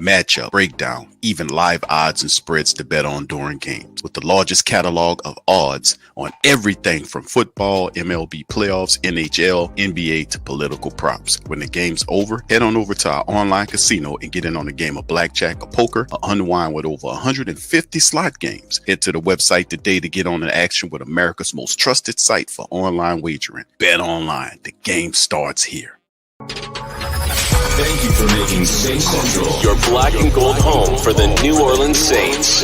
matchup, breakdown, even live odds and spreads to bet on during games. With the largest catalog of odds on everything from football, MLB playoffs, NHL, NBA to political props. When the game's over, head on over to our online casino and get in on a game of blackjack or poker or unwind with over 150 slot games. Head to the website today to get on the action with America's most trusted site for online wagering. Bet online. The game starts here. Thank you for making Saints Central your black and gold home for the New Orleans Saints.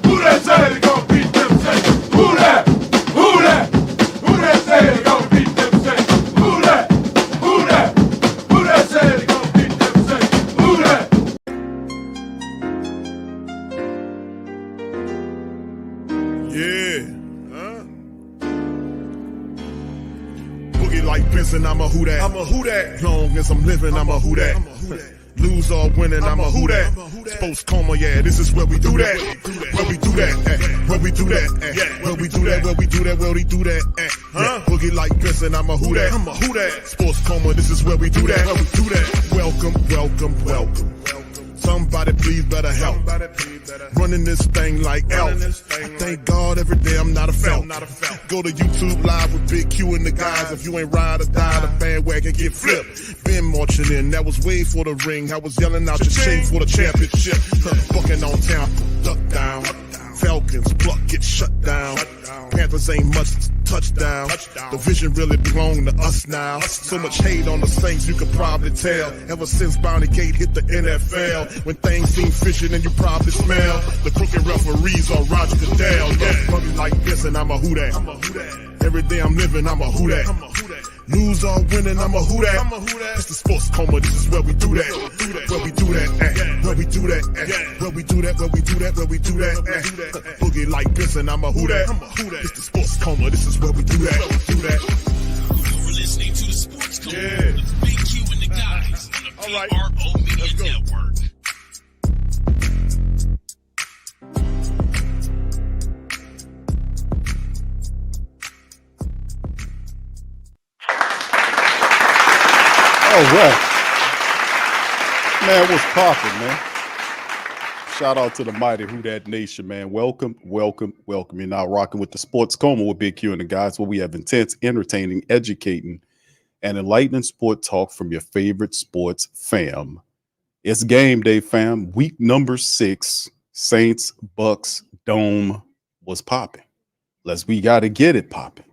Who that say they gon' beat them Saints? Who that? Who that? Who that say they gon' beat them Saints? Who that? Who that? Who that say they gon' beat them Saints? Who that? Yeah. Boogie like Benson, I'm a who that. I'm a who that. Long as I'm living, I'm a who that. Lose or winning, I'm a who that. Sports Coma, yeah, this is where we do that. Where we do that, where we do that, where we do that, where we do that, where we do that. Boogie like Benson, I'm a who that. I'm a who that. Sports Coma, this is where we do that. Where we do that. Welcome, welcome, welcome. Somebody please better help. Running this thing like elf. I thank God every day I'm not a felt. Go to YouTube live with Big Q and the guys. If you ain't ride or die, the bandwagon get flipped. Been marching in, that was way for the ring. I was yelling out your shame for the championship. Bucking on town, duck down. Falcons, pluck, get shut down. Panthers ain't much touchdown. The vision really belong to us now. So much hate on the Saints, you could probably tell. Ever since Bounty Gate hit the NFL, when things seem fishy, then you probably smell the crooked referees or Roger Goodell. Yeah, probably like this, and I'm a who that. Every day I'm living, I'm a who that. Lose or winning, I'm a who that. It's the Sports Coma, this is where we do that. Where we do that, where we do that, where we do that, where we do that, where we do that. Boogie like this, and I'm a who that. It's the Sports Coma, this is where we do that. You're listening to the Sports Coma with Big Q and the guys on the PRO Media Network. All right. Man, what's poppin', man? Shout out to the mighty Who Dat Nation, man. Welcome, welcome, welcome. You're now rocking with the Sports Coma with Big Q and the guys, where we have intense, entertaining, educating, and enlightening sport talk from your favorite sports fam. It's game day, fam. Week number 6, Saints, Bucs, Dome was popping. We got to get it popping.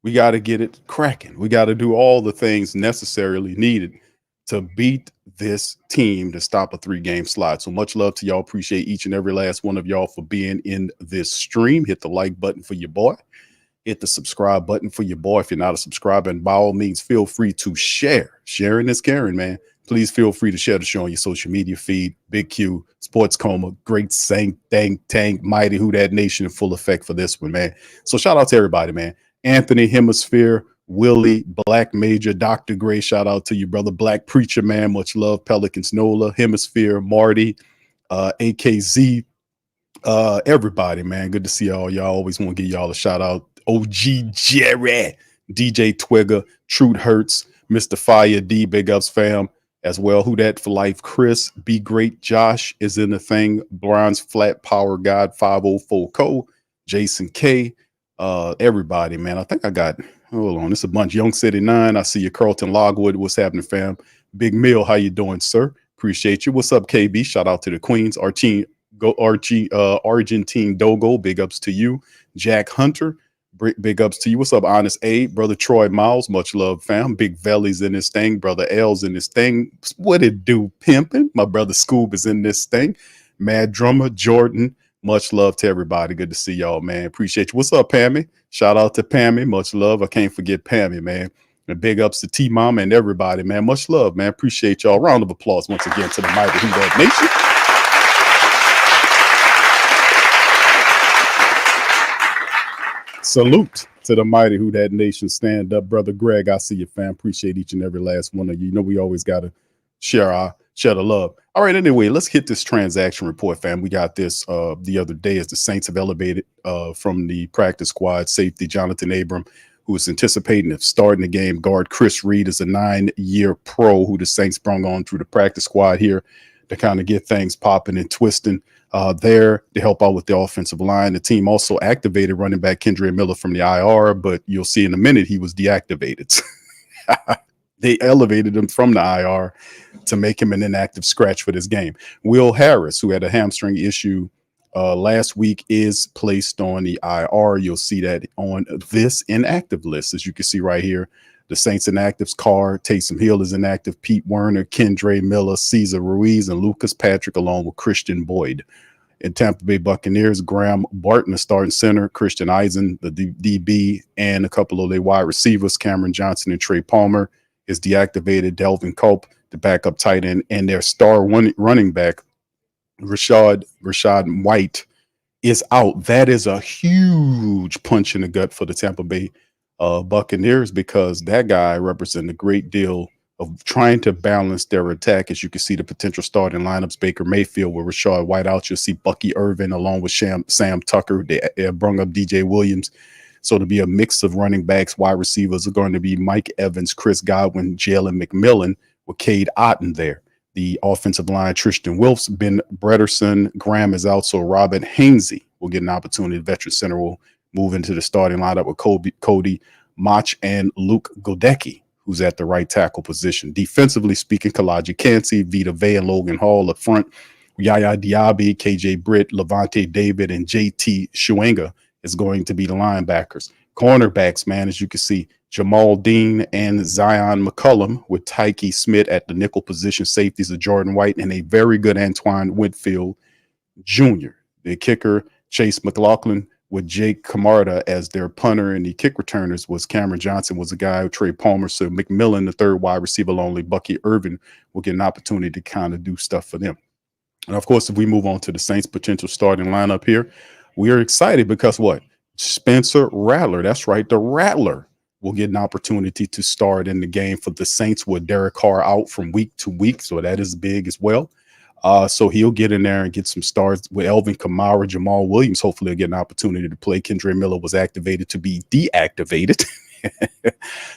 We got to get it cracking. We got to do all the things necessarily needed to beat this team to stop a 3-game slide. So much love to y'all. Appreciate each and every last one of y'all for being in this stream. Hit the like button for your boy. Hit the subscribe button for your boy. If you're not a subscriber, and by all means, feel free to share. Sharing is caring, man. Please feel free to share the show on your social media feed. Big Q, Sports Coma, Great Saint, Tank, Mighty Who Dat Nation in full effect for this one, man. So shout out to everybody, man. Anthony, Hemisphere, Willie, Black Major, Dr. Gray, shout out to you, brother. Black Preacher, man, much love. Pelicans, Nola, Hemisphere, Marty, AKZ, everybody, man. Good to see y'all. Y'all always want to give y'all a shout out. OG Jerry, DJ Twigger, Truth Hurts, Mr. Fire D, Big Ups fam as well. Who Dat for Life, Chris, Be Great, Josh is in the thing. Bronze Flat Power God 504 Co, Jason K, everybody, man. I think I got, hold on, it's a bunch. Young City 9, I see you. Carlton Logwood, what's happening, fam? Big Mill, how you doing, sir? Appreciate you. What's up, KB? Shout out to the Queens. Archie, Argentine Dogo, big ups to you. Jack Hunter, big ups to you. What's up, Honest Abe? Brother Troy Miles, much love, fam. Big Valley's in this thing. Brother L's in this thing. What it do, pimping? My brother Scoob is in this thing. Mad Drummer, Jordan, much love to everybody. Good to see y'all, man. Appreciate you. What's up, Pammy? Shout out to Pammy. Much love. I can't forget Pammy, man. And big ups to T-Mama and everybody, man. Much love, man. Appreciate y'all. Round of applause once again to the mighty Who Dat Nation. Salute to the mighty Who Dat Nation. Stand up, brother Greg. I see you, fam. Appreciate each and every last one of you. You know we always got to share the love. All right, anyway, let's hit this transaction report, fam. We got this the other day as the Saints have elevated from the practice squad safety Jonathan Abram, who is anticipating of starting the game. Guard Chris Reed is a 9-year pro who the Saints brung on through the practice squad here to kind of get things popping and twisting there to help out with the offensive line. The team also activated running back Kendre Miller from the IR, but you'll see in a minute he was deactivated. They elevated him from the IR to make him an inactive scratch for this game. Will Harris, who had a hamstring issue last week, is placed on the IR. You'll see that on this inactive list, as you can see right here. The Saints inactives: Carr, Taysom Hill is inactive, Pete Werner, Kendre Miller, Cesar Ruiz, and Lucas Patrick, along with Christian Boyd. In Tampa Bay Buccaneers, Graham Barton, the starting center, Christian Eisen, the DB, and a couple of their wide receivers, Cameron Johnson and Trey Palmer, is deactivated. Delvin Cope, the backup tight end, and their star running back, Rashad White, is out. That is a huge punch in the gut for the Tampa Bay Buccaneers, because that guy represents a great deal of trying to balance their attack. As you can see, the potential starting lineups: Baker Mayfield with Rashad White out. You'll see Bucky Irvin along with Sam Tucker. They brung up DJ Williams. So to be a mix of running backs, wide receivers are going to be Mike Evans, Chris Godwin, Jalen McMillan with Cade Otton there. The offensive line: Tristan Wilfs, Ben Bredesen. Graham is out, so Robin Hainsey will get an opportunity. The veteran center will move into the starting lineup with Cody Mach and Luke Godecki, who's at the right tackle position. Defensively speaking, Kalaji Kancey, Vita Vea, and Logan Hall up front. Yaya Diaby, KJ Britt, Levante David, and JT Shuenga is going to be the linebackers. Cornerbacks, man, as you can see, Jamal Dean and Zion McCullum, with Tyke Smith at the nickel position. Safeties of Jordan White and a very good Antoine Whitfield Jr. The kicker, Chase McLaughlin, with Jake Camarda as their punter, and the kick returners was Cameron Johnson was a guy, Trey Palmer. So McMillan, the third wide receiver, lonely Bucky Irvin, will get an opportunity to kind of do stuff for them. And of course, if we move on to the Saints' potential starting lineup here, we are excited because what? Spencer Rattler, that's right, the Rattler, will get an opportunity to start in the game for the Saints with Derek Carr out from week to week. So that is big as well. So he'll get in there and get some starts with Elvin Kamara. Jamal Williams hopefully will get an opportunity to play. Kendre Miller was activated to be deactivated.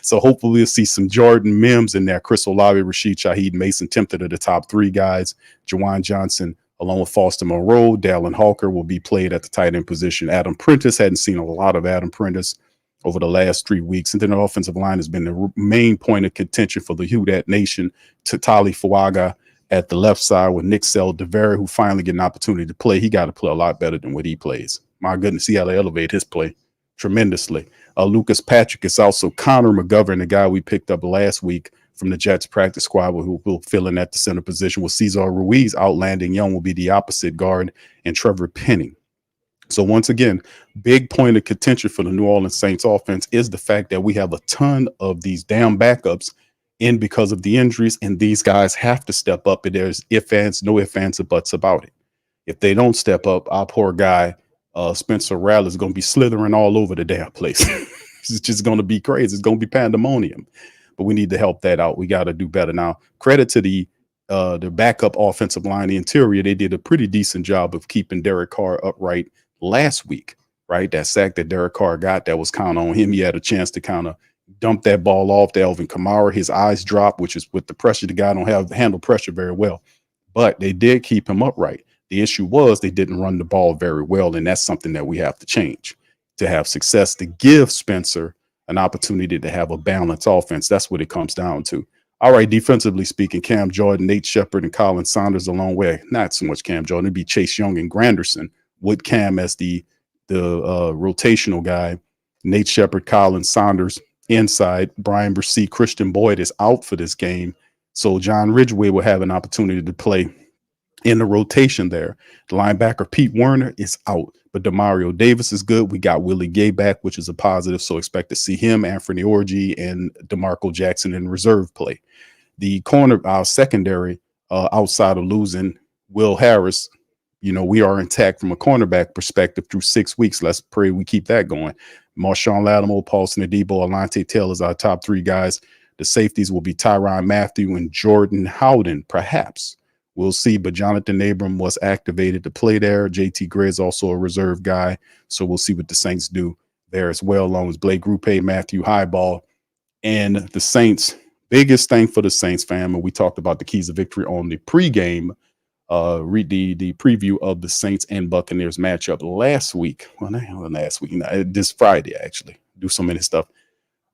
So hopefully we'll see some Jordan Mims in there. Chris Olave, Rashid Shaheed, Mason Tempted are the top three guys. Jawan Johnson, along with Foster Moreau. Dallin Hawker will be played at the tight end position. Adam Prentice, hadn't seen a lot of Adam Prentice over the last 3 weeks. And then the offensive line has been the main point of contention for the Who Dat Nation. Tali Fuaga at the left side with Nick Saldiveri, who finally get an opportunity to play. He got to play a lot better than what he plays. My goodness, see how they elevate his play tremendously. Lucas Patrick is also Connor McGovern, the guy we picked up last week from the Jets practice squad, who will fill in at the center position. With Cesar Ruiz out, Landon Young will be the opposite guard, and Trevor Penning. So once again, big point of contention for the New Orleans Saints offense is the fact that we have a ton of these damn backups in because of the injuries, and these guys have to step up, and there's no ifs, ands, or buts about it. If they don't step up, our poor guy, Spencer Rattler, is going to be slithering all over the damn place. It's just going to be crazy. It's going to be pandemonium. But we need to help that out. We got to do better. Now, credit to the backup offensive line, the interior. They did a pretty decent job of keeping Derek Carr upright last week, right? That sack that Derek Carr got, that was kind of on him. He had a chance to kind of dump that ball off to Elvin Kamara. His eyes dropped, which is with the pressure. The guy don't handle pressure very well. But they did keep him upright. The issue was they didn't run the ball very well, and that's something that we have to change to have success, to give Spencer an opportunity to have a balanced offense. That's what it comes down to. All right, defensively speaking, Cam Jordan, Nate Shepard, and Colin Saunders a long way. Not so much Cam Jordan. It'd be Chase Young and Granderson with Cam as the rotational guy. Nate Shepard, Colin Saunders inside. Brian Brissy, Christian Boyd is out for this game. So John Ridgeway will have an opportunity to play in the rotation there. The linebacker Pete Werner is out, but Demario Davis is good. We got Willie Gay back, which is a positive, so expect to see him, Anthony Orji, and DeMarco Jackson in reserve play. The corner, our secondary, outside of losing Will Harris, we are intact from a cornerback perspective through 6 weeks. Let's pray we keep that going. Marshawn Lattimore, Paulson Adebo, Alante Taylor is our top three guys. The safeties will be Tyrann Mathieu and Jordan Howden, perhaps. We'll see, but Jonathan Abram was activated to play there. JT Gray is also a reserve guy, so we'll see what the Saints do there as well, along with Blake Grupe, Matthew Highball, and the Saints. Biggest thing for the Saints, fam, and we talked about the keys of victory on the pregame, read the preview of the Saints and Buccaneers matchup last week. Well, not last week, this Friday, actually. Do so many stuff.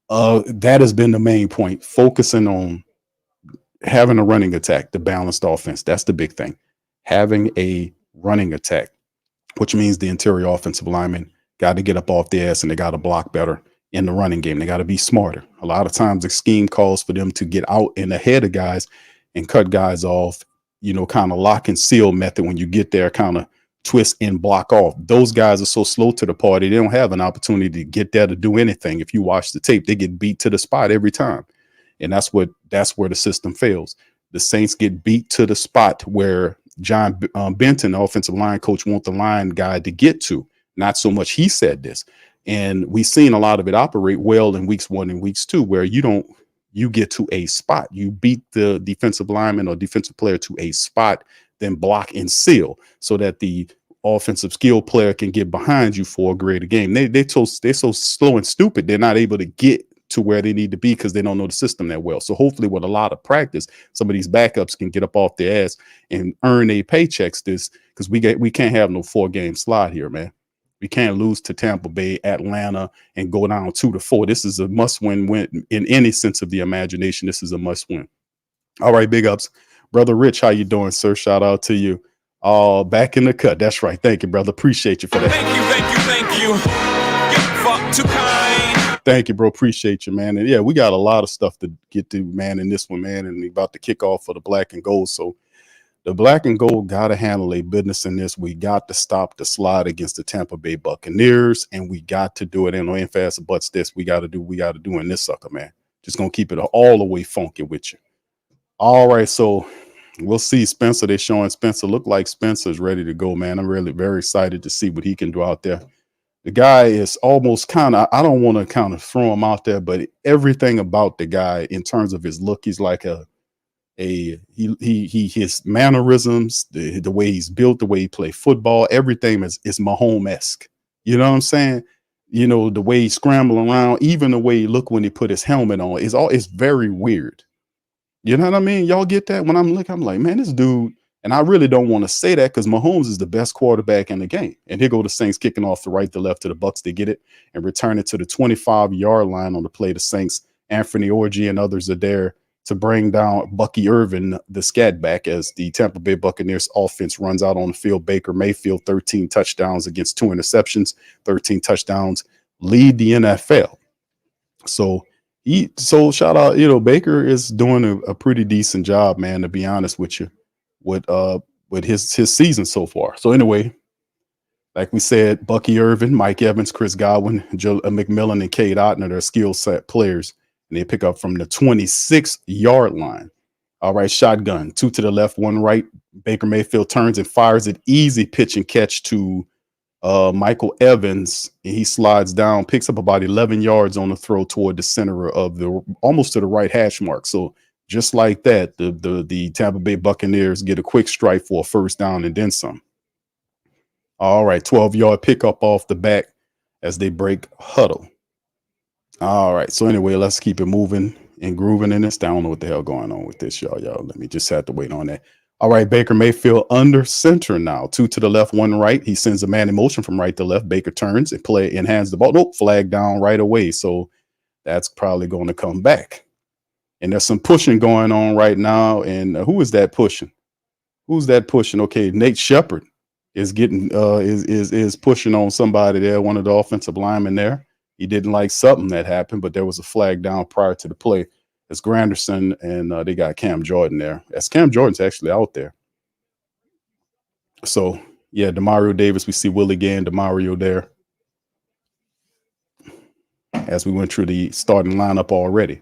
That has been the main point, focusing on having a running attack, the balanced offense. That's the big thing. Having a running attack, which means the interior offensive linemen got to get up off the ass and they got to block better in the running game. They got to be smarter. A lot of times the scheme calls for them to get out and ahead of guys and cut guys off, kind of lock and seal method. When you get there, kind of twist and block off. Those guys are so slow to the party. They don't have an opportunity to get there to do anything. If you watch the tape, they get beat to the spot every time. And that's where the system fails. The Saints get beat to the spot where John Benton, the offensive line coach, want the line guy to get to. Not so much he said this. And we've seen a lot of it operate well in weeks 1 and weeks 2, where you get to a spot. You beat the defensive lineman or defensive player to a spot, then block and seal so that the offensive skill player can get behind you for a greater game. They're so slow and stupid. They're not able to get to where they need to be because they don't know the system that well. So hopefully with a lot of practice, some of these backups can get up off their ass and earn their paychecks because we can't have no 4-game slide here, man. We can't lose to Tampa Bay, Atlanta, and go down 2-4. This is a must-win in any sense of the imagination. This is a must-win. All right, big ups. Brother Rich, how you doing, sir? Shout out to you. Back in the cut. That's right. Thank you, brother. Appreciate you for that. Thank you. Get fucked too kind. Thank you, bro. Appreciate you, man. And yeah, we got a lot of stuff to get to, man, in this one, man. And we about to kick off for the black and gold. So the black and gold got to handle a business in this. We got to stop the slide against the Tampa Bay Buccaneers, and we got to do it. And no ain't fast butts this. We got to do in this sucker, man. Just gonna keep it all the way funky with you. All right, so we'll see. Spencer, they're showing Spencer. Look like Spencer's ready to go, man. I'm really very excited to see what he can do out there. The guy is almost kind of, I don't want to kind of throw him out there, but everything about the guy in terms of his look, he's like his mannerisms, the way he's built, the way he play football, everything is Mahomes-esque. You know what I'm saying? The way he scramble around, even the way he look when he put his helmet on, it's very weird. You know what I mean? Y'all get that? When I'm looking, I'm like, man, this dude, and I really don't want to say that because Mahomes is the best quarterback in the game. And here go the Saints kicking off the right to left to the Bucs. They get it and return it to the 25-yard line on the play. The Saints, Anthony Orgy and others are there to bring down Bucky Irvin, the scat back, as the Tampa Bay Buccaneers offense runs out on the field. Baker Mayfield, 13 touchdowns against 2 interceptions, 13 touchdowns, lead the NFL. So shout out, Baker is doing a pretty decent job, man, to be honest with you, with his season so far. So anyway, like we said, Bucky Irvin, Mike Evans, Chris Godwin, Joe McMillan, and Cade Otton are skill set players. And they pick up from the 26-yard line. All right, shotgun, 2 to the left, 1 right. Baker Mayfield turns and fires it. Easy pitch and catch to Michael Evans. And he slides down, picks up about 11 yards on the throw toward the center of almost to the right hash mark. So just like that, the Tampa Bay Buccaneers get a quick strike for a first down and then some. All right, 12-yard pickup off the back as they break huddle. All right. So anyway, let's keep it moving and grooving in this. I don't know what the hell going on with this, y'all. Let me just have to wait on that. All right. Baker Mayfield under center now. 2 to the left, 1 right. He sends a man in motion from right to left. Baker turns and hands the ball. Nope, flag down right away. So that's probably going to come back. And there's some pushing going on right now. And who is that pushing? Who's that pushing? Okay, Nate Shepard is getting is pushing on somebody there. One of the offensive linemen there. He didn't like something that happened, but there was a flag down prior to the play. It's Granderson, and they got Cam Jordan there. As Cam Jordan's actually out there. So, yeah, Demario Davis. We see Willie Gay and Demario there as we went through the starting lineup already.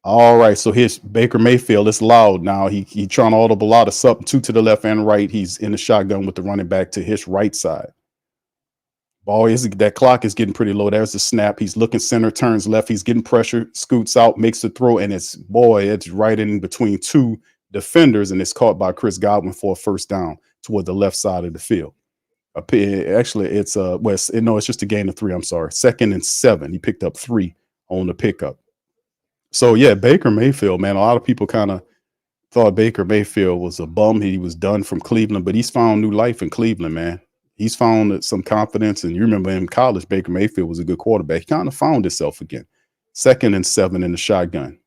All right, so here's Baker Mayfield. It's loud now. He trying to audible out of something, 2 to the left and right. He's in the shotgun with the running back to his right side. That clock is getting pretty low. There's the snap. He's looking center, turns left. He's getting pressure, scoots out, makes the throw, and it's right in between 2 defenders, and it's caught by Chris Godwin for a first down toward the left side of the field. Actually, it's it's just a gain of 3. I'm sorry. 2nd and 7. He picked up 3 on the pickup. So yeah, Baker Mayfield, man. A lot of people kind of thought Baker Mayfield was a bum. He was done from Cleveland, but he's found new life in Cleveland, man. He's found some confidence. And you remember in college, Baker Mayfield was a good quarterback. He kind of found himself again. 2nd and 7 in the shotgun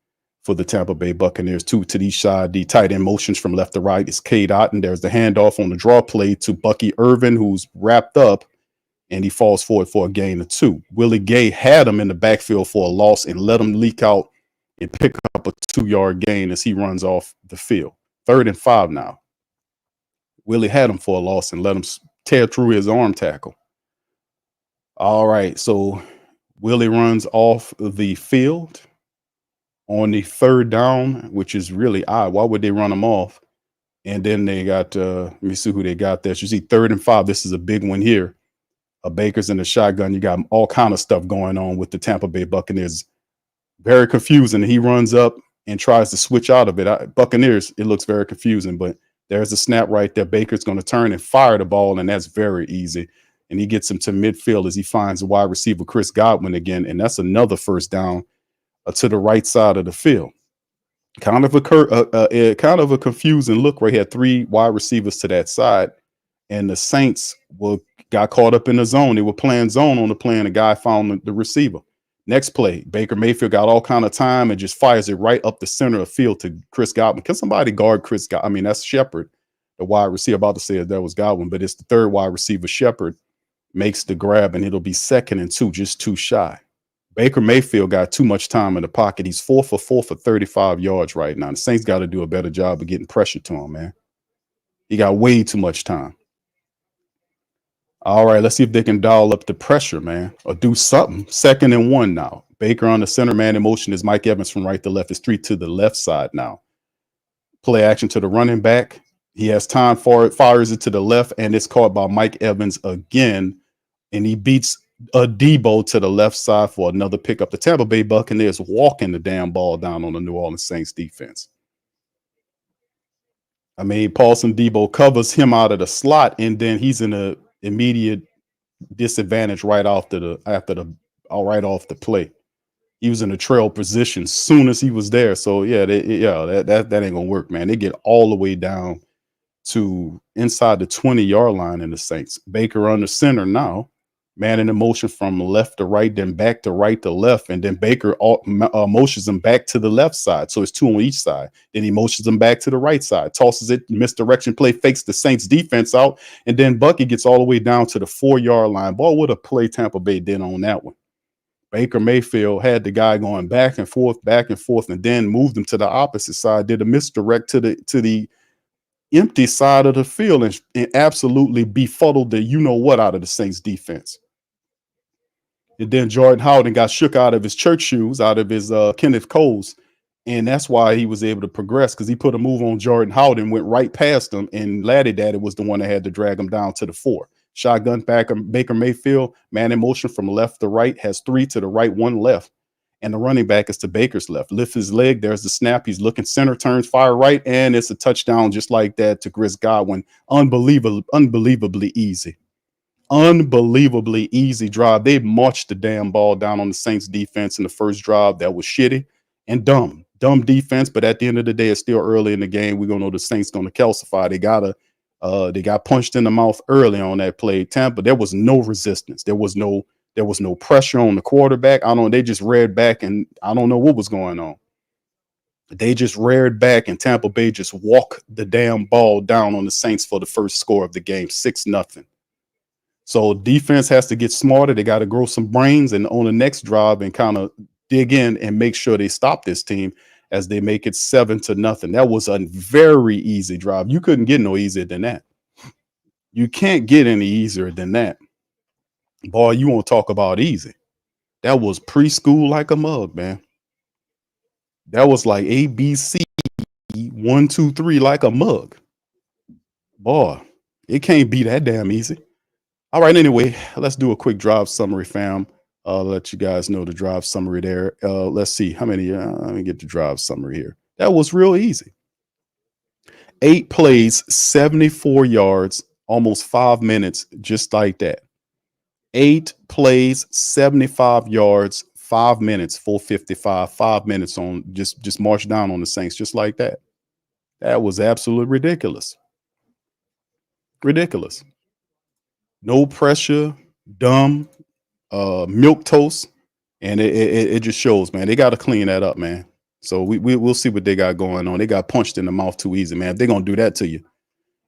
for the Tampa Bay Buccaneers. 2 to the side, the tight end motions from left to right. It's Cade Otton. There's the handoff on the draw play to Bucky Irvin, who's wrapped up, and he falls forward for a gain of 2. Willie Gay had him in the backfield for a loss and let him leak out and pick up a 2-yard gain as he runs off the field. 3rd and 5 now. Willie had him for a loss and let him tear through his arm tackle. All right, so Willie runs off the field on the 3rd down, which is really odd. Why would they run him off? And then they got, let me see who they got there. You see 3rd and 5. This is a big one here. Baker's in the shotgun. You got all kind of stuff going on with the Tampa Bay Buccaneers. Very confusing. He runs up and tries to switch out of it. Buccaneers, it looks very confusing, but there's a snap right there. Baker's going to turn and fire the ball, and that's very easy. And he gets him to midfield as he finds the wide receiver, Chris Godwin, again, and that's another 1st down to the right side of the field. Kind of a confusing look right here. 3 wide receivers to that side, and the Saints got caught up in the zone. They were playing zone on the play, and the guy found the receiver. Next play, Baker Mayfield got all kind of time and just fires it right up the center of the field to Chris Godwin. Can somebody guard Chris Godwin? I mean, that's Shepard, the wide receiver. About to say that was Godwin, but it's the 3rd wide receiver. Shepard makes the grab, and it'll be 2nd and 2, just too shy. Baker Mayfield got too much time in the pocket. He's 4 for 4 for 35 yards right now. The Saints got to do a better job of getting pressure to him, man. He got way too much time. All right, let's see if they can dial up the pressure, man, or do something. 2nd and 1 now. Baker on the center, man in motion is Mike Evans from right to left. It's 3 to the left side now. Play action to the running back. He has time for it, fires it to the left, and it's caught by Mike Evans again. And he beats a Debo to the left side for another pickup. The Tampa Bay Buccaneers walking the damn ball down on the New Orleans Saints defense. I mean, Paulson Debo covers him out of the slot, and then he's in a immediate disadvantage right off the play. He was in a trail position soon as he was there. So yeah, that ain't gonna work, man. They get all the way down to inside the 20-yard line in the Saints. Baker under center now, man in the motion from left to right, then back to right to left, and then Baker motions him back to the left side. So it's 2 on each side. Then he motions him back to the right side, tosses it, misdirection play, fakes the Saints defense out, and then Bucky gets all the way down to the 4-yard line. Boy, what a play Tampa Bay did on that one. Baker Mayfield had the guy going back and forth, and then moved him to the opposite side, did a misdirect to the empty side of the field, and absolutely befuddled the you-know-what out of the Saints defense. And then Jordan Howden got shook out of his church shoes, out of his Kenneth Coles. And that's why he was able to progress, because he put a move on Jordan Howden, went right past him, and Laddie Daddy was the one that had to drag him down to the 4. Shotgun Baker Mayfield, man in motion from left to right, has 3 to the right, 1 left. And the running back is to Baker's left. Lift his leg. There's the snap. He's looking center, turns, fire right, and it's a touchdown just like that to Chris Godwin. Unbelievably easy. Unbelievably easy drive. They marched the damn ball down on the Saints defense in the first drive. That was shitty and dumb defense. But at the end of the day, it's still early in the game. We're gonna know the Saints gonna calcify. They got punched in the mouth early on that play. Tampa, there was no resistance. There was no pressure on the quarterback. They just reared back, and I don't know what was going on. They just reared back, and Tampa Bay just walked the damn ball down on the Saints for the first score of the game, 6-0. So defense has to get smarter. They got to grow some brains, and on the next drive and kind of dig in and make sure they stop this team as they make it 7-0. That was a very easy drive. You couldn't get no easier than that. You can't get any easier than that. Boy, you want to talk about easy. That was preschool like a mug, man. That was like ABC 1, 2, 3 like a mug. Boy, it can't be that damn easy. All right, anyway, let's do a quick drive summary, fam. Let you guys know the drive summary there. Let's see how many. Let me get the drive summary here. That was real easy. 8 plays, 74 yards, almost 5 minutes, just like that. 8 plays, 75 yards, 5 minutes, 455, 5 minutes on just march down on the Saints, just like that. That was absolutely ridiculous. Ridiculous. No pressure, dumb, milk toast, and it just shows, man. They got to clean that up, man. So we'll see what they got going on. They got punched in the mouth too easy, man. If they're gonna do that to you,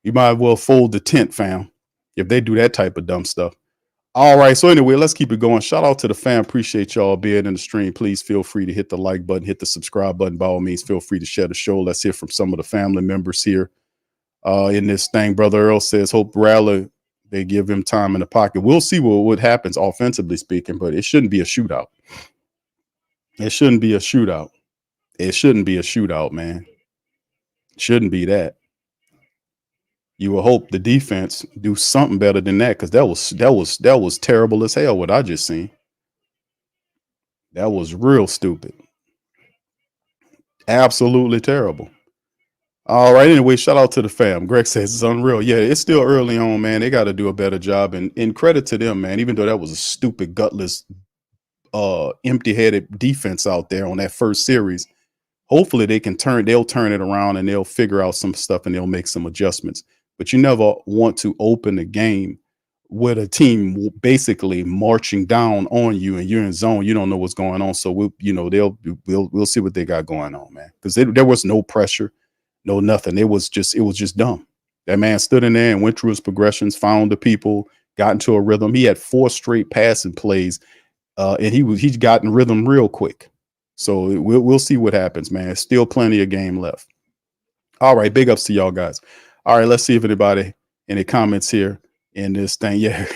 you might as well fold the tent, fam. If they do that type of dumb stuff. All right. So anyway, let's keep it going. Shout out to the fam. Appreciate y'all being in the stream. Please feel free to hit the like button, hit the subscribe button. By all means, feel free to share the show. Let's hear from some of the family members here in this thing. Brother Earl says, hope Rattler, they give him time in the pocket. We'll see what happens offensively speaking, but it shouldn't be a shootout. It shouldn't be a shootout. It shouldn't be a shootout, man. Shouldn't be that. You will hope the defense do something better than that, because that was terrible as hell what I just seen. That was real stupid. Absolutely terrible. All right. Anyway, shout out to the fam. Greg says it's unreal. Yeah, it's still early on, man. They got to do a better job, and credit to them, man. Even though that was a stupid, gutless, empty-headed defense out there on that first series, hopefully they'll turn it around and they'll figure out some stuff and they'll make some adjustments. But you never want to open the game with a team basically marching down on you and you're in zone. You don't know what's going on. So we'll see what they got going on, man. Because there was no pressure, no nothing. It was just dumb. That man stood in there and went through his progressions, found the people, got into a rhythm. He had 4 straight passing plays, and he's gotten rhythm real quick. So we'll see what happens, man. Still plenty of game left. All right, big ups to y'all guys. All right, let's see if any comments here in this thing. Yeah,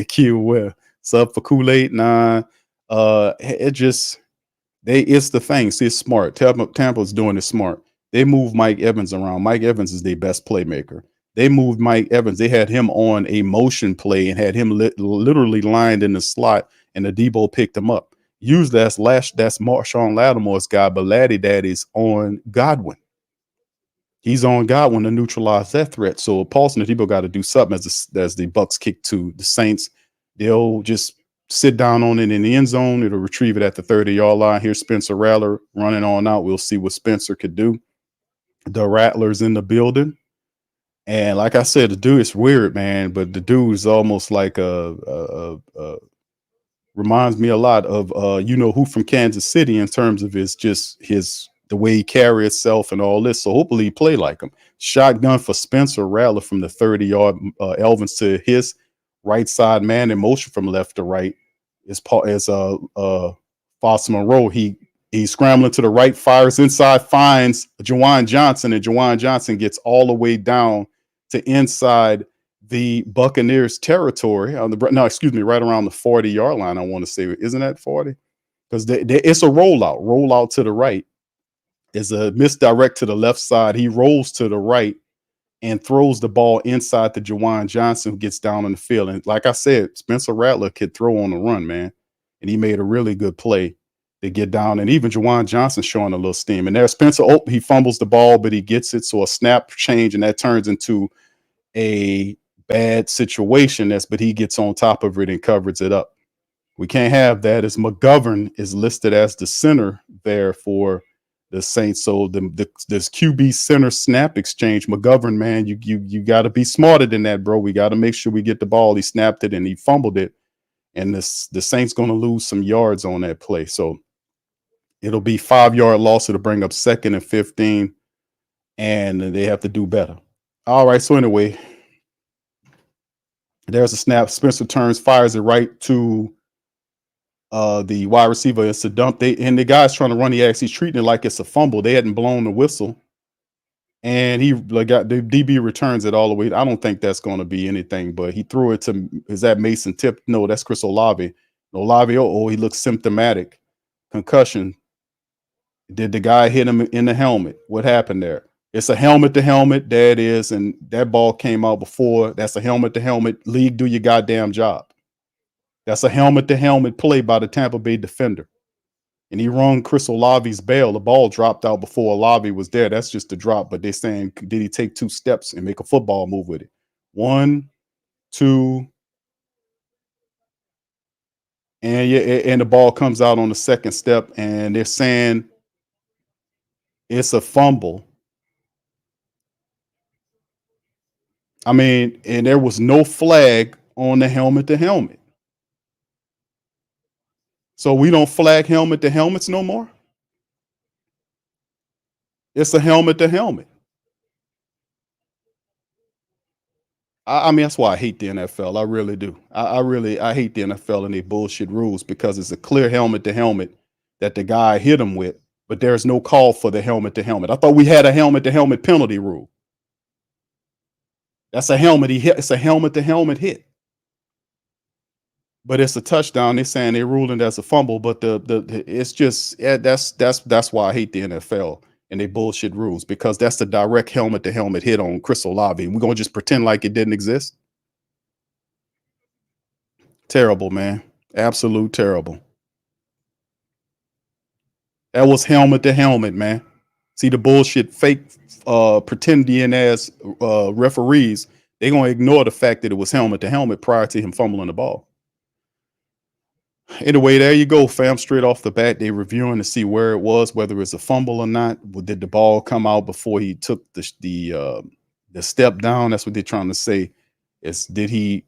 Q, what's up for Kool-Aid? Nah, it's the thing. See, it's smart. Tampa's doing it smart. They moved Mike Evans around. Mike Evans is their best playmaker. They moved Mike Evans. They had him on a motion play and had him literally lined in the slot, and the Debo picked him up. Usually that's Marshawn Lattimore's guy, but Laddie Daddy's on Godwin. He's on Godwin to neutralize that threat. So Paulson and Debo got to do something as the Bucs kick to the Saints. They'll just sit down on it in the end zone. It'll retrieve it at the 30-yard line. Here's Spencer Rattler running on out. We'll see what Spencer could do. The Rattler's in the building. And like I said, the dude is weird, man, but the dude is almost like reminds me a lot of who from Kansas City in terms of the way he carry itself and all this. So hopefully he play like him. Shotgun for Spencer Rattler from the 30-yard. Elvins to his right side, man in motion from left to right. As Foster Monroe, he's scrambling to the right, fires inside, finds Juwan Johnson, and Juwan Johnson gets all the way down to inside the Buccaneers territory. Right around the 40-yard line. I want to say, isn't that 40? Because it's a rollout to the right. Is a misdirect to the left side. He rolls to the right and throws the ball inside to Juwan Johnson, who gets down on the field. And like I said, Spencer Rattler could throw on the run, man. And he made a really good play to get down. And even Juwan Johnson showing a little steam. And there's Spencer. He fumbles the ball, but he gets it. So a snap change, and that turns into a bad situation. But he gets on top of it and covers it up. We can't have that, as McGovern is listed as the center there for the Saints. So this QB center snap exchange, McGovern, man, you got to be smarter than that, bro. We got to make sure we get the ball. He snapped it and he fumbled it, and the Saints going to lose some yards on that play. So it'll be 5-yard loss. It'll bring up 2nd and 15, and they have to do better. All right. So anyway, there's a snap. Spencer turns, fires it right to the wide receiver. It's a dump. And the guy's trying to run. He's treating it like it's a fumble. They hadn't blown the whistle, and he got the DB returns it all the way. I don't think that's going to be anything, but he threw it to. Is that Mason Tip? No, that's Chris Olave. Olave. He looks symptomatic. Concussion. Did the guy hit him in the helmet? What happened there? It's a helmet to helmet. That is, and that ball came out before. That's a helmet to helmet. League, do your goddamn job. That's a helmet-to-helmet play by the Tampa Bay defender. And he rung Chris Olave's bail. The ball dropped out before Olave was there. That's just a drop. But they're saying, did he take 2 steps and make a football move with it? 1, 2, and the ball comes out on the second step, and they're saying it's a fumble. I mean, and there was no flag on the helmet to helmet. So we don't flag helmet to helmets no more. It's a helmet to helmet. I mean, that's why I hate the NFL. I really do. I hate the NFL and their bullshit rules, because it's a clear helmet to helmet that the guy hit him with, but there's no call for the helmet to helmet. I thought we had a helmet to helmet penalty rule. That's a helmet he hit. It's a helmet to helmet hit, but it's a touchdown. They're saying they're ruling that's a fumble, but it's just that's why I hate the NFL and they bullshit rules, because that's the direct helmet to helmet hit on Chris Olave. We're gonna just pretend like it didn't exist. Terrible, man. Absolute terrible. That was helmet to helmet, man. See the bullshit fake pretending as referees, they're gonna ignore the fact that it was helmet to helmet prior to him fumbling the ball. Anyway, there you go, fam. Straight off the bat, they reviewing to see where it was, whether it's a fumble or not. Did the ball come out before he took the step down? That's what they're trying to say. Is did he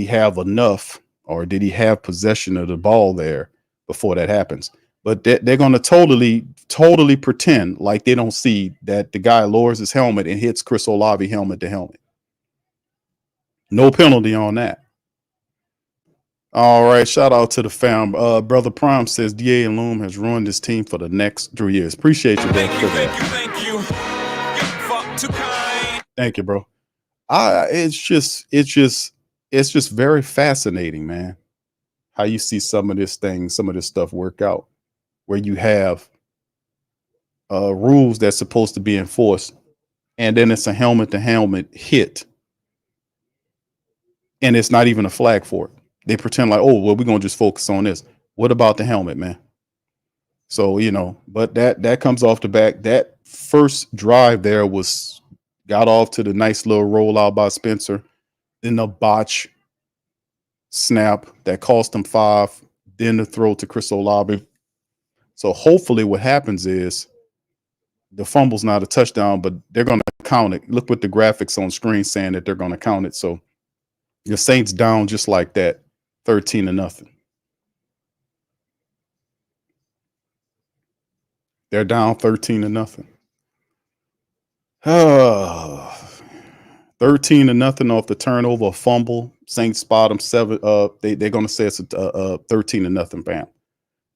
have enough, or did he have possession of the ball there before that happens? But they're going to totally pretend like they don't see that the guy lowers his helmet and hits Chris Olave helmet to helmet. No penalty on that. All right, shout out to the fam. Brother Prime says DA and Loom has ruined this team for the next 3 years. Appreciate you, bro. Thank you. Fuck too kind. Thank you, bro. It's just very fascinating, man, how you see some of this stuff work out, where you have rules that's supposed to be enforced, and then it's a helmet to helmet hit, and it's not even a flag for it. They pretend like, oh, well, we're gonna just focus on this. What about the helmet, man? So, but that comes off the back. That first drive there got off to the nice little rollout by Spencer, then the botch snap that cost him 5, then the throw to Chris Olave. So hopefully what happens is the fumble's not a touchdown, but they're going to count it. Look what the graphics on screen saying that they're going to count it. So your Saints down just like that, 13-0. They're down 13-0. 13-0 off the turnover, fumble. Saints spot them 7. They're going to say it's a 13-0, bam.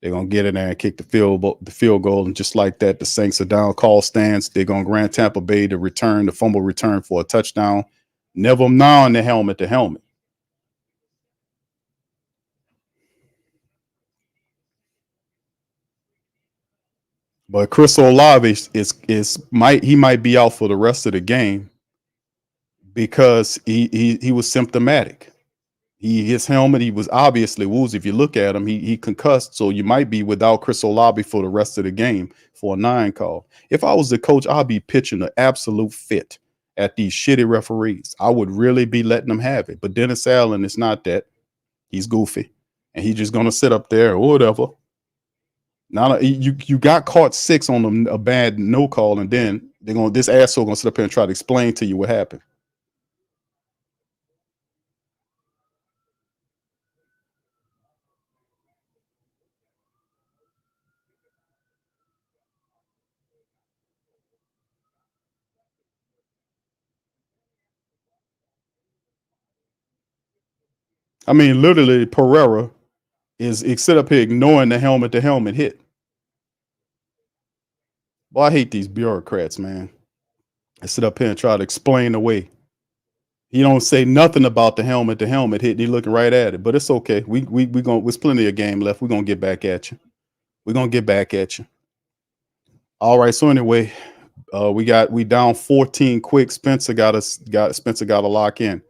They're going to get in there and kick the field goal. And just like that, the Saints are down, call stands. They're going to grant Tampa Bay the fumble return for a touchdown. Never mind the helmet to helmet. But Chris Olave might be out for the rest of the game, because he was symptomatic. His helmet, he was obviously woozy. If you look at him, he concussed. So you might be without Chris Olave for the rest of the game for a 9 call. If I was the coach, I'd be pitching an absolute fit at these shitty referees. I would really be letting them have it. But Dennis Allen is not that. He's goofy, and he's just gonna sit up there or whatever. Now you got caught 6 on a bad no call, and then this asshole gonna sit up here and try to explain to you what happened. I mean, literally, Pereira is sit up here ignoring the helmet to helmet hit. Well, I hate these bureaucrats, man. I sit up here and try to explain away. He don't say nothing about the helmet to helmet hit. And he looking right at it, but it's okay. There's plenty of game left. We're gonna get back at you. We're gonna get back at you. All right. So anyway, we down 14 quick. Spencer got to lock in.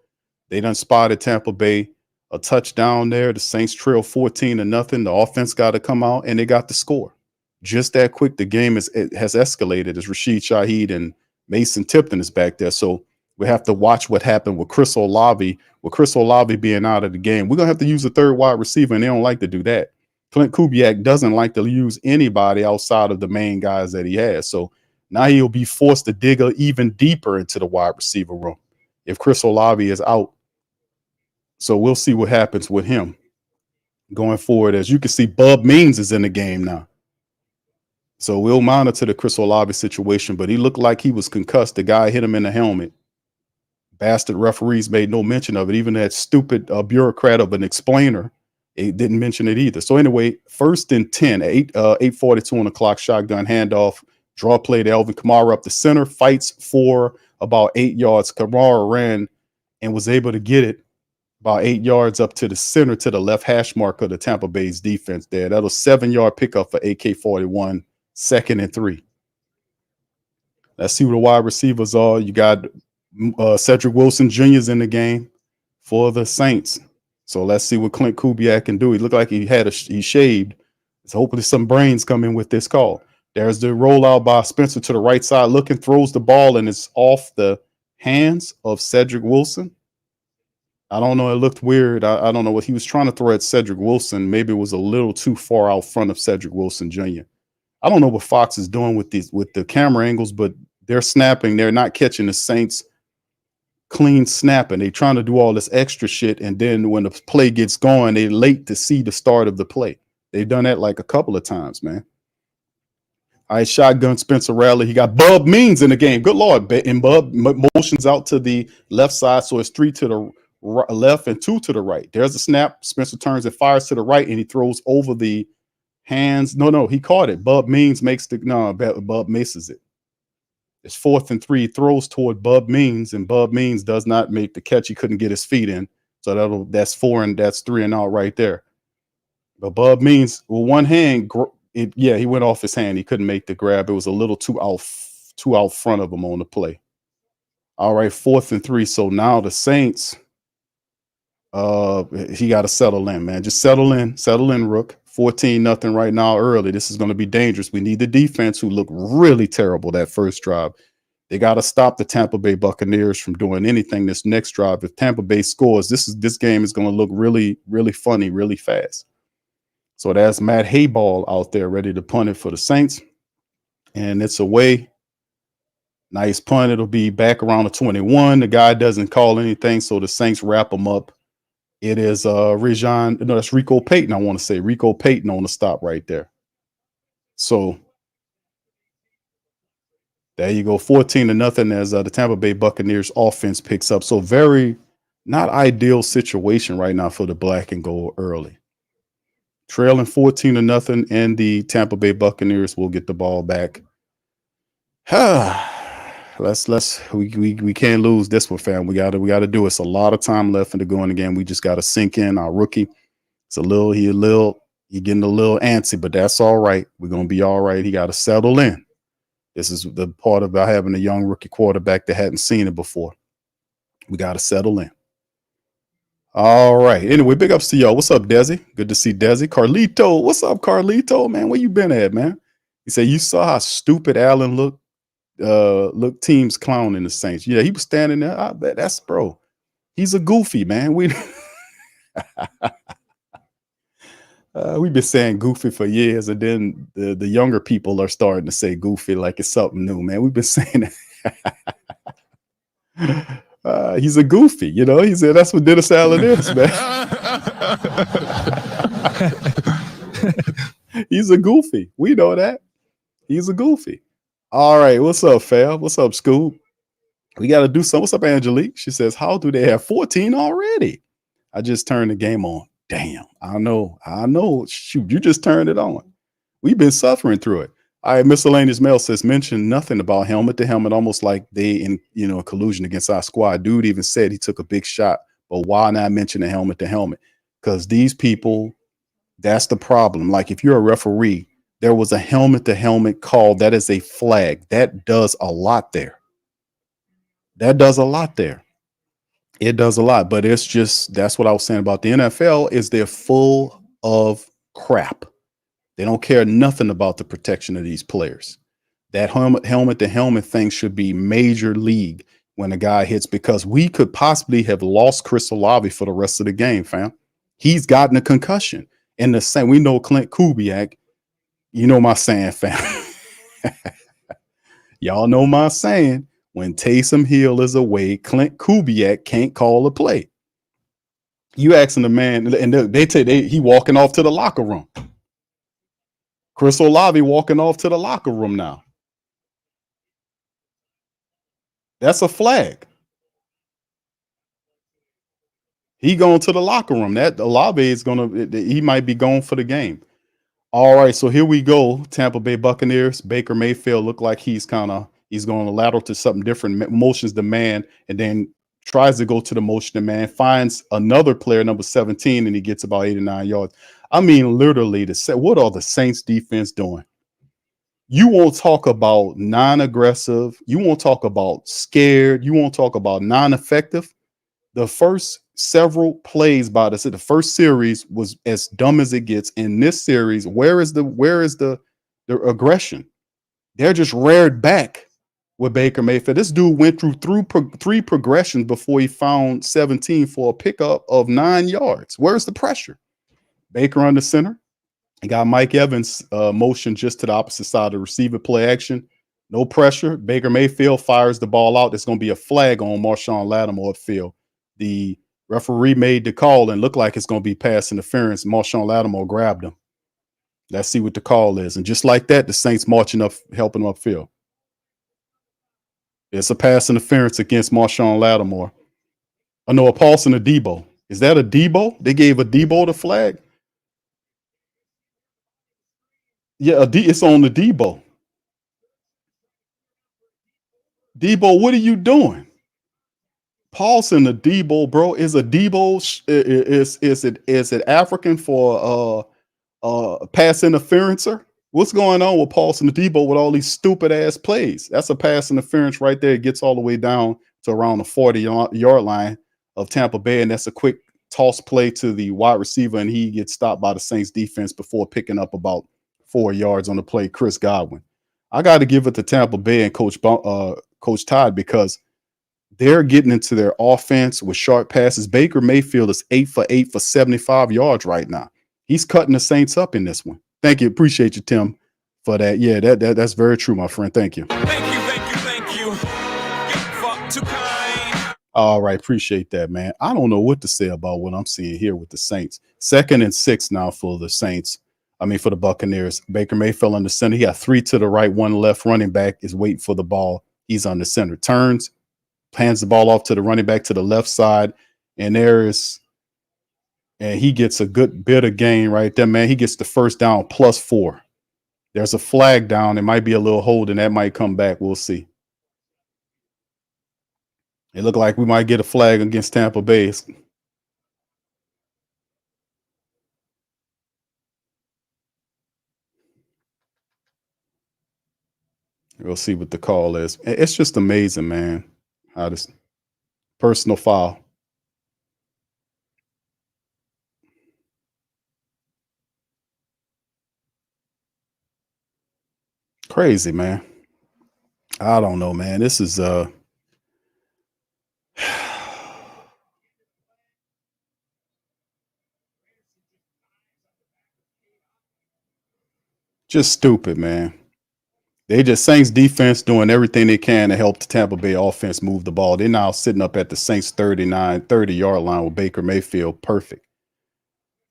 They done spotted Tampa Bay a touchdown there. The Saints trail 14-0. The offense got to come out, and they got the score. Just that quick, the game has escalated as Rashid Shaheed and Mason Tipton is back there. So We have to watch what happened with Chris Olave. With Chris Olave being out of the game, we're going to have to use a third wide receiver, and they don't like to do that. Clint Kubiak doesn't like to use anybody outside of the main guys that he has. So now he'll be forced to dig even deeper into the wide receiver room if Chris Olave is out. So we'll see what happens with him going forward. As you can see, Bub Means is in the game now. So we'll monitor the Chris Olave situation, but he looked like he was concussed. The guy hit him in the helmet. Bastard referees made no mention of it. Even that stupid bureaucrat of an explainer, it didn't mention it either. So anyway, 1st and 10, 8:42 on the clock, shotgun handoff, draw play to Alvin Kamara up the center, fights for about 8 yards. Kamara ran and was able to get it about 8 yards up to the center, to the left hash mark of the Tampa Bay's defense there. That was 7-yard pickup for AK-41, 2nd and 3. Let's see who the wide receivers are. You got Cedric Wilson Jr. is in the game for the Saints. So let's see what Clint Kubiak can do. He looked like he shaved. So hopefully some brains come in with this call. There's the rollout by Spencer to the right side, looking, throws the ball, and it's off the hands of Cedric Wilson. I don't know. It looked weird. I don't know what he was trying to throw at Cedric Wilson. Maybe it was a little too far out front of Cedric Wilson Jr. I don't know what Fox is doing with the camera angles, but they're snapping. They're not catching the Saints clean snapping. They're trying to do all this extra shit, and then when the play gets going, they're late to see the start of the play. They've done that like a couple of times, man. All right, shotgun Spencer Rattler. He got Bub Means in the game. Good Lord. And Bub motions out to the left side, so it's 3 to the left and 2 to the right. There's a snap. Spencer turns and fires to the right, and he throws over the hands. No, he caught it. Bub Means Bub misses it. It's 4th and 3. Throws toward Bub Means, and Bub Means does not make the catch. He couldn't get his feet in, so that's 4 and that's 3 and out right there. But Bub Means, with one hand, he went off his hand. He couldn't make the grab. It was a little too out front of him on the play. All right, 4th and 3. So now the Saints, he got to settle in, man. Just settle in, Rook. 14-0 right now early. This is going to be dangerous. We need the defense, who looked really terrible that first drive. They got to stop the Tampa Bay Buccaneers from doing anything this next drive. If Tampa Bay scores, this game is going to look really, really funny, really fast. So that's Matt Hayball out there ready to punt it for the Saints. And it's away. Nice punt. It'll be back around the 21. The guy doesn't call anything, so the Saints wrap him up. It is that's Rico Payton. I want to say Rico Payton on the stop right there. So there you go, 14-0 as the Tampa Bay Buccaneers offense picks up. So very not ideal situation right now for the black and gold early. Trailing 14-0, and the Tampa Bay Buccaneers will get the ball back. We can't lose this one, fam. We gotta do it. It's a lot of time left in the going game. We just gotta sink in our rookie. It's he getting a little antsy, but that's all right. We're gonna be all right. He got to settle in. This is the part about having a young rookie quarterback that hadn't seen it before. We got to settle in. All right. Anyway, big ups to y'all. What's up, Desi? Good to see Desi. Carlito, what's up, Carlito? Man, where you been at, man? He said you saw how stupid Allen looked. Look, teams clowning the Saints. Yeah, he was standing there. I bet that's bro. He's a goofy, man. We've been saying goofy for years, and then the younger people are starting to say goofy like it's something new, man. We've been saying that. He's a goofy, he said that's what Dennis Allen is, man. He's a goofy. We know that. He's a goofy. All right, what's up, fam? What's up, Scoob? We got to do something. What's up, Angelique? She says, how do they have 14 already? I just turned the game on. Damn, I know. Shoot, you just turned it on. We've been suffering through it. All right, miscellaneous mail says, mention nothing about helmet to helmet, almost like they in collusion against our squad. Dude even said he took a big shot, but why not mention the helmet to helmet? Because these people, that's the problem. Like if you're a referee, there was a helmet to helmet call. That is a flag. That does a lot there. It does a lot, but it's just, that's what I was saying about the NFL is they're full of crap. They don't care nothing about the protection of these players. That helmet to helmet thing should be major league. when a guy hits, because we could possibly have lost Chris Olave for the rest of the game, fam. He's gotten a concussion. And the same, we know Clint Kubiak, you know my saying, fam. Y'all know my saying. When Taysom Hill is away, Clint Kubiak can't call a play. You asking the man, and he walking off to the locker room. Chris Olave walking off to the locker room now. That's a flag. He going to the locker room. That Olave is he might be gone for the game. All right, so here we go. Tampa Bay Buccaneers. Baker Mayfield look like he's going to lateral to something different. Motions the man, and then tries to go to the motion the man. Finds another player, number 17, and he gets about 89 yards. I mean, literally, what are the Saints defense doing? You won't talk about non-aggressive. You won't talk about scared. You won't talk about non-effective. The first several plays by the first series was as dumb as it gets. In this series, where is the aggression? They're just reared back with Baker Mayfield. This dude went through three progressions before he found 17 for a pickup of 9 yards. Where's the pressure? Baker under center. He got Mike Evans motion just to the opposite side of the receiver, play action. No pressure. Baker Mayfield fires the ball out. There's going to be a flag on Marshawn Lattimore upfield. The referee made the call and looked like it's going to be pass interference. Marshawn Lattimore grabbed him. Let's see what the call is. And just like that, the Saints marching up, helping him upfield. It's a pass interference against Marshawn Lattimore. Oh, no, a pulse and a Debo. Is that a Debo? They gave a Debo the flag? Yeah, it's on the Debo. Debo, what are you doing? Paulson, the Debo, bro, is a Debo. Is it African for pass interferencer? What's going on with Paulson, the Debo, with all these stupid ass plays? That's a pass interference right there. It gets all the way down to around the 40-yard line of Tampa Bay, and that's a quick toss play to the wide receiver, and he gets stopped by the Saints defense before picking up about 4 yards on the play. Chris Godwin. I got to give it to Tampa Bay and Coach Todd, because they're getting into their offense with sharp passes. Baker Mayfield is 8 for 8 for 75 yards right now. He's cutting the Saints up in this one. Thank you. Appreciate you, Tim, for that. Yeah, that's very true, my friend. Thank you. Thank you. Fuck too kind. All right. Appreciate that, man. I don't know what to say about what I'm seeing here with the Saints. 2nd and 6 now for the Saints. For the Buccaneers. Baker Mayfield on the center. He got 3 to the right, 1 left. Running back is waiting for the ball. He's on the center. Turns, hands the ball off to the running back to the left side. And he gets a good bit of gain right there, man. He gets the first down +4. There's a flag down. It might be a little hold, and that might come back. We'll see. It looked like we might get a flag against Tampa Bay. We'll see what the call is. It's just amazing, man, how this personal foul. Crazy, man. I don't know, man. This is just stupid, man. Saints defense doing everything they can to help the Tampa Bay offense move the ball. They're now sitting up at the Saints 30-yard line with Baker Mayfield. Perfect.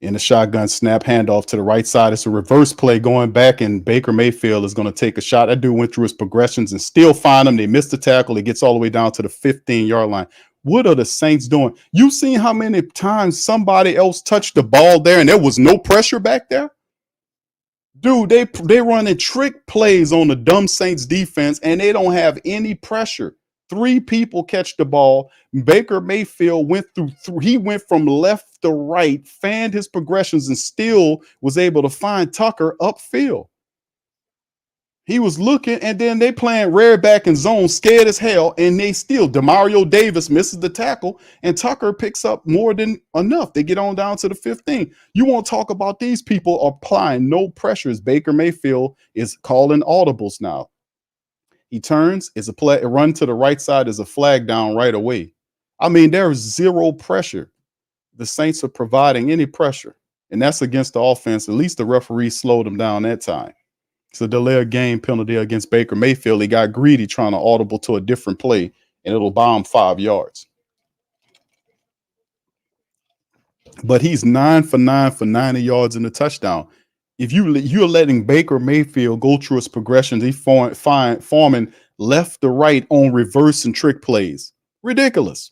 In the shotgun snap, handoff to the right side. It's a reverse play going back, and Baker Mayfield is going to take a shot. That dude went through his progressions and still find him. They missed the tackle. He gets all the way down to the 15-yard line. What are the Saints doing? You seen how many times somebody else touched the ball there and there was no pressure back there? Dude, they running trick plays on the dumb Saints defense, and they don't have any pressure. 3 people catch the ball. Baker Mayfield went he went from left to right, fanned his progressions, and still was able to find Tucker upfield. He was looking, and then they playing rear back and zone, scared as hell, and they still, Demario Davis misses the tackle, and Tucker picks up more than enough. They get on down to the 15. You won't talk about these people applying no pressures. Baker Mayfield is calling audibles now. He turns, it's a run to the right side, is a flag down right away. I mean, there's zero pressure. The Saints are providing any pressure, and that's against the offense. At least the referee slowed them down that time. It's a delay of game penalty against Baker Mayfield. He got greedy trying to audible to a different play, and it'll buy him 5 yards. But he's 9 for 9 for 90 yards in the touchdown. If you're letting Baker Mayfield go through his progressions, he's forming left to right on reverse and trick plays. Ridiculous.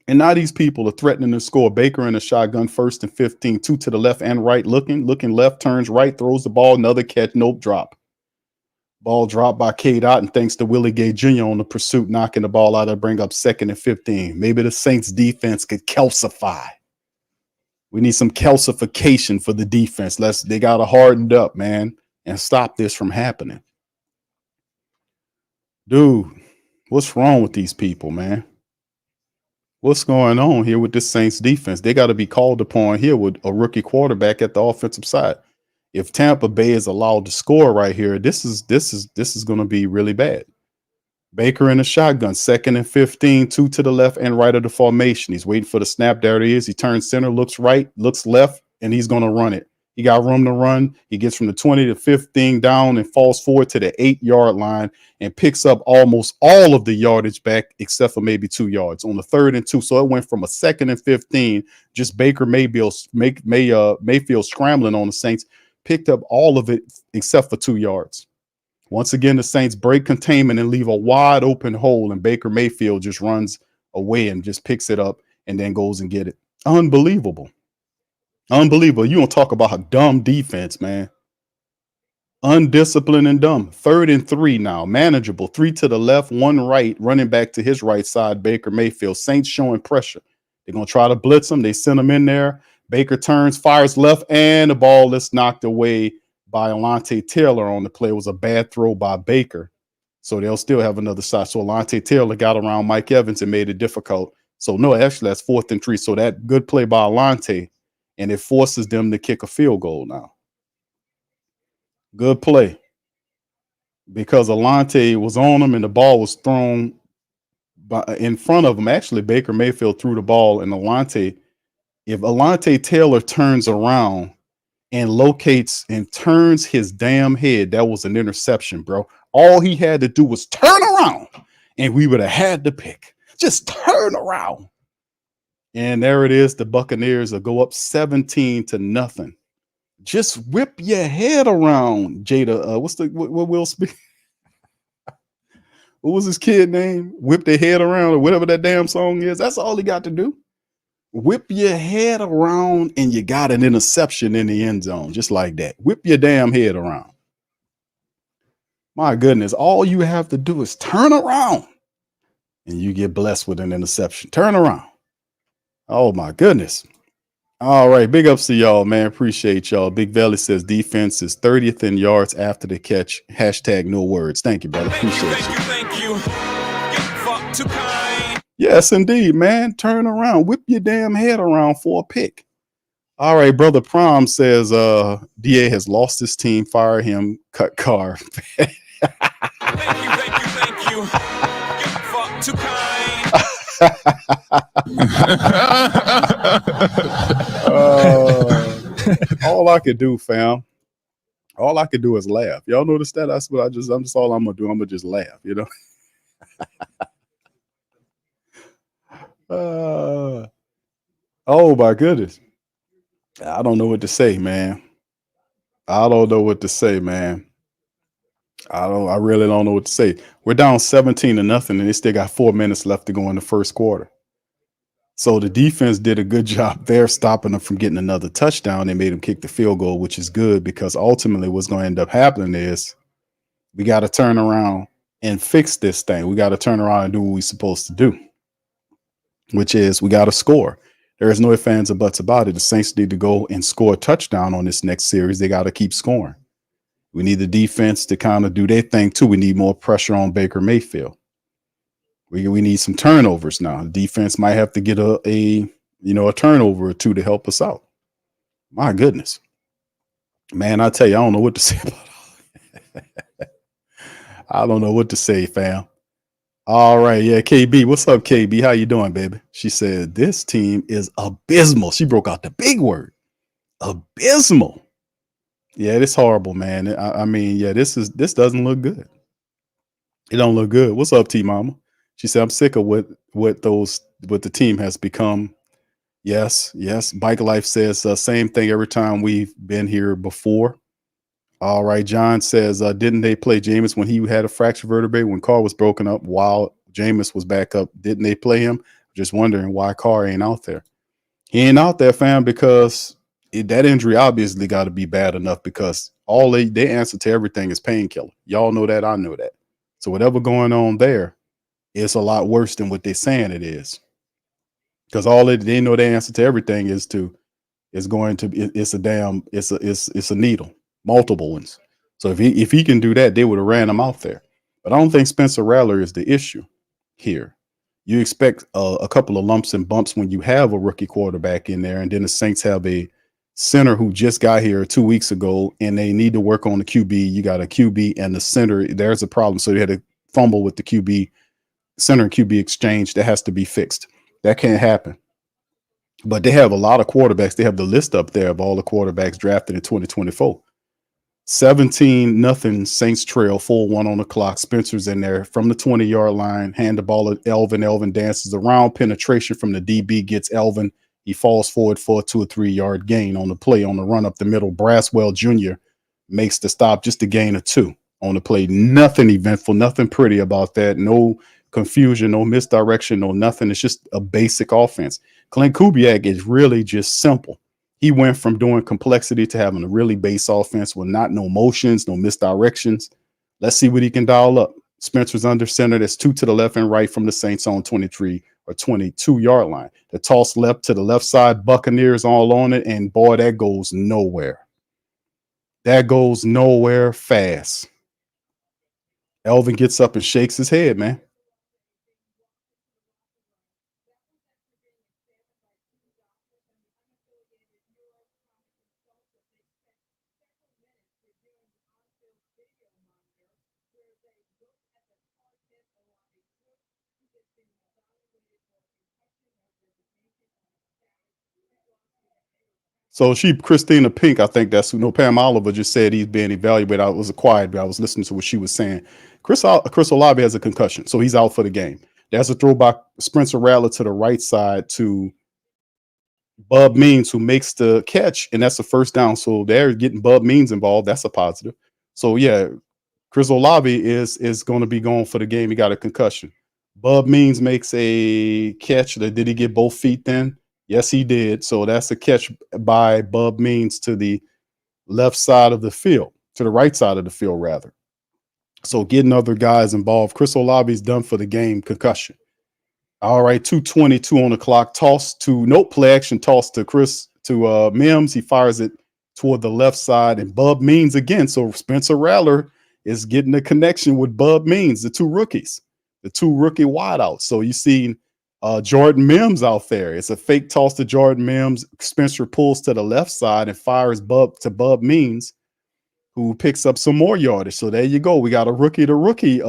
And now these people are threatening to score. Baker in a shotgun, 1st and 15, 2 to the left and right, looking left, turns right, throws the ball, another catch, nope, drop. Ball dropped by K-Dot, and thanks to Willie Gay Jr. on the pursuit, knocking the ball out to bring up 2nd and 15. Maybe the Saints defense could calcify. We need some calcification for the defense. They got to harden up, man, and stop this from happening. Dude, what's wrong with these people, man? What's going on here with this Saints defense? They got to be called upon here with a rookie quarterback at the offensive side. If Tampa Bay is allowed to score right here, this is going to be really bad. Baker in a shotgun, 2nd and 15, 2 to the left and right of the formation. He's waiting for the snap. There it is. He turns center, looks right, looks left, and he's going to run it. He got room to run. He gets from the 20 to 15 down and falls forward to the 8-yard line and picks up almost all of the yardage back except for maybe 2 yards on the 3rd and 2. So it went from a 2nd and 15, just Baker Mayfield scrambling on the Saints, picked up all of it except for 2 yards. Once again, the Saints break containment and leave a wide open hole, and Baker Mayfield just runs away and just picks it up and then goes and get it. Unbelievable. Unbelievable. You don't talk about a dumb defense, man. Undisciplined and dumb. 3rd and 3 now. Manageable. 3 to the left, 1 right. Running back to his right side, Baker Mayfield. Saints showing pressure. They're going to try to blitz him. They send him in there. Baker turns, fires left, and the ball is knocked away by Alontae Taylor on the play. It was a bad throw by Baker. So they'll still have another shot. So Alontae Taylor got around Mike Evans and made it difficult. So no, actually that's 4th and 3. So that good play by Alontae, and it forces them to kick a field goal now. Good play. Because Alontae was on him and the ball was thrown in front of him. Actually, Baker Mayfield threw the ball, and if Alontae Taylor turns around and locates and turns his damn head, that was an interception, bro. All he had to do was turn around and we would have had the pick. Just turn around. And there it is. The Buccaneers will go up 17-0. Just whip your head around, Jada. What Will Smith? What was his kid name? Whip their head around, or whatever that damn song is. That's all he got to do. Whip your head around and you got an interception in the end zone, just like that. Whip your damn head around. My goodness, all you have to do is turn around and you get blessed with an interception. Turn around. Oh, my goodness. All right, big ups to y'all, man. Appreciate y'all. Big Valley says defense is 30th in yards after the catch. # no words. Thank you, brother. Appreciate you. Thank you. Get fucked too kind. Yes, indeed, man. Turn around. Whip your damn head around for a pick. All right, Brother Prom says DA has lost his team. Fire him. Cut Carr. Thank you. Get fucked too kind. All I could do, fam. All I could do is laugh. Y'all notice that? That's what I'm just all I'm gonna do. I'm gonna just laugh, you know. Oh my goodness. I don't know what to say, man. I don't know what to say, man. I really don't know what to say. We're down 17-0, and they still got 4 minutes left to go in the first quarter. So the defense did a good job there stopping them from getting another touchdown. They made them kick the field goal, which is good, because ultimately what's going to end up happening is we got to turn around and fix this thing. We got to turn around and do what we're supposed to do, which is we got to score. There is no ifs, ands, or buts about it. The Saints need to go and score a touchdown on this next series. They got to keep scoring. We need the defense to kind of do their thing too. We need more pressure on Baker Mayfield. We need some turnovers now. The defense might have to get a turnover or two to help us out. My goodness. Man, I tell you, I don't know what to say about it. I don't know what to say, fam. All right, yeah, KB. What's up, KB? How you doing, baby? She said this team is abysmal. She broke out the big word, abysmal. Yeah, it's horrible, man. I mean, yeah, this doesn't look good. It don't look good. What's up, T Mama? She said I'm sick of what the team has become. Yes, yes. Bike Life says same thing every time we've been here before. All right, John says, didn't they play Jameis when he had a fractured vertebrae when Carr was broken up while Jameis was back up? Didn't they play him? Just wondering why Carr ain't out there. He ain't out there, fam, because that injury obviously got to be bad enough because all they answer to everything is painkiller. Y'all know that. I know that. So whatever going on there, it's a lot worse than what they're saying it is. Because all they know the answer to everything is it's a needle, multiple ones. So if he can do that, they would have ran him out there. But I don't think Spencer Rattler is the issue here. You expect a couple of lumps and bumps when you have a rookie quarterback in there, and then the Saints have a center who just got here 2 weeks ago, and they need to work on the QB. You got a QB and the center. There's a problem. So they had to fumble with the QB center and QB exchange. That has to be fixed. That can't happen. But they have a lot of quarterbacks. They have the list up there of all the quarterbacks drafted in 2024. 17-0 Saints trail, 4-1 on the clock. Spencer's in there from the 20-yard line. Hand the ball at Elvin. Elvin dances around. Penetration from the DB gets Elvin. He falls forward for a 2 or 3 yard gain on the play on the run up the middle. Braswell Jr. makes the stop, just a gain of 2 on the play. Nothing eventful, nothing pretty about that. No confusion, no misdirection, no nothing. It's just a basic offense. Clint Kubiak is really just simple. He went from doing complexity to having a really base offense with no motions, no misdirections. Let's see what he can dial up. Spencer's under center. That's 2 to the left and right from the Saints on 23 or 22 yard line. The toss left to the left side, Buccaneers all on it. And boy, that goes nowhere. That goes nowhere fast. Elvin gets up and shakes his head, man. So Christina Pink, I think that's who. No, Pam Oliver just said he's being evaluated. I was quiet, but I was listening to what she was saying. Chris Olave has a concussion, so he's out for the game. There's a throw by Spencer Rattler to the right side to Bub Means, who makes the catch, and that's a first down. So they're getting Bub Means involved. That's a positive. So yeah, Chris Olave is going to be going for the game. He got a concussion. Bub Means makes a catch. Did he get both feet then? Yes, he did. So that's a catch by Bub Means to the left side of the field, to the right side of the field, rather. So getting other guys involved. Chris Olave's done for the game, concussion. All right, 2:22 on the clock. Play action toss to Mims. He fires it toward the left side, and Bub Means again. So Spencer Rattler is getting a connection with Bub Means, the two rookie wideouts. So you see Jordan Mims out there. It's a fake toss to Jordan Mims. Spencer pulls to the left side and fires Bub Means, who picks up some more yardage. So there you go. We got a rookie-to-rookie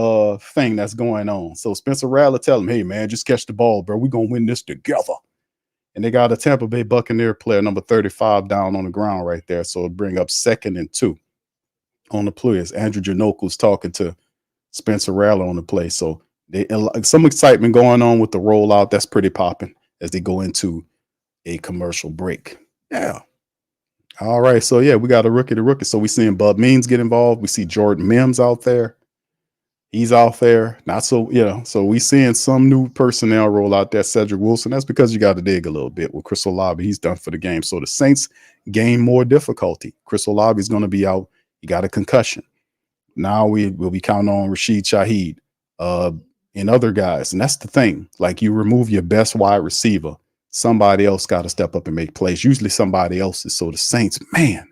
thing that's going on. So Spencer Rattler tell him, hey, man, just catch the ball, bro. We're going to win this together. And they got a Tampa Bay Buccaneer player, number 35, down on the ground right there. So it'll bring up 2nd and 2 on the play as Andrew Janoku's talking to Spencer Rattler on the play. So some excitement going on with the rollout. That's pretty popping as they go into a commercial break. Yeah. All right. So, yeah, we got a rookie-to-rookie. So we seeing Bub Means get involved. We see Jordan Mims out there. He's out there. Not so, so we seeing some new personnel roll out there. Cedric Wilson. That's because you got to dig a little bit with Chris Olave. He's done for the game. So the Saints gain more difficulty. Chris Olave is going to be out. He got a concussion. Now we'll be counting on Rashid Shaheed and other guys. And that's the thing. Like, you remove your best wide receiver, somebody else got to step up and make plays. Usually somebody else's. So the Saints, man,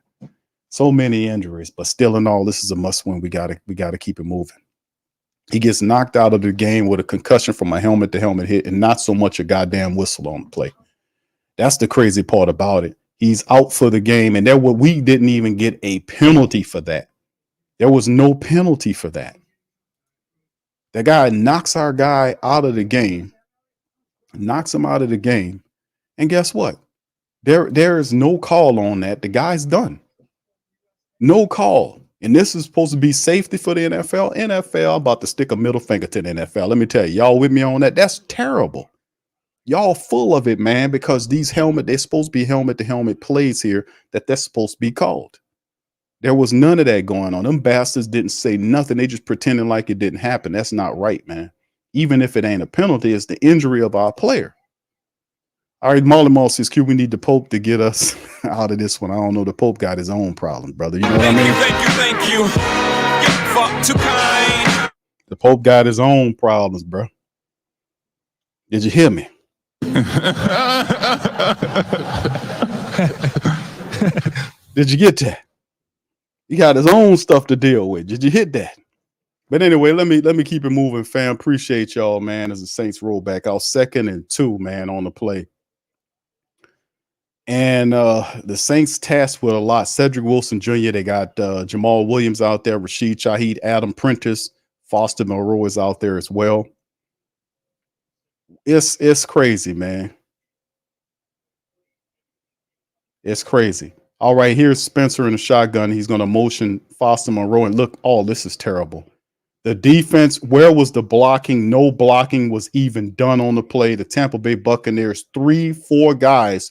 so many injuries, but still in all, this is a must win. We gotta keep it moving. He gets knocked out of the game with a concussion from a helmet to helmet hit and not so much a goddamn whistle on the play. That's the crazy part about it. He's out for the game, and we didn't even get a penalty for that. There was no penalty for that. The guy knocks our guy out of the game, knocks him out of the game. And guess what? There is no call on that. The guy's done. No call. And this is supposed to be safety for the NFL. NFL about to stick a middle finger to the NFL. Let me tell you, y'all with me on that? That's terrible. Y'all full of it, man, because they're supposed to be helmet to helmet plays here that's supposed to be called. There was none of that going on. Them bastards didn't say nothing. They just pretending like it didn't happen. That's not right, man. Even if it ain't a penalty, it's the injury of our player. All right, Marley Moss says, Q, we need the Pope to get us out of this one. I don't know. The Pope got his own problem, brother. You know what I mean? Thank you. You're fuck too kind. The Pope got his own problems, bro. Did you hear me? Did you get that? He got his own stuff to deal with. Did you hit that? But anyway, let me keep it moving, fam. Appreciate y'all, man, as the Saints roll back out 2nd and 2, man, on the play. And the Saints tasked with a lot. Cedric Wilson Jr., they got Jamal Williams out there, Rashid Shaheed, Adam Prentice, Foster Moreau is out there as well. It's crazy, man. It's crazy. All right, here's Spencer in the shotgun. He's going to motion Foster Moreau. And look, this is terrible. The defense, where was the blocking? No blocking was even done on the play. The Tampa Bay Buccaneers, 3-4 guys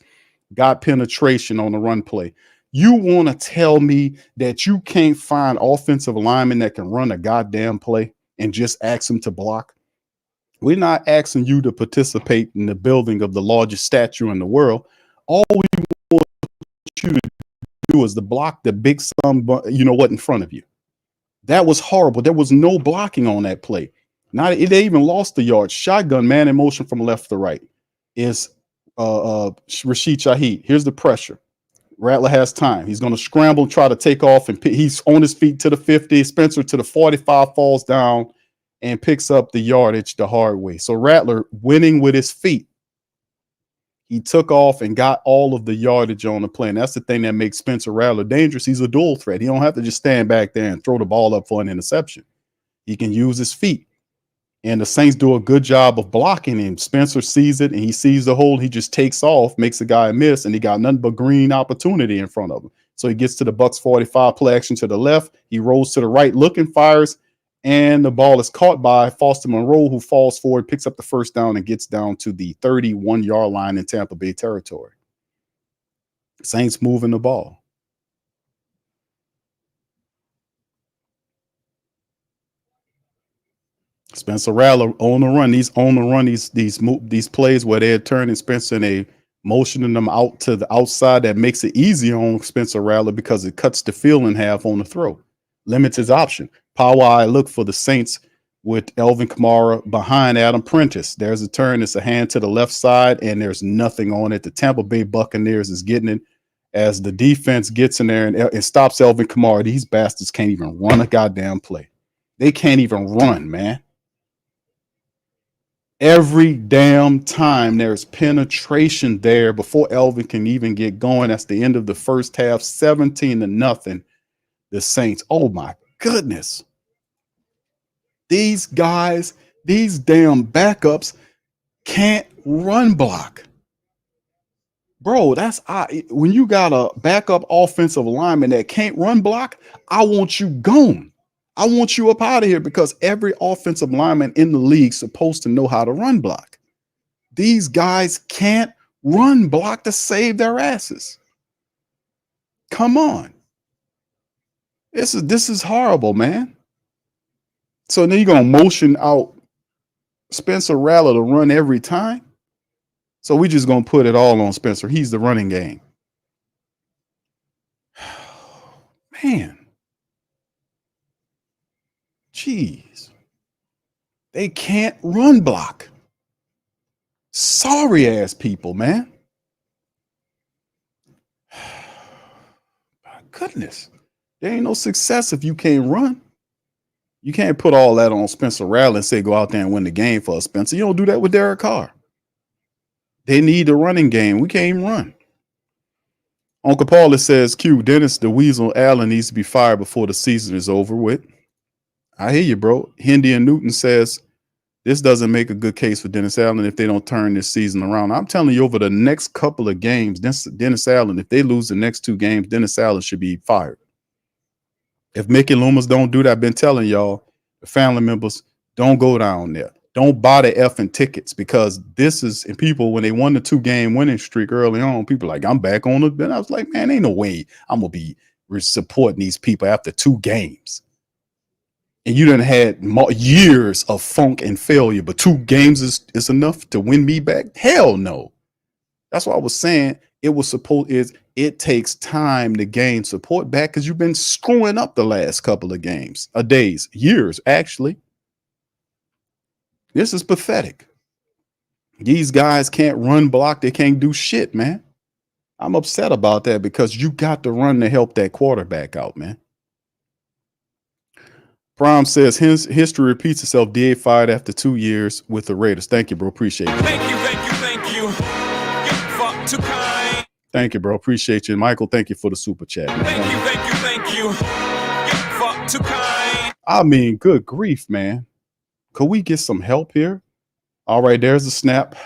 got penetration on the run play. You want to tell me that you can't find offensive linemen that can run a goddamn play and just ask them to block? We're not asking you to participate in the building of the largest statue in the world. All we want you to do is to block the big what in front of you. That was horrible. There was no blocking on that play. They even lost the yard. Shotgun, man in motion from left to right is Rashid Shaheed. Here's the pressure. Rattler has time. He's going to scramble, try to take off, and he's on his feet to the 50. Spencer to the 45, falls down and picks up the yardage the hard way. So Rattler winning with his feet. He took off and got all of the yardage on the play. And that's the thing that makes Spencer Rattler dangerous. He's a dual threat. He don't have to just stand back there and throw the ball up for an interception. He can use his feet. And the Saints do a good job of blocking him. Spencer sees it, and he sees the hole. He just takes off, makes the guy miss, and he got nothing but green opportunity in front of him. So he gets to the Bucs 45, play action to the left. He rolls to the right, looking, fires, and the ball is caught by Foster Moreau, who falls forward, picks up the first down, and gets down to the 31-yard line in Tampa Bay territory. Saints moving the ball. Spencer Rattler on the run. These plays where they're turning Spencer and they motioning them out to the outside. That makes it easier on Spencer Rattler because it cuts the field in half on the throw. Limits his option. Power eye look for the Saints with Alvin Kamara behind Adam Prentice. There's a turn. It's a hand to the left side, and there's nothing on it. The Tampa Bay Buccaneers is getting it as the defense gets in there and stops Alvin Kamara. These bastards can't even run a goddamn play. They can't even run, man. Every damn time there's penetration there before Elvin can even get going. That's the end of the first half, 17-0. The Saints. Oh my goodness. These guys, these damn backups can't run block. Bro, when you got a backup offensive lineman that can't run block, I want you gone. I want you up out of here because every offensive lineman in the league is supposed to know how to run block. These guys can't run block to save their asses. Come on. This is horrible, man. So then you're going to motion out Spencer Rattler to run every time. So we just going to put it all on Spencer. He's the running game. Man. Jeez. They can't run block. Sorry ass people, man. My goodness. There ain't no success if you can't run. You can't put all that on Spencer Rattler and say go out there and win the game for us, Spencer. You don't do that with Derek Carr. They need the running game. We can't even run. Uncle Paula says, Q, Dennis the Weasel Allen needs to be fired before the season is over with. I hear you, bro. Hindi and Newton says this doesn't make a good case for Dennis Allen if they don't turn this season around. I'm telling you, over the next couple of games, Dennis Allen, if they lose the next 2 games, Dennis Allen should be fired. If Mickey Loomis don't do that, I've been telling y'all, the family members, don't go down there. Don't buy the effing tickets, because this is, and people, when they won the 2-game winning streak early on, people like, I'm back on it. And I was like, man, ain't no way I'm going to be supporting these people after 2 games. And you done had years of funk and failure, but 2 games is enough to win me back? Hell no. That's what I was saying. It takes time to gain support back, because you've been screwing up the last couple of years, actually. This is pathetic. These guys can't run block. They can't do shit, man. I'm upset about that, because you got to run to help that quarterback out, man. Prime says his history repeats itself. DA fired after 2 years with the Raiders. Thank you, bro. Appreciate it. Thank you. Get fucked too kind. Thank you, bro. Appreciate you. Michael, thank you for the super chat. Man. Thank you. Get fucked too kind. I mean, good grief, man. Could we get some help here? All right, there's the snap.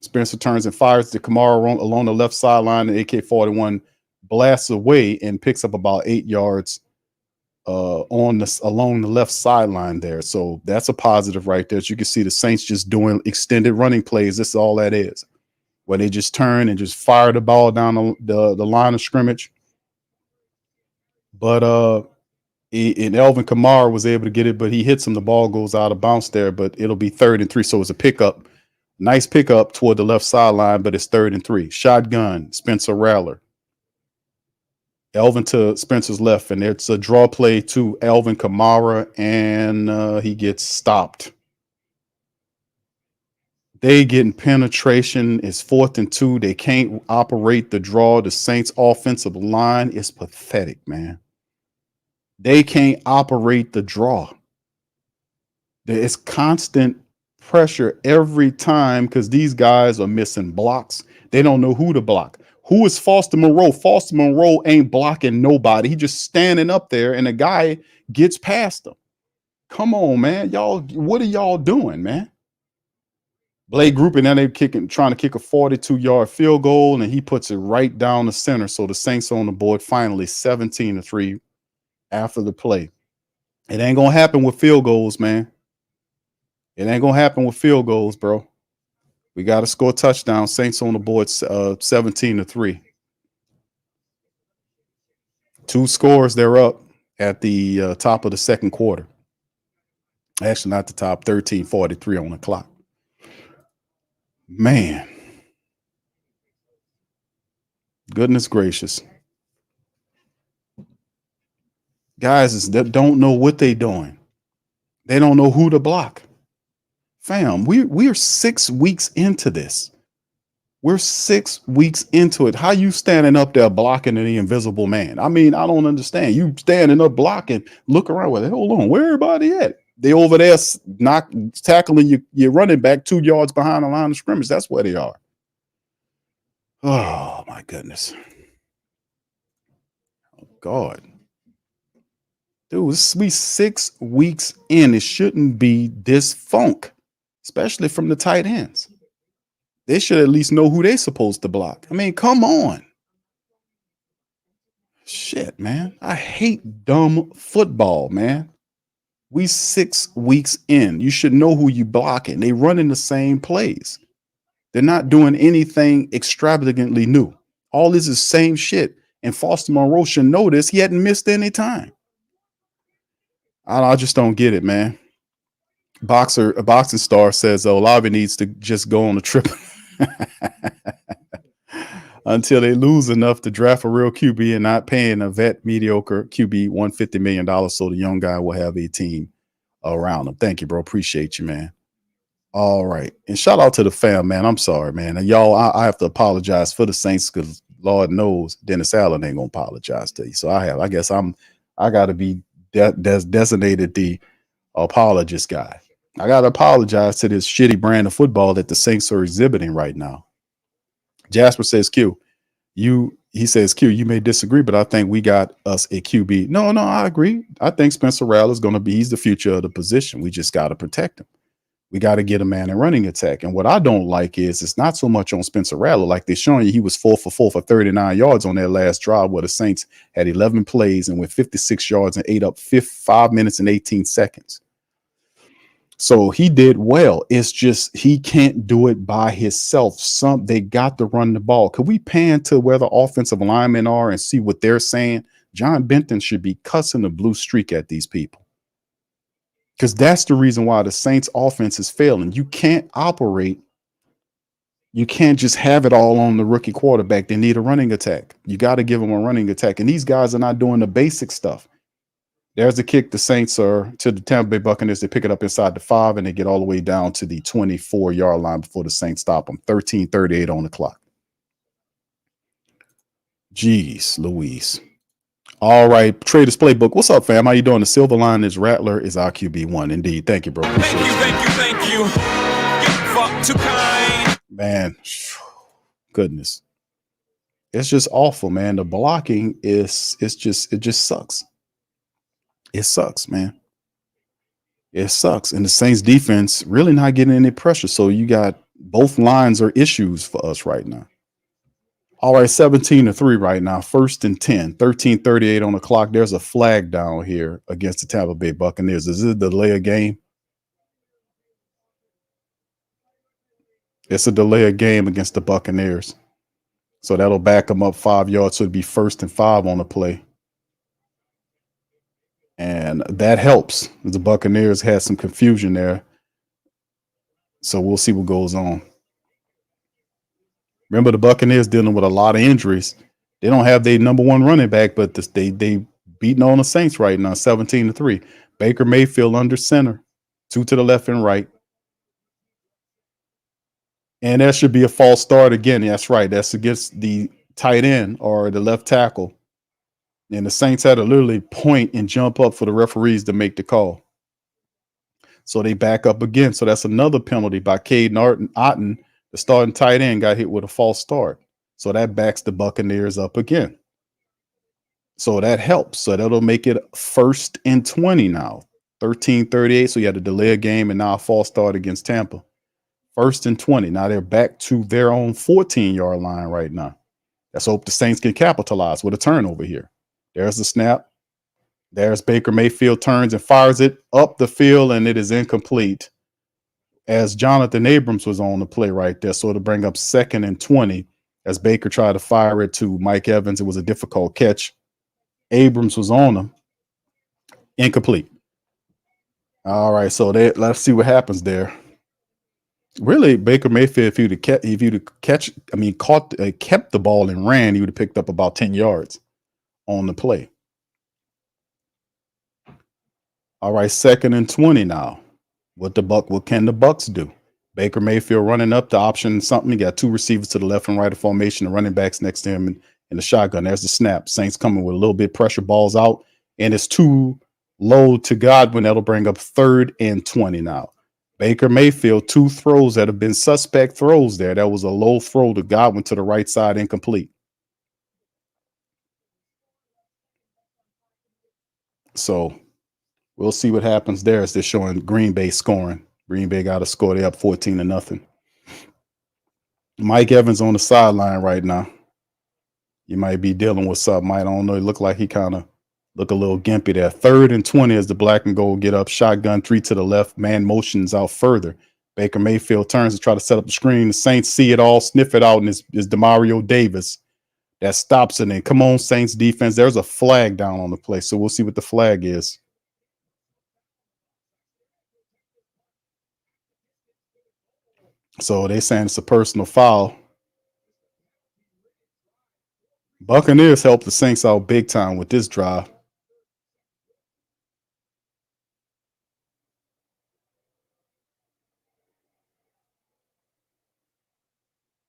Spencer turns and fires to Kamara along the left sideline. The AK-41 blasts away and picks up about 8 yards along the left sideline there. So that's a positive right there. As you can see, the Saints just doing extended running plays. This is all that is, where they just turn and just fire the ball down the line of scrimmage. But and Elvin Kamara was able to get it, but he hits him. The ball goes out of bounds there, but it'll be 3rd and 3. So it's a pickup. Nice pickup toward the left sideline, but it's 3rd and 3. Shotgun, Spencer Rattler. Elvin to Spencer's left, and it's a draw play to Elvin Kamara, and he gets stopped. They getting penetration. It's 4th and 2. They can't operate the draw. The Saints offensive line is pathetic, man. They can't operate the draw. There is constant pressure every time, because these guys are missing blocks. They don't know who to block. Who is Foster Moreau? Foster Moreau ain't blocking nobody. He just standing up there, and a guy gets past him. Come on, man. Y'all, what are y'all doing, man? Blake Group, and then they trying to kick a 42-yard field goal, and he puts it right down the center. So the Saints on the board finally 17-3 after the play. It ain't gonna happen with field goals, man. It ain't gonna happen with field goals, bro. We got to score a touchdown. Saints on the board 17-3. 2 scores, they're up at the top of the second quarter. Actually, not the top, 13:43 on the clock. Man. Goodness gracious. Guys that don't know what they're doing. They don't know who to block. Fam, we are 6 weeks into this. We're 6 weeks into it. How you standing up there blocking the invisible man? I mean, I don't understand. You standing up blocking, look around with it. Hold on, where everybody at? They over there tackling your running back 2 yards behind the line of scrimmage. That's where they are. Oh my goodness. Oh God. Dude, we 6 weeks in. It shouldn't be this funk, especially from the tight ends. They should at least know who they're supposed to block. I mean, come on. Shit, man. I hate dumb football, man. We 6 weeks in. You should know who you blocking. They running the same plays. They're not doing anything extravagantly new. All this is same shit. And Foster Moreau should know this. He hadn't missed any time. I just don't get it, man. A boxing star says, Olave needs to just go on a trip until they lose enough to draft a real QB and not paying a vet mediocre QB $150 million so the young guy will have a team around him. Thank you, bro. Appreciate you, man. All right. And shout out to the fam, man. I'm sorry, man. And y'all, I have to apologize for the Saints, because Lord knows Dennis Allen ain't going to apologize to you. So I guess I got to be designated the apologist guy. I got to apologize to this shitty brand of football that the Saints are exhibiting right now. Jasper says, Q, you He says, Q, you may disagree, but I think we got us a QB. No, I agree. I think Spencer Rattler is going to be, he's the future of the position. We just got to protect him. We got to get a man in running attack. And what I don't like is it's not so much on Spencer Rattler. Like they're showing you, he was 4 for 4 for 39 yards on that last drive where the Saints had 11 plays and went 56 yards and ate up 5 minutes and 18 seconds. So he did well. It's just he can't do it by himself. They got to run the ball. Could we pan to where the offensive linemen are and see what they're saying? John Benton should be cussing the blue streak at these people. Because that's the reason why the Saints offense is failing. You can't operate. You can't just have it all on the rookie quarterback. They need a running attack. You got to give them a running attack. And these guys are not doing the basic stuff. There's the kick. The Saints are to the Tampa Bay Buccaneers. They pick it up inside the 5 and they get all the way down to the 24-yard line before the Saints stop them. 13:38 on the clock. Jeez Louise. All right, Traders Playbook. What's up, fam? How you doing? The silver line is Rattler is our QB1. Indeed. Thank you, bro. Thank you. Get fucked too kind. Man, goodness. It's just awful, man. The blocking it just sucks. It sucks, man. It sucks. And the Saints defense really not getting any pressure. So you got both lines are issues for us right now. All right, 17-3 right now. 1st and 10, 13:38 on the clock. There's a flag down here against the Tampa Bay Buccaneers. Is it a delay of game? It's a delay of game against the Buccaneers. So that'll back them up 5 yards. So it'd be 1st and 5 on the play. And that helps. The Buccaneers had some confusion there. So we'll see what goes on. Remember, the Buccaneers dealing with a lot of injuries. They don't have their number one running back, but they beating on the Saints right now, 17-3. Baker Mayfield under center, 2 to the left and right. And that should be a false start again. That's right. That's against the tight end or the left tackle. And the Saints had to literally point and jump up for the referees to make the call. So they back up again. So that's another penalty by Caden Otten. The starting tight end got hit with a false start. So that backs the Buccaneers up again. So that helps. So that'll make it 1st and 20 now. 13:38. So you had to delay a game and now a false start against Tampa. 1st and 20. Now they're back to their own 14-yard line right now. Let's hope the Saints can capitalize with a turnover here. There's the snap. There's Baker Mayfield turns and fires it up the field, and it is incomplete as Jonathan Abrams was on the play right there. So to bring up 2nd and 20 as Baker tried to fire it to Mike Evans. It was a difficult catch. Abrams was on him. Incomplete. All right, so let's see what happens there. Really, Baker Mayfield, if you'd have kept the ball and ran, he would have picked up about 10 yards on the play. All right, 2nd and 20 now. What can the Bucs do? Baker Mayfield running up the option something. He got 2 receivers to the left and right of formation, the running backs next to him in the shotgun. There's the snap. Saints coming with a little bit pressure, balls out, and it's too low to Godwin. That'll bring up 3rd and 20 now. Baker Mayfield, 2 throws that have been suspect throws there. That was a low throw to Godwin to the right side, incomplete. So we'll see what happens there as they're showing Green Bay scoring. Green Bay got to score. They're up 14-0. Mike Evans on the sideline right now. You might be dealing with something. I don't know. It looked like he kind of looked a little gimpy there. 3rd and 20 as the black and gold get up. Shotgun 3 to the left. Man motions out further. Baker Mayfield turns to try to set up the screen. The Saints see it all, sniff it out, and it's Demario Davis that stops it. And come on, Saints defense. There's a flag down on the play, so we'll see what the flag is. So they're saying it's a personal foul. Buccaneers helped the Saints out big time with this drive.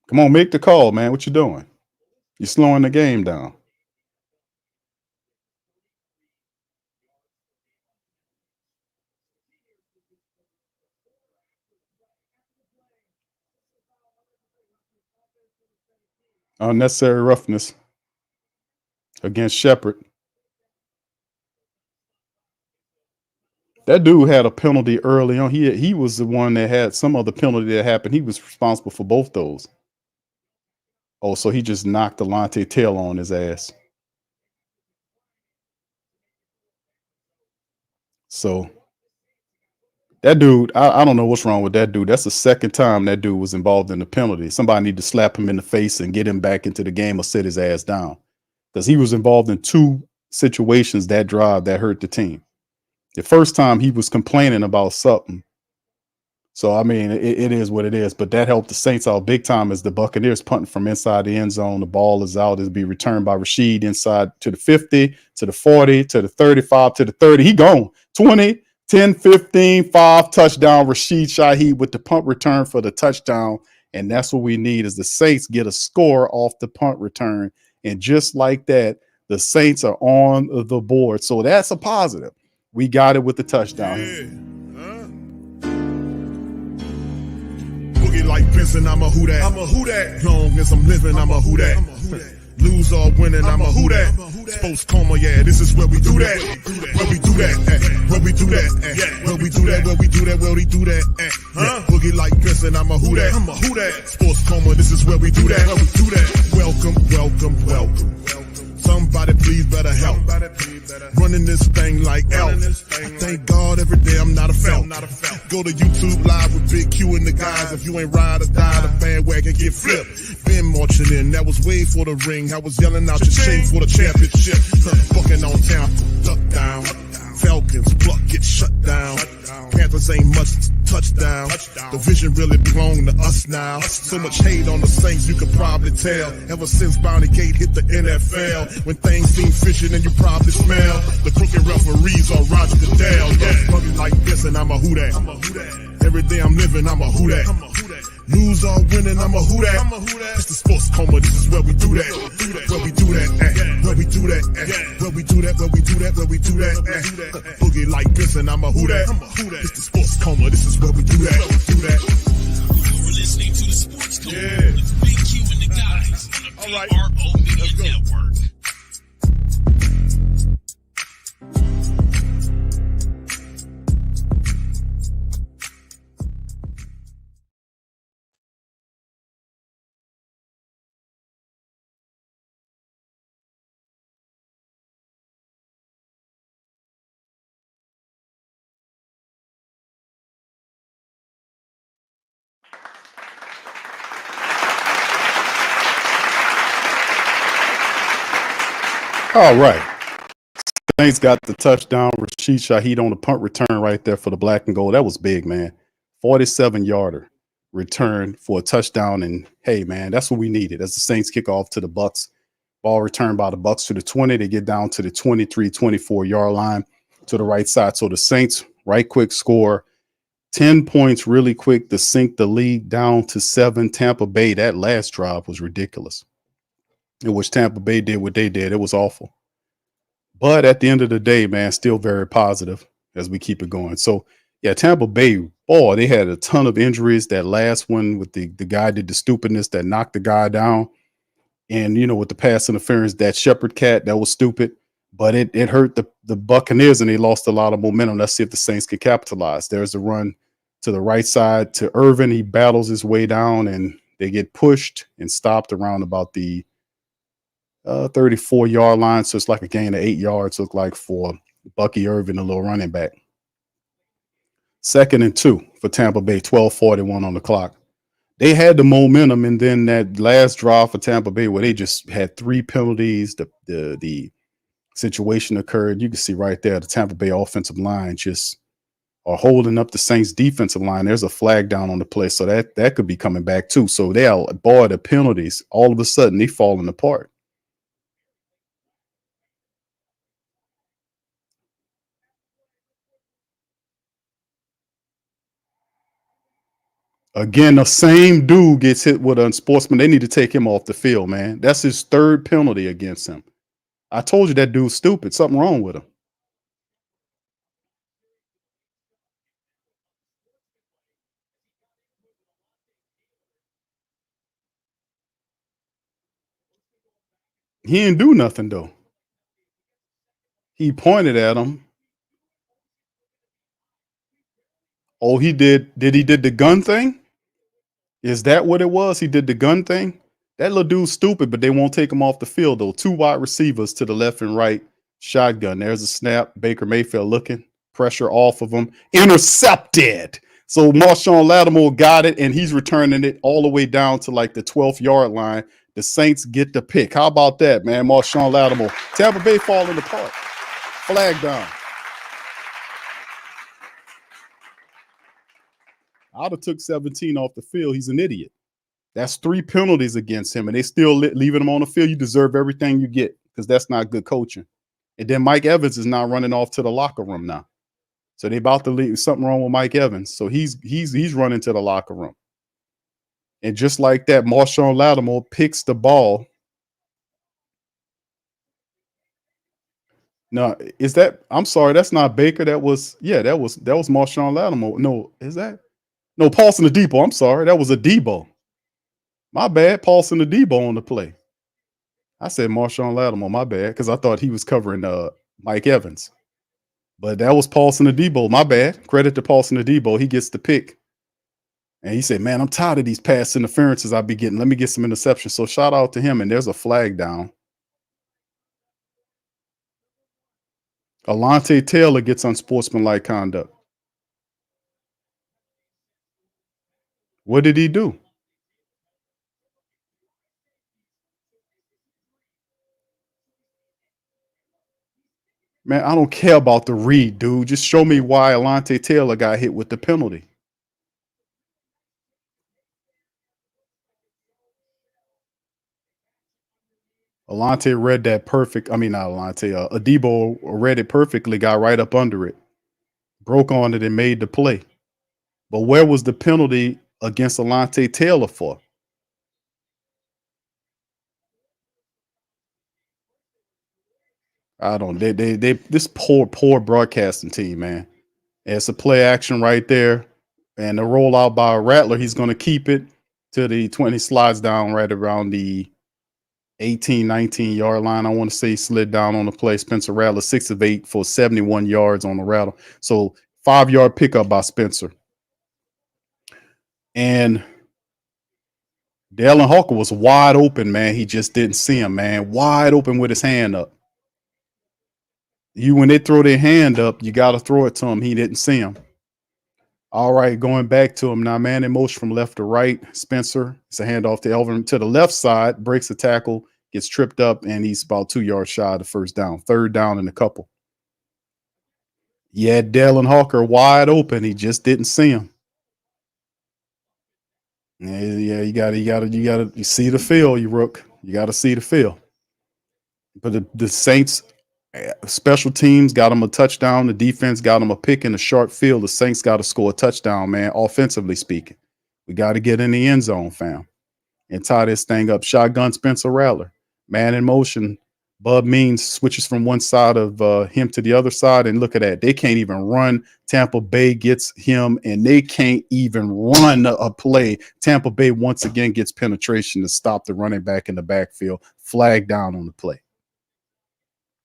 Come on, make the call, man. What you doing? You're slowing the game down. Unnecessary roughness. against Shepard. That dude had a penalty early on. He was the one that had some other penalty that happened. He was responsible for both those. Oh, so he just knocked Delonte Taylor on his ass. So that dude, I don't know what's wrong with that dude. That's the second time that dude was involved in the penalty. Somebody need to slap him in the face and get him back into the game or sit his ass down. Because he was involved in two situations that drive that hurt the team. The first time he was complaining about something. So, I mean, it is what it is. But that helped the Saints out big time as the Buccaneers punting from inside the end zone. The ball is out. It'll be returned by Rashid inside to the 50, to the 40, to the 35, to the 30. He gone. 20, 10, 15, 5, touchdown. Rashid Shaheed with the punt return for the touchdown. And that's what we need is the Saints get a score off the punt return. And just like that, the Saints are on the board. So that's a positive. We got it with the touchdown. Boogie like Benson, I'm a who that. I'm a who that. Long as I'm living, I'm a who that. Lose or winning, I'm a who that. Sports Coma, yeah, this is where we do that. Where we do that, where we do that, where we do that, where we do that, where we do that. Boogie like Benson, I'm a who that. I'm a who that. Sports Coma, this is where we do that. Where we do that. Welcome, welcome, welcome. Somebody please better help. Running this thing like elf. Thank God every day I'm not a felt. Go to YouTube live with Big Q and the guys. If you ain't ride or die, the bandwagon get flipped. Been marching in, that was way for the ring. I was yelling out your shame for the championship. Fucking on town, duck down. Falcons, pluck, get shut down. Panthers ain't much touchdown. The vision really belong to us now. So much hate on the Saints, you could probably tell. Ever since Bounty Gate hit the NFL, when things seem fishy and you probably smell the crooked referees are Roger Goodell. Yeah, fucking like this and I'm a who that. Every day I'm living, I'm a who that. Lose or winning, I'm a who that. It's the Sports Coma, this is where we do that. Where we do that, where we do that, where we do that, where we do that, where we do that. Boogie like this and I'm a who that. It's the Sports Coma, this is where we do that. You're listening to the Sports Coma with Big Q and the guys on the PRO Media Network. All right. Saints got the touchdown. Rashid Shaheed on the punt return right there for the black and gold. That was big, man. 47-yarder return for a touchdown. And hey, man, that's what we needed as the Saints kick off to the Bucs. Ball returned by the Bucs to the 20. They get down to the 23, 24-yard line to the right side. So the Saints, right quick score, 10 points really quick to sink the lead down to 7. Tampa Bay, that last drive was ridiculous. In which Tampa Bay did what they did. It was awful. But at the end of the day, man, still very positive as we keep it going. So, yeah, Tampa Bay, boy, they had a ton of injuries. That last one with the guy did the stupidness that knocked the guy down. And, you know, with the pass interference, that Shepard cat, that was stupid. But it hurt the Buccaneers, and they lost a lot of momentum. Let's see if the Saints could capitalize. There's a run to the right side to Irvin. He battles his way down, and they get pushed and stopped around about the 34-yard line. So it's like a gain of 8 yards, look like, for Bucky Irvin, a little running back. 2nd and 2 for Tampa Bay, 12:41 on the clock. They had the momentum, and then that last drive for Tampa Bay where they just had 3 penalties, the situation occurred. You can see right there the Tampa Bay offensive line just are holding up the Saints defensive line. There's a flag down on the play, so that could be coming back too. So they are, boy, the penalties, all of a sudden they falling apart. Again, the same dude gets hit with an unsportsman. They need to take him off the field, man. That's his 3rd penalty against him. I told you that dude's stupid. Something wrong with him. He didn't do nothing, though. He pointed at him. Oh, he did. He did the gun thing? Is that what it was? He did the gun thing? That little dude's stupid, but they won't take him off the field, though. Two wide receivers to the left and right. Shotgun. There's a snap. Baker Mayfield looking. Pressure off of him. Intercepted. So Marshawn Lattimore got it, and he's returning it all the way down to like the 12th yard line. The Saints get the pick. How about that, man? Marshawn Lattimore. Tampa Bay falling apart. Flag down. I'd have took 17 off the field. He's an idiot. That's 3 penalties against him, and they still leaving him on the field. You deserve everything you get because that's not good coaching. And then Mike Evans is now running off to the locker room now. So they about to leave. Something wrong with Mike Evans. So he's running to the locker room. And just like that, Marshawn Lattimore picks the ball. No, is that? I'm sorry, that's not Baker. That was Marshawn Lattimore. No, is that? No, Paulson Adebo. I'm sorry, that was Adebo. My bad, Paulson Adebo on the play. I said Marshawn Lattimore. My bad, because I thought he was covering Mike Evans. But that was Paulson Adebo. My bad. Credit to Paulson Adebo. He gets the pick. And he said, man, I'm tired of these pass interferences I be getting. Let me get some interceptions. So shout out to him. And there's a flag down. Alante Taylor gets unsportsmanlike conduct. What did he do? Man, I don't care about the read, dude. Just show me why Alante Taylor got hit with the penalty. Alante read that perfect. I mean, not Alante. Adebo read it perfectly, got right up under it, broke on it, and made the play. But where was the penalty against Alante Taylor for? I don't. They this poor broadcasting team, man. It's a play action right there, and the rollout by Rattler. He's going to keep it to the 20. Slides down right around the 18, 19 yard line. I want to say he slid down on the play. Spencer Rattler 6 of 8 for 71 yards on the rattle. So 5-yard pickup by Spencer. And Dallin Hawker was wide open, man. He just didn't see him, man. Wide open with his hand up. When they throw their hand up, you got to throw it to him. He didn't see him. All right, going back to him now, man in motion from left to right. Spencer, it's a handoff to Elvin to the left side, breaks the tackle, gets tripped up, and he's about 2 yards shy of the first down. 3rd down and a couple. Yeah, Dallin Hawker wide open. He just didn't see him. Yeah, you gotta see the field, you rook. You gotta see the field. But the Saints special teams got them a touchdown. The defense got them a pick in the short field. The Saints got to score a touchdown, man, offensively speaking. We got to get in the end zone, fam, and tie this thing up. Shotgun Spencer Rattler. Man in motion. Bub Means switches from one side of him to the other side, and look at that. They can't even run. Tampa Bay gets him, and they can't even run a play. Tampa Bay once again gets penetration to stop the running back in the backfield. Flag down on the play.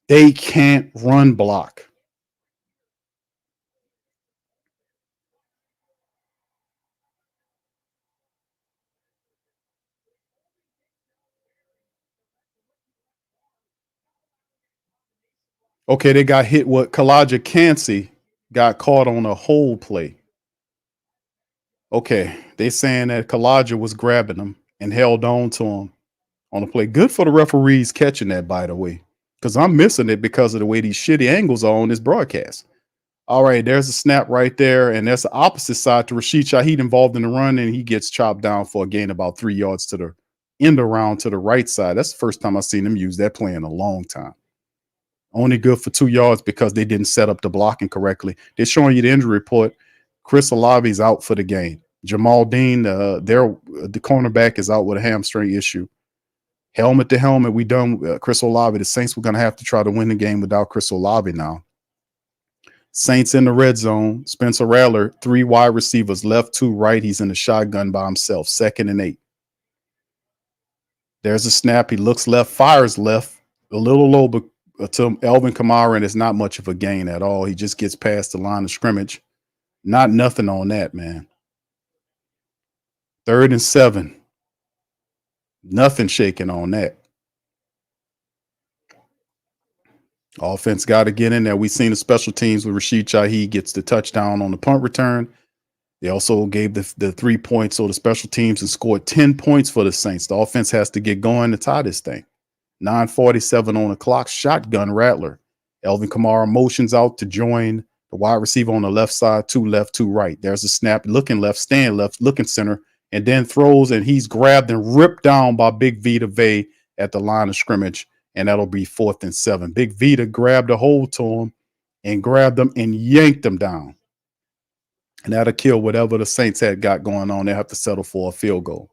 They can't run block. Okay, they got hit with Kalijah Cansey got caught on a hold play. Okay, they saying that Kalijah was grabbing him and held on to him on the play. Good for the referees catching that, by the way, because I'm missing it because of the way these shitty angles are on this broadcast. All right, there's a snap right there, and that's the opposite side to Rashid Shaheed involved in the run, and he gets chopped down for a gain about 3 yards to the end around to the right side. That's the first time I've seen them use that play in a long time. Only good for 2 yards because they didn't set up the blocking correctly. They're showing you the injury report. Chris Olave's out for the game. Jamal Dean, the cornerback, is out with a hamstring issue. Helmet to helmet, we done. Chris Olave, the Saints were going to have to try to win the game without Chris Olave now. Saints in the red zone. Spencer Rattler, 3 wide receivers, left, 2 right. He's in the shotgun by himself, 2nd and 8. There's a snap. He looks left, fires left, a little low, but to Alvin Kamara, and it's not much of a gain at all. He just gets past the line of scrimmage. Nothing on that, man. 3rd and 7. Nothing shaking on that. Offense got to get in there. We've seen the special teams with Rashid Shaheed gets the touchdown on the punt return. They also gave the 3 points, so the special teams and scored 10 points for the Saints. The offense has to get going to tie this thing. 9:47 on the clock. Shotgun rattler. Alvin Kamara motions out to join the wide receiver on the left side, 2 left, 2 right. There's a snap, looking left, stand left, looking center, and then throws, and he's grabbed and ripped down by Big Vita Vey at the line of scrimmage, and that'll be 4th and 7. Big Vita grabbed a hold to him and grabbed him and yanked him down. And that'll kill whatever the Saints had got going on. They have to settle for a field goal.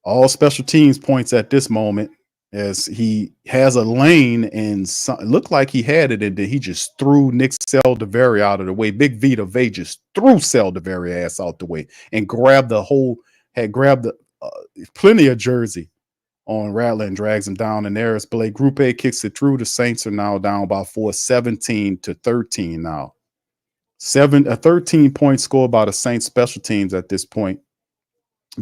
All special teams points at this moment as he has a lane and it looked like he had it, and then he just threw Nick Saldiveri out of the way. Big Vita Vey just threw Saldiveri ass out the way and grabbed the plenty of jersey on Rattler and drags him down. And there's Blake Grupe kicks it through. The Saints are now down by 4, 17-13 now. A 13-point score by the Saints special teams at this point.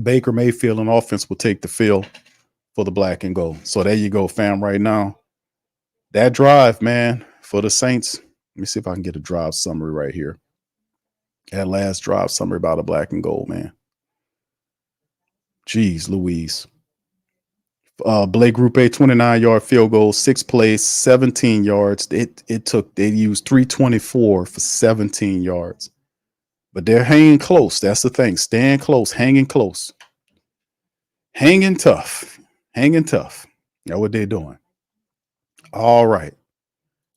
Baker Mayfield and offense will take the field for the black and gold. So there you go, fam, right now. That drive, man, for the Saints. Let me see if I can get a drive summary right here. That last drive summary about the black and gold, man. Jeez Louise. Blake Grupe, 29-yard field goal, 6 plays, 17 yards. They used 324 for 17 yards. But they're hanging close. That's the thing. Staying close, hanging close. Hanging tough. Hanging tough. That's what they're doing. All right.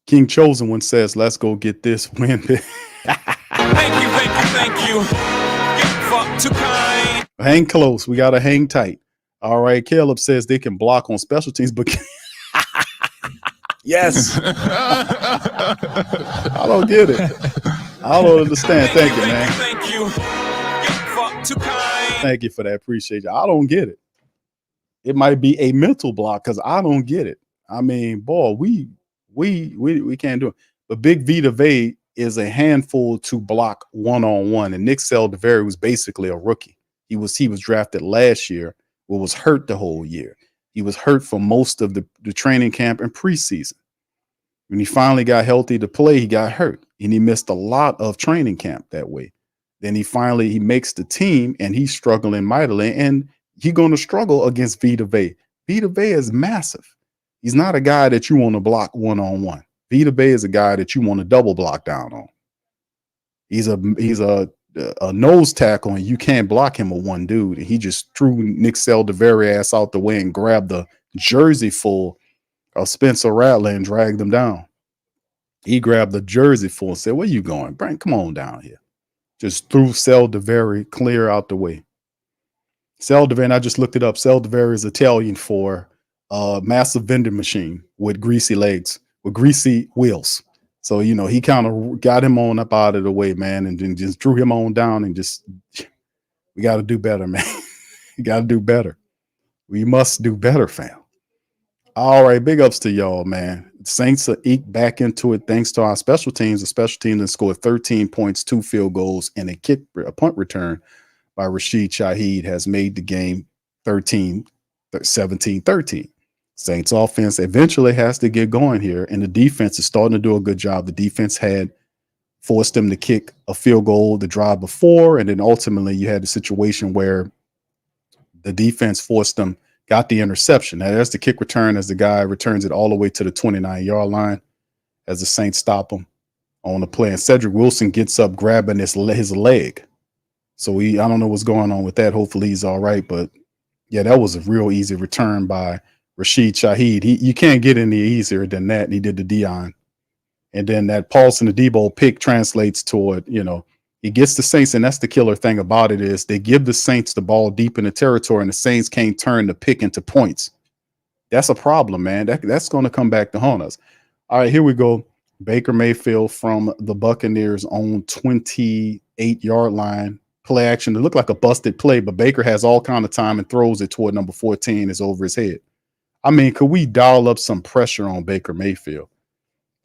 King Chosen One says, let's go get this win. Thank you. Get fucked too kind. Hang close. We got to hang tight. All right. Caleb says they can block on special teams, but yes. I don't get it. I don't understand. Thank you, man. Thank you. Get fucked too kind. Thank you for that. Appreciate you. I don't get it. It might be a mental block because I don't get it. I mean, boy, we can't do it. But Big Vita Vey is a handful to block one-on-one, and Nick Saldiveri was basically a rookie. He was drafted last year, but was hurt the whole year. He was hurt for most of the training camp and preseason. When he finally got healthy to play, he got hurt, and he missed a lot of training camp that way. Then he makes the team, and he's struggling mightily, and he's going to struggle against Vita Vey. Vita Vey is massive. He's not a guy that you want to block one-on-one. Vita Vey is a guy that you want to double block down on. He's a nose tackle, and you can't block him with one dude. And he just threw Nick Saldiveri ass out the way and grabbed the jersey full of Spencer Rattler and dragged him down. He grabbed the jersey full and said, "Where you going, Brent? Come on down here." Just threw Saldiveri clear out the way. Saldiveri, and I just looked it up. Saldiveri is Italian for massive vending machine with greasy legs, with greasy wheels. So, he kind of got him on up out of the way, man, and then just drew him on down and we got to do better, man. We got to do better. We must do better, fam. All right, big ups to y'all, man. Saints are eked back into it thanks to our special teams. The special teams that scored 13 points, 2 field goals, and a punt return by Rashid Shaheed has made the game 17-13. Saints offense eventually has to get going here, and the defense is starting to do a good job. The defense had forced them to kick a field goal the drive before, and then ultimately you had the situation where the defense forced them, got the interception. Now there's the kick return as the guy returns it all the way to the 29-yard line as the Saints stop him on the play. And Cedric Wilson gets up grabbing his leg. So I don't know what's going on with that. Hopefully he's all right. But, yeah, that was a real easy return by Rashid Shaheed. You can't get any easier than that. And he did the Dion. And then that Paulson the Debo pick translates toward, he gets the Saints. And that's the killer thing about it is they give the Saints the ball deep in the territory and the Saints can't turn the pick into points. That's a problem, man. That's going to come back to haunt us. All right, here we go. Baker Mayfield from the Buccaneers on 28-yard line. Play action. It looked like a busted play, but Baker has all kind of time and throws it toward number 14. Is over his head. I mean, could we dial up some pressure on Baker Mayfield?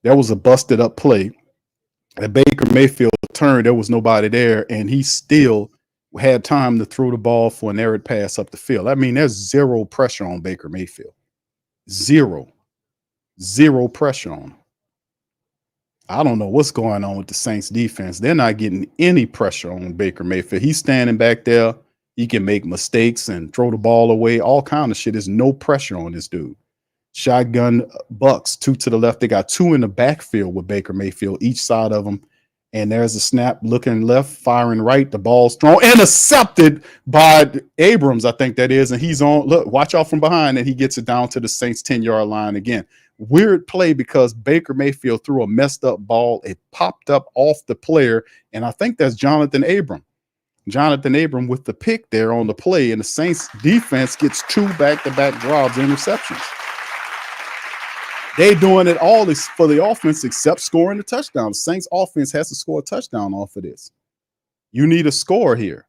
There was a busted up play. That Baker Mayfield turned, there was nobody there, and he still had time to throw the ball for an errant pass up the field. I mean, there's zero pressure on Baker Mayfield. Zero pressure on him. I don't know what's going on with the Saints defense. They're not getting any pressure on Baker Mayfield. He's standing back there. He can make mistakes and throw the ball away, all kind of shit. There's no pressure on this dude. Shotgun Bucs, 2 to the left. They got 2 in the backfield with Baker Mayfield, each side of them. And there's a snap looking left, firing right. The ball's thrown, intercepted by Abrams, I think that is. And he's on, look, watch out from behind. And he gets it down to the Saints 10-yard line again. Weird play because Baker Mayfield threw a messed up ball. It popped up off the player. And I think that's Jonathan Abram. Jonathan Abram with the pick there on the play. And the Saints defense gets 2 back-to-back drives, interceptions. They doing it all for the offense except scoring a touchdown. The Saints offense has to score a touchdown off of this. You need a score here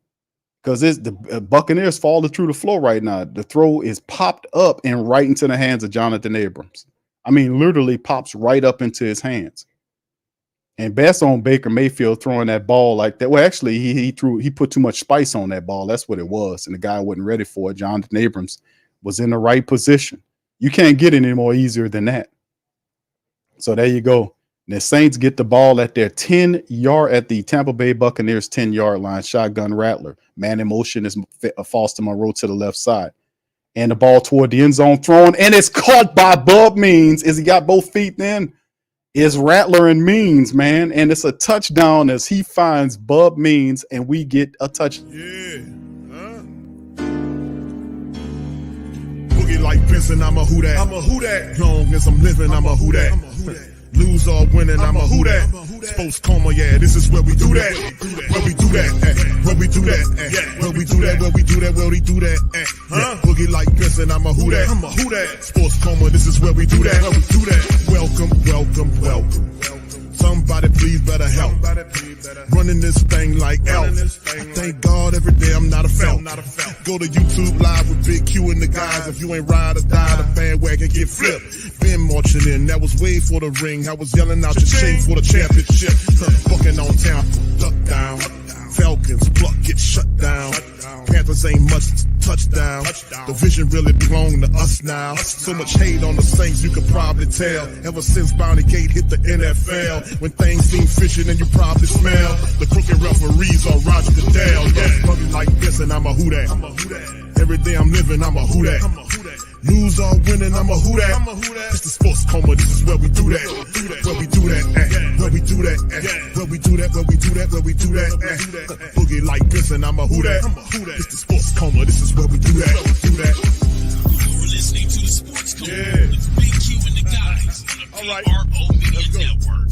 because the Buccaneers falling through the floor right now. The throw is popped up and right into the hands of Jonathan Abrams. I mean, literally pops right up into his hands. And best on Baker Mayfield throwing that ball like that. Well, actually, he put too much spice on that ball. That's what it was. And the guy wasn't ready for it. Jonathan Abrams was in the right position. You can't get it any more easier than that. So there you go. The Saints get the ball at their 10-yard, at the Tampa Bay Buccaneers 10-yard line. Shotgun Rattler. Man in motion is Foster Monroe to the left side. And the ball toward the end zone thrown. And it's caught by Bub Means. Is he got both feet then? Is Rattler and Means, man. And it's a touchdown as he finds Bub Means. And we get a touchdown. Yeah. Boogie like Benson, I'm a who that. I'm a who that. Long as I'm living, I'm a who that. Lose or winning, I'm a who that. Sports Coma, yeah, this is where we do that. Where we do that, where we do that, where we do that, where we do that, where we do that. Boogie like Benson, I'm a who that. I'm a who that. Sports Coma, this is where we do that. Where we do that. Welcome, welcome, welcome. Somebody please better help. Running this thing like Elf. Thank God every day I'm not a Falcon. Go to YouTube Live with Big Q and the guys. If you ain't ride or die, the bandwagon get flipped. Been marching in, that was way for the ring. I was yelling out your chain for the championship. Bucking on town, duck down. Falcons, pluck, get shut down. Panthers ain't much touchdown. The vision really belong to us now. So much hate on the Saints, you could probably tell. Ever since Bounty Gate hit the NFL, when things seem fishy, then you probably smell the crooked referees on Roger Goodell. Yeah, probably like this, and I'm a who that. Every day I'm living, I'm a who that. Lose or winning, I'm a who that. It's the Sports Coma, this is where we do that. Where we do that, where we do that, where we do that, where we do that, where we do that. Boogie like this, and I'm a who that. It's the Sports Coma, this is where we do that. You're listening to the Sports Coma with Big Q and the guys on the PRO Media Network.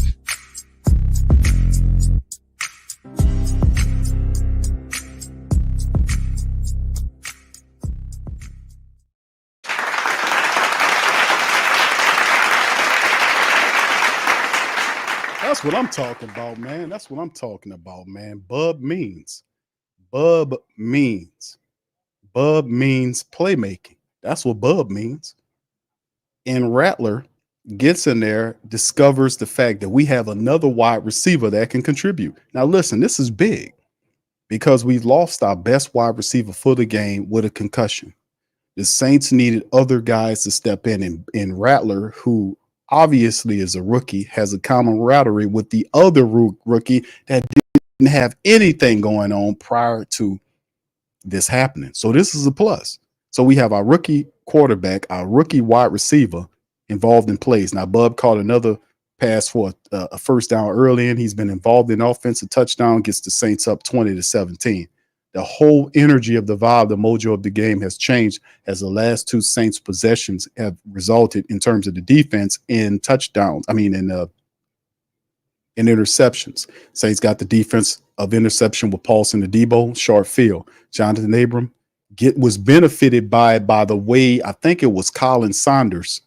That's what I'm talking about, man. That's what I'm talking about, man. Bub means playmaking. That's what Bub means. And Rattler gets in there, discovers the fact that we have another wide receiver that can contribute. Now, listen, this is big because we've lost our best wide receiver for the game with a concussion. The Saints needed other guys to step in, and Rattler, who obviously is a rookie, has a camaraderie with the other rookie that didn't have anything going on prior to this happening. So this is a plus. So we have our rookie quarterback, our rookie wide receiver involved in plays. Now, Bub caught another pass for a first down early, and he's been involved in offensive touchdown, gets the Saints up 20-17. The whole energy of the vibe, the mojo of the game has changed as the last two Saints possessions have resulted in terms of the defense in touchdowns. I mean, in interceptions. Saints got the defense of interception with Paulson and Debo, short field. Jonathan Abram was benefited by the way, I think it was Colin Saunders.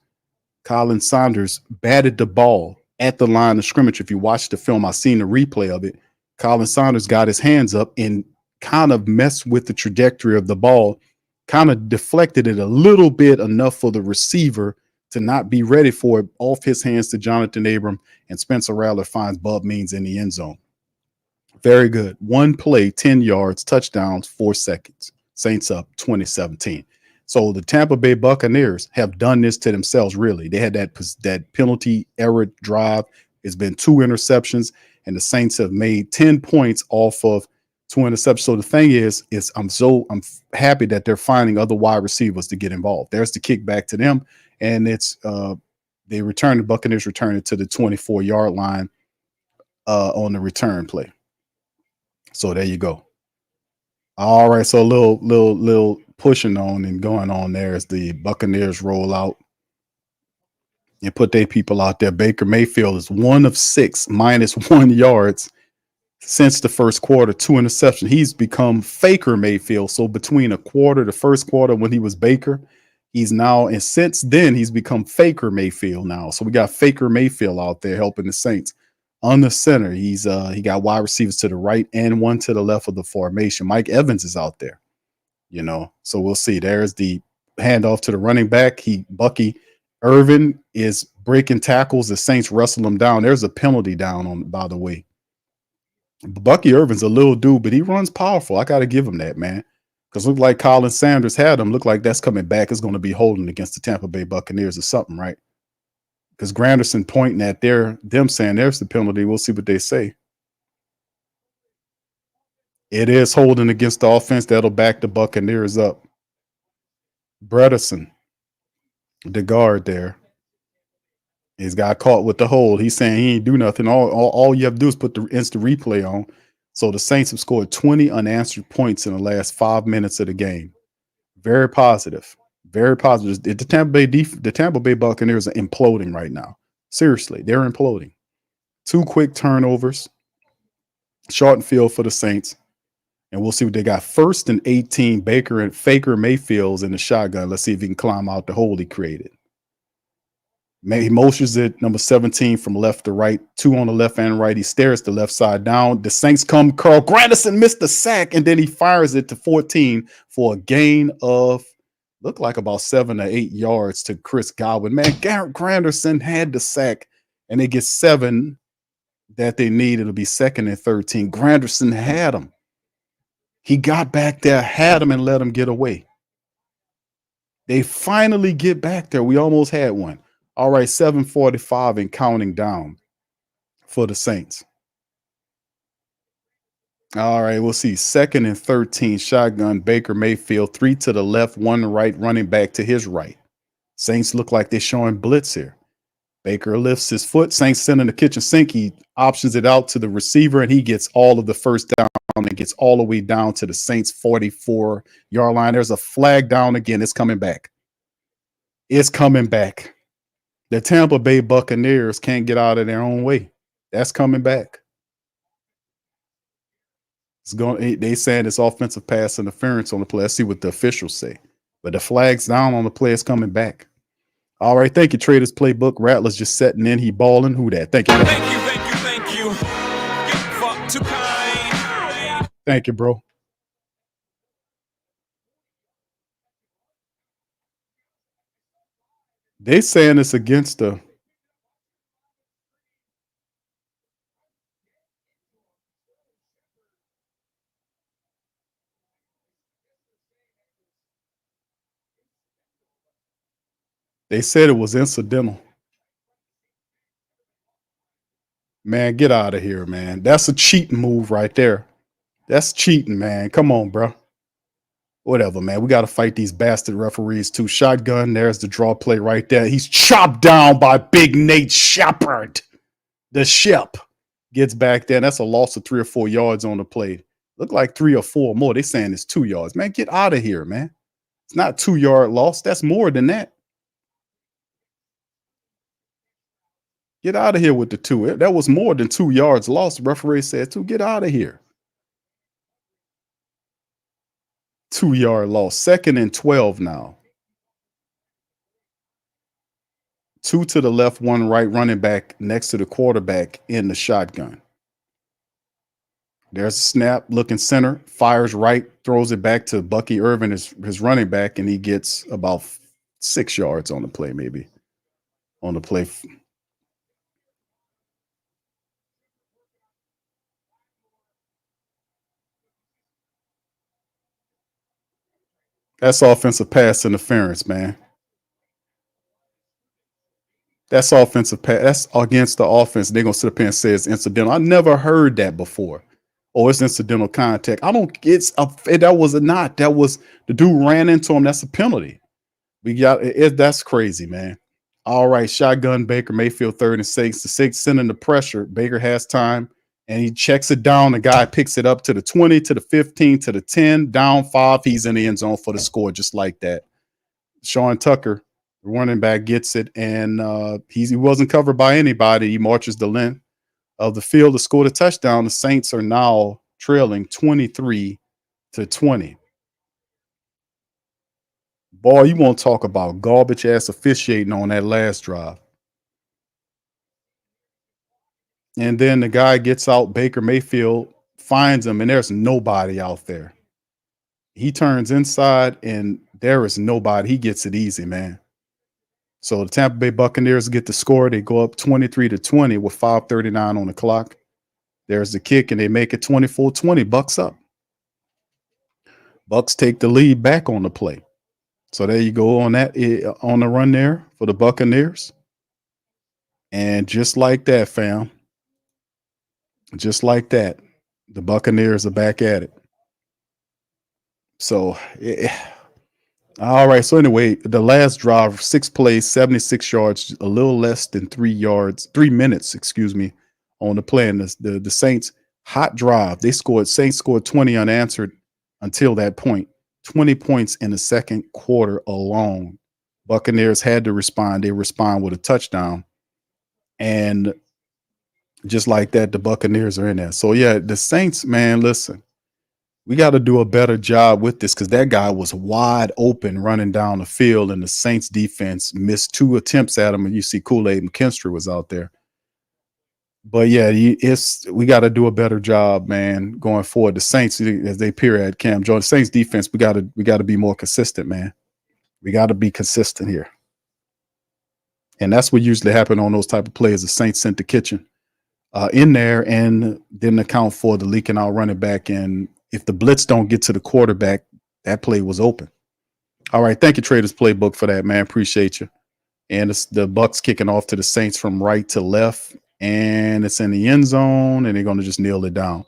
Colin Saunders batted the ball at the line of scrimmage. If you watch the film, I've seen the replay of it. Colin Saunders got his hands up and kind of messed with the trajectory of the ball. kind of deflected it a little bit, enough for the receiver to not be ready for it, off his hands to Jonathan Abram, and Spencer Rattler finds Bub Means in the end zone. Very good. One play, 10 yards, touchdowns, 4 seconds. Saints up 2017. So the Tampa Bay Buccaneers have done this to themselves, really. They had that penalty error drive. It's been 2 interceptions, and the Saints have made 10 points off of 2 interceptions. So the thing is I'm happy that they're finding other wide receivers to get involved. There's the kickback to them, and it's the Buccaneers return it to the 24-yard line on the return play. So there you go. All right, so a little pushing on and going on there as the Buccaneers roll out and put their people out there. Baker Mayfield is 1 of 6, -1 yards since the first quarter, 2 interceptions. He's become Faker Mayfield. So between the first quarter when he was Baker, he's now, and since then he's become Faker Mayfield now. So we got Faker Mayfield out there helping the Saints. On the center, he got wide receivers to the right and one to the left of the formation. Mike Evans is out there, so we'll see. There's the handoff to the running back. Bucky Irvin is breaking tackles. The Saints wrestle him down. There's a penalty down by the way. Bucky Irvin's a little dude, but he runs powerful. I got to give him that, man. Because look like Colin Sanders had him. Look like that's coming back. It's going to be holding against the Tampa Bay Buccaneers or something, right? Because Granderson pointing at them saying there's the penalty. We'll see what they say. It is holding against the offense. That'll back the Buccaneers up. Bredesen, the guard there, he's got caught with the hold. He's saying he ain't do nothing. All you have to do is put the instant replay on. So the Saints have scored 20 unanswered points in the last 5 minutes of the game. Very positive. Very positive. The Tampa Bay Buccaneers are imploding right now. Seriously, they're imploding. 2 quick turnovers. Short field for the Saints. And we'll see what they got. 1st and 18, Baker and Faker Mayfield's in the shotgun. Let's see if he can climb out the hole he created. He motions it, number 17, from left to right. 2 on the left and right. He stares the left side down. The Saints come. Carl Granderson missed the sack, and then he fires it to 14 for a gain of, looked like about 7 or 8 yards to Chris Godwin. Man, Granderson had the sack, and they get 7 that they need. It'll be 2nd and 13. Granderson had him. He got back there, had him, and let him get away. They finally get back there. We almost had one. All right, 7:45 and counting down for the Saints. All right, we'll see. 2nd and 13, shotgun, Baker Mayfield, 3 to the left, 1 right, running back to his right. Saints look like they're showing blitz here. Baker lifts his foot. Saints send in the kitchen sink. He options it out to the receiver, and he gets all of the first down and gets all the way down to the Saints' 44-yard line. There's a flag down again. It's coming back. It's coming back. The Tampa Bay Buccaneers can't get out of their own way. That's coming back. They saying it's offensive pass interference on the play. Let's see what the officials say. But the flag's down on the play. It's coming back. All right, thank you, Traders Playbook. Rattler's just setting in. He balling. Who that? Thank you. Thank you. Fuck too kind. Thank you, bro. They saying it's against the. They said it was incidental. Man, get out of here, man. That's a cheating move right there. That's cheating, man. Come on, bro. Whatever, man. We got to fight these bastard referees too. Shotgun, there's the draw play right there. He's chopped down by Big Nate Shepard. The Shep gets back there. That's a loss of 3 or 4 yards on the play. Look like 3 or 4 more. They saying it's 2 yards. Man, get out of here, man. It's not 2-yard loss. That's more than that. Get out of here with the 2. That was more than 2 yards lost. The referee said 2. Get out of here. 2-yard loss. 2nd and 12 now. 2 to the left, 1 right, running back next to the quarterback in the shotgun. There's a snap, looking center, fires right, throws it back to Bucky Irvin, his running back, and he gets about 6 yards on the play, maybe on the play. That's offensive pass interference, man. That's offensive pass. That's against the offense. They're gonna sit up here and say it's incidental. I never heard that before. Oh, it's incidental contact. I don't. That was a not. That was the dude ran into him. That's a penalty. We got it. That's crazy, man. All right, shotgun Baker Mayfield 3rd and 6. The 6 sending the pressure. Baker has time and he checks it down. The guy picks it up to the 20, to the 15, to the 10, down 5. He's in the end zone for the score, just like that. Sean Tucker, the running back, gets it, and he wasn't covered by anybody. He marches the length of the field to score the touchdown. The Saints are now trailing 23-20. Boy, you want to talk about garbage ass officiating on that last drive. And then the guy gets out, Baker Mayfield finds him, and there's nobody out there. He turns inside, and there is nobody. He gets it easy, man. So the Tampa Bay Buccaneers get the score. They go up 23-20 with 5:39 on the clock. There's the kick, and they make it 24-20. Bucs up. Bucs take the lead back on the play. So there you go on the run there for the Buccaneers. And just like that, fam, just like that, the Buccaneers are back at it. So, all right. So anyway, the last drive, 6 plays, 76 yards, a little less than 3 minutes, on the play. And the Saints, hot drive. Saints scored 20 unanswered until that point. 20 points in the second quarter alone. Buccaneers had to respond. They respond with a touchdown. And just like that, the Buccaneers are in there. So, yeah, the Saints, man, listen, we got to do a better job with this because that guy was wide open running down the field, and the Saints defense missed 2 attempts at him. And you see Kool-Aid McKinstry was out there. But yeah, we got to do a better job, man, going forward. The Saints, as they peer at Cam Jordan, Saints defense, we got to be more consistent, man. We got to be consistent here, and that's what usually happens on those type of plays. The Saints sent the kitchen in there and didn't account for the leaking out running back. And if the blitz don't get to the quarterback, that play was open. All right, thank you, Traders Playbook, for that, man. Appreciate you. And it's the Bucs kicking off to the Saints from right to left. And it's in the end zone, and they're going to just kneel it down.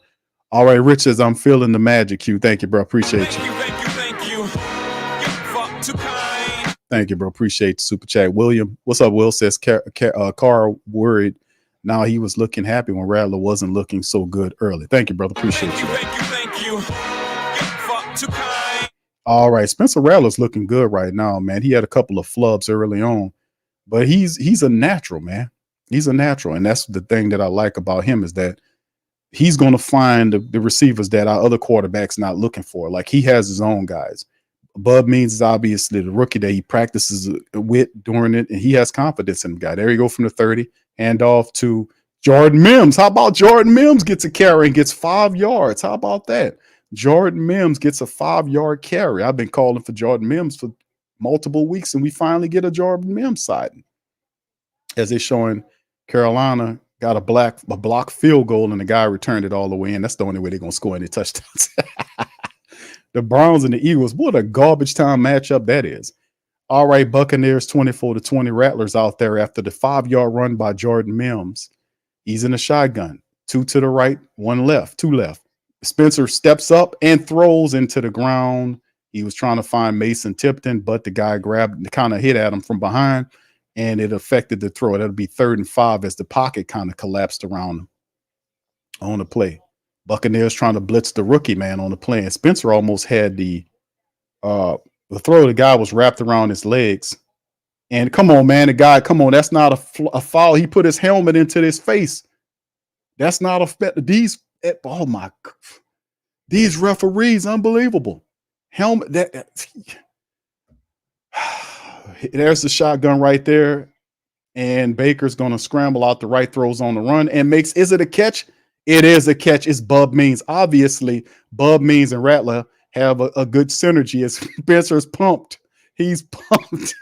All right, Rich says, I'm feeling the magic, Q. Thank you, bro. Appreciate you. Thank you. Fuck too kind. Thank you, bro. Appreciate the super chat. William, what's up, Will? Says, Carr worried. Now he was looking happy when Rattler wasn't looking so good early. Thank you, brother. Appreciate you. Thank you. Fuck too kind. All right, Spencer Rattler's looking good right now, man. He had a couple of flubs early on, but he's a natural, man. He's a natural, and that's the thing that I like about him is that he's going to find the receivers that our other quarterbacks not looking for. Like he has his own guys. Bub Means is obviously the rookie that he practices with during it, and he has confidence in the guy. There you go from the 30, hand off to Jordan Mims. How about Jordan Mims gets a carry and gets 5 yards? How about that? Jordan Mims gets a 5-yard carry. I've been calling for Jordan Mims for multiple weeks, and we finally get a Jordan Mims sighting. As they're showing, Carolina got a block field goal, and the guy returned it all the way in. That's the only way they're going to score any touchdowns. The Browns and the Eagles, what a garbage time matchup that is. All right, Buccaneers 24-20. Rattlers out there after the 5-yard run by Jordan Mims. He's in a shotgun. 2 to the right, 1 left, 2 left. Spencer steps up and throws into the ground. He was trying to find Mason Tipton, but the guy kind of hit at him from behind, and it affected the throw. That'll be 3rd and 5 as the pocket kind of collapsed around him on the play. Buccaneers trying to blitz the rookie man on the play, and Spencer almost had the throw. The guy was wrapped around his legs, and come on, man, that's not a foul. He put his helmet into his face. That's not these referees, unbelievable. Helmet there's the shotgun right there, and Baker's going to scramble out the right, throws on the run, and is it a catch? It is a catch. It's Bub Means. Obviously, Bub Means and Rattler have a good synergy. As Spencer's pumped. He's pumped.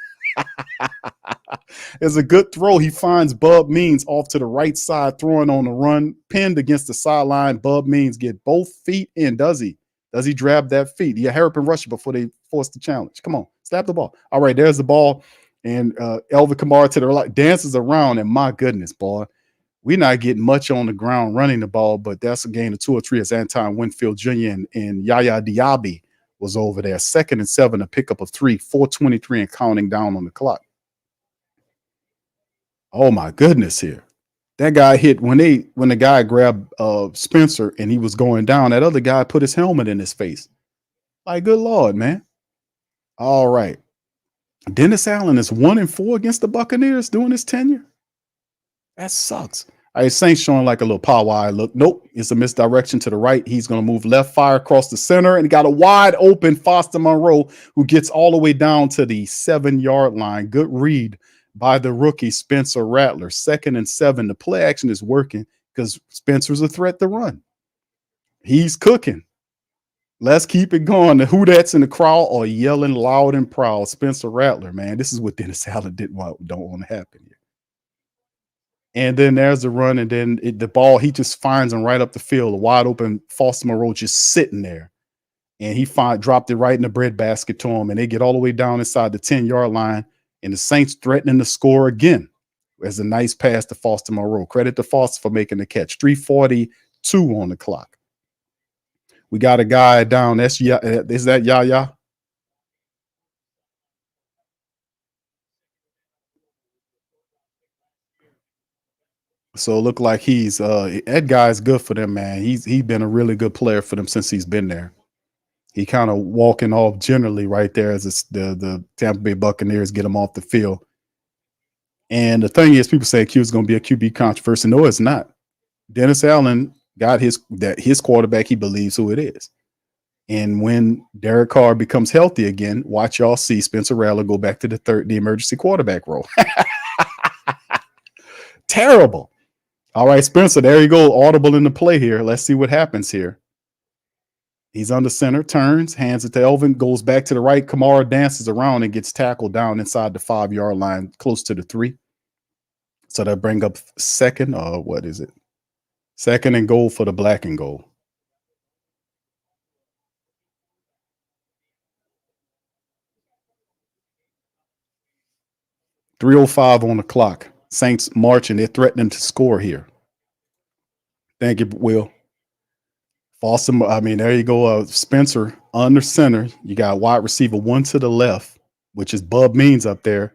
It's a good throw. He finds Bub Means off to the right side, throwing on the run, pinned against the sideline. Bub Means get both feet in. Does he? Does he grab that feet? Yeah, hairpin rusher before they force the challenge. Come on, snap the ball. All right, there's the ball. And Elvin Kamara to the right dances around. And my goodness, boy, we're not getting much on the ground running the ball, but that's a gain of 2 or 3 as Anton Winfield Jr. and Yaya Diaby was over there. 2nd and 7, a pickup of 3, 4:23 and counting down on the clock. Oh my goodness here. That guy hit when the guy grabbed Spencer and he was going down, that other guy put his helmet in his face. Like, good Lord, man. All right. Dennis Allen is 1-4 against the Buccaneers during his tenure. That sucks. All right, Saints showing like a little power eye look. Nope, it's a misdirection to the right. He's going to move left, fire across the center, and got a wide open Foster Monroe who gets all the way down to the 7-yard line. Good read by the rookie Spencer Rattler. 2nd and 7. The play action is working because Spencer's a threat to run. He's cooking. Let's keep it going. The Who That's in the crowd are yelling loud and proud. Spencer Rattler, man. This is what Dennis Allen don't want to happen here. And then there's the run, and then the ball, he just finds him right up the field. A wide open Foster Monroe just sitting there. And he dropped it right in the breadbasket to him, and they get all the way down inside the 10-yard line, and the Saints threatening to score again. There's a nice pass to Foster Monroe. Credit to Foster for making the catch. 3:42 on the clock. We got a guy down. Is that Yaya? So it looked like he's that guy's good for them, man. He's been a really good player for them since he's been there. He kind of walking off generally right there as the Tampa Bay Buccaneers get him off the field. And the thing is, people say Q is going to be a QB controversy. No, it's not. Dennis Allen got his quarterback. He believes who it is. And when Derek Carr becomes healthy again, watch y'all see Spencer Rattler go back to the emergency quarterback role. Terrible. All right, Spencer, there you go. Audible in the play here. Let's see what happens here. He's under center, turns, hands it to Elvin, goes back to the right. Kamara dances around and gets tackled down inside the 5-yard line, close to the 3. So that bring up 2nd, or what is it? 2nd and goal for the black and gold. .305 on the clock. Saints marching. They're threatening to score here. Thank you, Will. Foster, there you go. Spencer under center. You got wide receiver 1 to the left, which is Bub Means up there.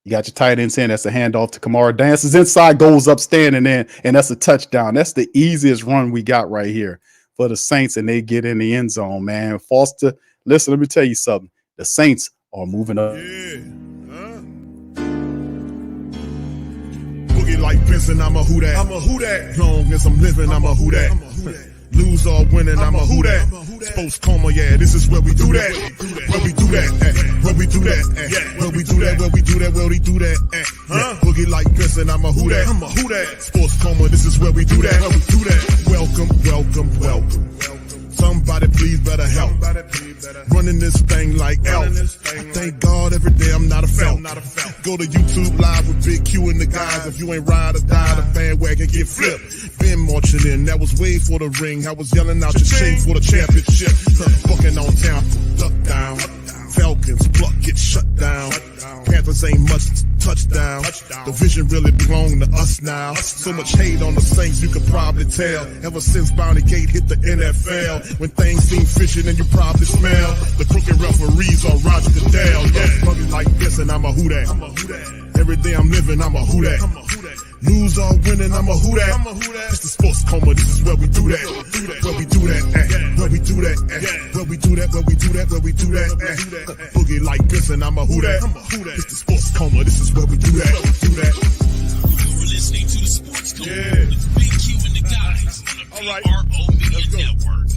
You got your tight end saying that's a handoff to Kamara. Dances inside, goes up, standing in, and that's a touchdown. That's the easiest run we got right here for the Saints, and they get in the end zone, man. Foster, listen, let me tell you something. The Saints are moving up. Yeah. Boogie like Vincent, I'm a who that. I'm a who that. Long as I'm living, I'm a who that. Lose or winning, I'm a who that. Sports Coma, yeah, this is where we do that. Where we do that, where we do that, where we do that, where we do that, where we do that. Boogie like Vincent, I'm a who that. I'm a who that. Sports Coma, this is where we do that. Where we do that. Welcome, welcome, welcome. Somebody please better help. Running this thing like elf. I thank God every day I'm not a felt. Go to YouTube live with Big Q and the guys. If you ain't ride or die, the bandwagon get flipped. Been marching in, that was way for the ring. I was yelling out your shade for the championship. Bucking on town, duck down. Falcons, pluck, get shut down. Panthers ain't much touchdown. The vision really belong to us now. So much hate on the Saints, you could probably tell. Ever since Bounty Gate hit the NFL, when things seem fishy, and you probably smell the crooked referees on Roger Goodell. Yeah, probably like this, and I'm a who that. Every day I'm living, I'm a who that. Lose or winning, I'm a who that. It's the Sports Coma, this is where we do that. Where we do that, where we do that, where we do that, where we do that, where we do that. Boogie like this, and I'm a who that. It's the Sports Coma, this is where we do that. You're listening to the Sports Coma with Big Q and the guys on the PRO Media Network.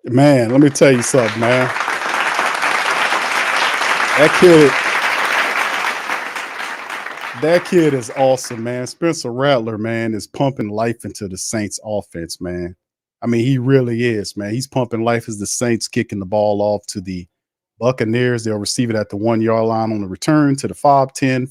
Man, let me tell you something, man. That kid is awesome, man. Spencer Rattler, man, is pumping life into the Saints offense, man. I mean, he really is, man. He's pumping life as the Saints kicking the ball off to the Buccaneers. They'll receive it at the 1 yard line on the return to the 5, 10,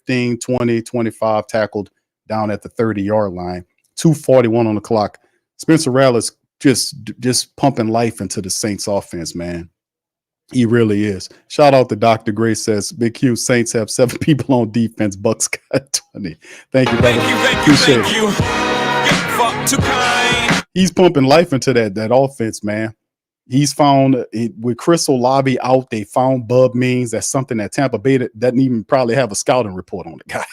15, 20, 25, tackled down at the 30-yard line. 2:41 on the clock. Spencer Rattler's just pumping life into the Saints offense, man. He really is. Shout out to Dr. Gray says, Big Q, Saints have 7 people on defense. Bucs got 20. Thank you, brother. Appreciate it. He's pumping life into that offense, man. He's found with Chris Olave out, they found Bub Means. That's something that Tampa Bay doesn't even probably have a scouting report on the guy.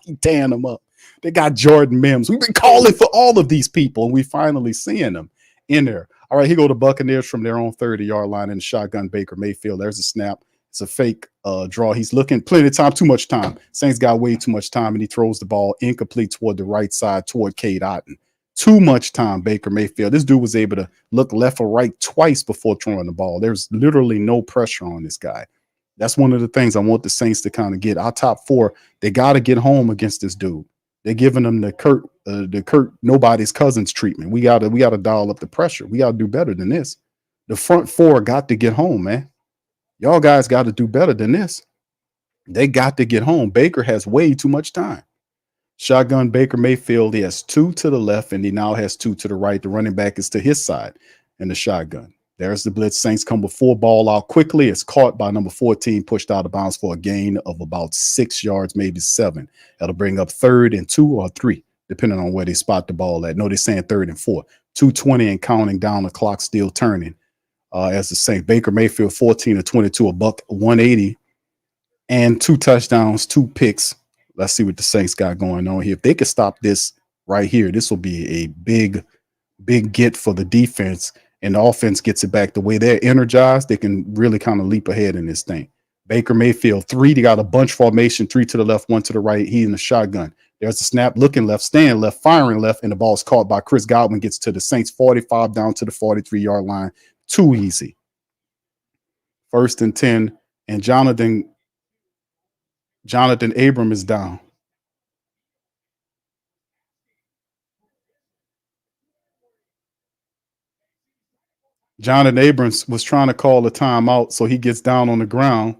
He tearing them up. They got Jordan Mims. We've been calling for all of these people, and we finally seeing them in there. All right, here go the Buccaneers from their own 30-yard line in the shotgun. Baker Mayfield. There's a snap. It's a fake draw. He's looking plenty of time, too much time. Saints got way too much time, and he throws the ball incomplete toward the right side, toward Cade Otton. Too much time, Baker Mayfield. This dude was able to look left or right twice before throwing the ball. There's literally no pressure on this guy. That's one of the things I want the Saints to kind of get. Our top 4, they got to get home against this dude. They're giving them the Kurt nobody's cousins treatment. We gotta dial up the pressure. We gotta do better than this. The front 4 got to get home, man. Y'all guys got to do better than this. They got to get home. Baker has way too much time. Shotgun Baker Mayfield. He has 2 to the left, and he now has 2 to the right. The running back is to his side in the shotgun. There's the blitz. Saints come with 4, ball out quickly. It's caught by number 14, pushed out of bounds for a gain of about 6 yards, maybe 7. That'll bring up 3rd and 2 or 3, depending on where they spot the ball at. No, they're saying 3rd and 4. 2:20 and counting down. The clock still turning. As the Saints, Baker Mayfield 14 of 22, a buck 180, and 2 touchdowns, 2 picks. Let's see what the Saints got going on here. If they could stop this right here, this will be a big get for the defense. And the offense gets it back the way they're energized, they can really kind of leap ahead in this thing. Baker Mayfield 3, they got a bunch formation, 3 to the left, 1 to the right. He in the shotgun. There's a snap, looking left, staying left, firing left, and the ball's caught by Chris Godwin. Gets to the Saints 45 down to the 43-yard line. Too easy. 1st and 10, and Jonathan Abram is down. Jonathan Abrams was trying to call a timeout, so he gets down on the ground.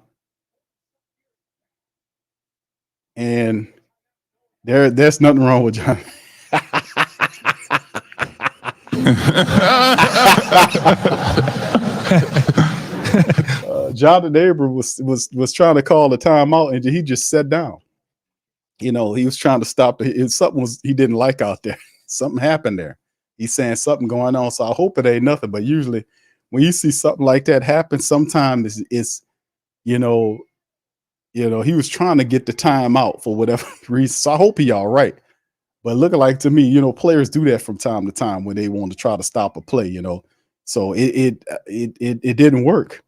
And there's nothing wrong with John. Jonathan Abrams was trying to call a timeout, and he just sat down. You know, he was trying to stop. Something he didn't like out there. Something happened there. He's saying something going on, so I hope it ain't nothing. But usually, when you see something like that happen, sometimes it's he was trying to get the time out for whatever reason. So I hope he all right. But looking like to me, players do that from time to time when they want to try to stop a play. So it didn't work.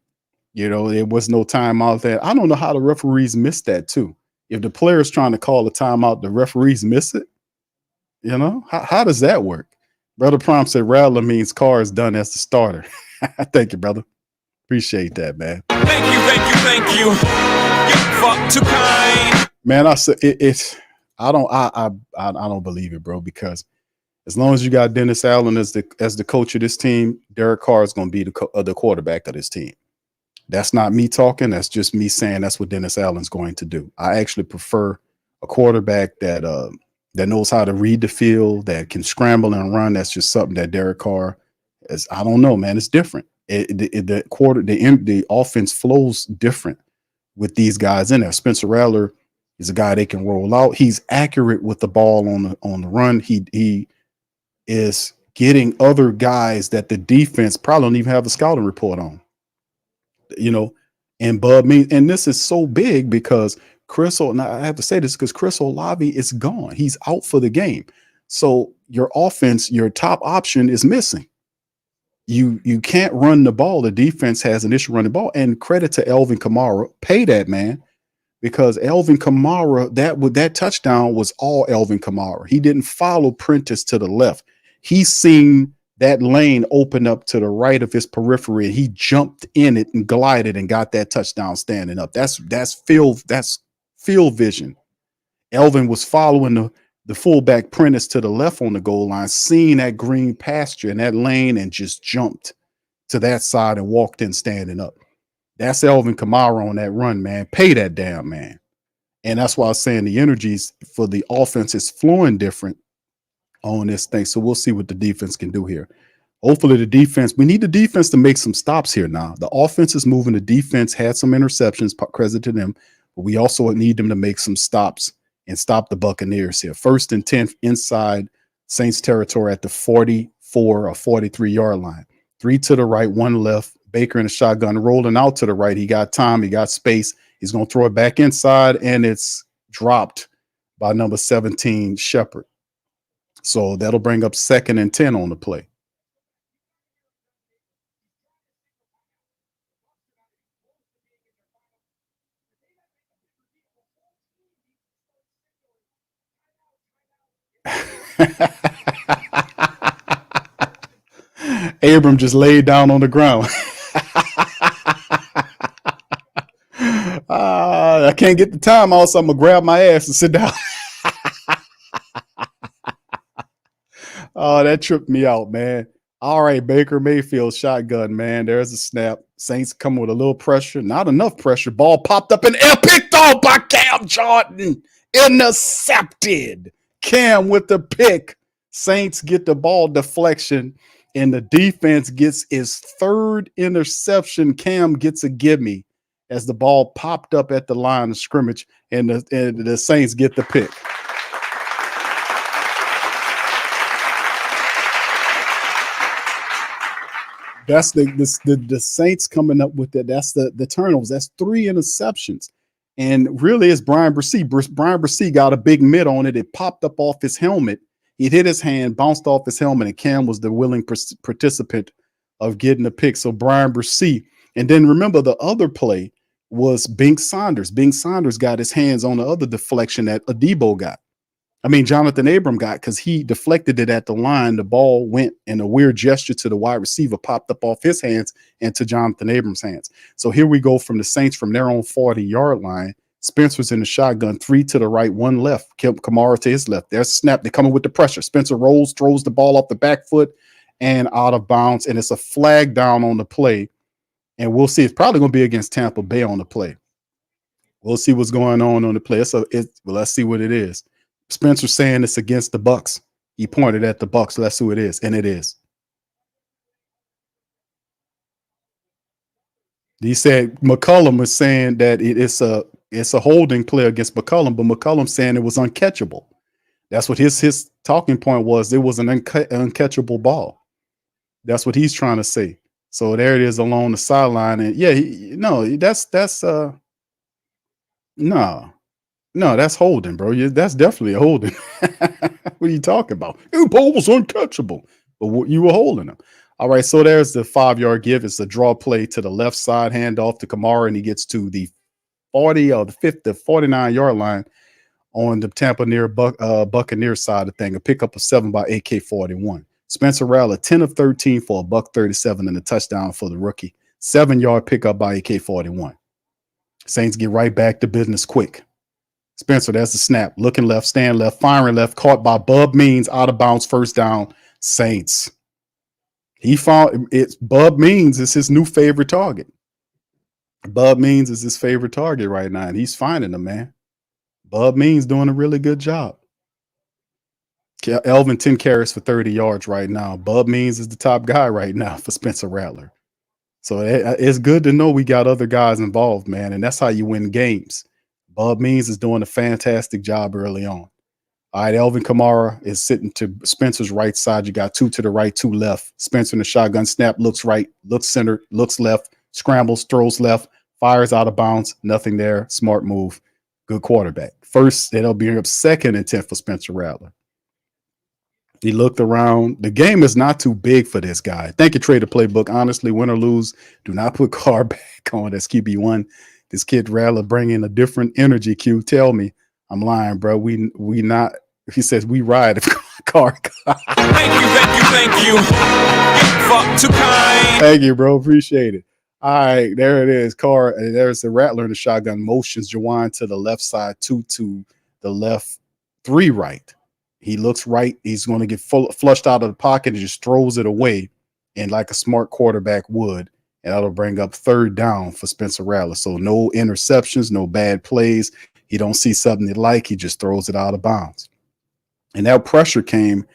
There was no timeout there. I don't know how the referees missed that too. If the player's trying to call a timeout, the referees miss it. How does that work? Brother Prom said Rattler means Carr is done as the starter. Thank you, brother. Appreciate that, man. Thank you. You fuck too kind. Man, I said I don't believe it, bro, because as long as you got Dennis Allen as the coach of this team, Derek Carr is going to be the quarterback of this team. That's not me talking. That's just me saying that's what Dennis Allen's going to do. I actually prefer a quarterback that knows how to read the field, that can scramble and run. That's just something that Derek Carr is. I don't know, man. It's different. The offense flows different with these guys in there. Spencer Rattler is a guy they can roll out. He's accurate with the ball on the run. He is getting other guys that the defense probably don't even have a scouting report on. And Bub means, and this is so big because and I have to say this because Chris Olave is gone. He's out for the game. So your offense, your top option is missing. You can't run the ball. The defense has an issue running the ball. And credit to Alvin Kamara. Pay that man, because Alvin Kamara, that touchdown was all Alvin Kamara. He didn't follow Prentice to the left. He's seen that lane opened up to the right of his periphery, and he jumped in it and glided and got that touchdown standing up. That's field vision. Elvin was following the fullback Prentice to the left on the goal line, seeing that green pasture in that lane, and just jumped to that side and walked in standing up. That's Elvin Kamara on that run, man. Pay that damn man. And that's why I was saying the energies for the offense is flowing different on this thing. So we'll see what the defense can do here. Hopefully the defense, we need the defense to make some stops here now. The offense is moving. The defense had some interceptions, credit to them, but we also need them to make some stops and stop the Buccaneers here. 1st and 10 inside Saints territory at the 44 or 43-yard line. 3 to the right, 1 left. Baker in the shotgun rolling out to the right. He got time. He got space. He's going to throw it back inside, and it's dropped by number 17, Shepard. So that'll bring up 2nd and 10 on the play. Abram just laid down on the ground. I can't get the timeout, so I'm gonna grab my ass and sit down. Oh, that tripped me out, man. All right, Baker Mayfield shotgun, man. There's a snap. Saints coming with a little pressure, not enough pressure. Ball popped up and picked off by Cam Jordan. Intercepted. Cam with the pick. Saints get the ball deflection, and the defense gets its 3rd interception. Cam gets a gimme as the ball popped up at the line of scrimmage, and the Saints get the pick. That's the Saints coming up with that. That's the turnovers. That's 3 interceptions. And really, it's Brian Bresee. Brian Bresee got a big mitt on it. It popped up off his helmet. It hit his hand, bounced off his helmet, and Cam was the willing participant of getting the pick. So Brian Bresee. And then remember, the other play was Bink Saunders. Bink Saunders got his hands on the other deflection that Jonathan Abram got, because he deflected it at the line. The ball went in a weird gesture to the wide receiver, popped up off his hands and to Jonathan Abram's hands. So here we go from the Saints from their own 40-yard line. Spencer's in the shotgun, 3 to the right, 1 left. Kamara to his left. There's a snap. They're coming with the pressure. Spencer rolls, throws the ball off the back foot and out of bounds. And it's a flag down on the play. And we'll see. It's probably going to be against Tampa Bay on the play. We'll see what's going on the play. Let's see what it is. Spencer saying it's against the Bucs. He pointed at the Bucs. Let's see who it is, and it is. He said McCollum was saying that it's a holding play against McCollum, but McCollum saying it was uncatchable. That's what his talking point was. It was an uncatchable ball. That's what he's trying to say. So there it is along the sideline, and No, that's holding, bro. That's definitely a holding. What are you talking about? The ball was uncatchable, but you were holding him. All right, so there's the 5-yard give. It's a draw play to the left side, handoff to Kamara, and he gets to the 40 or the 49-yard line on the Tampa Buccaneers side of the thing. A pickup of 7 by AK-41. Spencer Rattler, 10 of 13 for a $137 and a touchdown for the rookie. 7-yard pickup by AK-41. Saints get right back to business quick. Spencer, that's the snap. Looking left, stand left, firing left, caught by Bub Means, out of bounds, 1st down, Saints. He found it's Bub Means is his new favorite target. Bub Means is his favorite target right now, and he's finding them, man. Bub Means doing a really good job. Elvin 10 carries for 30 yards right now. Bub Means is the top guy right now for Spencer Rattler. So it's good to know we got other guys involved, man, and that's how you win games. Bub Means is doing a fantastic job early on. All right, Elvin Kamara is sitting to Spencer's right side. You got 2 to the right, 2 left. Spencer in the shotgun snap, looks right, looks center, looks left, scrambles, throws left, fires out of bounds. Nothing there. Smart move. Good quarterback. First, it'll be up 2nd and 10 for Spencer Rattler. He looked around. The game is not too big for this guy. Thank you, Trader Playbook. Honestly, win or lose, do not put Carr back on as QB1. This kid Rattler bringing a different energy. Q, tell me I'm lying, bro. We not. He says we ride if Carr. Thank you. Fuck too kind. Thank you, bro. Appreciate it. All right, there it is. Carr, and there's the Rattler in the shotgun. Motions Jawan to the left side, 2 to the left, 3 right. He looks right. He's going to get flushed out of the pocket and just throws it away, and like a smart quarterback would, and that'll bring up 3rd down for Spencer Rattler. So no interceptions, no bad plays. He don't see something he like, he just throws it out of bounds. And that pressure came,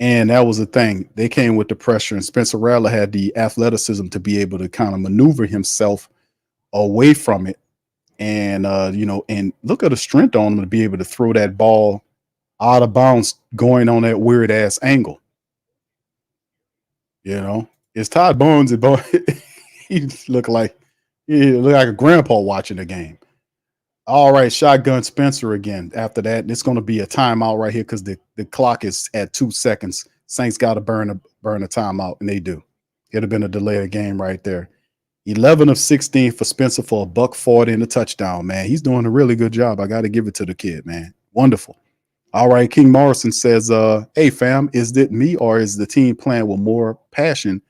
and that was the thing. They came with the pressure, and Spencer Rattler had the athleticism to be able to kind of maneuver himself away from it. And, and look at the strength on him to be able to throw that ball out of bounds going on that weird ass angle. It's Todd Bowles. He looked like a grandpa watching the game. All right, shotgun Spencer again. After that, it's going to be a timeout right here because the clock is at 2 seconds. Saints got to burn a timeout, and they do. It'd have been a delay of game right there. 11 of 16 for Spencer for $140 and a touchdown, man. He's doing a really good job. I got to give it to the kid, man. Wonderful. All right, King Morrison says, hey, fam, is it me or is the team playing with more passion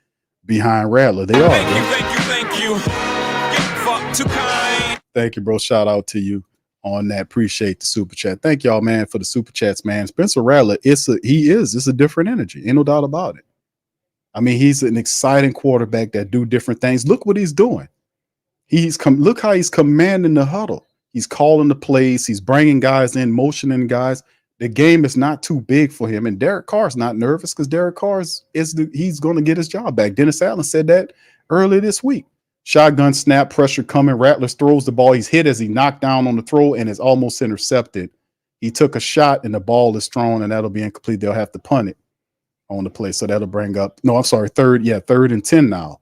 behind Rattler? They are. Thank you. Fuck too kind. Thank you, bro. Shout out to you on that. Appreciate the super chat. Thank y'all, man, for the super chats, man. Spencer Rattler, it's a different energy. Ain't no doubt about it. I mean, he's an exciting quarterback that do different things. Look what he's doing. Look how he's commanding the huddle. He's calling the plays. He's bringing guys in, motioning guys. The game is not too big for him. And Derek Carr's not nervous because Derek Carr he's going to get his job back. Dennis Allen said that earlier this week. Shotgun snap, pressure coming. Rattler throws the ball. He's hit as he knocked down on the throw and is almost intercepted. He took a shot and the ball is thrown and that'll be incomplete. They'll have to punt it on the play. So that'll bring up, 3rd and 10 now.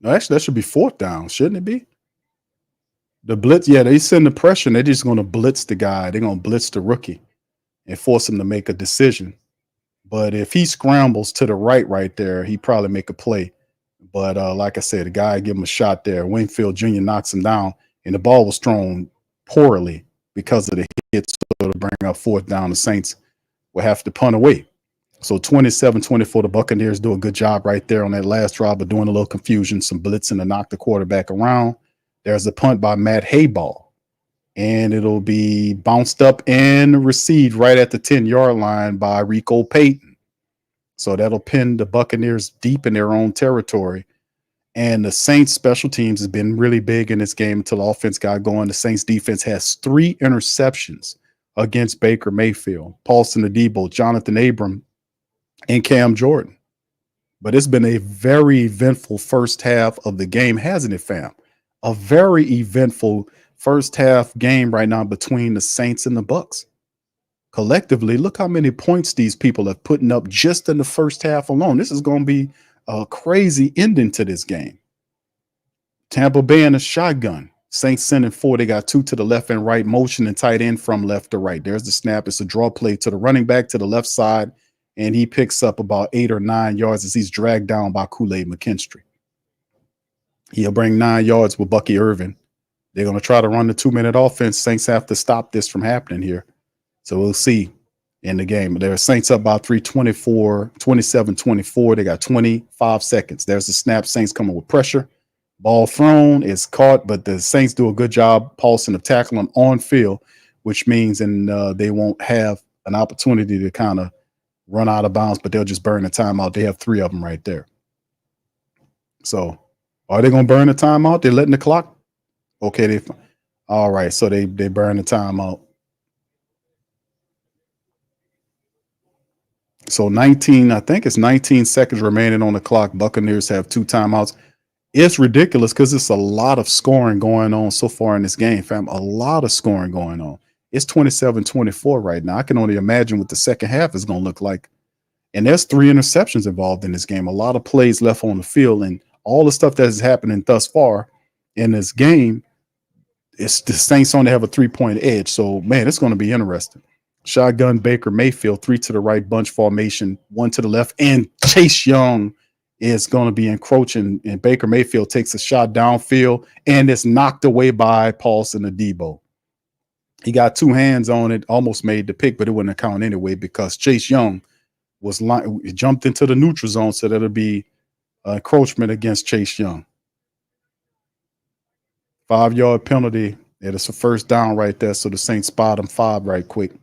No, actually, that should be 4th down, shouldn't it be? The blitz, they send the pressure and they're just going to blitz the guy. They're going to blitz the rookie and force him to make a decision. But if he scrambles to the right there, he probably make a play. But like I said, the guy give him a shot there. Winfield Jr. knocks him down, and the ball was thrown poorly because of the hit. So to bring up 4th down, the Saints will have to punt away. So 27-24, the Buccaneers do a good job right there on that last drive, but doing a little confusion, some blitzing to knock the quarterback around. There's a punt by Matt Hayball, and it'll be bounced up and received right at the 10-yard line by Rico Payton. So that'll pin the Buccaneers deep in their own territory. And the Saints special teams has been really big in this game until the offense got going. The Saints defense has 3 interceptions against Baker Mayfield, Paulson Adebo, Jonathan Abram, and Cam Jordan. But it's been a very eventful first half of the game, hasn't it, fam? A very eventful first half game right now between the Saints and the Bucs. Collectively, look how many points these people have putting up just in the first half alone. This is going to be a crazy ending to this game. Tampa Bay in a shotgun. Saints sending 4. They got 2 to the left and right, motion and tight end from left to right. There's the snap. It's a draw play to the running back to the left side, and he picks up about 8 or 9 yards as he's dragged down by Kool-Aid McKinstry. He'll bring 9 yards with Bucky Irvin. They're going to try to run the 2-minute offense. Saints have to stop this from happening here. So we'll see in the game. There are Saints up by 27-24. They got 25 seconds. There's the snap. Saints coming with pressure. Ball thrown is caught, but the Saints do a good job, Paulson, of tackling them on field, which means they won't have an opportunity to kind of run out of bounds, but they'll just burn the timeout. They have 3 of them right there. So are they going to burn the timeout? They're letting the clock. Okay. All right. So they burn the timeout. So 19 seconds remaining on the clock. Buccaneers have 2 timeouts. It's ridiculous because it's a lot of scoring going on so far in this game, fam. A lot of scoring going on. It's 27-24 right now. I can only imagine what the second half is going to look like. And there's 3 interceptions involved in this game. A lot of plays left on the field, and all the stuff that is happening thus far in this game, it's the Saints only have a 3-point edge. So, man, it's going to be interesting. Shotgun Baker Mayfield, 3 to the right, bunch formation, 1 to the left, and Chase Young is going to be encroaching, and Baker Mayfield takes a shot downfield and is knocked away by Paulson Adebo. He got two hands on it, almost made the pick, but it wouldn't count anyway because Chase Young jumped into the neutral zone, so that'll be encroachment against Chase Young. 5-yard penalty. It is a first down right there, so the Saints spot him 5 right quick.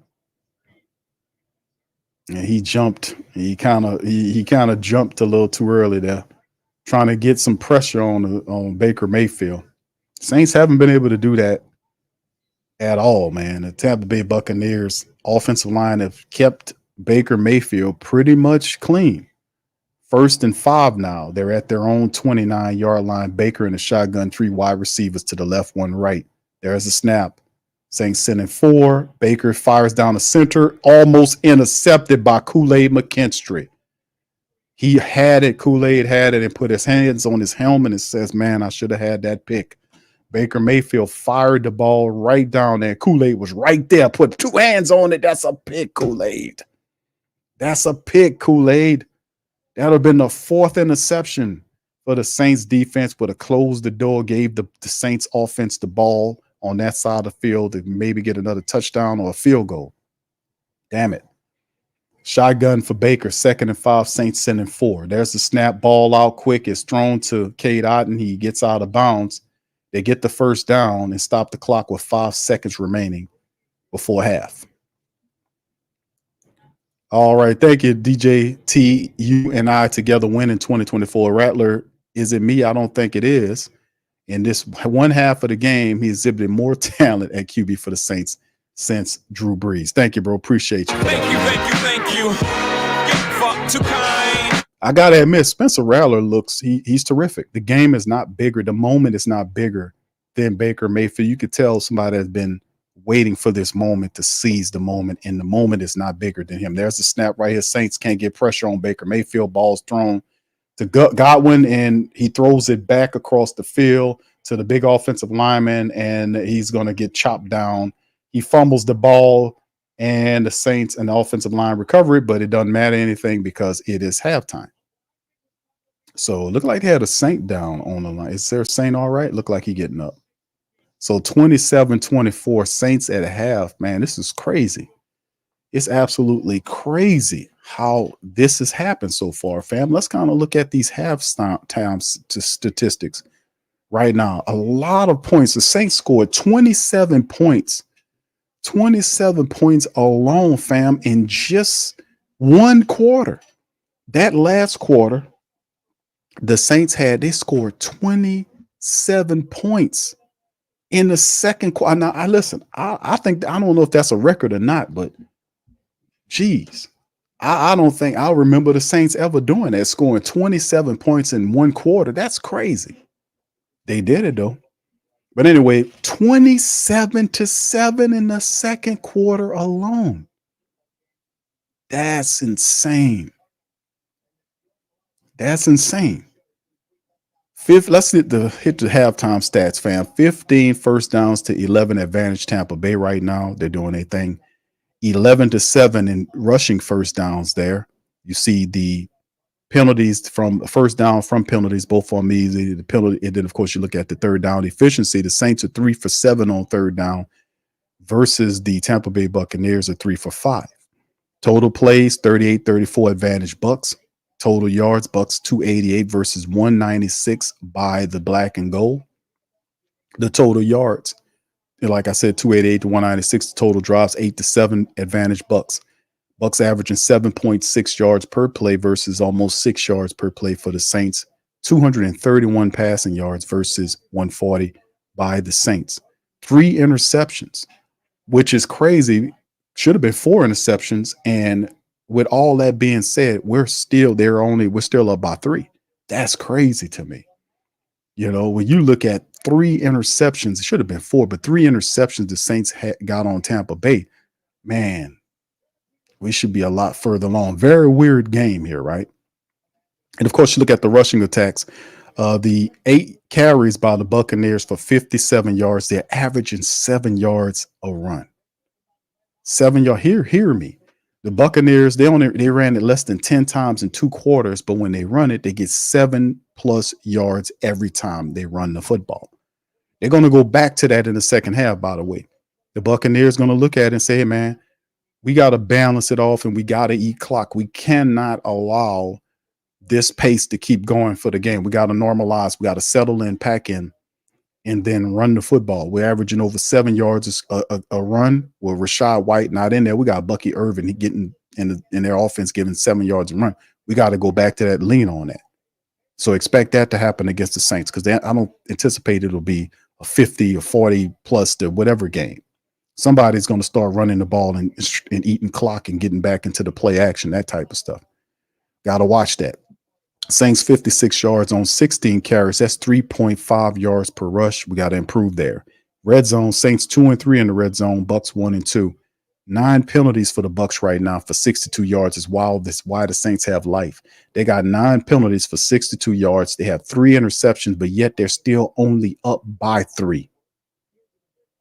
And he jumped. He kind of jumped a little too early there, trying to get some pressure on Baker Mayfield. Saints haven't been able to do that at all, man. The Tampa Bay Buccaneers offensive line have kept Baker Mayfield pretty much clean. 1st and 5 now. They're at their own 29-yard line. Baker in the shotgun, 3 wide receivers to the left, 1 right. There's a snap. Saints sending 4. Baker fires down the center, almost intercepted by Kool-Aid McKinstry. He had it. Kool-Aid had it and put his hands on his helmet and says, man, I should have had that pick. Baker Mayfield fired the ball right down there. Kool-Aid was right there. Put 2 hands on it. That's a pick, Kool-Aid. That's a pick, Kool-Aid. That would have been the 4th interception for the Saints defense, but it closed the door, gave the Saints offense the ball on that side of the field to maybe get another touchdown or a field goal. Damn it. Shotgun for Baker, 2nd and 5, Saints sending 4. There's the snap, ball out quick. It's thrown to Cade Otton. He gets out of bounds. They get the first down and stop the clock with 5 seconds remaining before half. All right. Thank you, DJ T. You and I together win in 2024. Rattler, is it me? I don't think it is. In this one half of the game, he exhibited more talent at QB for the Saints since Drew Brees. Thank you, bro. Appreciate you. Thank you. Fuck too kind. I gotta admit, Spencer Rattler he's terrific. The game is not bigger. The moment is not bigger than Baker Mayfield. You could tell somebody has been waiting for this moment to seize the moment, and the moment is not bigger than him. There's the snap right here. Saints can't get pressure on Baker Mayfield. Ball's thrown to Godwin, and he throws it back across the field to the big offensive lineman, and he's going to get chopped down. He fumbles the ball, and the Saints and the offensive line recover it, but it doesn't matter anything because it is halftime. So it looked like they had a Saint down on the line. Is there a Saint all right? Looked like he getting up. So 27-24 Saints at a half. Man, this is crazy. It's absolutely crazy how this has happened so far, fam. Let's kind of look at these halftime statistics right now. A lot of points. The Saints scored 27 points. 27 points alone, fam, in just one quarter. That last quarter, the Saints they scored 27 points in the second quarter. Now, I don't know if that's a record or not, but geez, I don't think I'll remember the Saints ever doing that, scoring 27 points in one quarter. That's crazy. They did it though. But anyway, 27-7 in the second quarter alone. That's insane. That's insane. Let's hit the halftime stats, fam. 15 first downs to 11 advantage Tampa Bay right now. They're doing their thing. 11-7 in rushing first downs there. You see the penalties from first down from penalties, both on easy. The penalty, and then of course you look at the third down efficiency. The Saints are 3 for 7 on third down versus the Tampa Bay Buccaneers are 3 for 5. Total plays 38-34 advantage Bucs. Total yards Bucs 288 versus 196 by the black and gold. The total yards, like I said, 288 to 196. Total drives 8-7 advantage Bucs. Bucs averaging 7.6 yards per play versus almost 6 yards per play for the Saints. 231 passing yards versus 140 by the Saints. 3 interceptions, which is crazy. Should have been 4 interceptions. And with all that being said, we're still up by 3. That's crazy to me. You know, when you look at 3 interceptions, it should have been 4, but 3 interceptions the Saints got on Tampa Bay. Man, we should be a lot further along. Very weird game here, right? And of course, you look at the rushing attacks. The 8 carries by the Buccaneers for 57 yards. They're averaging 7 yards a run. 7 yards. Hear me. The Buccaneers, they ran it less than 10 times in 2 quarters, but when they run it, they get 7+ yards every time they run the football. They're going to go back to that in the second half, by the way. The Buccaneers going to look at it and say, hey, man, we got to balance it off and we got to eat clock. We cannot allow this pace to keep going for the game. We got to normalize. We got to settle in, pack in, and then run the football. We're averaging over 7 yards a run with Rashad White not in there. We got Bucky Irvin getting in their offense, giving 7 yards a run. We got to go back to that, lean on that. So expect that to happen against the Saints, because I don't anticipate it'll be a 50 or 40 plus to whatever game. Somebody's going to start running the ball and eating clock and getting back into the play action, that type of stuff. Got to watch that. Saints 56 yards on 16 carries. That's 3.5 yards per rush. We got to improve there. Red zone, Saints 2-3 in the red zone, Bucs 1-2. 9 penalties for the Bucs right now for 62 yards is wild. That's why the Saints have life. They got 9 penalties for 62 yards. They have 3 interceptions, but yet they're still only up by 3.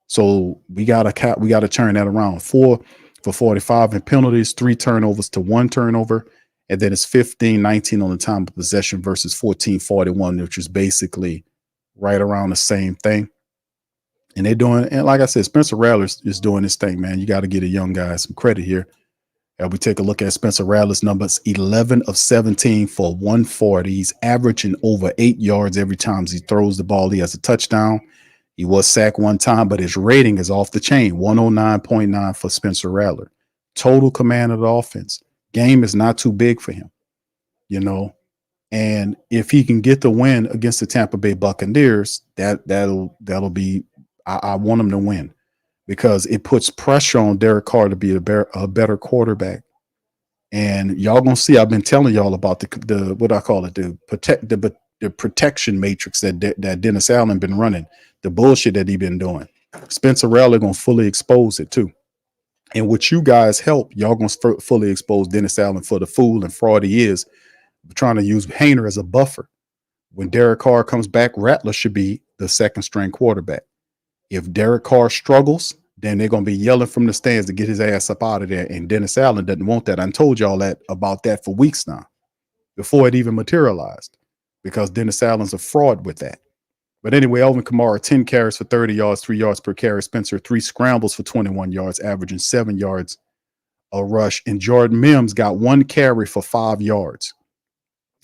So we gotta turn that around. 4 for 45 in penalties, 3 turnovers to 1 turnover, and then it's 15-19 on the time of possession versus 14-41, which is basically right around the same thing. And they're doing, and like I said, Spencer Rattler is doing this thing, man. You got to get a young guy some credit here. And we take a look at Spencer Rattler's numbers: 11 of 17 for 140. He's averaging over 8 yards every time he throws the ball. He has a touchdown. He was sacked 1 time, but his rating is off the chain. 109.9 for Spencer Rattler. Total command of the offense. Game is not too big for him, you know. And if he can get the win against the Tampa Bay Buccaneers, that'll be. I want him to win, because it puts pressure on Derek Carr to be a better quarterback. And y'all gonna see. I've been telling y'all about the what I call it, the protection matrix that Dennis Allen been running, the bullshit that he been doing. Spencer Rattler gonna fully expose it too. And with you guys' help, y'all gonna fully expose Dennis Allen for the fool and fraud he is, trying to use Hayner as a buffer. When Derek Carr comes back, Rattler should be the second string quarterback. If Derek Carr struggles, then they're going to be yelling from the stands to get his ass up out of there. And Dennis Allen doesn't want that. I told y'all about that for weeks now, before it even materialized, because Dennis Allen's a fraud with that. But anyway, Alvin Kamara, 10 carries for 30 yards, 3 yards per carry. Spencer, 3 scrambles for 21 yards, averaging 7 yards a rush. And Jordan Mims got 1 carry for 5 yards.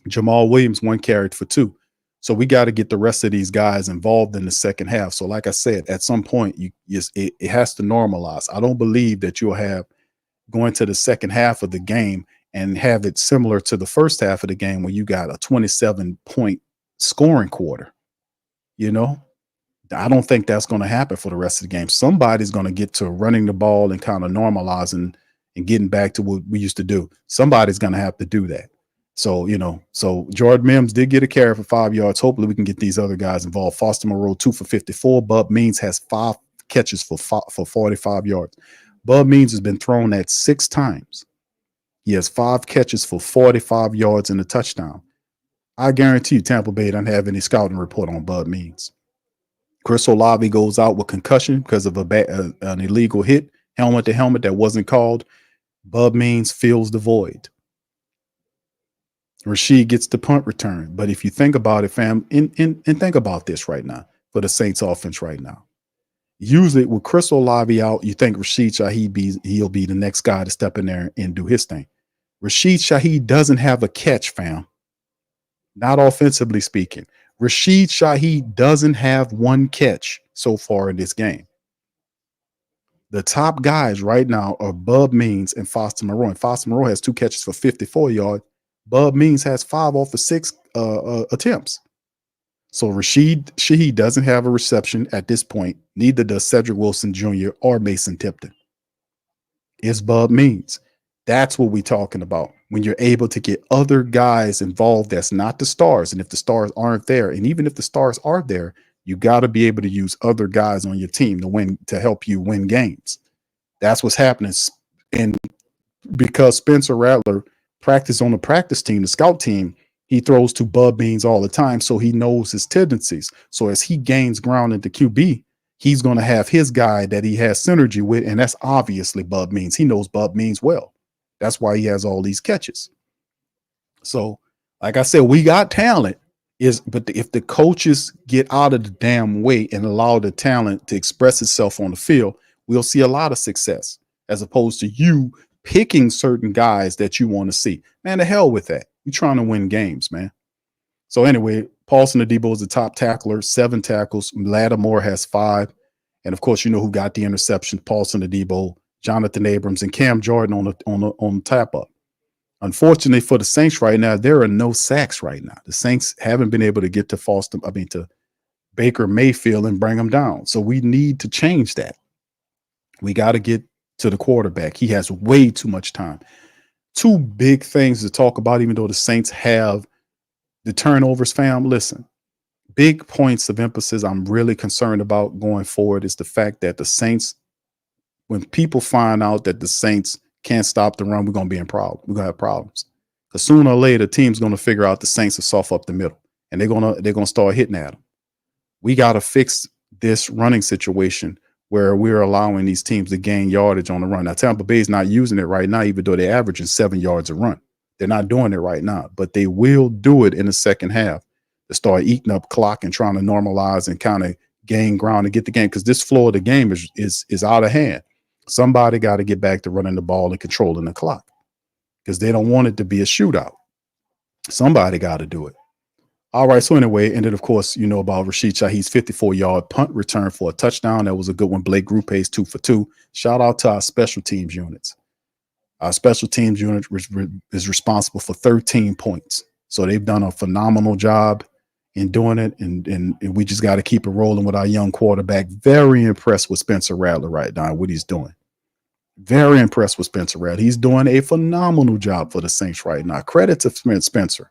Jamal Williams, 1 carry for 2. So we got to get the rest of these guys involved in the second half. So like I said, at some point, it has to normalize. I don't believe that you'll have going to the second half of the game and have it similar to the first half of the game where you got a 27-point scoring quarter. You know, I don't think that's going to happen for the rest of the game. Somebody's going to get to running the ball and kind of normalizing and getting back to what we used to do. Somebody's going to have to do that. So, you know, Jordan Mims did get a carry for 5 yards. Hopefully we can get these other guys involved. Foster Moreau, 2 for 54. Bub Means has 5 catches for 45 yards. Bub Means has been thrown at 6 times. He has 5 catches for 45 yards and a touchdown. I guarantee you Tampa Bay doesn't have any scouting report on Bub Means. Chris Olave goes out with concussion because of an illegal hit, helmet to helmet that wasn't called. Bub Means fills the void. Rashid gets the punt return. But if you think about it, fam, and think about this right now for the Saints offense right now. Usually with Chris Olave out, you think Rashid Shaheed he'll be the next guy to step in there and do his thing. Rashid Shaheed doesn't have a catch, fam. Not offensively speaking. Rashid Shaheed doesn't have 1 catch so far in this game. The top guys right now are Bub Means and Foster Moreau. And Foster Moreau has 2 catches for 54 yards. Bub Means has 5 off of 6 attempts. So Rashid Shaheed doesn't have a reception at this point. Neither does Cedric Wilson Jr. or Mason Tipton. It's Bub Means. That's what we're talking about. When you're able to get other guys involved, that's not the stars. And if the stars aren't there, and even if the stars are there, you got to be able to use other guys on your team to help you win games. That's what's happening. And because Spencer Rattler practice on the practice team, the scout team, he throws to Bub Means all the time, so he knows his tendencies. So as he gains ground into QB, he's going to have his guy that he has synergy with, and that's obviously Bub Means. He knows Bub Means well. That's why he has all these catches. So, like I said, we got talent. But if the coaches get out of the damn way and allow the talent to express itself on the field, we'll see a lot of success as opposed to you picking certain guys that you want to see. Man, the hell with that. You're trying to win games, man. So anyway, Paulson Adebo is the top tackler, 7 tackles. Lattimore has 5. And of course, you know who got the interception, Paulson Adebo, Jonathan Abrams, and Cam Jordan on the tap up. Unfortunately for the Saints right now, there are no sacks right now. The Saints haven't been able to get to Baker Mayfield and bring him down. So we need to change that. We got to get to the quarterback. He has way too much time. 2 big things to talk about, even though the Saints have the turnovers, fam. Listen, big points of emphasis I'm really concerned about going forward is the fact that the Saints, when people find out that the Saints can't stop the run, we're going to be in problem. We're going to have problems. Because sooner or later, the team's going to figure out the Saints are soft up the middle, and they're going to start hitting at them. We got to fix this running situation where we're allowing these teams to gain yardage on the run. Now, Tampa Bay is not using it right now, even though they're averaging 7 yards a run. They're not doing it right now, but they will do it in the second half to start eating up clock and trying to normalize and kind of gain ground and get the game, because this flow of the game is out of hand. Somebody got to get back to running the ball and controlling the clock because they don't want it to be a shootout. Somebody got to do it. All right. So anyway, and then of course, you know about Rashid Shaheed's 54-yard punt return for a touchdown. That was a good one. Blake Grupe's 2 for 2. Shout out to our special teams units. Our special teams unit is responsible for 13 points. So they've done a phenomenal job in doing it. And we just got to keep it rolling with our young quarterback. Very impressed with Spencer Rattler right now, what he's doing. Very impressed with Spencer Rattler. He's doing a phenomenal job for the Saints right now. Credit to Spencer.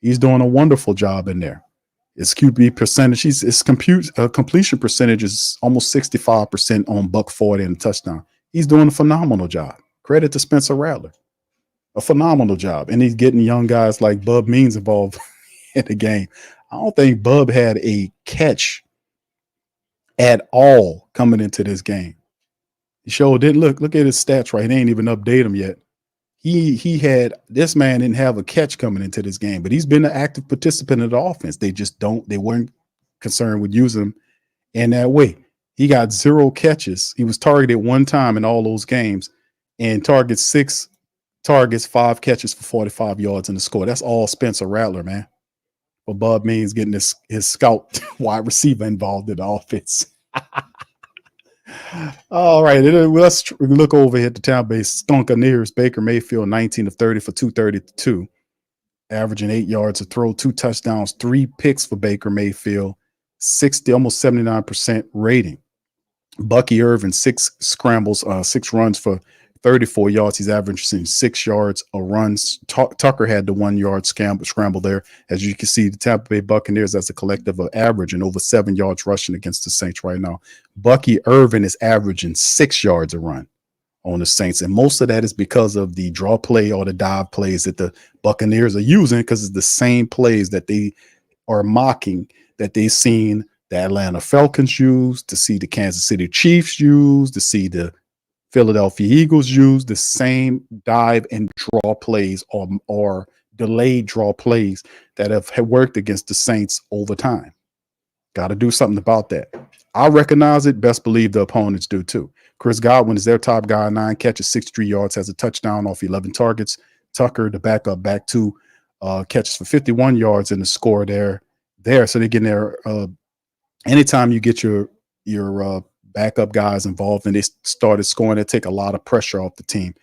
He's doing a wonderful job in there. His QB percentage, his completion percentage is almost 65% on buck 40 and a touchdown. He's doing a phenomenal job. Credit to Spencer Rattler. A phenomenal job. And he's getting young guys like Bub Means involved in the game. I don't think Bub had a catch at all coming into this game. He sure didn't. Look at his stats right. They ain't even update him yet. This man didn't have a catch coming into this game, but he's been an active participant in the offense. They weren't concerned with using him in that way. He got 0 catches. He was targeted 1 time in all those games and targets 6 targets, 5 catches for 45 yards in the score. That's all Spencer Rattler, man. But Bub Means getting his scout wide receiver involved in the offense. All right, let's look over here at the Tampa Bay Buccaneers. Baker Mayfield, 19 of 30 for 232, averaging 8 yards a throw, 2 touchdowns, 3 picks for Baker Mayfield, 60, almost 79% rating. Bucky Irvin, 6 scrambles, 6 runs for 34 yards. He's averaging 6 yards a run. Tucker had the 1 yard scramble there. As you can see, the Tampa Bay Buccaneers as a collective are averaging over 7 yards rushing against the Saints right now. Bucky Irvin is averaging 6 yards a run on the Saints. And most of that is because of the draw play or the dive plays that the Buccaneers are using, because it's the same plays that they are mocking that they've seen the Atlanta Falcons use, to see the Kansas City Chiefs use, to see the Philadelphia Eagles use the same dive and draw plays or delayed draw plays that have worked against the Saints over time. Got to do something about that. I recognize it. Best believe the opponents do too. Chris Godwin is their top guy, 9 catches, 63 yards, has a touchdown off 11 targets. Tucker, the backup, back 2 catches for 51 yards in the score there. So they're getting there. Anytime you get your backup guys involved and they started scoring, it take a lot of pressure off the team.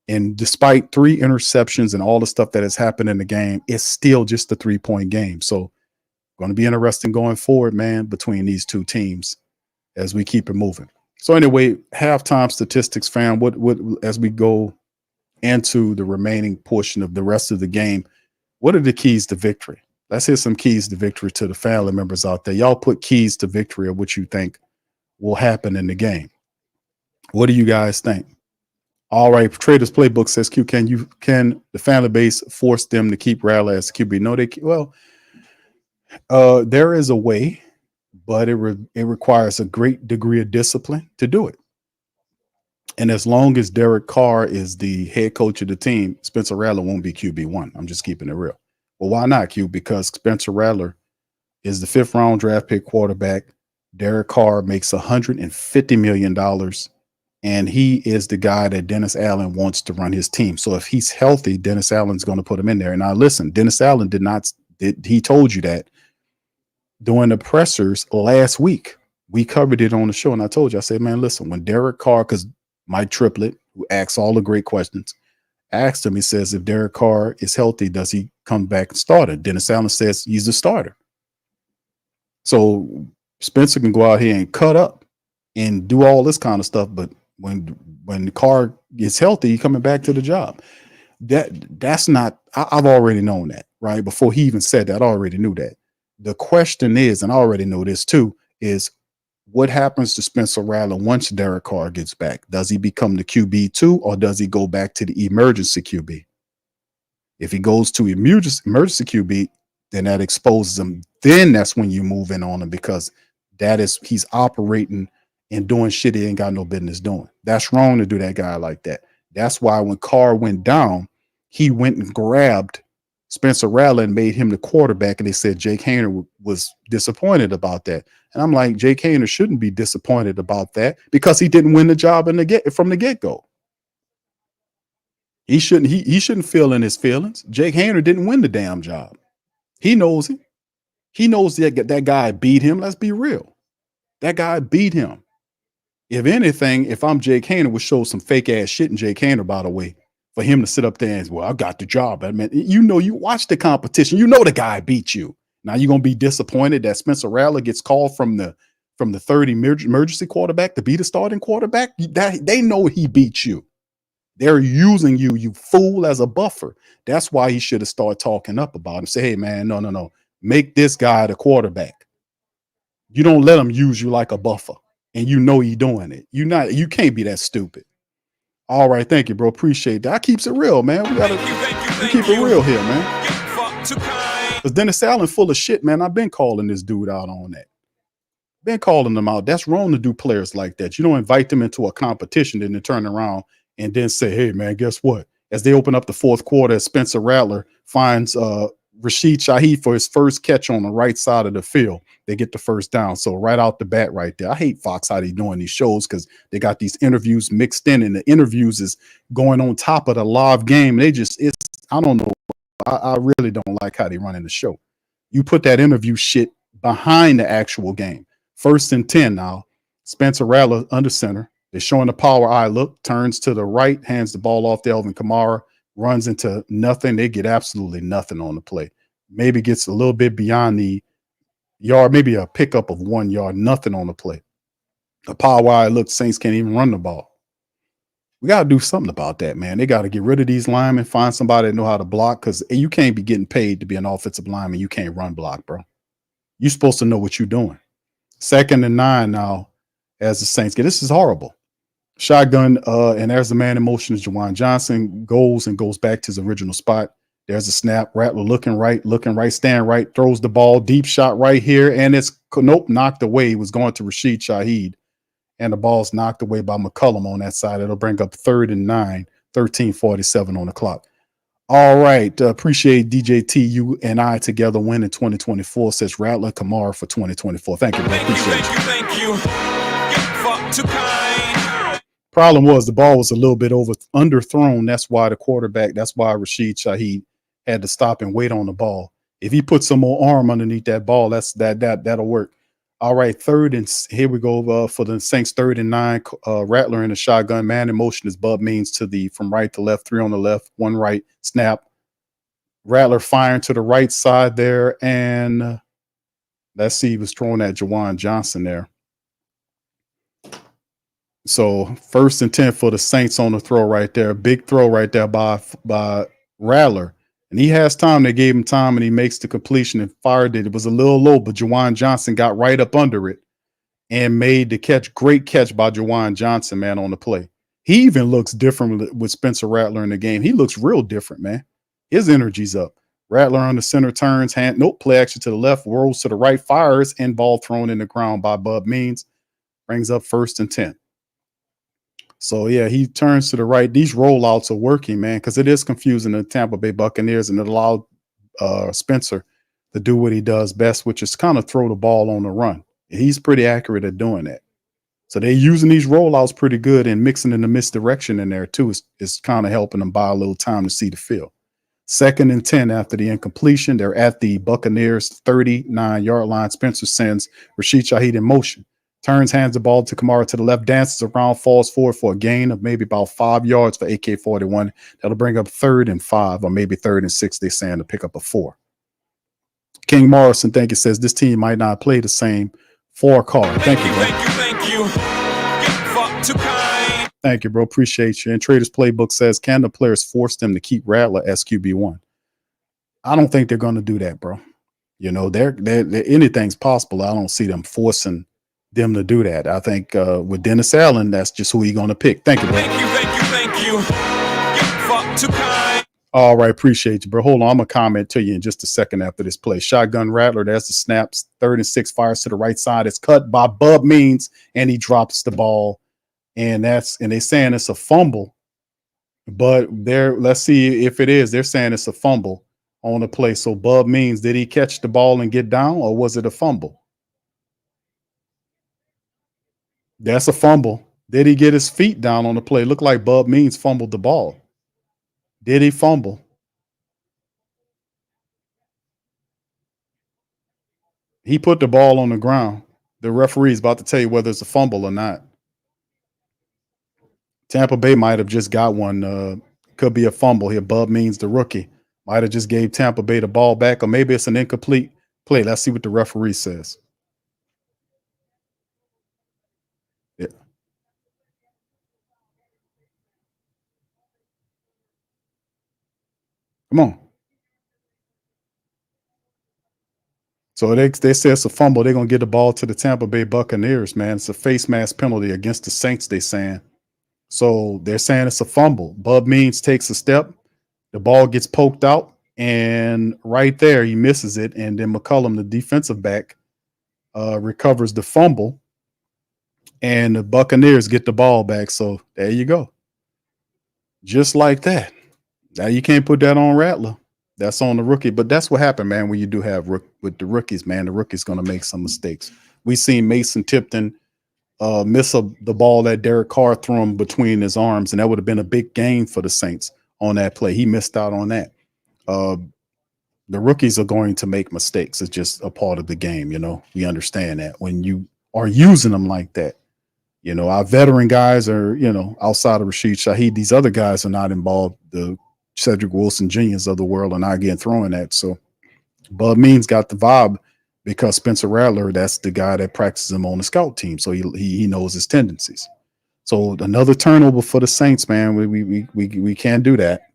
And despite 3 interceptions and all the stuff that has happened in the game, it's still just a 3-point game. So going to be interesting going forward, man, between these 2 teams as we keep it moving. So anyway, halftime statistics, fam, what as we go into the remaining portion of the rest of the game, what are the keys to victory? Let's hear some keys to victory to the family members out there. Y'all put keys to victory of what you think will happen in the game. What do you guys think? All right, Traders Playbook says, Q, can the family base force them to keep Rattler as QB? No, there is a way, but it requires a great degree of discipline to do it. And as long as Derek Carr is the head coach of the team, Spencer Rattler won't be QB1. I'm just keeping it real. Well, why not, Q? Because Spencer Rattler is the 5th round draft pick quarterback. Derek Carr makes $150 million, and he is the guy that Dennis Allen wants to run his team. So if he's healthy, Dennis Allen's going to put him in there. And now listen, Dennis Allen he told you that during the pressers last week. We covered it on the show, and I told you, I said, man, listen, when Derek Carr, because Mike Triplett, who asks all the great questions, asked him, he says, if Derek Carr is healthy, does he come back and start it? Dennis Allen says he's the starter. So Spencer can go out here and cut up and do all this kind of stuff, but when Carr gets healthy, he's coming back to the job. That's not, I've already known that, right? Before he even said that, I already knew that. The question is, and I already know this too, is what happens to Spencer Rattler once Derek Carr gets back? Does he become the QB2 or does he go back to the emergency QB? If he goes to emergency QB, then that exposes him. Then that's when you move in on him, because he's operating and doing shit he ain't got no business doing. That's wrong to do that guy like that. That's why when Carr went down, he went and grabbed Spencer Rattler and made him the quarterback, and they said Jake Haener was disappointed about that. And I'm like, Jake Haener shouldn't be disappointed about that because he didn't win the job from the get-go. He shouldn't feel in his feelings. Jake Haener didn't win the damn job. He knows it. He knows that guy beat him. Let's be real. That guy beat him. If anything, if I'm Jake Haener, would show some fake ass shit in Jake Haener, by the way, for him to sit up there and, well, I got the job. I mean, you watch the competition. You know the guy beat you. Now you're going to be disappointed that Spencer Rattler gets called from the third emergency quarterback to be the starting quarterback. They know he beat you. They're using you, you fool, as a buffer. That's why he should have started talking up about him. Say, hey, man, no. Make this guy the quarterback. You don't let him use you like a buffer. And you know he's doing it. You can't be that stupid. All right, thank you, bro. Appreciate that. I keeps it real, man. We gotta keep it real here, man. Because Dennis Allen full of shit, man. I've been calling this dude out on that. Been calling them out. That's wrong to do players like that. You don't invite them into a competition and then turn around and then say, hey, man, guess what? As they open up the fourth quarter, Spencer Rattler finds Rashid Shaheed for his first catch on the right side of the field. They get the first down. So right out the bat right there. I hate Fox how they doing these shows because they got these interviews mixed in, and the interviews is going on top of the live game. I don't know. I really don't like how they running the show. You put that interview shit behind the actual game. 1st and 10 now. Spencer Rattler under center. They're showing the power eye look, turns to the right, hands the ball off to Alvin Kamara, runs into nothing. They get absolutely nothing on the play. Maybe gets a little bit beyond the yard, maybe a pickup of 1 yard, nothing on the play. The power eye look, Saints can't even run the ball. We got to do something about that, man. They got to get rid of these linemen, find somebody that know how to block, because you can't be getting paid to be an offensive lineman. You can't run block, bro. You're supposed to know what you're doing. 2nd and 9 now as the Saints get. This is horrible. Shotgun, and there's the man in motion is Juwan Johnson, goes back to his original spot. There's a snap. Rattler looking right, stand right, throws the ball, deep shot right here, and it's knocked away. It was going to Rashid Shaheed, and the ball's knocked away by McCullum on that side. It'll bring up 3rd and 9, 13:47 on the clock. All right, appreciate DJT. You and I together win in 2024, says Rattler Kamara for 2024. Thank you, bro. Thank you. Too kind. Problem was the ball was a little bit underthrown. That's why Rashid Shaheed had to stop and wait on the ball. If he put some more arm underneath that ball, that'll work. All right, here we go for the Saints. 3rd and 9. Rattler in the shotgun, man in motion is Bub Means from right to left, 3 on the left, 1 right, snap. Rattler firing to the right side there, and let's see, he was throwing at Juwan Johnson there. So 1st and 10 for the Saints on the throw right there. Big throw right there by Rattler. And he has time. They gave him time, and he makes the completion and fired it. It was a little low, but Juwan Johnson got right up under it and made the catch. Great catch by Juwan Johnson, man, on the play. He even looks different with Spencer Rattler in the game. He looks real different, man. His energy's up. Rattler on the center turns, play action to the left, whirls to the right, fires, and ball thrown in the ground by Bub Means. Brings up 1st and 10. So, yeah, he turns to the right. These rollouts are working, man, because it is confusing the Tampa Bay Buccaneers, and it allowed Spencer to do what he does best, which is kind of throw the ball on the run. He's pretty accurate at doing that. So they're using these rollouts pretty good and mixing in the misdirection in there too. Is kind of helping them buy a little time to see the field. 2nd and 10 after the incompletion. They're at the Buccaneers 39-yard line. Spencer sends Rashid Shaheed in motion. Turns, hands the ball to Kamara to the left, dances around, falls forward for a gain of maybe about 5 yards for AK-41. That'll bring up 3rd and 5 or maybe 3rd and 6, they're saying, to pick up a 4. King Morrison, thank you, says this team might not play the same for Carr. Thank you, bro. Thank you. Get fucked too kind. Thank you, bro. Appreciate you. And Traders Playbook says, can the players force them to keep Rattler as QB1? I don't think they're going to do that, bro. You know, they're anything's possible. I don't see them forcing them to do that. I think with Dennis Allen, that's just who he's going to pick. Thank you, bro. Thank you. Get fucked too kind. All right, appreciate you, bro. Hold on, I'm going to comment to you in just a second after this play. Shotgun Rattler, there's the snaps. 3rd and 6, fires to the right side. It's cut by Bub Means, and he drops the ball. And they're saying it's a fumble. But let's see if it is. They're saying it's a fumble on the play. So Bub Means, did he catch the ball and get down, or was it a fumble? That's a fumble. Did he get his feet down on the play? Looked like Bub Means fumbled the ball. Did he fumble? He put the ball on the ground. The referee's about to tell you whether it's a fumble or not. Tampa Bay might have just got one. Could be a fumble here. Bub Means, the rookie, might have just gave Tampa Bay the ball back, or maybe it's an incomplete play. Let's see what the referee says. Yeah. Come on. So they say it's a fumble. They're going to get the ball to the Tampa Bay Buccaneers, man. It's a face mask penalty against the Saints, they're saying. So they're saying it's a fumble. Bub Means takes a step. The ball gets poked out, and right there he misses it. And then McCullum, the defensive back, recovers the fumble, and the Buccaneers get the ball back. So there you go. Just like that. Now you can't put that on Rattler. That's on the rookie. But that's what happened, man, when you do have with the rookies, man. The rookie's going to make some mistakes. We seen Mason Tipton miss the ball that Derek Carr threw him between his arms, and that would have been a big gain for the Saints on that play. He missed out on that. The rookies are going to make mistakes. It's just a part of the game, you know. We understand that when you are using them like that. You know, our veteran guys are, you know, outside of Rashid Shaheed, these other guys are not involved. The Cedric Wilson Jr.'s of the world are not getting thrown at. So Bud Means got the vibe because Spencer Rattler, that's the guy that practices him on the scout team. So he knows his tendencies. So another turnover for the Saints, man. We can't do that,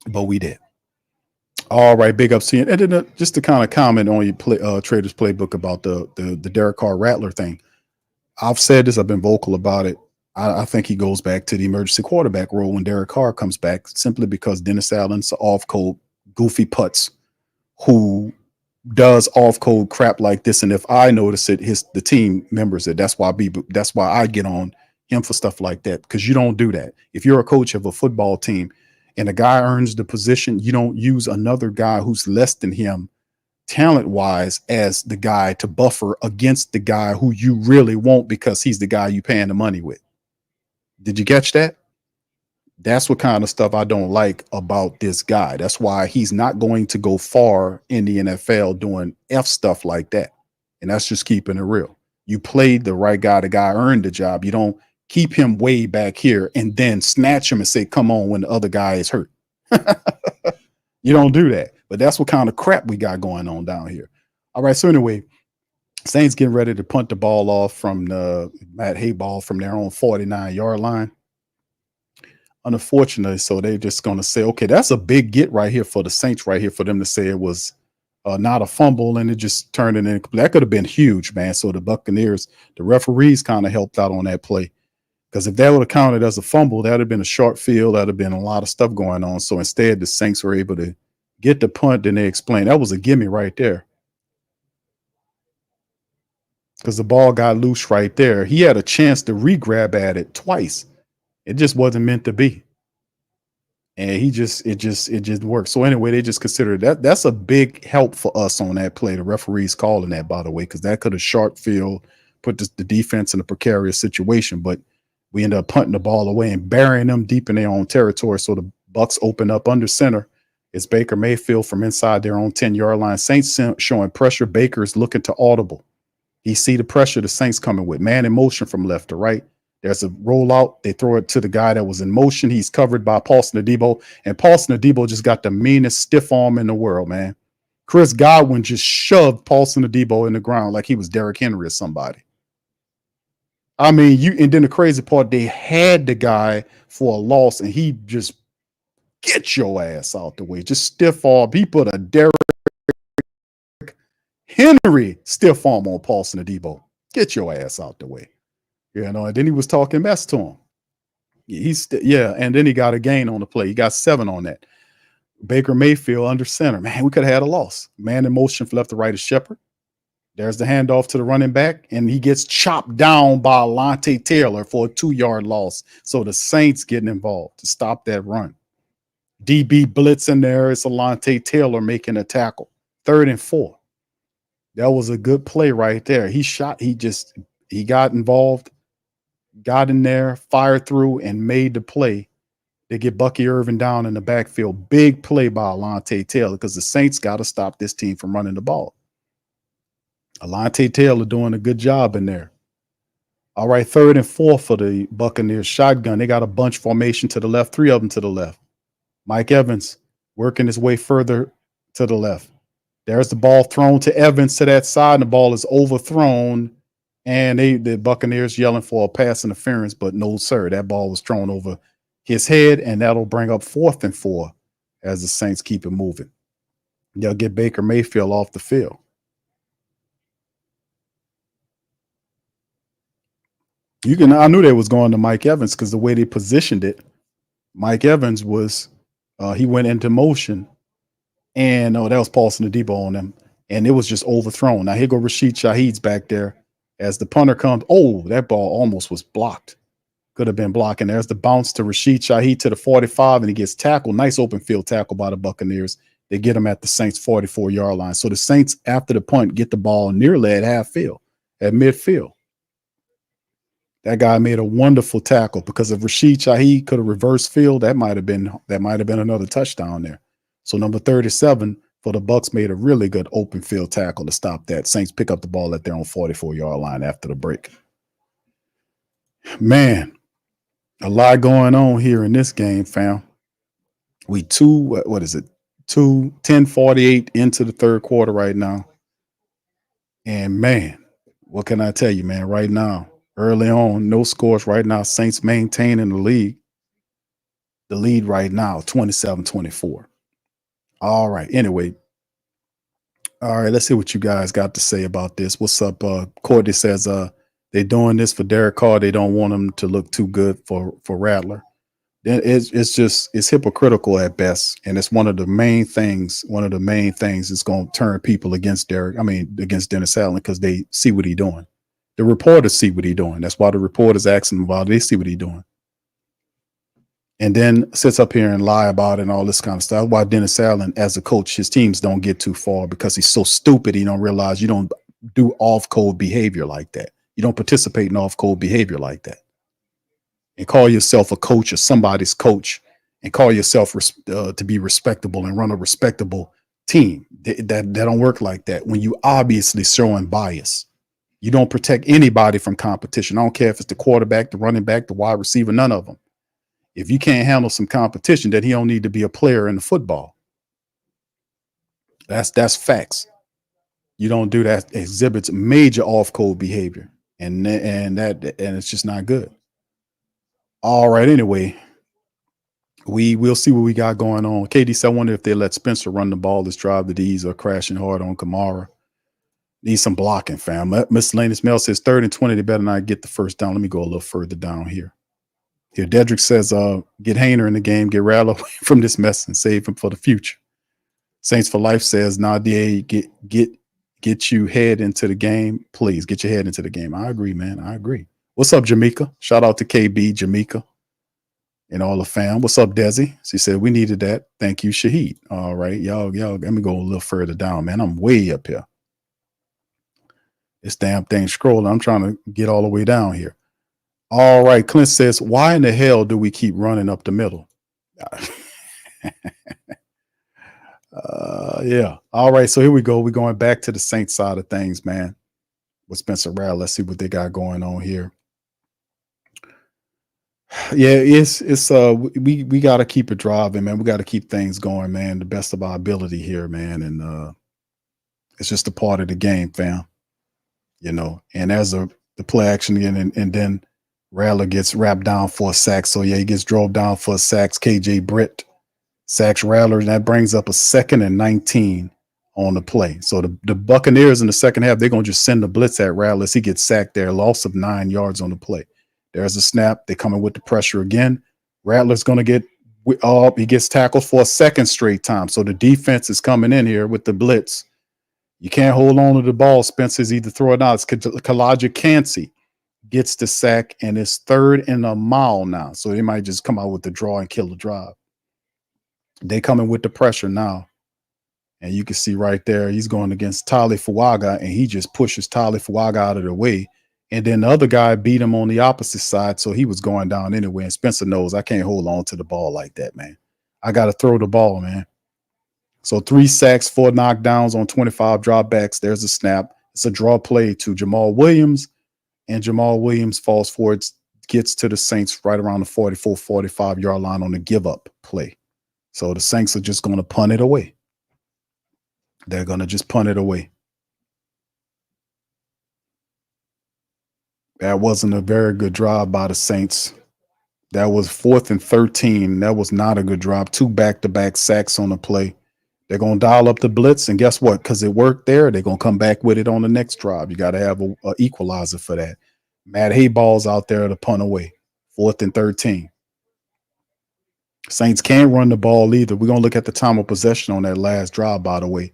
but we did. All right, big ups to you. And then just to kind of comment on your Traders Playbook about the Derek Carr Rattler thing. I've said this. I've been vocal about it. I think he goes back to the emergency quarterback role when Derek Carr comes back, simply because Dennis Allen's off-code goofy putz who does off-code crap like this. And if I notice it, the team members it. That's why I get on him for stuff like that, because you don't do that. If you're a coach of a football team and a guy earns the position, you don't use another guy who's less than him talent-wise as the guy to buffer against the guy who you really want because he's the guy you paying the money with. Did you catch that? That's what kind of stuff I don't like about this guy. That's why he's not going to go far in the NFL doing F stuff like that. And that's just keeping it real. You played the right guy. The guy earned the job. You don't keep him way back here and then snatch him and say, come on, when the other guy is hurt. You don't do that. But that's what kind of crap we got going on down here. All right. So anyway, Saints getting ready to punt the ball off from the Matt Hayball from their own 49-yard line. Unfortunately, so they're just going to say, okay, that's a big get right here for the Saints right here for them to say it was not a fumble, and it just turned it in. That could have been huge, man. So the Buccaneers, the referees kind of helped out on that play, because if that would have counted as a fumble, that would have been a short field. That would have been a lot of stuff going on. So instead, the Saints were able to get the punt, and they explained that was a gimme right there, because the ball got loose right there. He had a chance to re-grab at it twice. It just wasn't meant to be. And it just worked. So anyway, they just considered that. That's a big help for us on that play. The referees calling that, by the way, because that could have sharp field, put the defense in a precarious situation. But we ended up punting the ball away and burying them deep in their own territory. So the Bucs open up under center. It's Baker Mayfield from inside their own 10-yard line. Saints showing pressure. Baker is looking to audible. He see the pressure the Saints coming with. Man in motion from left to right. There's a rollout. They throw it to the guy that was in motion. He's covered by Paulson Adebo. And Paulson Adebo just got the meanest stiff arm in the world, man. Chris Godwin just shoved Paulson Adebo in the ground like he was Derek Henry or somebody. I mean, and then the crazy part, they had the guy for a loss, and he just get your ass out the way. Just stiff arm. He put a Derek Henry stiff arm on Paulson Adebo. Get your ass out the way. You know, and then he was talking mess to him. And then he got a gain on the play. He got 7 on that. Baker Mayfield under center. Man, we could have had a loss. Man in motion from left to right is Shepard. There's the handoff to the running back, and he gets chopped down by Alontae Taylor for a 2-yard loss. So the Saints getting involved to stop that run. DB blitz in there. It's Alontae Taylor making a tackle. 3rd and 4. That was a good play right there. He got involved, got in there, fired through, and made the play to get Bucky Irvin down in the backfield. Big play by Alontae Taylor because the Saints got to stop this team from running the ball. Alontae Taylor doing a good job in there. All right, 3rd and 4 for the Buccaneers. Shotgun. They got a bunch formation to the left, 3 of them to the left. Mike Evans working his way further to the left. There's the ball thrown to Evans to that side, and the ball is overthrown. And the Buccaneers yelling for a pass interference, but no, sir. That ball was thrown over his head, and that'll bring up 4th and 4 as the Saints keep it moving. They'll get Baker Mayfield off the field. I knew they was going to Mike Evans because the way they positioned it, Mike Evans was, he went into motion, and that was Paulson Adebo on him, and it was just overthrown. Now here go Rashid Shaheed's back there. As the punter comes, that ball almost was blocked. Could have been blocking. There's the bounce to Rashid Shaheed to the 45, and he gets tackled. Nice open field tackle by the Buccaneers. They get him at the Saints' 44-yard line. So the Saints, after the punt, get the ball nearly at half field, at midfield. That guy made a wonderful tackle because if Rashid Shaheed could have reversed field, that might have been another touchdown there. So number 37 for the Bucs made a really good open field tackle to stop that. Saints pick up the ball at their own 44-yard line after the break. Man, a lot going on here in this game, fam. We 10:48 into the 3rd quarter right now. And man, what can I tell you, man? Right now, early on, no scores right now. Saints maintaining the lead. The lead right now, 27-24. All right. Anyway. All right. Let's see what you guys got to say about this. What's up? Courtney says they're doing this for Derek Carr. They don't want him to look too good for Rattler. Then it's hypocritical at best. And it's one of the main things that's going to turn people against Dennis Allen because they see what he's doing. The reporters see what he's doing. That's why the reporters asking him about it. They see what he's doing. And then sits up here and lie about it and all this kind of stuff. Why Dennis Allen, as a coach, his teams don't get too far because he's so stupid. He don't realize you don't do off-code behavior like that. You don't participate in off-code behavior like that. And call yourself a coach or somebody's coach and call yourself to be respectable and run a respectable team. That don't work like that. When you obviously showing bias, you don't protect anybody from competition. I don't care if it's the quarterback, the running back, the wide receiver, none of them. If you can't handle some competition, then he don't need to be a player in the football. That's facts. You don't do that. Exhibits major off-code behavior, and it's just not good. All right. Anyway, we'll see what we got going on. KD said, I wonder if they let Spencer run the ball this drive. The D's are crashing hard on Kamara. Need some blocking, fam. Miscellaneous Mail says 3rd and 20. They better not get the first down. Let me go a little further down here. Here, Dedrick says, get Hayner in the game, get Rattler away from this mess and save him for the future. Saints for Life says, Nadia, get you head into the game. Please get your head into the game. I agree, man. I agree. What's up, Jamaica? Shout out to KB, Jamaica. and all the fam. What's up, Desi? She said, we needed that. Thank you, Shahid. All right, y'all, let me go a little further down, man. I'm way up here. This damn thing scrolling. I'm trying to get all the way down here. All right, Clint says, why in the hell do we keep running up the middle? Yeah. All right, so here we go. We're going back to the Saints side of things, man. With Spencer Rattler. Let's see what they got going on here. Yeah, it's we got to keep it driving, man. We got to keep things going, man. The best of our ability here, man, and it's just a part of the game, fam. You know, and as the play action again, and then Rattler gets wrapped down for a sack. So yeah, he gets drove down for a sack. KJ Britt sacks Rattler, and that brings up a 2nd and 19 on the play. So the Buccaneers in the second half, they're gonna just send the blitz at Rattler. He gets sacked there, loss of 9 yards on the play. There's a snap. They're coming with the pressure again. Rattler's gonna get he gets tackled for a second straight time. So the defense is coming in here with the blitz. You can't hold on to the ball. Spencer's either throw it out. It's Kalaja Cansey gets the sack, and it's 3rd and a mile now. So they might just come out with the draw and kill the drive. They coming with the pressure now. And you can see right there, he's going against Tali Fuaga, and he just pushes Tali Fuaga out of the way. And then the other guy beat him on the opposite side, so he was going down anyway. And Spencer knows I can't hold on to the ball like that, man. I got to throw the ball, man. So 3 sacks, 4 knockdowns on 25 dropbacks. There's a snap. It's a draw play to Jamal Williams, and Jamal Williams falls forward, gets to the Saints right around the 44, 45-yard line on the give-up play. So the Saints are just going to punt it away. They're going to just punt it away. That wasn't a very good drive by the Saints. That was 4th and 13. That was not a good drive. 2 back-to-back sacks on the play. They're going to dial up the blitz, and guess what? Because it worked there, they're going to come back with it on the next drive. You got to have a equalizer for that. Matt Hayball's out there to punt away. 4th and 13. Saints can't run the ball either. We're going to look at the time of possession on that last drive, by the way.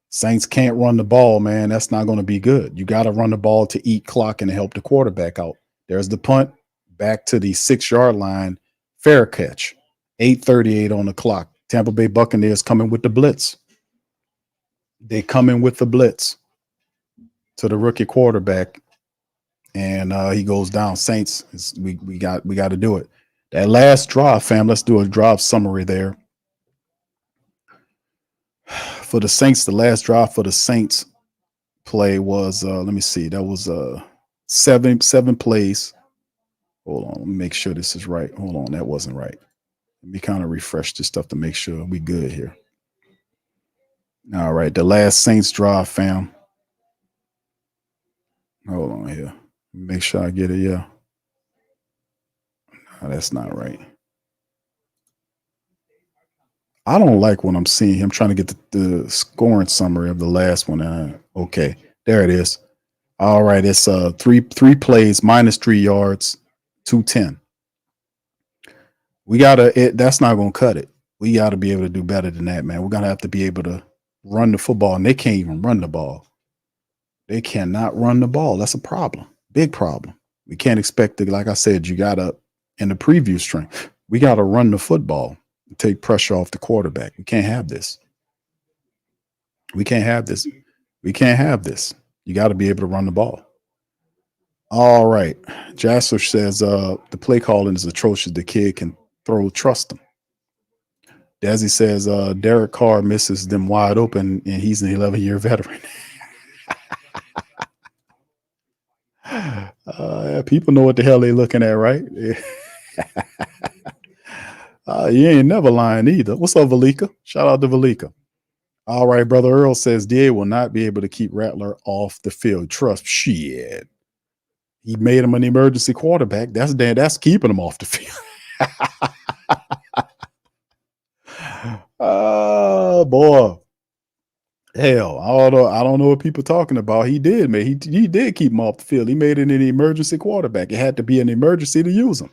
Saints can't run the ball, man. That's not going to be good. You got to run the ball to eat clock and to help the quarterback out. There's the punt back to the 6-yard line. Fair catch. 8:38 on the clock. Tampa Bay Buccaneers coming with the blitz. They come in with the blitz to the rookie quarterback, and he goes down. Saints, we got to do it. That last drive, fam. Let's do a drive summary there. For the Saints, the last drive for the Saints play was let me see. That was 7 plays. Hold on, let me make sure this is right. Hold on, that wasn't right. Let me kind of refresh this stuff to make sure we good here. All right, the last Saints drive, fam. Hold on here. Make sure I get it. Yeah. No, that's not right. I don't like what I'm seeing. I'm trying to get the scoring summary of the last one. Okay, there it is. All right, it's three plays, -3 yards, 210. We gotta. That's not gonna cut it. We got to be able to do better than that, man. We're gonna have to be able to run the football, and they can't even run the ball. They cannot run the ball. That's a problem, big problem. We can't expect to, like I said, you gotta in the preview string. We gotta run the football. Take pressure off the quarterback. We can't have this. We can't have this. We can't have this. You got to be able to run the ball. All right. Jasper says the play calling is atrocious. The kid can throw, trust him. Desi says Derek Carr misses them wide open, and he's an 11-year veteran. People know what the hell they're looking at, right? You ain't never lying either. What's up, Valika? Shout out to Valika. All right, Brother Earl says DA will not be able to keep Rattler off the field. Trust shit. He made him an emergency quarterback. That's keeping him off the field. Oh boy. Hell, I don't know what people are talking about. He did, man. He did keep him off the field. He made it an emergency quarterback. It had to be an emergency to use him.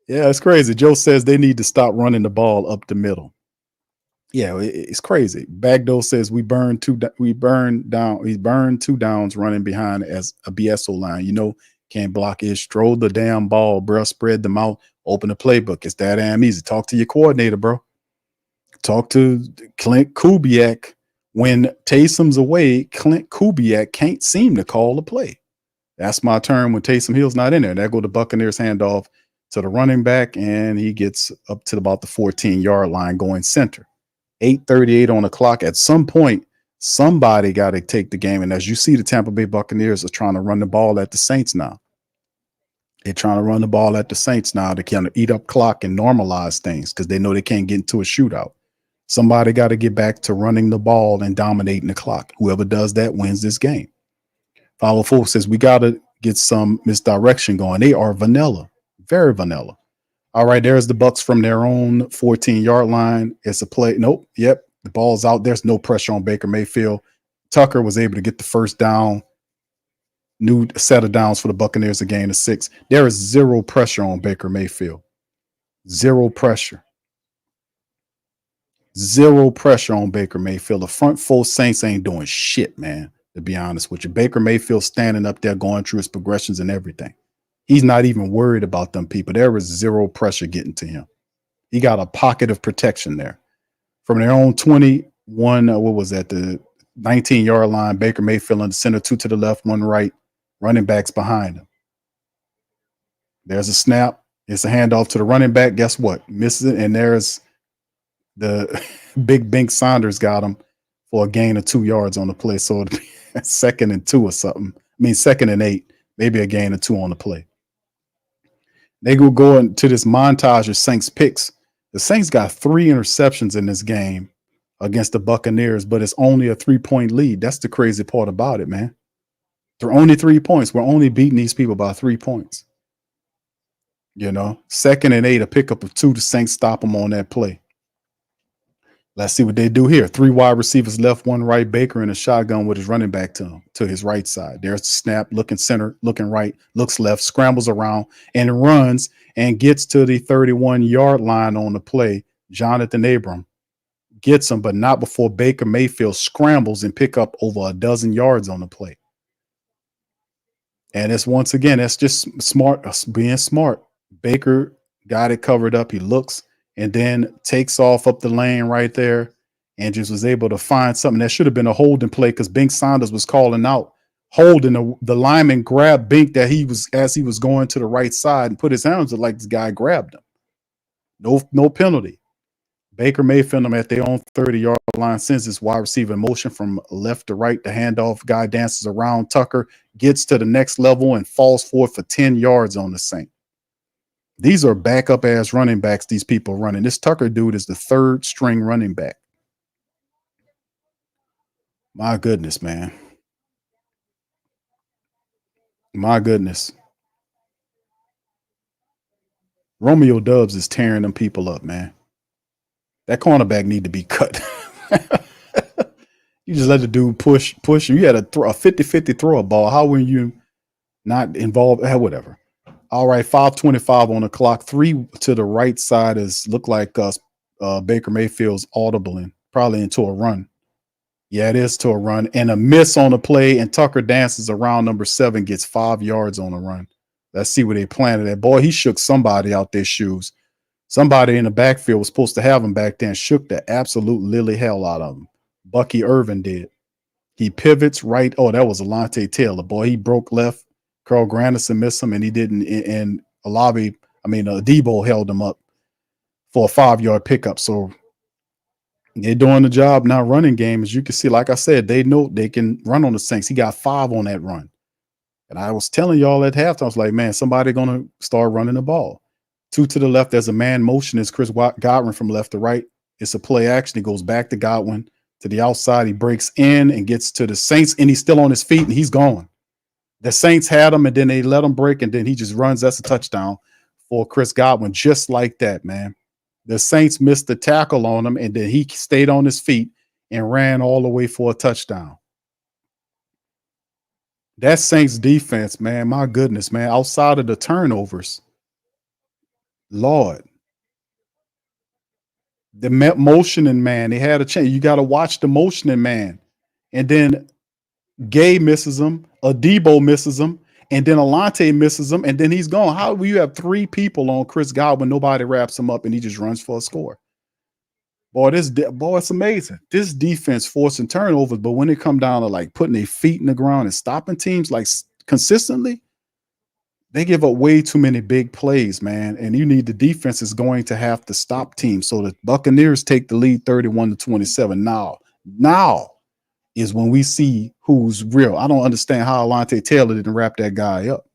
Yeah, it's crazy. Joe says they need to stop running the ball up the middle. Yeah, it's crazy. Bagdo says we burned 2 downs running behind as a BSO line. You know, Can't block it. Throw the damn ball, bro. Spread them out. Open the playbook. It's that damn easy. Talk to your coordinator, bro. Talk to Clint Kubiak. When Taysom's away, Clint Kubiak can't seem to call the play. That's my term when Taysom Hill's not in there. There go the Buccaneers handoff to the running back, and he gets up to about the 14-yard line going center. 8:38 on the clock. At some point, somebody got to take the game. And as you see, the Tampa Bay Buccaneers are trying to run the ball at the Saints now. They're trying to run the ball at the Saints now to kind of eat up clock and normalize things because they know they can't get into a shootout. Somebody got to get back to running the ball and dominating the clock. Whoever does that wins this game. Follow 4 says we got to get some misdirection going. They are vanilla, very vanilla. All right, there's the Bucs from their own 14-yard line. It's a play. Nope. Yep. The ball's out. There's no pressure on Baker Mayfield. Tucker was able to get the first down. New set of downs for the Buccaneers, a gain of 6. There is zero pressure on Baker Mayfield. Zero pressure. Zero pressure on Baker Mayfield. The front 4 Saints ain't doing shit, man, to be honest with you. Baker Mayfield standing up there going through his progressions and everything. He's not even worried about them people. There is zero pressure getting to him. He got a pocket of protection there. From their own 21, what was that? The 19-yard line, Baker Mayfield in the center, 2 to the left, 1 right, running backs behind him. There's a snap. It's a handoff to the running back. Guess what? Misses it. And there's the big Bink Saunders got him for a gain of 2 yards on the play. So it'd be 2nd and 2 or something. I mean, 2nd and 8, maybe a gain of 2 on the play. They go into this montage of Saints picks. The Saints got 3 interceptions in this game against the Buccaneers, but it's only a 3-point lead. That's the crazy part about it, man. They're only 3 points. We're only beating these people by 3 points. You know, 2nd and 8, a pickup of 2. The Saints stop them on that play. Let's see what they do here. 3 wide receivers left, 1 right. Baker in a shotgun with his running back to him, to his right side. There's the snap, looking center, looking right, looks left, scrambles around and runs and gets to the 31-yard line on the play. Jonathan Abram gets him, but not before Baker Mayfield scrambles and pick up over a dozen yards on the play. And it's once again, that's just smart, being smart. Baker got it covered up. He looks and then takes off up the lane right there and just was able to find something that should have been a holding play because Bink Saunders was calling out holding. The lineman grabbed Bink that he was as he was going to the right side and put his hands up like this guy grabbed him. No penalty. Baker Mayfield at their own 30-yard line sends his wide receiver in motion from left to right. The handoff guy dances around Tucker, gets to the next level and falls forward for 10 yards on the Saint. These are backup ass running backs these people running. This Tucker dude is the 3rd string running back. My goodness, man. My goodness. Romeo Dubs is tearing them people up, man. That cornerback need to be cut. You just let the dude push you. You had a 50-50 throw a ball. How were you not involved? Whatever. All right, 5:25 on the clock. 3 to the right side is look like Baker Mayfield's audibling, probably into a run. Yeah, it is to a run and a miss on the play. And Tucker dances around number 7, gets 5 yards on the run. Let's see where they planted that. Boy, he shook somebody out their shoes. Somebody in the backfield was supposed to have him back there and shook the absolute lily hell out of him. Bucky Irvin did. He pivots right. Oh, that was Alontae Taylor. Boy, he broke left. Carl Granderson missed him, and he didn't. And Debo held him up for a 5-yard pickup. So they're doing the job now. Running game, as you can see, like I said, they know they can run on the Saints. He got 5 on that run, and I was telling y'all at halftime, I was like, man, somebody gonna start running the ball. 2 to the left, there's a man motion. It's Chris Godwin from left to right. It's a play action. He goes back to Godwin to the outside. He breaks in and gets to the Saints, and he's still on his feet, and he's gone. The Saints had him, and then they let him break, and then he just runs. That's a touchdown for Chris Godwin, just like that, man. The Saints missed the tackle on him, and then he stayed on his feet and ran all the way for a touchdown. That Saints defense, man, my goodness, man, outside of the turnovers, Lord. The motioning man, they had a chance. You got to watch the motioning man. And then Gay misses him, Adebo misses him, And then Alante misses him, and then he's gone. How will you have 3 people on Chris Godwin? Nobody wraps him up, and he just runs for a score. Boy, it's amazing. This defense forcing turnovers, but when it come down to like putting their feet in the ground and stopping teams like consistently, they give up way too many big plays, man. And you need the defense is going to have to stop teams. So the Buccaneers take the lead 31-27. Now is when we see who's real. I don't understand how Alante Taylor didn't wrap that guy up.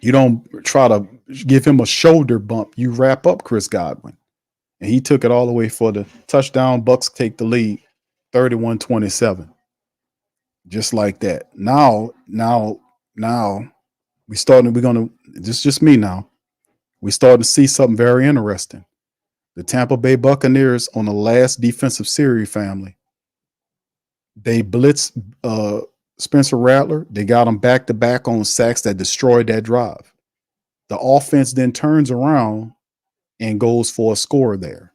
You don't try to give him a shoulder bump. You wrap up Chris Godwin. And he took it all the way for the touchdown. Bucs take the lead 31-27. Just like that. Now, we're gonna, this is just me now. We starting to see something very interesting. The Tampa Bay Buccaneers on the last defensive series, family. They blitzed Spencer Rattler. They got him back to back on sacks that destroyed that drive. The offense then turns around and goes for a score there,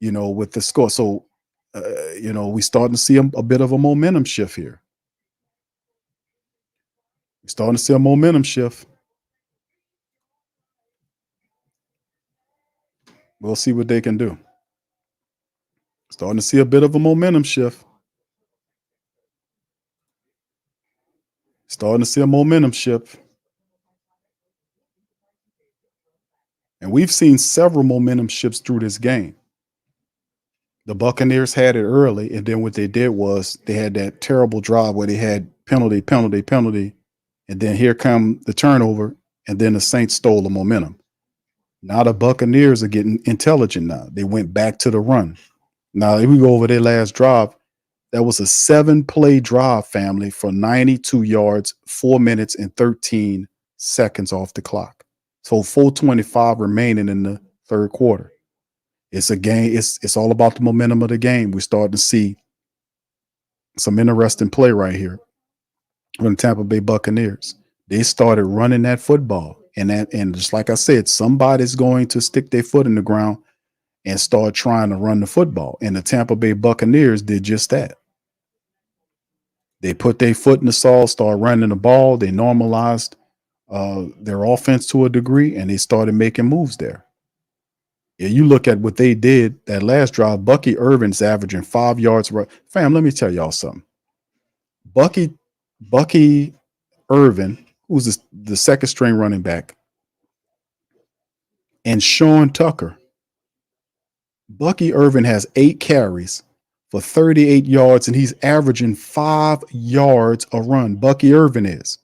with the score. So, we starting to see a bit of a momentum shift here. We're starting to see a momentum shift. We'll see what they can do. Starting to see a bit of a momentum shift. Starting to see a momentum shift. And we've seen several momentum shifts through this game. The Buccaneers had it early, and then what they did was they had that terrible drive where they had penalty, and then here come the turnover, and then the Saints stole the momentum. Now the Buccaneers are getting intelligent now. They went back to the run. Now, if we go over their last drive, that was a 7-play drive, family, for 92 yards, 4 minutes, and 13 seconds off the clock. So 4:25 remaining in the third quarter. It's a game. It's all about the momentum of the game. We're starting to see some interesting play right here from the Tampa Bay Buccaneers. They started running that football. And just like I said, somebody's going to stick their foot in the ground and start trying to run the football. And the Tampa Bay Buccaneers did just that. They put their foot in the soil, started running the ball. They normalized their offense to a degree, and they started making moves there. Yeah, you look at what they did that last drive. Bucky Irvin's averaging 5 yards. Fam, let me tell y'all something. Bucky Irvin, who's the second string running back, and Sean Tucker. Bucky Irvin has 8 carries for 38 yards, and he's averaging 5 yards a run. Bucky Irvin is.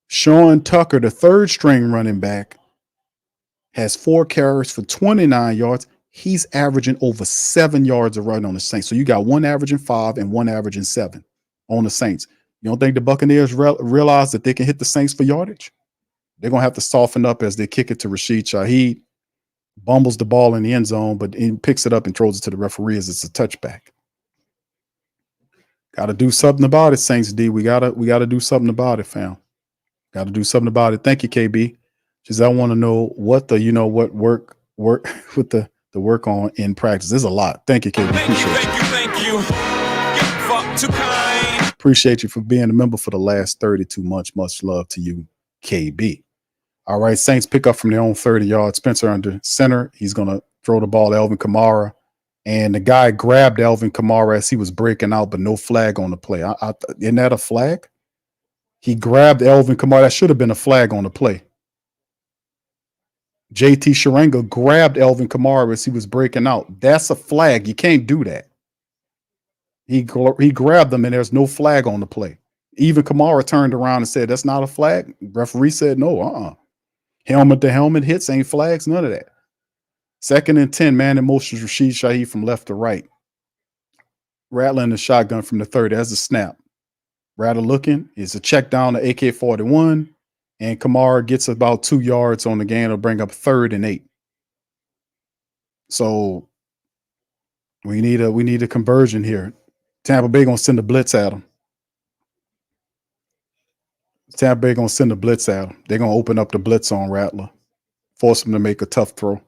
Sean Tucker, the third string running back, has 4 carries for 29 yards. He's averaging over 7 yards a run on the Saints. So you got one averaging 5 and one averaging 7 on the Saints. You don't think the Buccaneers realize that they can hit the Saints for yardage? They're going to have to soften up as they kick it to Rashid Shaheed. Bumbles the ball in the end zone, but he picks it up and throws it to the referee as it's a touchback. Got to do something about it, Saints D. We gotta do something about it, fam. Got to do something about it. Thank you, KB. Just I want to know what work with the work on in practice. There's a lot. Thank you, KB. Thank you. You're fuck too kind. Appreciate you for being a member for the last 32 months. Much love to you, KB. All right, Saints pick up from their own 30-yard. Spencer under center. He's going to throw the ball to Alvin Kamara. And the guy grabbed Alvin Kamara as he was breaking out, but no flag on the play. Isn't that a flag? He grabbed Alvin Kamara. That should have been a flag on the play. JT Sharenga grabbed Alvin Kamara as he was breaking out. That's a flag. You can't do that. He grabbed him, and there's no flag on the play. Even Kamara turned around and said, that's not a flag. Referee said, no, Helmet to helmet hits ain't flags, none of that. 2nd and 10, man in motion, Rashid Shaheed from left to right. Rattler in the shotgun from the 30. That's a snap. Rattler looking. It's a check down to AK-41. And Kamara gets about 2 yards on the gain. It'll bring up 3rd and 8. So we need a conversion here. Tampa Bay gonna send a blitz at him. Tampa Bay gonna send a blitz at him. They're gonna open up the blitz on Rattler, force him to make a tough throw.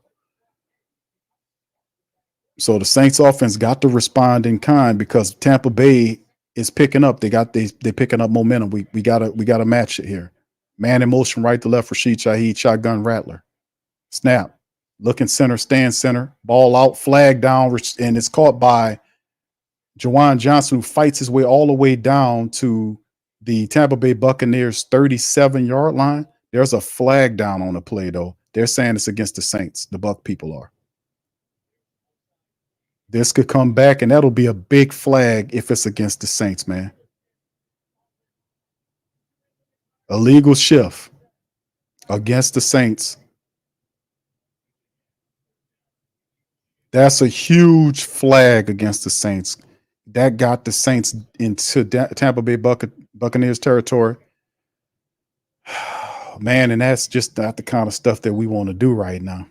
So the Saints offense got to respond in kind because Tampa Bay is picking up. They're picking up momentum. We gotta match it here. Man in motion, right to left. Rashid Shaheed, shotgun Rattler. Snap. Looking center, stand center. Ball out, flag down, and it's caught by Juwan Johnson, who fights his way all the way down to the Tampa Bay Buccaneers 37-yard line. There's a flag down on the play, though. They're saying it's against the Saints. The Buck people are. This could come back, and that'll be a big flag if it's against the Saints, man. Illegal shift against the Saints. That's a huge flag against the Saints. That got the Saints into Tampa Bay Buccaneers territory. Man, and that's just not the kind of stuff that we want to do right now.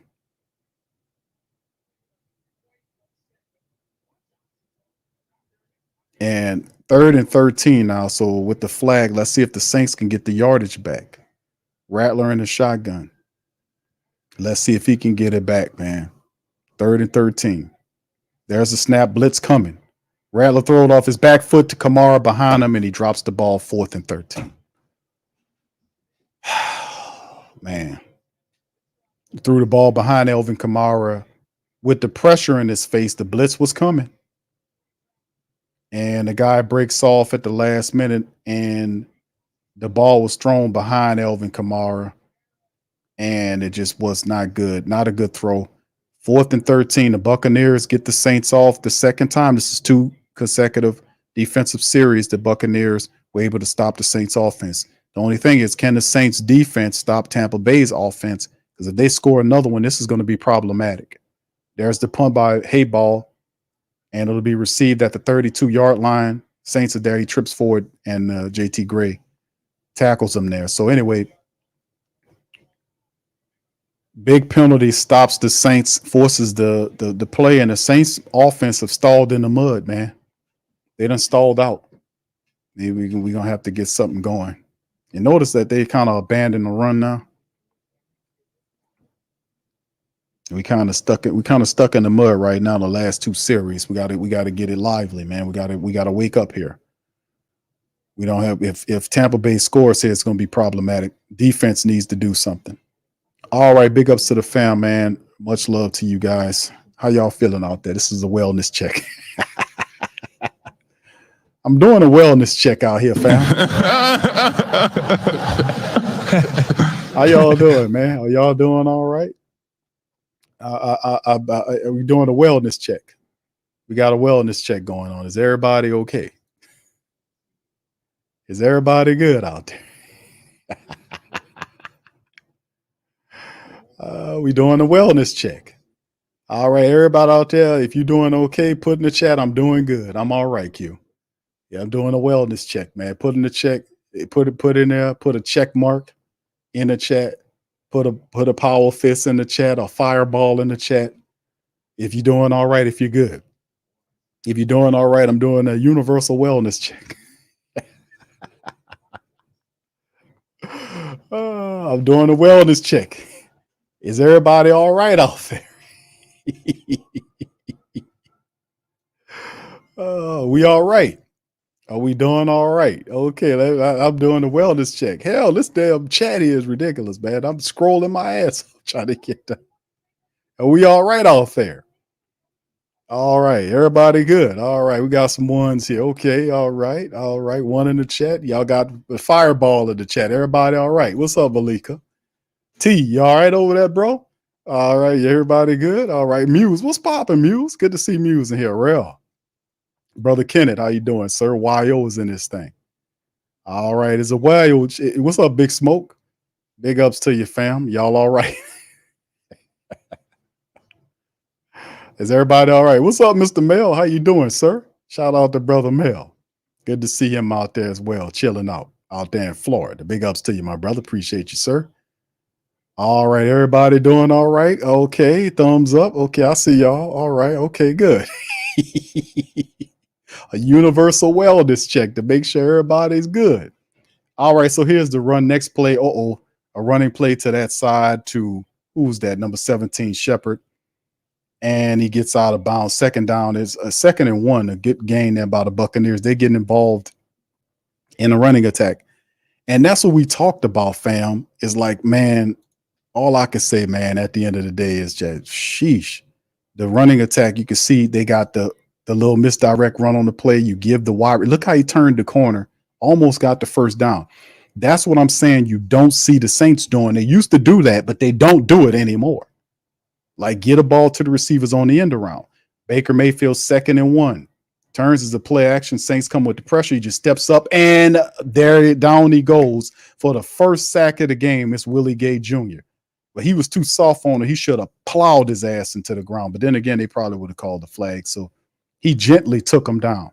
And 3rd and 13 now. So with the flag, let's see if the Saints can get the yardage back. Rattler in the shotgun. Let's see if he can get it back, man. 3rd and 13. There's a snap blitz coming. Rattler throws it off his back foot to Kamara behind him, and he drops the ball 4th and 13. Man. Threw the ball behind Alvin Kamara. With the pressure in his face, the blitz was coming. And the guy breaks off at the last minute, and the ball was thrown behind Alvin Kamara, and it just was not good. Not a good throw. 4th and 13. The Buccaneers get the Saints off the second time. This is 2 consecutive defensive series. The Buccaneers were able to stop the Saints offense. The only thing is, can the Saints defense stop Tampa Bay's offense? Because if they score another one, this is going to be problematic. There's the punt by Hayball, and it'll be received at the 32-yard line. Saints are there. He trips forward, and JT Gray tackles him there. So anyway, big penalty stops the Saints, forces the play, and the Saints offense have stalled in the mud, man. They done stalled out. Maybe we're going to have to get something going. You notice that they kind of abandoned the run now. We kind of stuck in the mud right now. The last 2 series, we got to get it lively, man. We got to wake up here. We don't have if Tampa Bay scores here, it's going to be problematic. Defense needs to do something. All right, big ups to the fam, man. Much love to you guys. How y'all feeling out there? This is a wellness check. I'm doing a wellness check out here, fam. How y'all doing, man? Are y'all doing all right? We're doing a wellness check. We got a wellness check going on. Is everybody okay? Is everybody good out there? We doing a wellness check. All right, everybody out there, if you're doing okay, put in the chat, I'm doing good. I'm all right, Q. Yeah, I'm doing a wellness check, man. Put in the check, put in there, put a check mark in the chat. Put a power fist in the chat, or fireball in the chat. If you're doing all right, if you're good. If you're doing all right, I'm doing a universal wellness check. I'm doing a wellness check. Is everybody all right out there? We all right? Are we doing all right? Okay, I'm doing a wellness check. Hell, this damn chat here is ridiculous, man. I'm scrolling my ass trying to get that. Are we all right out there? All right, everybody good. All right, we got some ones here. Okay, all right. One in the chat. Y'all got the fireball in the chat. Everybody all right? What's up, Malika? T, you all right over there, bro? All right, everybody good? All right, Muse. What's popping, Muse? Good to see Muse in here. Real. Brother Kenneth, how you doing, sir? YO is in this thing. All right, it's a YO. What's up, Big Smoke? Big ups to you, fam. Y'all all right? Is everybody all right? What's up, Mr. Mel? How you doing, sir? Shout out to Brother Mel. Good to see him out there as well, chilling out there in Florida. Big ups to you, my brother. Appreciate you, sir. All right, everybody doing all right? Okay, thumbs up. Okay, I see y'all. All right, okay, good. A universal wellness check to make sure everybody's good. All right, so here's the run. Next play. A running play to that side to, who's that? Number 17, Shepard. and he gets out of bounds. Second down is a 2nd and 1, a good gain there by the Buccaneers. They're getting involved in a running attack. And that's what we talked about, fam. Is like, man, all I can say, man, at the end of the day is just sheesh. The running attack, you can see they got the little misdirect run on the play. You give the wide. Look how he turned the corner, almost got the first down. That's what I'm saying. You don't see the Saints doing. They used to do that, but they don't do it anymore. Like, get a ball to the receivers on the end around. Baker Mayfield 2nd and 1. Turns as a play action. Saints come with the pressure. He just steps up, and there down he goes for the first sack of the game. It's Willie Gay Jr. But he was too soft on it. He should have plowed his ass into the ground. But then again, they probably would have called the flag. So he gently took him down.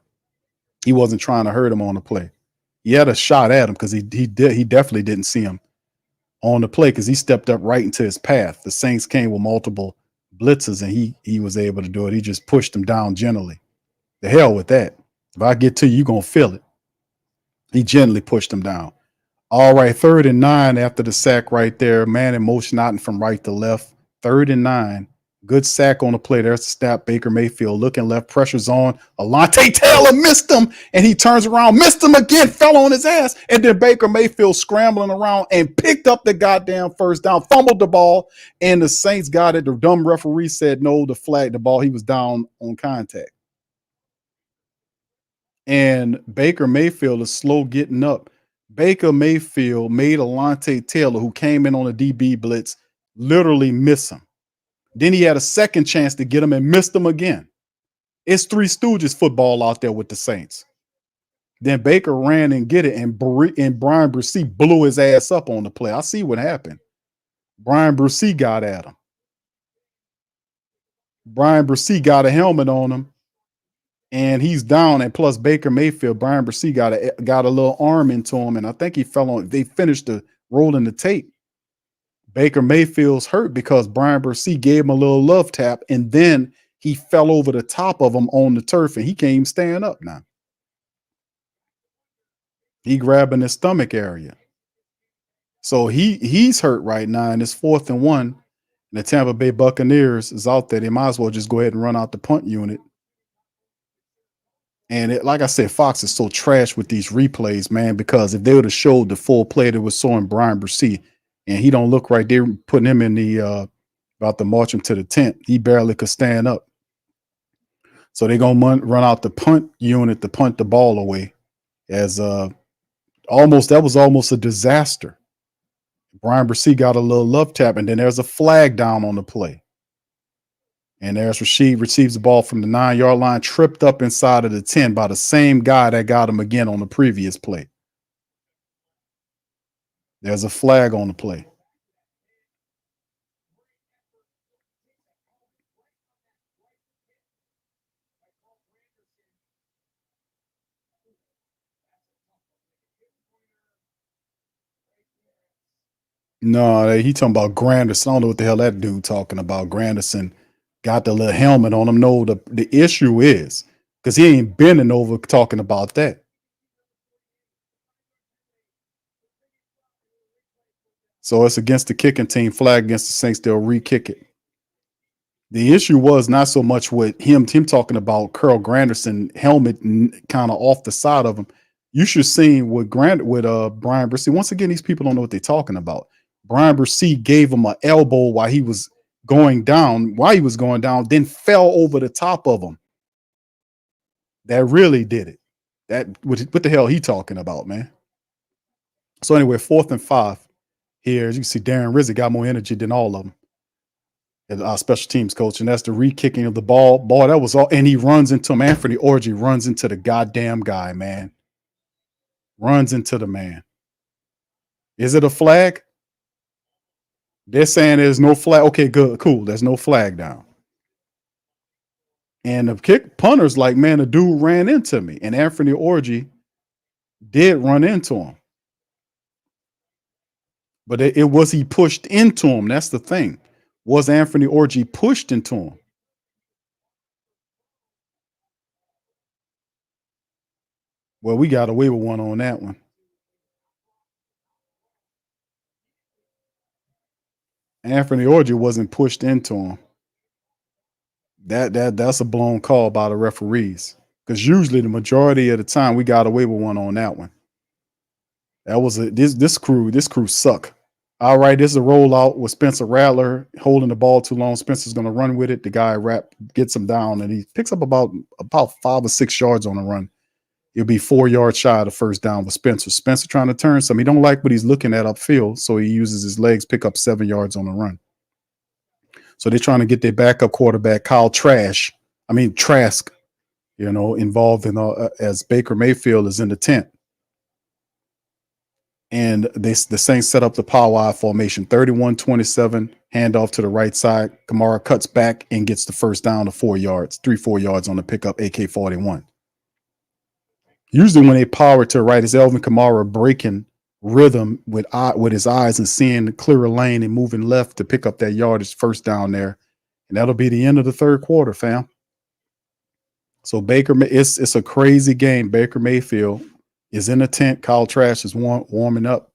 He wasn't trying to hurt him on the play. He had a shot at him because he definitely didn't see him on the play because he stepped up right into his path. The Saints came with multiple blitzes, and he was able to do it. He just pushed him down gently. The hell with that. If I get to you, you're going to feel it. He gently pushed him down. All right, 3rd and 9 after the sack right there. Man in motion out from right to left. 3rd and 9. Good sack on the play. There's the snap. Baker Mayfield looking left. Pressure's on. Alontae Taylor missed him, and he turns around, missed him again, fell on his ass. And then Baker Mayfield scrambling around and picked up the goddamn first down, fumbled the ball, and the Saints got it. The dumb referee said no to flag the ball. He was down on contact. And Baker Mayfield is slow getting up. Baker Mayfield made Alontae Taylor, who came in on a DB blitz, literally miss him. Then he had a second chance to get him and missed him again. It's Three Stooges football out there with the Saints. Then Baker ran and get it, and Brian Brucey blew his ass up on the play. I see what happened. Brian Brucey got at him. Brian Brucey got a helmet on him, and he's down. And plus Baker Mayfield, Brian Brucey got a little arm into him, and I think he fell on. They finished the rolling the tape. Baker Mayfield's hurt because Brian Brucey gave him a little love tap, and then he fell over the top of him on the turf, and he can't even stand up now. He grabbing his stomach area. So he's hurt right now, and it's 4th and 1. And the Tampa Bay Buccaneers is out there. They might as well just go ahead and run out the punt unit. And like I said, Fox is so trash with these replays, man, because if they would have showed the full play that was showing Brian Brucey, and he don't look right, they're putting him in the about to march him to the tent. He barely could stand up. So they're going to run out the punt unit to punt the ball away. As that was almost a disaster. Brian Brucey got a little love tap, and then there's a flag down on the play. And there's Rashid receives the ball from the 9-yard line, tripped up inside of the 10 by the same guy that got him again on the previous play. There's a flag on the play. No, he talking about Granderson. I don't know what the hell that dude talking about. Granderson got the little helmet on him. No, the issue is because he ain't bending over talking about that. So it's against the kicking team, flag against the Saints. They'll re-kick it. The issue was not so much with him talking about Carl Granderson helmet kind of off the side of him. You should see with Brian Brucey. Once again, these people don't know what they're talking about. Brian Brucey gave him an elbow while he was going down, then fell over the top of him. That really did it. What the hell he talking about, man? So anyway, 4th and 5 here. As you can see, Darren Rizzi got more energy than all of them. Our special teams coach, and that's the re-kicking of the ball. Boy, that was all. And he runs into him. Anthony Orgy runs into the goddamn guy, man. Runs into the man. Is it a flag? They're saying there's no flag. Okay, good, cool. There's no flag down. And the punter's like, man, the dude ran into me. And Anthony Orgy did run into him. But it was he pushed into him. That's the thing. Was Anthony Orgy pushed into him? Well, we got away with one on that one. Anthony Orgy wasn't pushed into him. That's a blown call by the referees. Because usually the majority of the time we got away with one on that one. That was this crew suck. All right, this is a rollout with Spencer Rattler holding the ball too long. Spencer's going to run with it. The guy gets him down, and he picks up about 5 or 6 yards on the run. He'll be 4 yards shy of the first down with Spencer. Spencer trying to turn some. He don't like what he's looking at upfield, so he uses his legs, pick up 7 yards on the run. So they're trying to get their backup quarterback, Trask, involved in as Baker Mayfield is in the tent. And the Saints set up the power I formation, 31-27, handoff to the right side. Kamara cuts back and gets the first down to 4 yards, 3-4 yards on the pickup, AK-41. Usually when they power to the right, it's Elvin Kamara breaking rhythm with his eyes and seeing the clearer lane and moving left to pick up that yardage first down there. And that'll be the end of the third quarter, fam. So it's a crazy game. Baker Mayfield is in the tent. Kyle Trask is warming up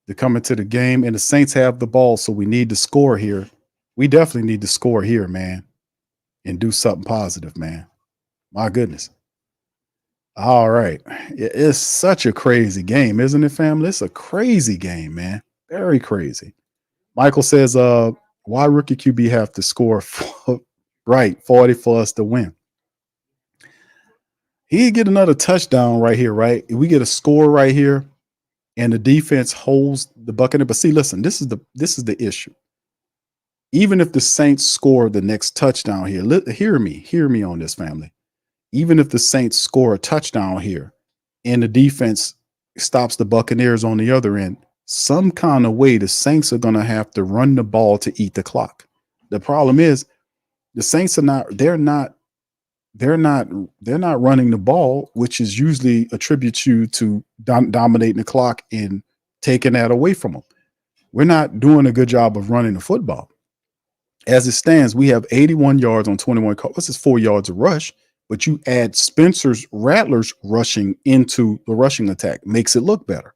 to come into the game, and the Saints have the ball, so we need to score here. We definitely need to score here, man, and do something positive, man. My goodness. All right. It's such a crazy game, isn't it, family? It's a crazy game, man. Very crazy. Michael says, why rookie QB have to score 40 for us to win? He get another touchdown right here, right? If we get a score right here and the defense holds the Buccaneers. But see, listen, this is the issue. Even if the Saints score the next touchdown here, hear me on this, family. Even if the Saints score a touchdown here and the defense stops the Buccaneers on the other end, some kind of way the Saints are going to have to run the ball to eat the clock. The problem is the Saints they're not running the ball, which is usually attributes you to dominating the clock and taking that away from them. We're not doing a good job of running the football. As it stands, we have 81 yards on 21 calls. This is 4 yards of rush, but you add Rattler's rushing into the rushing attack, makes it look better.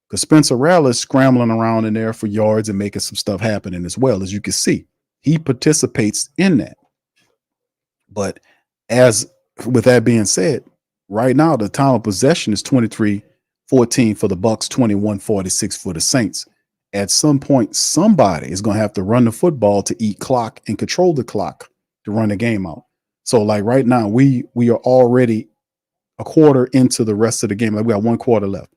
Because Spencer Rattler's scrambling around in there for yards and making some stuff happening as well, as you can see. He participates in that. But with that being said, right now the time of possession is 23-14 for the Bucs, 21-46 for the Saints. At some point, somebody is going to have to run the football to eat clock and control the clock to run the game out. So like right now, we are already a quarter into the rest of the game. Like we got 1 quarter left.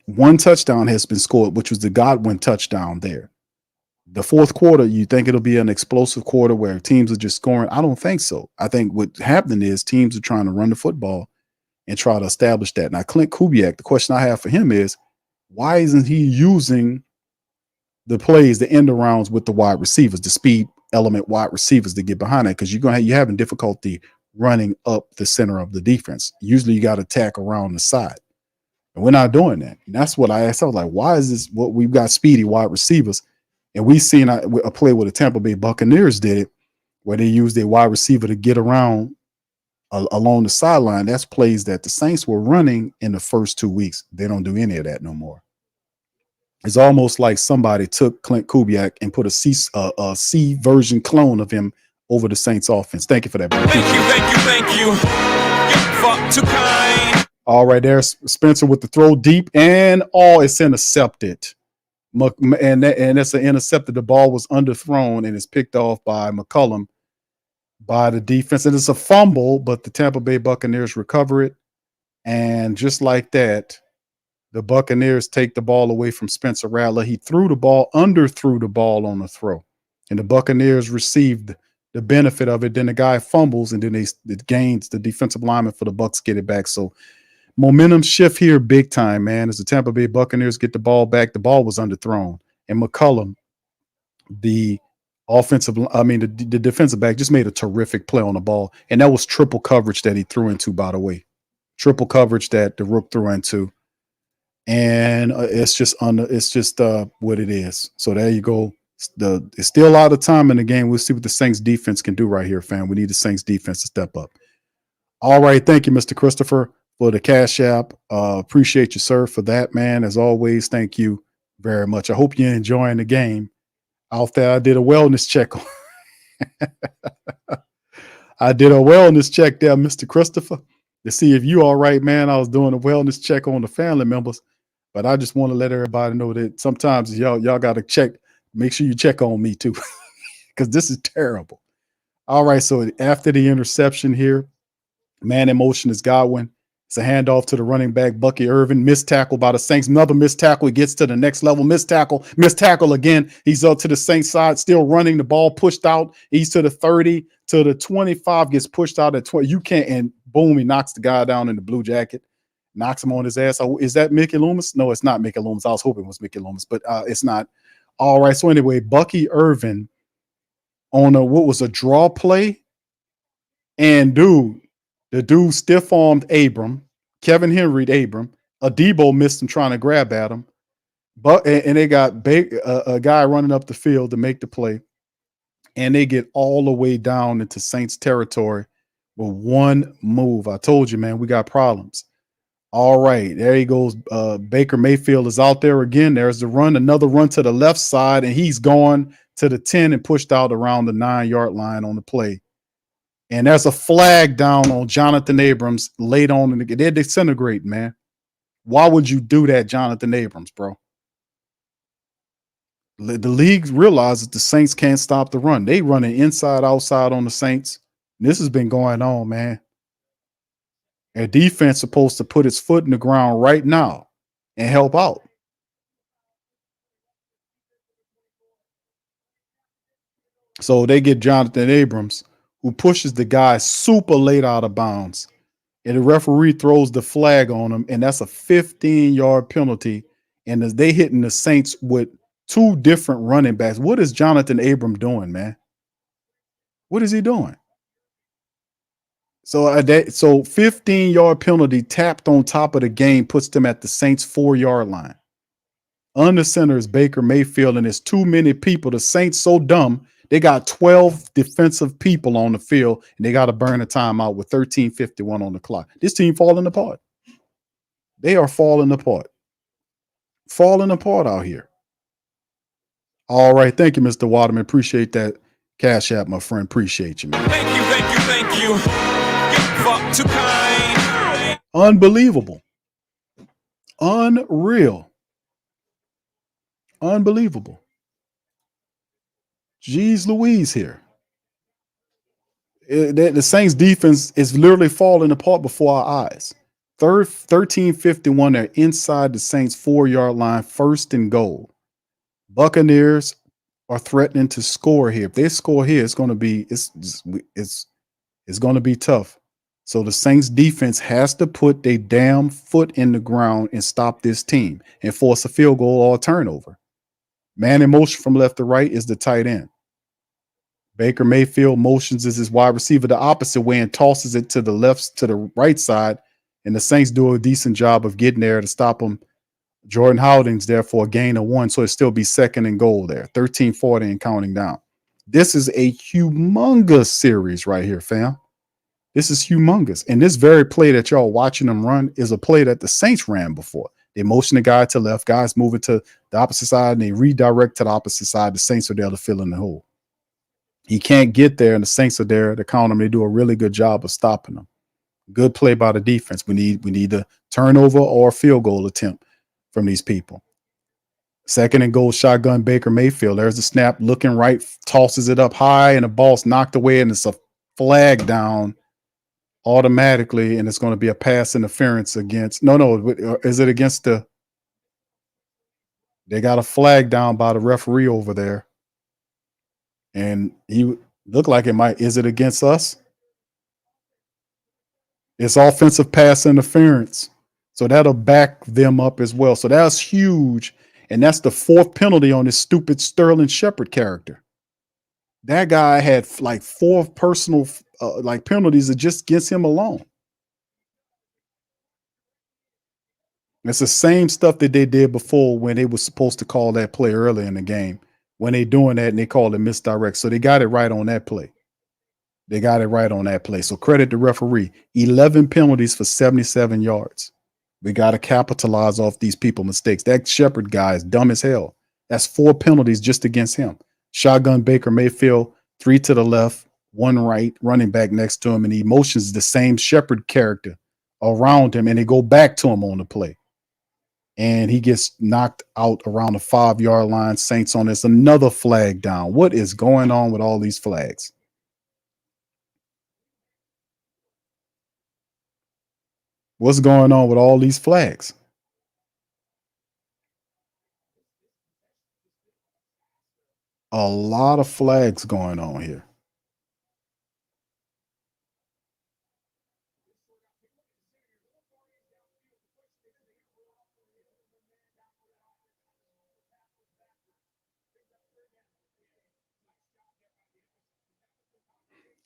1 touchdown has been scored, which was the Godwin touchdown there. The fourth quarter, you think it'll be an explosive quarter where teams are just scoring? I don't think so. I think what's happening is teams are trying to run the football and try to establish that. Now, Clint Kubiak, the question I have for him is, why isn't he using the plays, the end arounds with the wide receivers, the speed element wide receivers to get behind that? Because you're having difficulty running up the center of the defense. Usually you got to tack around the side. And we're not doing that. And that's what I asked. I was like, why is this what we've got speedy wide receivers? And we've seen a play where the Tampa Bay Buccaneers did it, where they used their wide receiver to get around along the sideline. That's plays that the Saints were running in the first 2 weeks. They don't do any of that no more. It's almost like somebody took Clint Kubiak and put a C version clone of him over the Saints offense. Thank you for that. Thank you. You're fuck too kind. All right, there's Spencer with the throw deep, and it's intercepted. And it's an intercepted. The ball was underthrown and it's picked off by McCollum by the defense. And it's a fumble, but the Tampa Bay Buccaneers recover it. And just like that, the Buccaneers take the ball away from Spencer Rattler. He underthrew the ball on the throw. And the Buccaneers received the benefit of it. Then the guy fumbles, and then it gains the defensive lineman for the Bucs get it back. So momentum shift here big time, man. As the Tampa Bay Buccaneers get the ball back, the ball was underthrown. And McCollum, the defensive back, just made a terrific play on the ball. And that was triple coverage that he threw into, by the way. Triple coverage that the Rook threw into. And it's just what it is. So there you go. It's still a lot of time in the game. We'll see what the Saints defense can do right here, fam. We need the Saints defense to step up. All right. Thank you, Mr. Christopher, for the Cash App. Appreciate you, sir, for that, man. As always, thank you very much. I hope you're enjoying the game out there. I did a wellness check I did a wellness check there, Mr. Christopher, to see if you all right, man. I was doing a wellness check on the family members, but I just want to let everybody know that sometimes y'all got to check. Make sure you check on me too, because this is terrible. All right, so after the interception here, man in motion is Godwin. It's a handoff to the running back, Bucky Irvin. Missed tackle by the Saints. Another missed tackle. He gets to the next level. Missed tackle again. He's up to the Saints side, still running. The ball pushed out. He's to the 30, to the 25, gets pushed out at 20. You can't, and boom, he knocks the guy down in the blue jacket, knocks him on his ass. Oh, is that Mickey Loomis? No, it's not Mickey Loomis. I was hoping it was Mickey Loomis, but it's not. All right, so anyway, Bucky Irvin on what was a draw play, and the dude stiff-armed Kevin Henry Abram. Adebo missed him trying to grab at him. And they got a guy running up the field to make the play. And they get all the way down into Saints territory with one move. I told you, man, we got problems. All right, there he goes. Baker Mayfield is out there again. There's the run, another run to the left side, and he's gone to the 10 and pushed out around the 9-yard line on the play. And there's a flag down on Jonathan Abrams late on in the game. They're disintegrating, man. Why would you do that, Jonathan Abrams, bro? The league realizes the Saints can't stop the run. They running inside, outside on the Saints. This has been going on, man. Their defense supposed to put its foot in the ground right now and help out. So they get Jonathan Abrams, who pushes the guy super late out of bounds. And the referee throws the flag on him, and that's a 15-yard penalty. And as they hitting the Saints with two different running backs. What is Jonathan Abram doing, man? What is he doing? So 15-yard penalty tapped on top of the game puts them at the Saints 4-yard line. Under center is Baker Mayfield, and there's too many people. The Saints so dumb. They got 12 defensive people on the field, and they got to burn a timeout with 13:51 on the clock. This team falling apart. They are falling apart. Falling apart out here. All right. Thank you, Mr. Waterman. Appreciate that cash app, my friend. Appreciate you, man. Thank you. Fuck too kind. Unbelievable. Unreal. Unbelievable. Jeez Louise here. The Saints defense is literally falling apart before our eyes. 13:51, they're inside the Saints 4-yard line, 1st and goal. Buccaneers are threatening to score here. If they score here, it's going to be going to be tough. So the Saints defense has to put their damn foot in the ground and stop this team and force a field goal or a turnover. Man in motion from left to right is the tight end. Baker Mayfield motions as his wide receiver the opposite way and tosses it to the right side, and the Saints do a decent job of getting there to stop him. Jordan Howding's there for a gain of 1, so it still be 2nd and goal there. 13:40 and counting down. This is a humongous series right here, fam. This is humongous. And this very play that y'all watching them run is a play that the Saints ran before. They motion the guy to left, guys moving to the opposite side, and they redirect to the opposite side. The Saints are there to fill in the hole. He can't get there, and the Saints are there to count him. They do a really good job of stopping him. Good play by the defense. We need a turnover or a field goal attempt from these people. 2nd and goal, shotgun Baker Mayfield. There's the snap, looking right, tosses it up high, and the ball's knocked away, and it's a flag down automatically, and it's going to be a pass interference against. No, is it against the? They got a flag down by the referee over there, and he looked like it might. Is it against us? It's offensive pass interference, so that'll back them up as well. So that's huge, and that's the 4th penalty on this stupid Sterling Shepard character. That guy had like 4 personal penalties that just against him alone. It's the same stuff that they did before when they were supposed to call that play early in the game. When they doing that and they called it misdirect. So they got it right on that play. So credit the referee. 11 penalties for 77 yards. We got to capitalize off these people mistakes. That Shepard guy is dumb as hell. That's 4 penalties just against him. Shotgun Baker Mayfield 3 to the left, 1 right, running back next to him, and he motions the same Shepherd character around him, and they go back to him on the play. And he gets knocked out around the 5-yard line. Saints on this. Another flag down. What is going on with all these flags? What's going on with all these flags? A lot of flags going on here.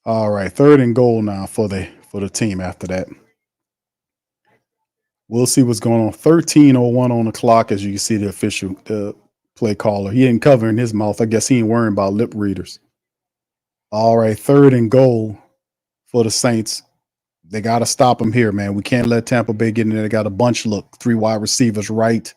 All right, 3rd and goal now for the team after that. We'll see what's going on. 13:01 on the clock, as you can see the play caller. He ain't covering his mouth. I guess he ain't worrying about lip readers. All right, 3rd and goal for the Saints. They got to stop him here, man. We can't let Tampa Bay get in there. They got a bunch look. 3 wide receivers right.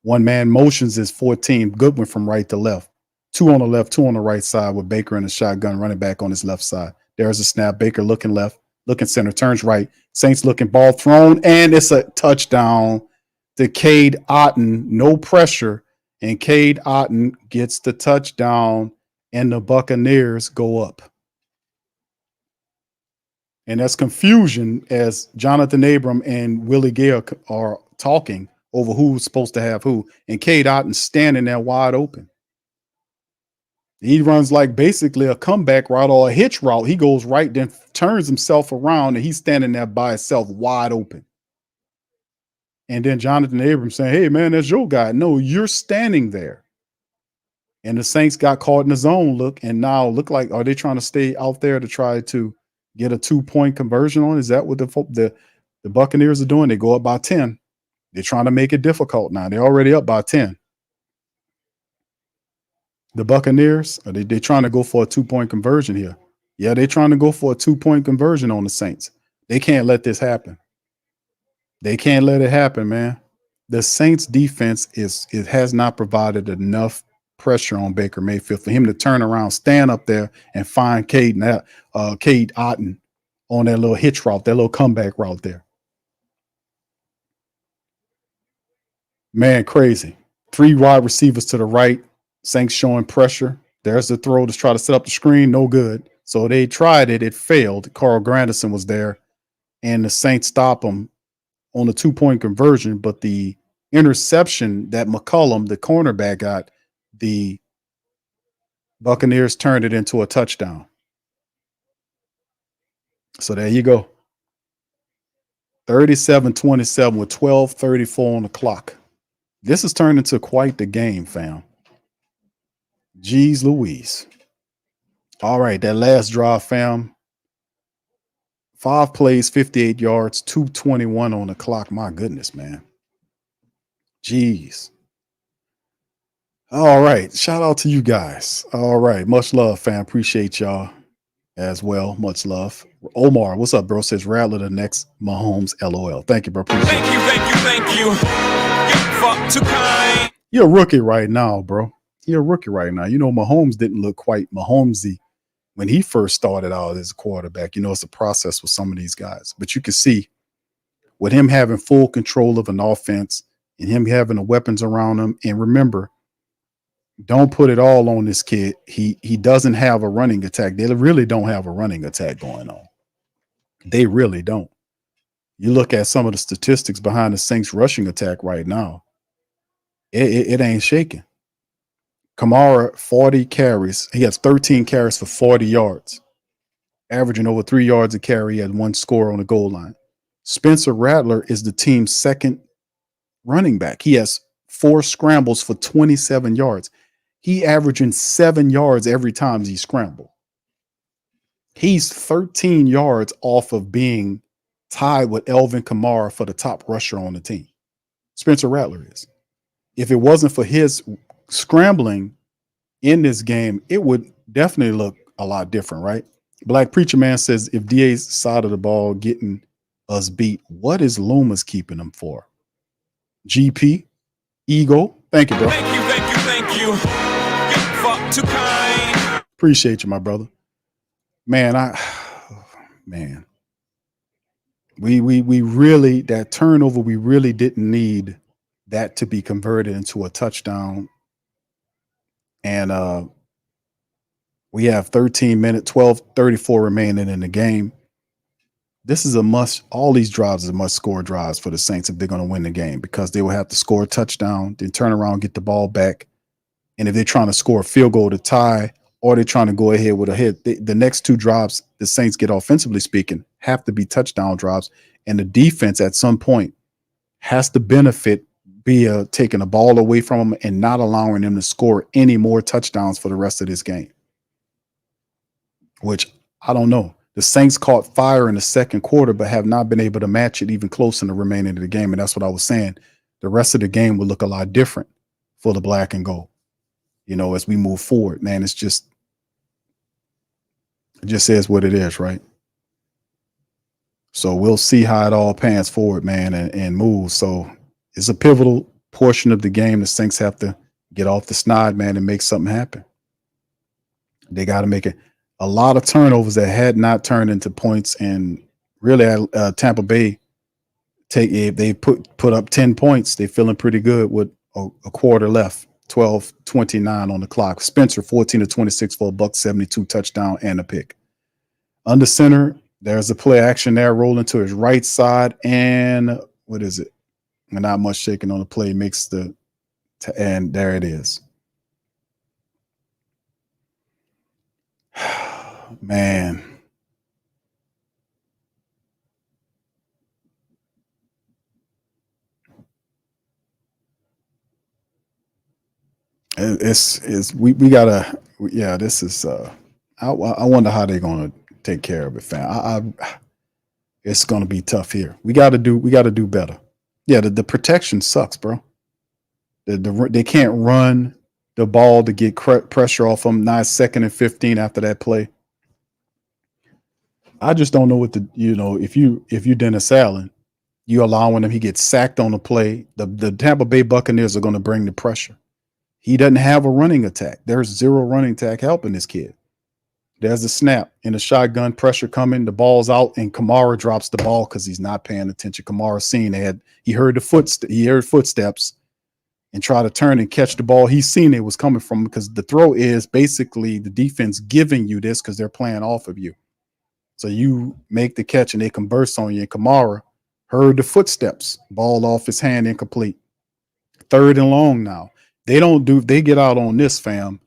1 man motions is 14. Goodwin from right to left. 2 on the left, 2 on the right side with Baker in a shotgun running back on his left side. There's a snap. Baker looking left, looking center, turns right. Saints looking, ball thrown, and it's a touchdown to Cade Otton. No pressure, and Cade Otton gets the touchdown, and the Buccaneers go up. And that's confusion as Jonathan Abram and Willie Gay are talking over who's supposed to have who, and Cade Otton standing there wide open. He runs like basically a comeback route or a hitch route. He goes right, then turns himself around, and he's standing there by himself, wide open. And then Jonathan Abrams saying, hey, man, that's your guy. No, you're standing there. And the Saints got caught in the zone look, and now look like, are they trying to stay out there to try to get a 2-point conversion on? Is that what the Buccaneers are doing? They go up by 10. They're trying to make it difficult now. They're already up by 10. The Buccaneers, are they trying to go for a 2-point conversion here? Yeah, they're trying to go for a 2-point conversion on the Saints. They can't let this happen. They can't let it happen, man. The Saints defense has not provided enough pressure on Baker Mayfield for him to turn around, stand up there, and find Cade Otton on that little hitch route, that little comeback route there. Man, crazy. 3 wide receivers to the right. Saints showing pressure. There's the throw to try to set up the screen. No good. So they tried it. It failed. Carl Granderson was there, and the Saints stop him on the 2-point conversion. But the interception that McCollum, the cornerback, got, the Buccaneers turned it into a touchdown. So there you go. 37-27 with 12:34 on the clock. This has turned into quite the game, fam. Jeez Louise. All right, that last drive, fam. 5 plays, 58 yards, 2:21 on the clock. My goodness, man. Jeez. All right. Shout out to you guys. All right. Much love, fam. Appreciate y'all as well. Much love. Omar, what's up, bro? Says Rattler the next Mahomes. LOL. Thank you, bro. Appreciate Thank you. You're far too kind. You're a rookie right now, bro. You're a rookie right now. You know, Mahomes didn't look quite Mahomesy when he first started out as a quarterback. You know, it's a process with some of these guys. But you can see with him having full control of an offense and him having the weapons around him. And remember, don't put it all on this kid. He doesn't have a running attack. They really don't have a running attack going on. They really don't. You look at some of the statistics behind the Saints rushing attack right now. It ain't shaking. Kamara, 40 carries. He has 13 carries for 40 yards, averaging over 3 yards a carry. He had 1 score on the goal line. Spencer Rattler is the team's second running back. He has 4 scrambles for 27 yards. He averaging 7 yards every time he scrambled. He's 13 yards off of being tied with Elvin Kamara for the top rusher on the team. Spencer Rattler is. If it wasn't for his scrambling in this game, it would definitely look a lot different, right? Black Preacher Man says, if DA's side of the ball getting us beat, what is Loomis keeping them for? GP, Eagle, thank you, bro. Thank you. You're far too kind. Appreciate you, my brother. Man, man, we really that turnover. We really didn't need that to be converted into a touchdown. And we have 13 minutes, 12:34 remaining in the game. This is a must. All these drives are must score drives for the Saints if they're going to win the game, because they will have to score a touchdown, then turn around, get the ball back. And if they're trying to score a field goal to tie, or they're trying to go ahead with a hit, the next two drives the Saints get, offensively speaking, have to be touchdown drives. And the defense at some point has to benefit via taking the ball away from them and not allowing them to score any more touchdowns for the rest of this game, which I don't know. The Saints caught fire in the second quarter, but have not been able to match it even close in the remaining of the game. And that's what I was saying. The rest of the game will look a lot different for the black and gold, as we move forward. Man, it just says what it is, right? So we'll see how it all pans forward, man, and moves. So it's a pivotal portion of the game. The Saints have to get off the snide, man, and make something happen. They got to make it. A lot of turnovers that had not turned into points, and really, Tampa Bay they put up 10 points. They feeling pretty good with a quarter left. 12:29 on the clock. Spencer 14-26 for a $172 touchdown and a pick. Under center, there's a play action there, rolling to his right side, and what is it? Not much shaking on the play, makes and there it is. Man. We gotta, yeah, this is I wonder how they're gonna take care of it, fam. It's gonna be tough here. We gotta do better. Yeah, the protection sucks, bro. They can't run the ball to get pressure off them. Now it's 2nd and 15 after that play. I just don't know what if you Dennis Allen, you allowing him, he gets sacked on the play. The Tampa Bay Buccaneers are going to bring the pressure. He doesn't have a running attack. There's zero running attack helping this kid. There's a snap in the shotgun, pressure coming, the ball's out, and Kamara drops the ball because he's not paying attention. Kamara seen he heard footsteps and try to turn and catch the ball. He's seen it was coming from, because the throw is basically the defense giving you this because they're playing off of you. So you make the catch and they can burst on you. And Kamara heard the footsteps, ball off his hand, incomplete. 3rd and long now. They get out on this, fam,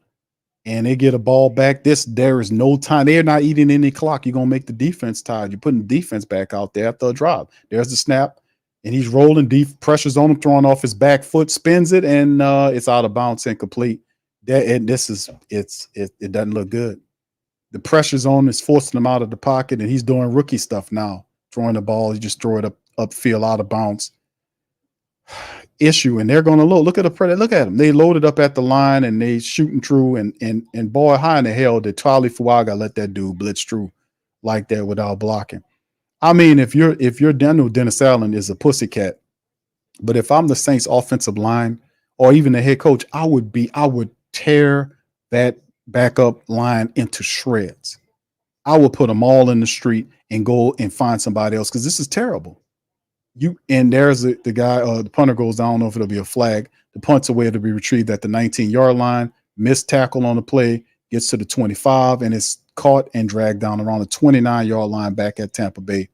and they get a ball back. There is no time. They're not eating any clock. You're going to make the defense tired. You're putting the defense back out there after a drop. There's the snap, and he's rolling deep, pressure's on him, throwing off his back foot, spins it, and it's out of bounds, incomplete. It doesn't look good. The pressure's on, it's forcing him out of the pocket, and he's doing rookie stuff now. Throwing the ball, he just throw it upfield, out of bounds. Issue, and they're going to look at them. They loaded up at the line and they shooting through, and boy, how in the hell did Charlie Fuaga let that dude blitz through like that without blocking? I mean, if you're Dennis Allen is a pussycat, but if I'm the Saints offensive line or even the head coach, I would tear that backup line into shreds. I would put them all in the street and go and find somebody else, because this is terrible. There's the guy, the punter goes down. I don't know if it'll be a flag. The punt's away to be retrieved at the 19-yard line. Missed tackle on the play, gets to the 25, and it's caught and dragged down around the 29-yard line back at Tampa Bay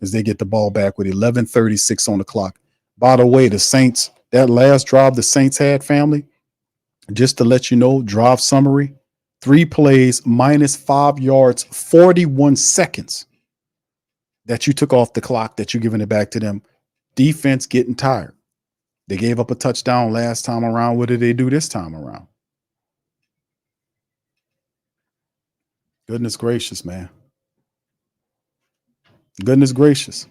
as they get the ball back with 11:36 on the clock. By the way, the Saints, that last drive the Saints had, family, just to let you know, drive summary, 3 plays, -5 yards, 41 seconds that you took off the clock, that you're giving it back to them. Defense getting tired. They gave up a touchdown last time around. What did they do this time around? Goodness gracious, man. Goodness gracious.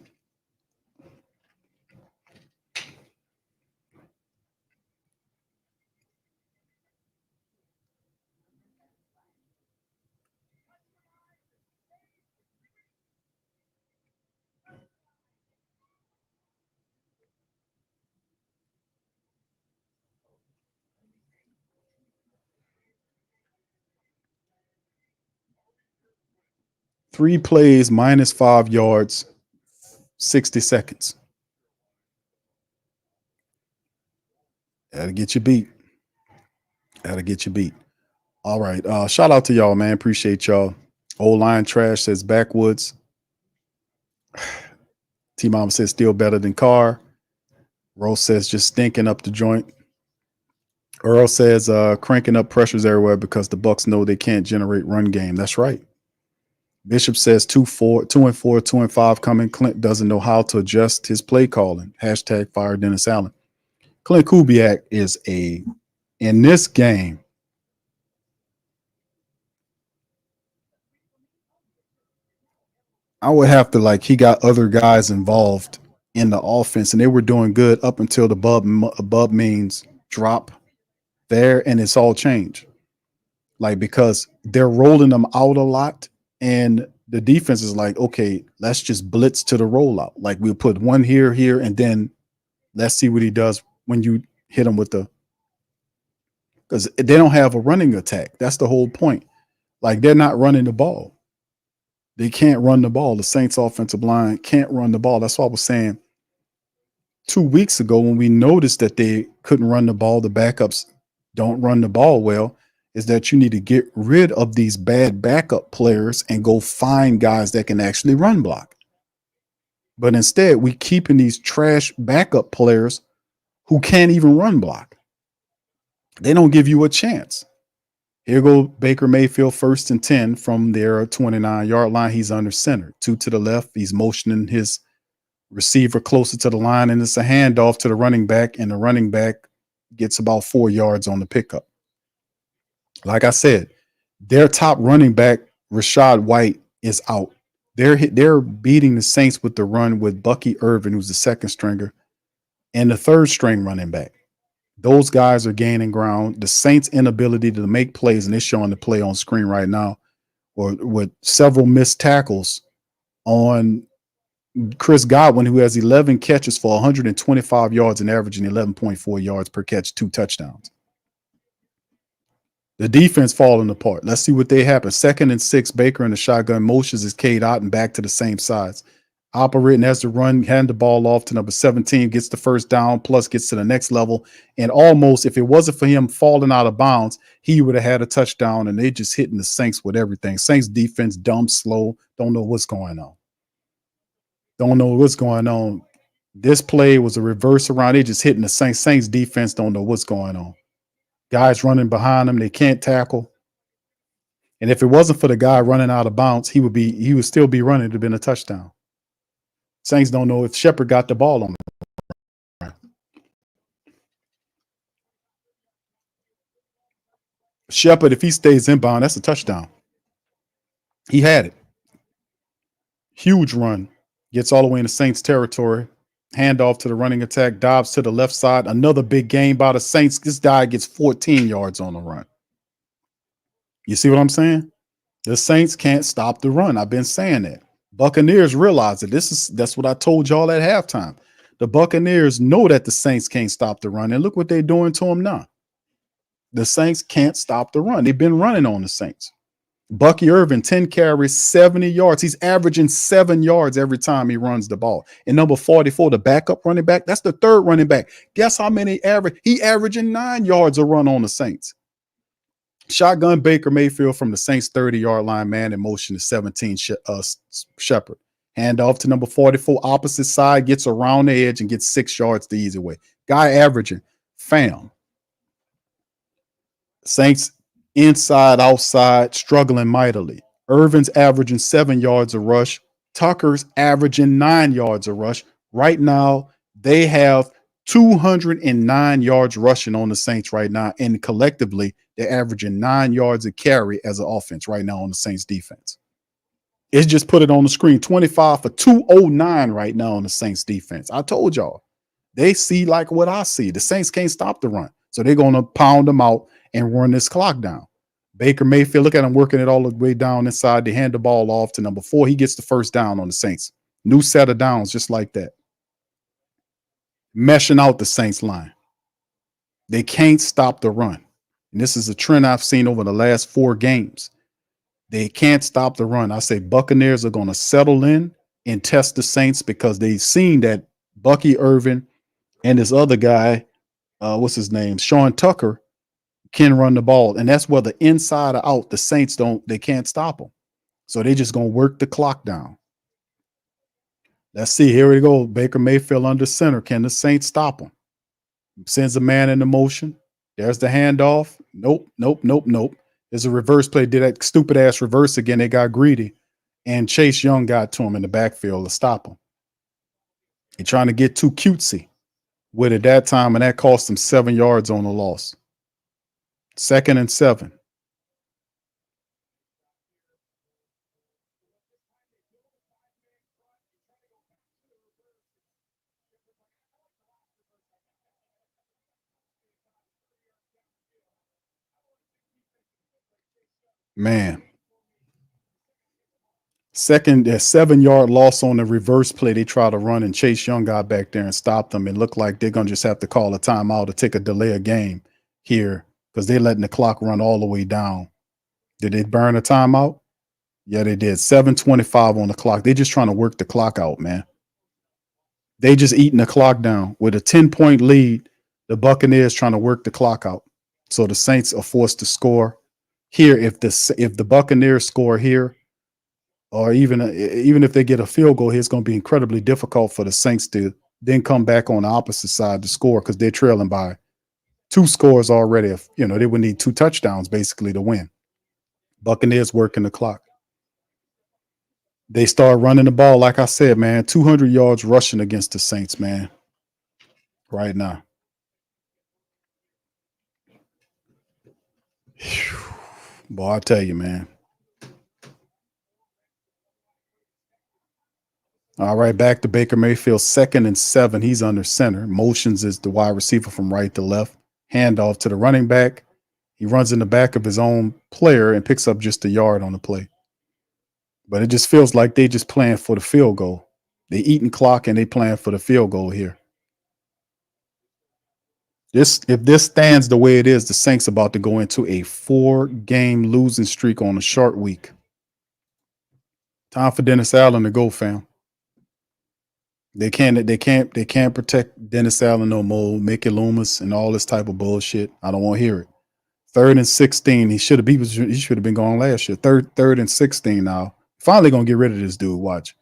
3 plays, minus 5 yards, 60 seconds. That'll get you beat. That'll get you beat. All right. Shout out to y'all, man. Appreciate y'all. Old Line Trash says backwoods. T-Mom says still better than Carr. Rose says just stinking up the joint. Earl says cranking up pressures everywhere because the Bucs know they can't generate run game. That's right. Bishop says 2-4, 2-4, 2-5 coming. Clint doesn't know how to adjust his play calling. Hashtag fire Dennis Allen. Clint Kubiak is in this game. I would have to he got other guys involved in the offense and they were doing good up until the Bub means drop there and it's all changed. Because they're rolling them out a lot and the defense is okay, let's just blitz to the rollout. We'll put one here, and then let's see what he does when you hit him with because they don't have a running attack. That's the whole point. They're not running the ball. They can't run the ball. The Saints offensive line can't run the ball. That's what I was saying 2 weeks ago when we noticed that they couldn't run the ball. The backups don't run the ball well, is that you need to get rid of these bad backup players and go find guys that can actually run block. But instead, we keeping these trash backup players who can't even run block. They don't give you a chance. Here go Baker Mayfield, 1st and 10 from their 29-yard line. He's under center. 2 to the left. He's motioning his receiver closer to the line, and it's a handoff to the running back, and the running back gets about 4 yards on the pickup. Like I said, their top running back, Rashad White, is out. They're beating the Saints with the run with Bucky Irvin, who's the second stringer, and the third string running back. Those guys are gaining ground. The Saints' inability to make plays, and it's showing the play on screen right now, or with several missed tackles on Chris Godwin, who has 11 catches for 125 yards and averaging 11.4 yards per catch, 2 touchdowns. The defense falling apart. Let's see what they happen. 2nd and 6, Baker in the shotgun motions is Cade Otton back to the same sides. Operating as the run, hand the ball off to number 17, gets the first down, plus gets to the next level. And almost, if it wasn't for him falling out of bounds, he would have had a touchdown, and they just hitting the Saints with everything. Saints defense, dumb, slow, don't know what's going on. Don't know what's going on. This play was a reverse around. They just hitting the Saints. Saints defense don't know what's going on. Guys running behind them, they can't tackle. And if it wasn't for the guy running out of bounds, he would still be running. It'd have been a touchdown. Saints don't know if Shepard got the ball on him. Shepard, if he stays inbound, that's a touchdown. He had it. Huge run. Gets all the way into Saints territory. Handoff to the running attack. Dobbs to the left side. Another big game by the Saints. This guy gets 14 yards on the run. You see what I'm saying? The Saints can't stop the run. I've been saying that. Buccaneers realize that that's what I told y'all at halftime. The Buccaneers know that the Saints can't stop the run, and look what they're doing to them now. The Saints can't stop the run. They've been running on the Saints. Bucky Irvin, 10 carries, 70 yards. He's averaging 7 yards every time he runs the ball. And number 44, the backup running back, that's the third running back. Guess how many average? He averaging 9 yards a run on the Saints. Shotgun Baker Mayfield from the Saints 30-yard line, man in motion to 17 Shepard. Hand off to number 44, opposite side, gets around the edge and gets 6 yards the easy way. Guy averaging, fam. Saints inside, outside, struggling mightily. Irvin's averaging 7 yards a rush. Tucker's averaging 9 yards a rush. Right now, they have 209 yards rushing on the Saints right now, and collectively, they're averaging 9 yards a carry as an offense right now on the Saints defense. It's just put it on the screen. 25 for 209 right now on the Saints defense. I told y'all. They see like what I see. The Saints can't stop the run. So they're going to pound them out and run this clock down. Baker Mayfield, look at him working it all the way down inside. They hand the ball off to number 4. He gets the first down on the Saints. New set of downs just like that. Meshing out the Saints line. They can't stop the run. And this is a trend I've seen over the last 4 games. They can't stop the run. I say Buccaneers are going to settle in and test the Saints because they've seen that Bucky Irvin and this other guy, what's his name, Sean Tucker, can run the ball. And that's whether inside or out, the Saints they can't stop them. So they just going to work the clock down. Let's see. Here we go. Baker Mayfield under center. Can the Saints stop him? Sends a man into motion. There's the handoff. Nope. There's a reverse play. Did that stupid ass reverse again. They got greedy. And Chase Young got to him in the backfield to stop him. They're trying to get too cutesy with it that time, and that cost them 7 yards on the loss. 2nd and 7. Man. Second, a 7-yard loss on the reverse play. They try to run, and Chase Young got back there and stopped them. It looked like they're going to just have to call a timeout to take a delay of game here because they're letting the clock run all the way down. Did they burn a timeout? Yeah, they did. 7:25 on the clock. They're just trying to work the clock out, man. They just eating the clock down. With a 10-point lead, the Buccaneers trying to work the clock out. So the Saints are forced to score here. If the Buccaneers score here, or even if they get a field goal here, it's going to be incredibly difficult for the Saints to then come back on the opposite side to score because they're trailing by 2 scores already. If they would need 2 touchdowns basically to win. Buccaneers working the clock. They start running the ball, like I said, man. 200 yards rushing against the Saints, man. Right now. Boy, I tell you, man. All right, back to Baker Mayfield, 2nd and 7. He's under center. Motions is the wide receiver from right to left. Handoff to the running back. He runs in the back of his own player and picks up just a yard on the play. But it just feels like they just playing for the field goal. They eating clock and they playing for the field goal here. If this stands the way it is, the Saints about to go into a 4-game losing streak on a short week. Time for Dennis Allen to go, fam. They can't protect Dennis Allen no more, Mickey Loomis, and all this type of bullshit. I don't want to hear it. 3rd and 16. He should have been gone last year. Third and 16 now. Finally gonna get rid of this dude. Watch.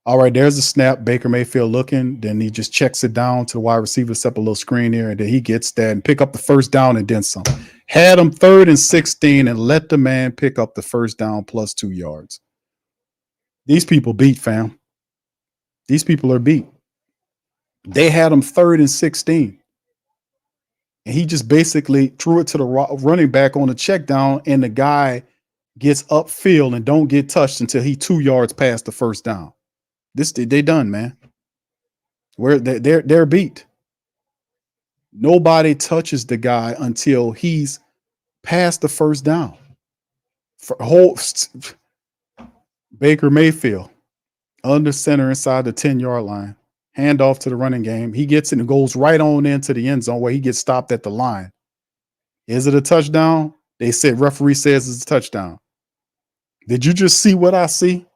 All right, there's a snap. Baker Mayfield looking. Then he just checks it down to the wide receiver, set up a little screen here, and then he gets that and pick up the first down and then some. Had him 3rd and 16 and let the man pick up the first down plus 2 yards. These people beat, fam. These people are beat. They had him 3rd and 16. And he just basically threw it to the running back on the check down, and the guy gets upfield and don't get touched until he 2 yards past the first down. They done, man. They're beat. Nobody touches the guy until he's past the first down. Baker Mayfield under center inside the 10-yard line. Handoff to the running game. He gets it and goes right on into the end zone where he gets stopped at the line. Is it a touchdown? They said referee says it's a touchdown. Did you just see what I see?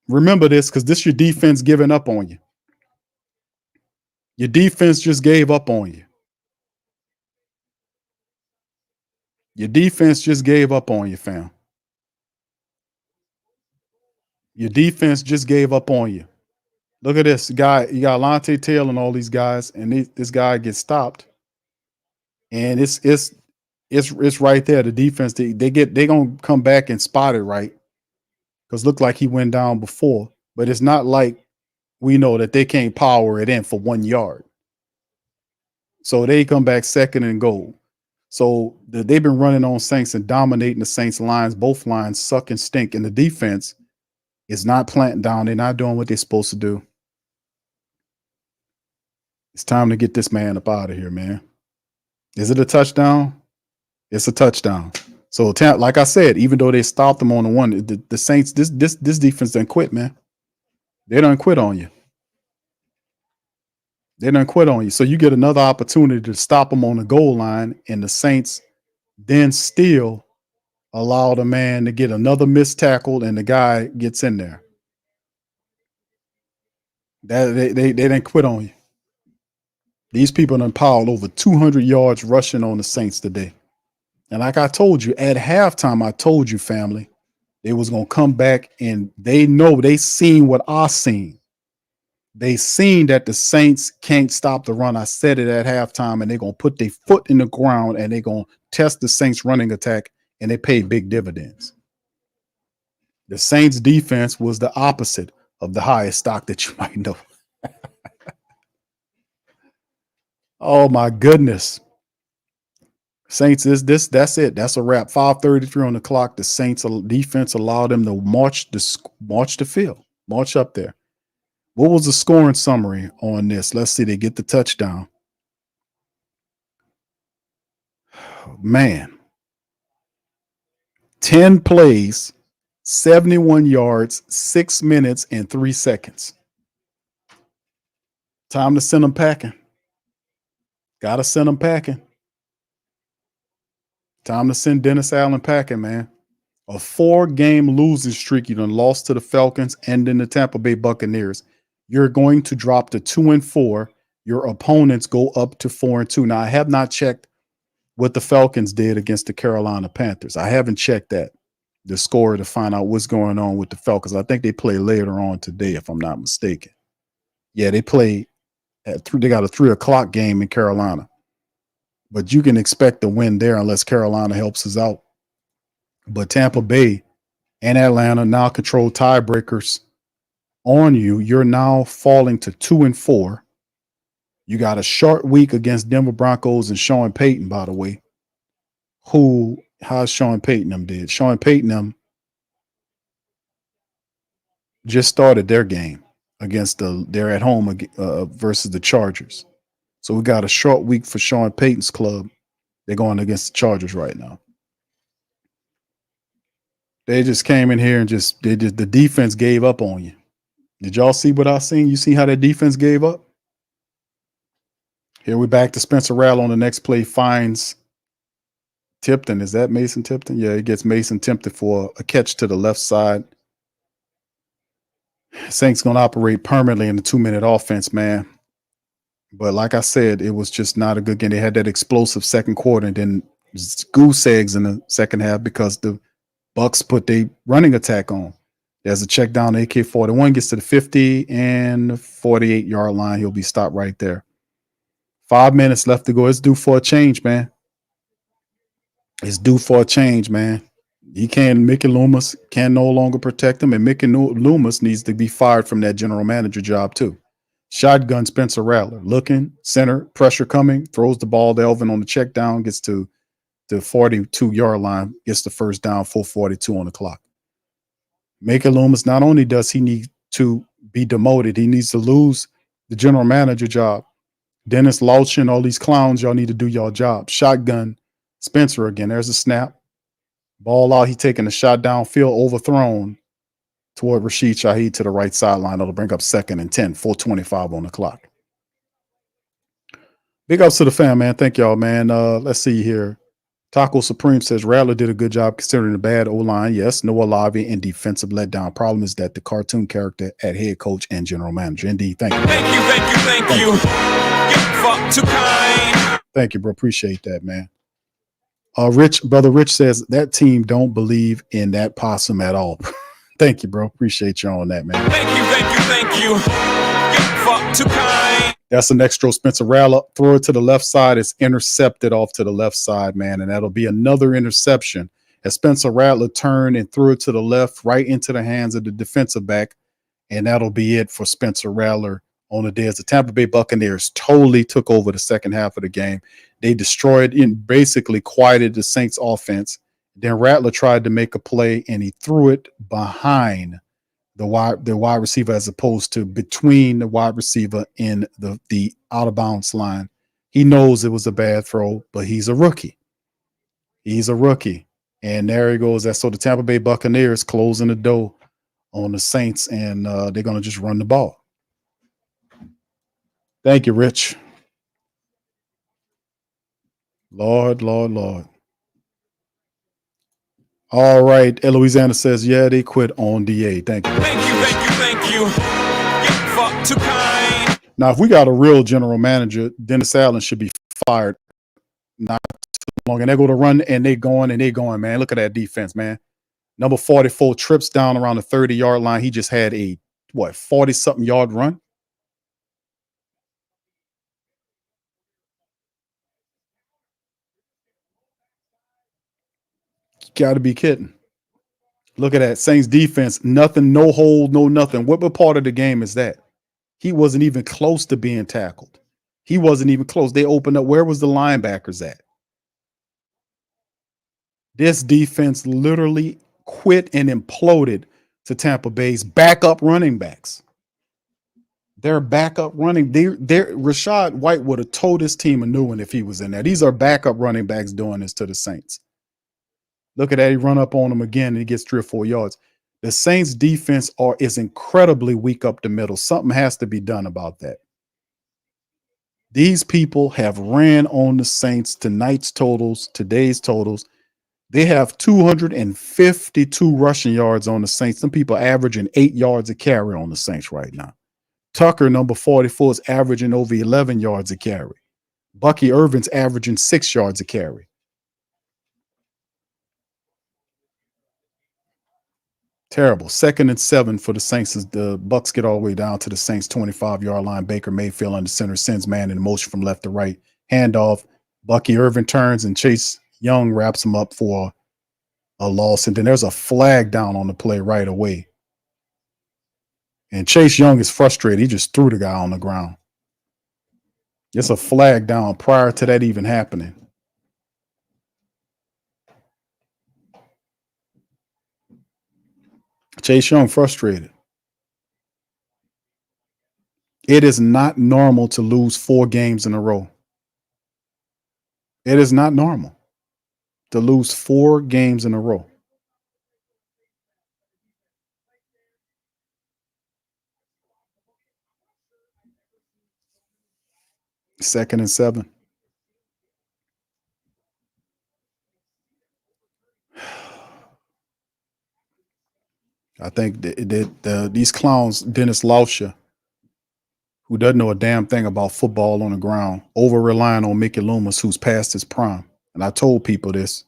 Remember this, because this is your defense giving up on you. Your defense just gave up on you. Your defense just gave up on you, fam. Your defense just gave up on you. Look at this guy. You got Lonte Taylor and all these guys, and this guy gets stopped. And it's right there. The defense, they gonna come back and spot it right. Because looked like he went down before. But it's not like we know that they can't power it in for 1 yard. So they come back 2nd and goal. So they've been running on Saints and dominating the Saints lines. Both lines suck and stink. And the defense is not planting down. They're not doing what they're supposed to do. It's time to get this man up out of here, man. Is it a touchdown? It's a touchdown. So, like I said, even though they stopped them on the one, the Saints, this defense done quit, man. They done quit on you. They done quit on you. So you get another opportunity to stop them on the goal line, and the Saints then steal allow the man to get another missed tackle, and the guy gets in there. That they didn't quit on you. These people done piled over 200 yards rushing on the Saints today. And like I told you, at halftime, I told you, family, they was going to come back, and they know they seen what I seen. They seen that the Saints can't stop the run. I said it at halftime, and they're going to put their foot in the ground, and they're going to test the Saints running attack, and they paid big dividends. The Saints defense was the opposite of the highest stock that you might know. Oh my goodness. Saints is this. That's it. That's a wrap. 5:33 on the clock. The Saints defense allowed them to march the field, march up there. What was the scoring summary on this? Let's see. They get the touchdown. Man, 10 plays, 71 yards, 6 minutes and 3 seconds. Time to send them packing. Gotta send them packing. Time to send Dennis Allen packing, man. A 4-game losing streak. You done lost to the Falcons and then the Tampa Bay Buccaneers. You're going to drop to 2-4. Your opponents go up to 4-2. Now, I have not checked what the Falcons did against the Carolina Panthers. I haven't checked the score to find out what's going on with the Falcons. I think they play later on today, if I'm not mistaken. Yeah, they play they got a 3:00 game in Carolina. But you can expect a win there unless Carolina helps us out. But Tampa Bay and Atlanta now control tiebreakers on you. You're now falling to 2-4. You got a short week against Denver Broncos and Sean Payton, by the way. How's Sean Payton them did? Sean Payton them just started their game against they're at home versus the Chargers. So we got a short week for Sean Payton's club. They're going against the Chargers right now. They just came in here and the defense gave up on you. Did y'all see what I seen? You see how that defense gave up? Here we back to Spencer Rattler on the next play, finds Tipton. Is that Mason Tipton? Yeah, he gets Mason Tipton for a catch to the left side. Saints going to operate permanently in the 2-minute offense, man. But like I said, it was just not a good game. They had that explosive second quarter and then goose eggs in the second half because the Bucs put their running attack on. There's a check down. AK-41 gets to the 50 and 48-yard line. He'll be stopped right there. 5 minutes left to go. It's due for a change, man. It's due for a change, man. Mickey Loomis can no longer protect him, and Mickey Loomis needs to be fired from that general manager job too. Shotgun Spencer Rattler, looking, center, pressure coming, throws the ball to Elvin on the check down, gets to the 42-yard line, gets the first down, 4:42 on the clock. Mickey Loomis, not only does he need to be demoted, he needs to lose the general manager job. Dennis Lauchin, all these clowns, y'all need to do your job. Shotgun Spencer again. There's a snap. Ball out. He taking a shot downfield, overthrown toward Rashid Shaheed to the right sideline. That'll bring up 2nd and 10, 4:25 on the clock. Big ups to the fam, man. Thank y'all, man. Let's see here. Taco Supreme says Rattler did a good job considering the bad O-line. Yes, Noah Lavi and defensive letdown. Problem is that the cartoon character at head coach and general manager. Indeed. Thank you. Thank you. You're fuck too kind. Thank you, bro. Appreciate that, man. Brother Rich says that team don't believe in that possum at all. Thank you, bro. Appreciate you on that, man. Thank you. You're fuck too kind. That's the next throw. Spencer Rattler, throw it to the left side. It's intercepted off to the left side, man. And that'll be another interception as Spencer Rattler turned and threw it to the left, right into the hands of the defensive back. And that'll be it for Spencer Rattler on the day as the Tampa Bay Buccaneers totally took over the second half of the game. They destroyed and basically quieted the Saints offense. Then Rattler tried to make a play and he threw it behind the wide receiver as opposed to between the wide receiver and the out of bounds line. He knows it was a bad throw, but he's a rookie. He's a rookie. And there he goes. So the Tampa Bay Buccaneers closing the door on the Saints, and they're going to just run the ball. Thank you, Rich. Lord. All right. Louisiana says, yeah, they quit on DA. Thank you. Thank you. Get fucked too kind. Now, if we got a real general manager, Dennis Allen should be fired not too long. And they go to run and they going, man. Look at that defense, man. Number 44 trips down around the 30-yard line. He just had a, 40-something yard run? You got to be kidding. Look at that. Saints defense, nothing, no hold, no nothing. What part of the game is that? He wasn't even close to being tackled. He wasn't even close. They opened up. Where was the linebackers at? This defense literally quit and imploded to Tampa Bay's backup running backs. Their backup running, Rashad White would have told his team a new one if he was in there. These are backup running backs doing this to the Saints. Look at that. He run up on them again and he gets 3 or 4 yards. The Saints defense is incredibly weak up the middle. Something has to be done about that. These people have ran on the Saints tonight's totals, today's totals. They have 252 rushing yards on the Saints. Some people averaging 8 yards a carry on the Saints right now. Tucker, number 44, is averaging over 11 yards a carry. Bucky Irvin's averaging 6 yards a carry. Terrible. 2nd and 7 for the Saints as the Bucs get all the way down to the Saints 25-yard line. Baker Mayfield under center sends man in motion from left to right. Handoff. Bucky Irvin turns and Chase Young wraps him up for a loss. And then there's a flag down on the play right away. And Chase Young is frustrated. He just threw the guy on the ground. It's a flag down prior to that even happening. Chase Young frustrated. It is not normal to lose 4 games in a row. It is not normal to lose 4 games in a row. Second and 7. I think these clowns, Dennis Lauscher, who doesn't know a damn thing about football on the ground, over-relying on Mickey Loomis, who's past his prime. And I told people this,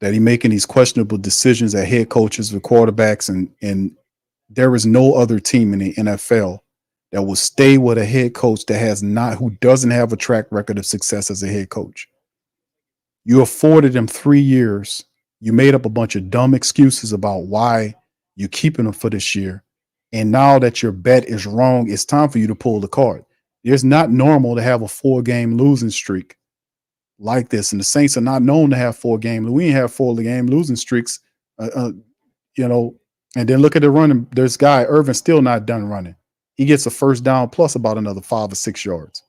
that he making these questionable decisions at head coaches with quarterbacks, and there is no other team in the NFL that will stay with a head coach who doesn't have a track record of success as a head coach. You afforded him 3 years. You made up a bunch of dumb excuses about why you're keeping him for this year. And now that your bet is wrong, it's time for you to pull the card. It's not normal to have a 4-game losing streak like this. And the Saints are not known to have 4-game. We ain't have 4-game losing streaks, And then look at the running. This guy, Irvin, still not done running. He gets a first down plus about another 5 or 6 yards.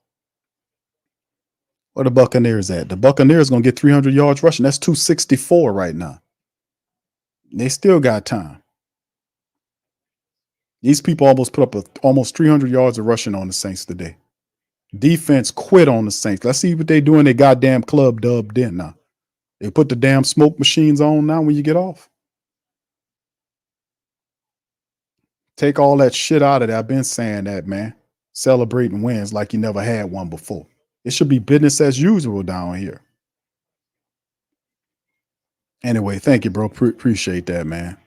Where the Buccaneers at? The Buccaneers going to get 300 yards rushing. That's 264 right now. They still got time. These people almost put up almost 300 yards of rushing on the Saints today. Defense quit on the Saints. Let's see what they do in their goddamn club dubbed in now. They put the damn smoke machines on now when you get off. Take all that shit out of there. I've been saying that, man. Celebrating wins like you never had one before. It should be business as usual down here. Anyway, thank you, bro. Appreciate that, man.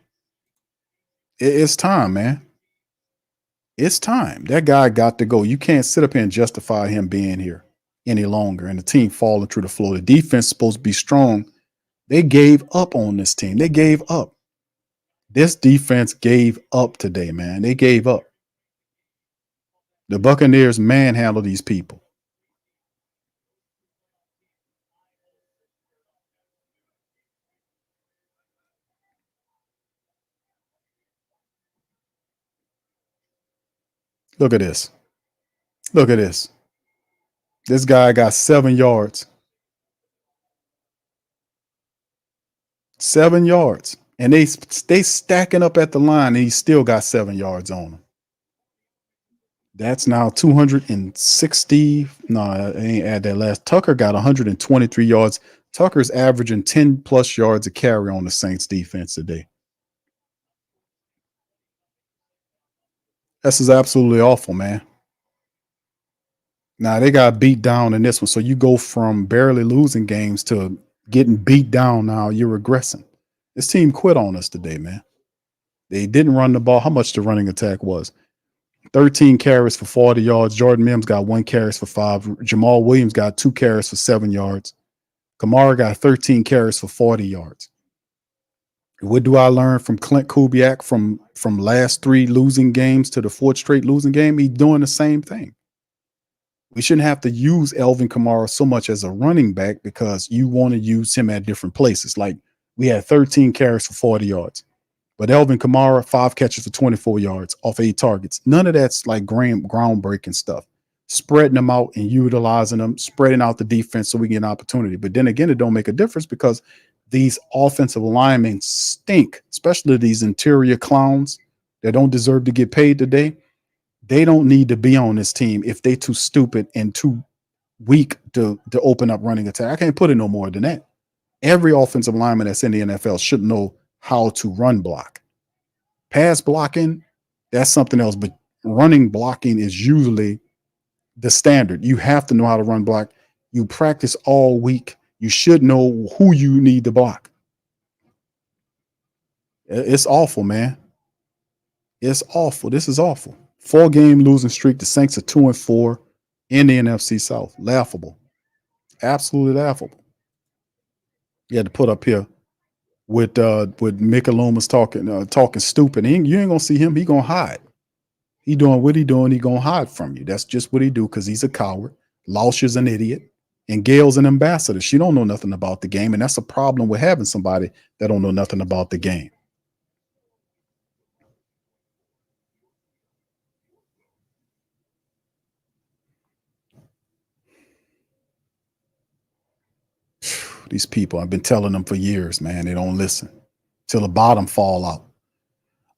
It's time, man. It's time. That guy got to go. You can't sit up here and justify him being here any longer and the team falling through the floor. The defense is supposed to be strong. They gave up on this team. They gave up. This defense gave up today, man. They gave up. The Buccaneers manhandled these people. Look at this. Look at this. This guy got 7 yards. 7 yards. And they stacking up at the line, and he still got 7 yards on him. That's now 260. No, I ain't add that last. Tucker got 123 yards. Tucker's averaging 10 plus yards a carry on the Saints defense today. This is absolutely awful, man. Now they got beat down in this one. So you go from barely losing games to getting beat down. Now you're regressing. This team quit on us today, man. They didn't run the ball. How much the running attack was? 13 carries for 40 yards. Jordan Mims got 1 carries for 5. Jamal Williams got 2 carries for 7 yards. Kamara got 13 carries for 40 yards. What do I learn from Clint Kubiak from last 3 losing games to the 4th straight losing game? He's doing the same thing. We shouldn't have to use Alvin Kamara so much as a running back because you want to use him at different places. Like we had 13 carries for 40 yards, but Alvin Kamara, 5 catches for 24 yards off 8 targets. None of that's like groundbreaking stuff. Spreading them out and utilizing them, spreading out the defense so we get an opportunity. But then again, it don't make a difference because these offensive linemen stink, especially these interior clowns that don't deserve to get paid today. They don't need to be on this team if they too stupid and too weak to open up running attack. I can't put it no more than that. Every offensive lineman that's in the NFL should know how to run block. Pass blocking, that's something else, but running blocking is usually the standard. You have to know how to run block. You practice all week. You should know who you need to block. It's awful, man. It's awful. This is awful. 4-game losing streak. The Saints are 2-4 in the NFC South. Laughable. Absolutely laughable. You had to put up here with Mickey Loomis talking stupid. You ain't gonna see him. He gonna hide. He doing what he doing. He gonna hide from you. That's just what he do because he's a coward. Lausch is an idiot. And Gail's an ambassador. She don't know nothing about the game. And that's a problem with having somebody that don't know nothing about the game. These people, I've been telling them for years, man, they don't listen till the bottom fall out.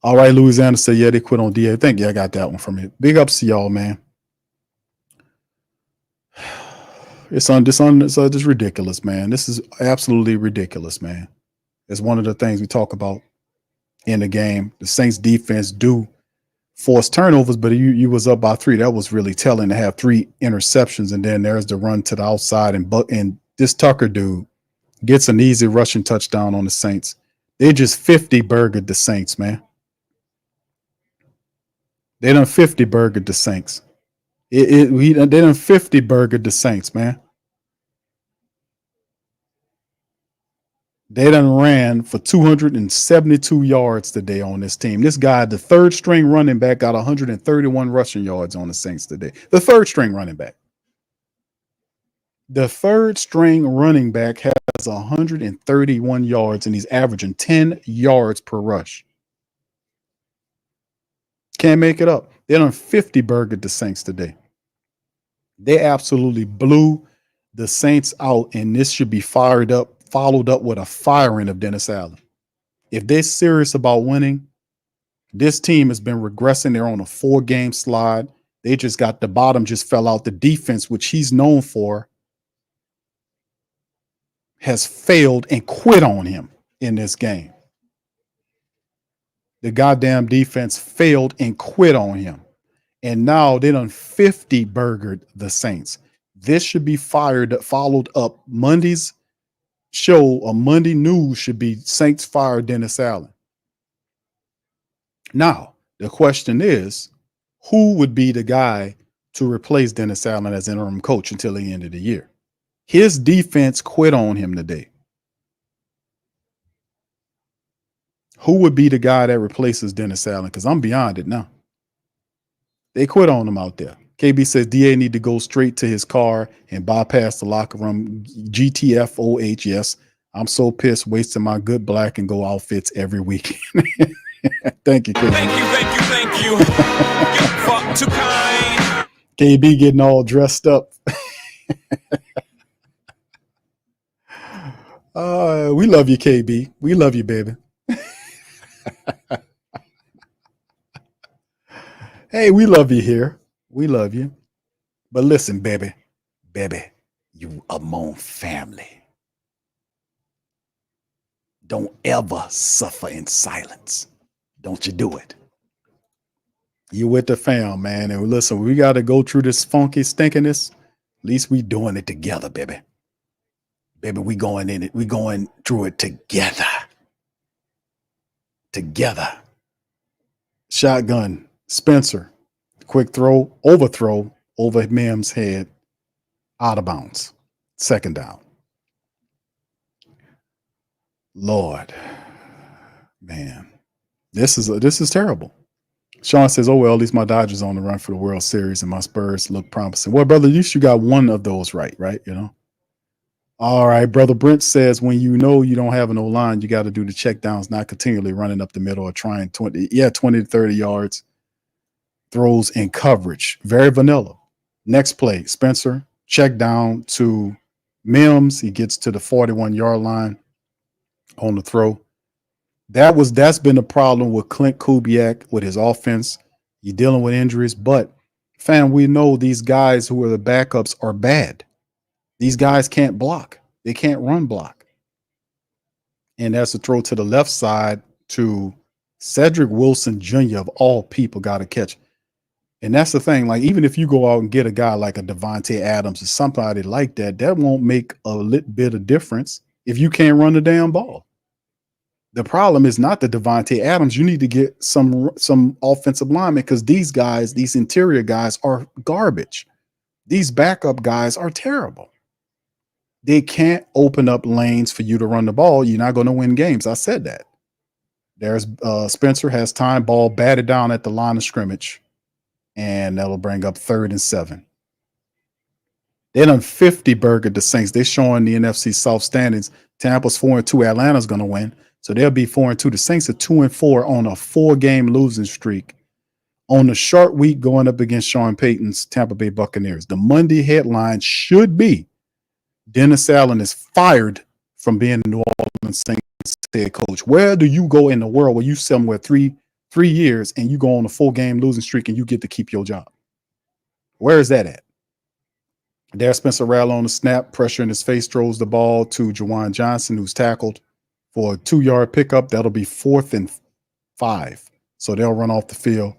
All right, Louisiana said, yeah, they quit on DA. Thank you. I got that one from you. Big ups to y'all, man. It's just ridiculous, man. This is absolutely ridiculous, man. It's one of the things we talk about in the game. The Saints defense do force turnovers, but you was up by 3. That was really telling to have 3 interceptions, and then there's the run to the outside, and this Tucker dude gets an easy rushing touchdown on the Saints. They just 50 burgered the Saints, man. They done 50 burgered the Saints. They done 50 burgered the Saints, man. They done ran for 272 yards today on this team. This guy, the 3rd string running back, got 131 rushing yards on the Saints today. The 3rd string running back. The 3rd string running back has 131 yards, and he's averaging 10 yards per rush. Can't make it up. They done 50 burgered the Saints today. They absolutely blew the Saints out, and this should be followed up with a firing of Dennis Allen. If they're serious about winning, this team has been regressing. They're on a 4-game slide. They just got the bottom just fell out. The defense, which he's known for, has failed and quit on him in this game. The goddamn defense failed and quit on him. And now they done 50 burgered the Saints. This should be followed up. Monday's show or Monday news should be Saints fire Dennis Allen. Now, the question is, who would be the guy to replace Dennis Allen as interim coach until the end of the year? His defense quit on him today. Who would be the guy that replaces Dennis Allen? Because I'm beyond it now. They quit on him out there. KB says DA need to go straight to his car and bypass the locker room. GTFOH, yes. I'm so pissed wasting my good black and gold outfits every week. Thank you, KB. Thank you. You fuck too kind. KB getting all dressed up. We love you, KB. We love you, baby. Hey, we love you here. We love you. But listen, baby, you among family. Don't ever suffer in silence. Don't you do it. You with the fam, man. And listen, we got to go through this funky stinkiness. At least we doing it together, baby. Baby, we going in it. We going through it together. Together. Shotgun. Spencer. Quick throw. Overthrow over Mims' head. Out of bounds. Second down. Lord. Man. This is terrible. Sean says, oh, well, at least my Dodgers on the run for the World Series and my Spurs look promising. Well, brother, at least you got one of those right? You know? All right. Brother Brent says, when you know you don't have an O-line, you got to do the check downs, not continually running up the middle or trying 20 to 30 yards, throws in coverage. Very vanilla. Next play, Spencer, check down to Mims. He gets to the 41-yard line on the throw. That's been a problem with Clint Kubiak with his offense. You're dealing with injuries, but fam, we know these guys who are the backups are bad. These guys can't block. They can't run block. And that's a throw to the left side to Cedric Wilson Jr. of all people got to catch. And that's the thing. Like, even if you go out and get a guy like a Devontae Adams or somebody like that, that won't make a little bit of difference if you can't run the damn ball. The problem is not the Devontae Adams. You need to get some offensive linemen because these guys, these interior guys, are garbage. These backup guys are terrible. They can't open up lanes for you to run the ball. You're not going to win games. I said that. There's Spencer has time, ball batted down at the line of scrimmage, and that'll bring up 3rd and 7. They done 50 burgered the Saints. They're showing the NFC South standings. Tampa's 4-2. Atlanta's going to win. So they'll be 4-2. The Saints are 2-4 on a 4-game losing streak on the short week going up against Sean Payton's Tampa Bay Buccaneers. The Monday headline should be Dennis Allen is fired from being the New Orleans Saints head coach. Where do you go in the world where you somewhere three years and you go on a 4-game losing streak and you get to keep your job? Where is that at? There, Spencer Rattler on the snap, pressure in his face, throws the ball to Juwan Johnson, who's tackled for a 2-yard pickup. That'll be 4th and 5. So they'll run off the field.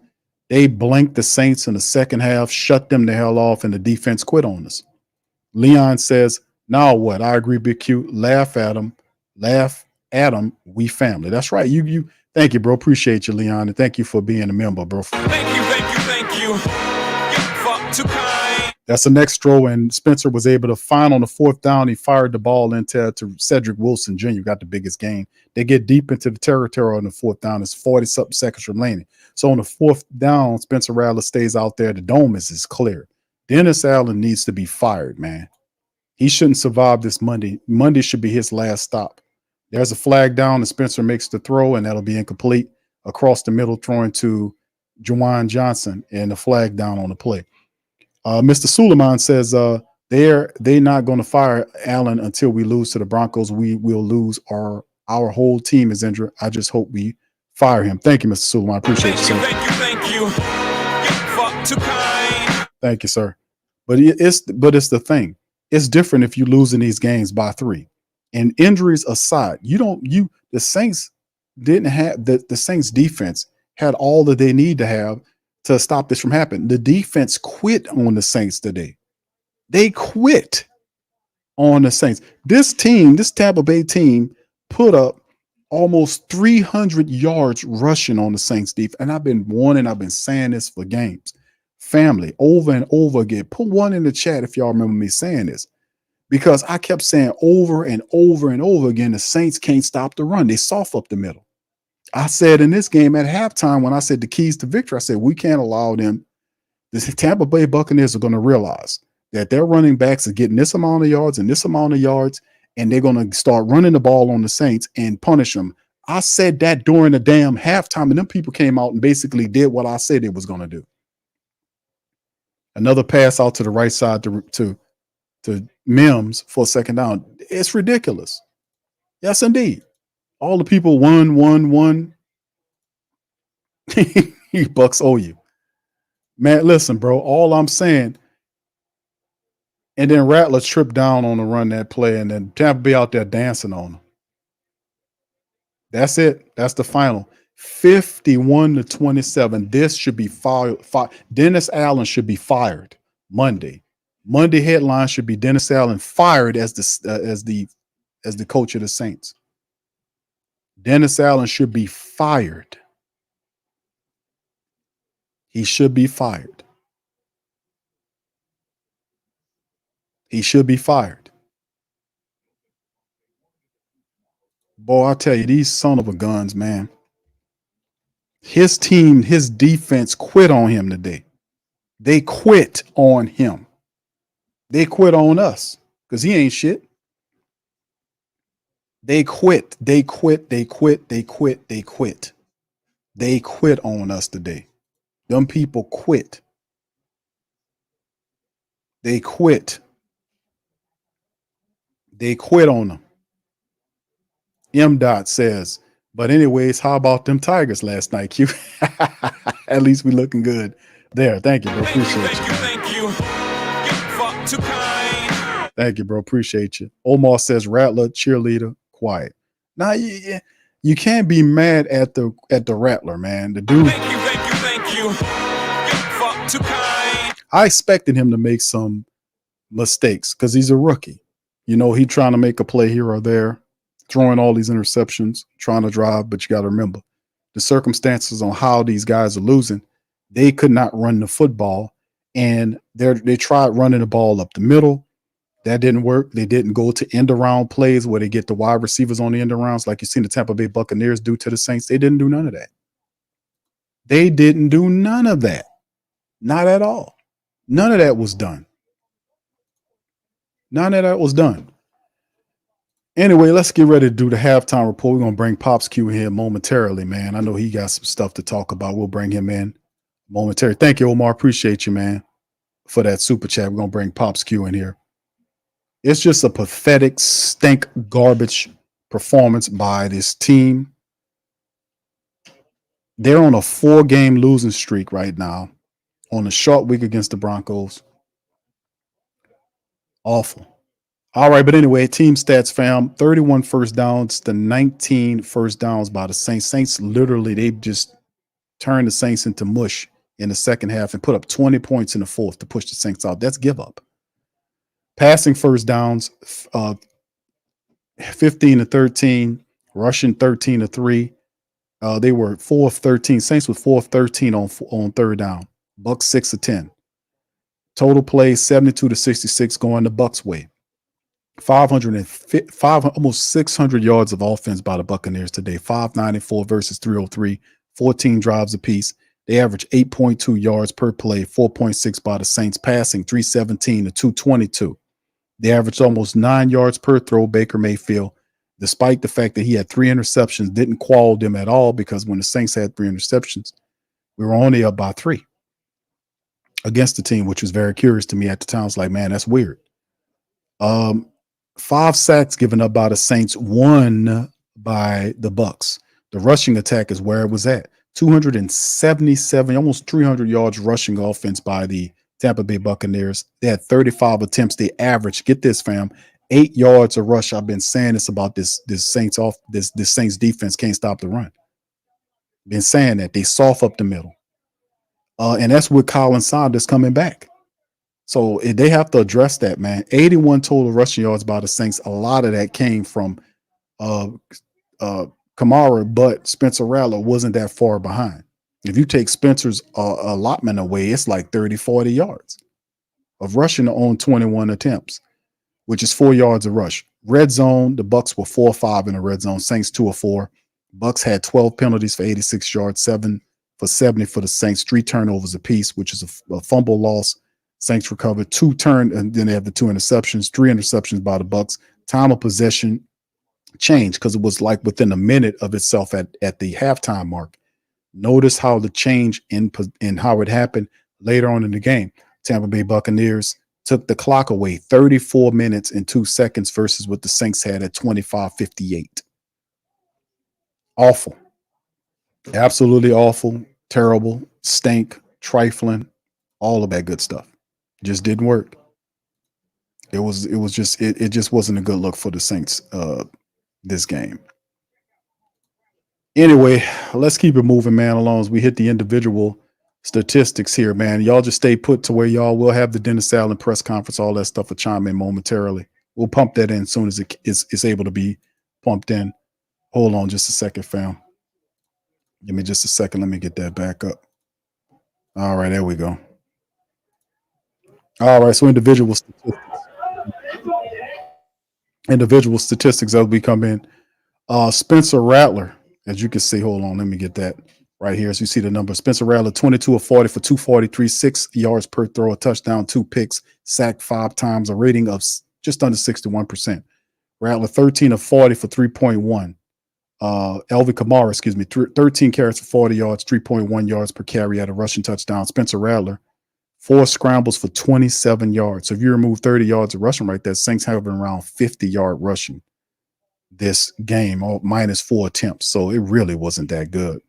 They blanked the Saints in the second half, shut them the hell off, and the defense quit on us. Leon says, now what? I agree, Big Q. Laugh at them. We family. That's right. You. Thank you, bro. Appreciate you, Leon, and thank you for being a member, bro. Thank you. Get fucked too kind. That's the next throw, and Spencer was able to find on the 4th down. He fired the ball into to Cedric Wilson Jr., got the biggest gain. They get deep into the territory on the 4th down. It's 40-something seconds remaining. So on the 4th down, Spencer Rattler stays out there. The dome is clear. Dennis Allen needs to be fired, man. He shouldn't survive this Monday. Monday should be his last stop. There's a flag down, and Spencer makes the throw, and that'll be incomplete. Across the middle, throwing to Juwan Johnson, and the flag down on the play. Mr. Suleiman says they're not going to fire Allen until we lose to the Broncos. We will lose. Our whole team is injured. I just hope we fire him. Thank you, Mr. Suleiman. I appreciate you, sir. Thank you. Fuck too kind. Thank you, sir. But it's the thing. It's different if you're losing these games by 3. And injuries aside, the Saints didn't have the Saints defense had all that they need to have to stop this from happening. The defense quit on the Saints today. They quit on the Saints. This Tampa Bay team, put up almost 300 yards rushing on the Saints defense. And I've been saying this for games. Family, over and over again. Put one in the chat if y'all remember me saying this. Because I kept saying over and over and over again, the Saints can't stop the run. They soft up the middle. I said in this game at halftime, when I said the keys to victory, I said, we can't allow them. The Tampa Bay Buccaneers are going to realize that their running backs are getting this amount of yards and this amount of yards, and they're going to start running the ball on the Saints and punish them. I said that during the damn halftime, and them people came out and basically did what I said it was going to do. Another pass out to the right side to Mims for a 2nd down. It's ridiculous. Yes, indeed. All the people won. You Bucs owe you. Man, listen, bro. All I'm saying, and then Rattler tripped down on the run that play, and then Tampa Bay out there dancing on him. That's it. That's the final. 51-27. This should be fired. Dennis Allen should be fired Monday. Monday headline should be Dennis Allen fired as the coach of the Saints. Dennis Allen should be fired. He should be fired. He should be fired. Boy, I tell you, these son of a guns, man. His team, his defense quit on him today. They quit on him. They quit on us because he ain't shit. They quit. They quit. They quit. They quit. They quit. They quit on us today. Them people quit. They quit. They quit on them. M. Dot says, but anyways, how about them Tigers last night, Q? At least we looking good there. Thank you, bro. Appreciate you. Thank you. Fuck too kind. Thank you, bro. Appreciate you. Omar says, Rattler, cheerleader, quiet. Now, you can't be mad at the Rattler, man. The dude. Thank you. Fuck too kind. I expected him to make some mistakes because he's a rookie. You know, he trying to make a play here or there, throwing all these interceptions, trying to drive. But you got to remember the circumstances on how these guys are losing. They could not run the football, and they tried running the ball up the middle. That didn't work. They didn't go to end around plays where they get the wide receivers on the end arounds like you seen the Tampa Bay Buccaneers do to the Saints. They didn't do none of that. They didn't do none of that. Not at all. None of that was done. None of that was done. Anyway, let's get ready to do the halftime report. We're going to bring Pops Q in here momentarily, man. I know he got some stuff to talk about. We'll bring him in momentarily. Thank you, Omar. Appreciate you, man, for that super chat. We're going to bring Pops Q in here. It's just a pathetic, stink, garbage performance by this team. They're on a 4-game losing streak right now on a short week against the Broncos. Awful. All right, but anyway, team stats, fam. 31 first downs to 19 first downs by the Saints. Saints literally, they just turned the Saints into mush in the second half and put up 20 points in the fourth to push the Saints out. That's give up. Passing first downs, 15-13, rushing 13-3. They were 4 of 13. Saints with 4 of 13 on third down. Bucs 6 of 10. Total plays 72-66 going the Bucs way. 505, almost 600 yards of offense by the Buccaneers today. 594 versus 303. 14 drives apiece. They average 8.2 yards per play. 4.6 by the Saints. Passing 317 to 222. They averaged almost 9 yards per throw. Baker Mayfield, despite the fact that he had 3 interceptions, didn't quell them at all because when the Saints had 3 interceptions, we were only up by 3 against the team, which was very curious to me at the time. I was like, man, that's weird. 5 sacks given up by the Saints, 1 by the Bucs. The rushing attack is where it was at. 277, almost 300 yards rushing offense by the Tampa Bay Buccaneers. They had 35 attempts. They averaged, get this, fam, 8 yards a rush. I've been saying this about this Saints defense can't stop the run. Been saying that they soft up the middle. And that's with Colin Saunders coming back. So they have to address that, man. 81 total rushing yards by the Saints. A lot of that came from Kamara, but Spencer Rattler wasn't that far behind. If you take Spencer's allotment away, it's like 30, 40 yards of rushing on 21 attempts, which is 4 yards a rush. Red zone, the Bucs were 4 or 5 in the red zone. Saints 2 or 4. Bucs had 12 penalties for 86 yards, 7 for 70 for the Saints, 3 turnovers apiece, which is a fumble loss. Saints recovered 2 and then they have the 2 interceptions, 3 interceptions by the Bucs. Time of possession changed because it was like within a minute of itself at the halftime mark. Notice how the change in how it happened later on in the game. Tampa Bay Buccaneers took the clock away 34 minutes and 2 seconds versus what the Saints had at 25:58. Awful. Absolutely awful, terrible, stink, trifling, all of that good stuff. Just didn't work. It just wasn't a good look for the Saints this game. Anyway, let's keep it moving, man. Along as we hit the individual statistics here, man. Y'all just stay put to where y'all will have the Dennis Allen press conference, all that stuff will chime in momentarily. We'll pump that in as soon as it's able to be pumped in. Hold on just a second, fam. Give me just a second. Let me get that back up. All right, there we go. All right, so individual statistics as we come in. Spencer Rattler, as you can see, hold on, let me get that right here. As you see the number, Spencer Rattler, 22 of 40 for 243, 6 yards per throw, a touchdown, 2 picks, sacked 5 times, a rating of just under 61%. Rattler, 13 of 40 for 3.1. Elvin Kamara, 13 carries for 40 yards, 3.1 yards per carry at a rushing touchdown. Spencer Rattler, 4 scrambles for 27 yards. So if you remove 30 yards of rushing right there, Saints have been around 50-yard rushing this game, minus 4 attempts. So it really wasn't that good.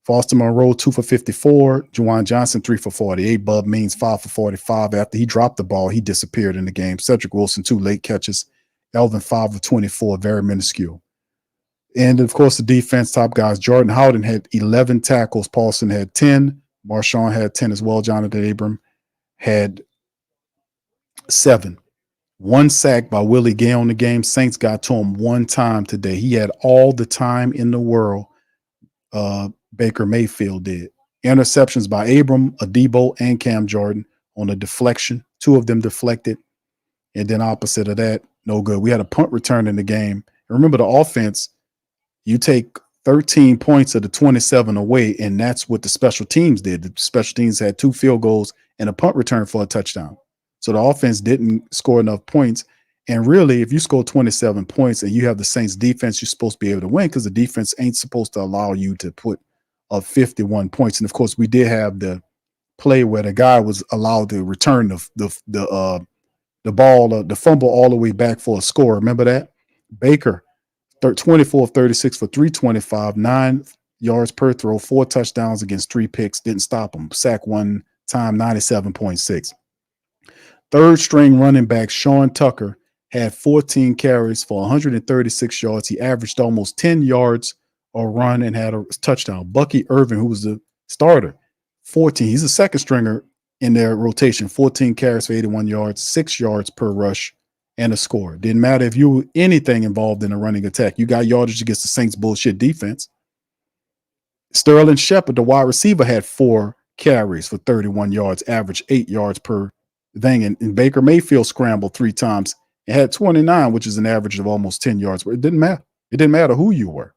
Foster Monroe, 2 for 54. Juwan Johnson, 3 for 48. Bub Means, 5 for 45. After he dropped the ball, he disappeared in the game. Cedric Wilson, 2 late catches. Elvin, 5 of 24, very minuscule. And, of course, the defense top guys. Jordan Howden had 11 tackles. Paulson had 10. Marshawn had 10 as well. Jonathan Abram had 7. 1 sack by Willie Gay on the game. Saints got to him 1 time today. He had all the time in the world. Baker Mayfield did. Interceptions by Abram, Adebo, and Cam Jordan on a deflection. 2 of them deflected. And then opposite of that, no good. We had a punt return in the game. And remember, the offense, you take 13 points of the 27 away, and that's what the special teams did. The special teams had 2 field goals and a punt return for a touchdown. So the offense didn't score enough points. And really, if you score 27 points and you have the Saints defense, you're supposed to be able to win because the defense ain't supposed to allow you to put up 51 points. And of course, we did have the play where the guy was allowed to return the ball, the fumble all the way back for a score. Remember that? Baker, 24 of 36 for 325, 9 yards per throw, 4 touchdowns against 3 picks. Didn't stop him. Sack 1 time, 97.6. Third string running back Sean Tucker had 14 carries for 136 yards. He averaged almost 10 yards a run and had a touchdown. Bucky Irvin, who was the starter, 14. He's a second stringer in their rotation. 14 carries for 81 yards, 6 yards per rush, and a score. Didn't matter if you were anything involved in a running attack. You got yardage against the Saints' bullshit defense. Sterling Shepard, the wide receiver, had 4 carries for 31 yards, averaged 8 yards per thing. And Baker Mayfield scrambled 3 times and had 29, which is an average of almost 10 yards. But it didn't matter. It didn't matter who you were.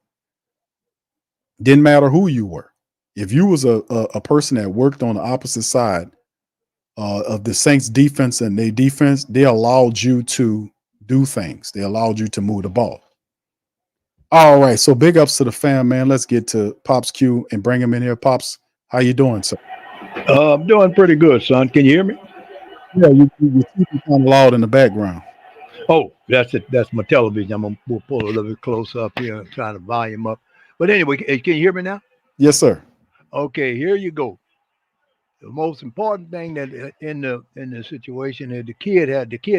Didn't matter who you were. If you was a person that worked on the opposite side of the Saints defense and their defense, they allowed you to do things. They allowed you to move the ball. All right, so big ups to the fam, man. Let's get to Pops Q and bring him in here. Pops, how you doing, sir? I'm doing pretty good, son. Can you hear me? Yeah, you keep kind of loud in the background. Oh, that's it. That's my television. We'll pull a little bit closer up here and try to volume up. But anyway, can you hear me now? Yes, sir. Okay, here you go. The most important thing that in the situation is the kid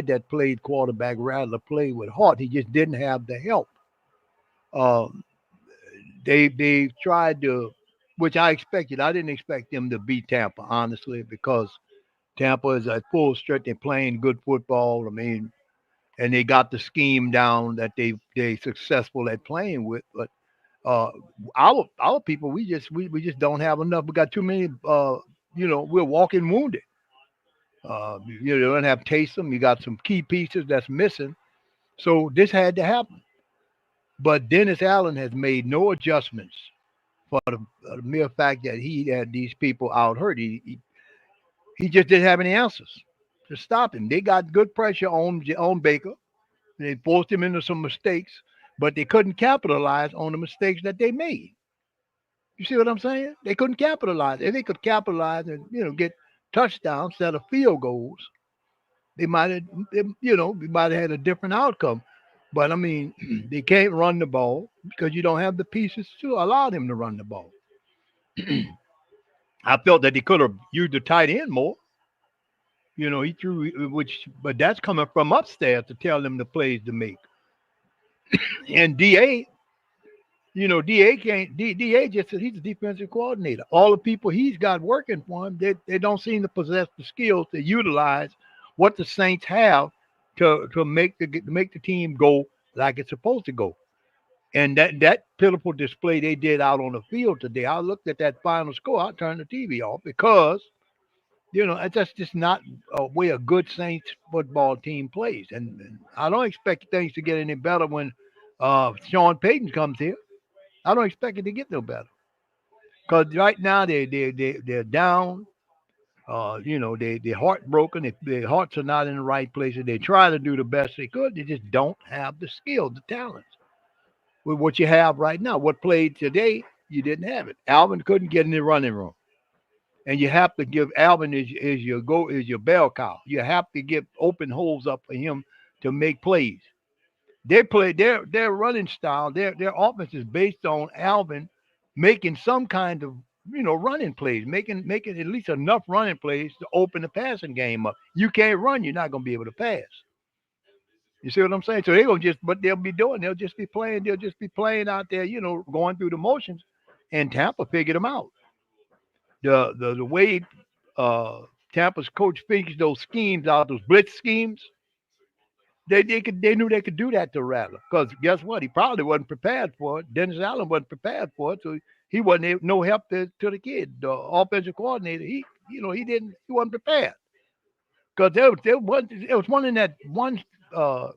that played quarterback. Rattler played with heart. He just didn't have the help. They tried to, which I expected. I didn't expect them to beat Tampa, honestly, because Tampa is at full stretch. They're playing good football. I mean, and they got the scheme down that they successful at playing with. But our people, we just don't have enough. We got too many. We're walking wounded. You don't have Taysom. You got some key pieces that's missing. So this had to happen. But Dennis Allen has made no adjustments for the mere fact that he had these people out hurt. He just didn't have any answers to stop him. They got good pressure on Baker. They forced him into some mistakes, but they couldn't capitalize on the mistakes that they made. You see what I'm saying? They couldn't capitalize. If they could capitalize and get touchdowns instead of field goals, we might have had a different outcome. But I mean, they can't run the ball because you don't have the pieces to allow them to run the ball. I felt that he could have used the tight end more. He threw, but that's coming from upstairs to tell them the plays to make. And DA, DA can't. DA just said he's a defensive coordinator. All the people he's got working for him, they don't seem to possess the skills to utilize what the Saints have to make the team go like it's supposed to go. And that pitiful display they did out on the field today, I looked at that final score, I turned the TV off because that's just not a way a good Saints football team plays. And I don't expect things to get any better when Sean Payton comes here. I don't expect it to get no better because right now they're down. They're heartbroken. Their hearts are not in the right places. They try to do the best they could. They just don't have the skill, the talents. With what you have right now, what played today, you didn't have it. Alvin couldn't get in the running room, and you have to give Alvin is your bell cow. You have to give open holes up for him to make plays. They play their running style. Their offense is based on Alvin making some kind of running plays, making at least enough running plays to open the passing game up. You can't run, you're not going to be able to pass. You see what I'm saying? So what they'll be doing, they'll just be playing out there, going through the motions, and Tampa figured them out. The way Tampa's coach figures those schemes out, those blitz schemes. They knew they could do that to Rattler because guess what? He probably wasn't prepared for it. Dennis Allen wasn't prepared for it, so he wasn't no help to the kid. The offensive coordinator, he wasn't prepared because there was one in that one a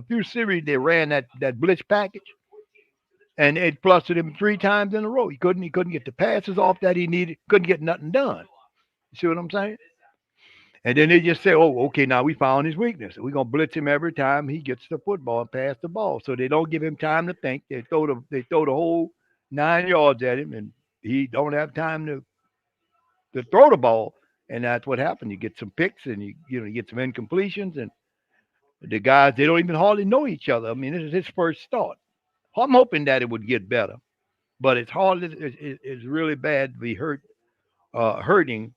few series they ran that blitz package, and it flustered him 3 times in a row. He couldn't get the passes off that he needed. Couldn't get nothing done. You see what I'm saying? And then they just say, oh, okay, now we found his weakness. We're going to blitz him every time he gets the football and pass the ball. So they don't give him time to think. They throw the whole 9 yards at him, and he don't have time to throw the ball. And that's what happened. You get some picks, and you get some incompletions, and the guys, they don't even hardly know each other. I mean, this is his first start. I'm hoping that it would get better, but it's hard. It's really bad to be hurting.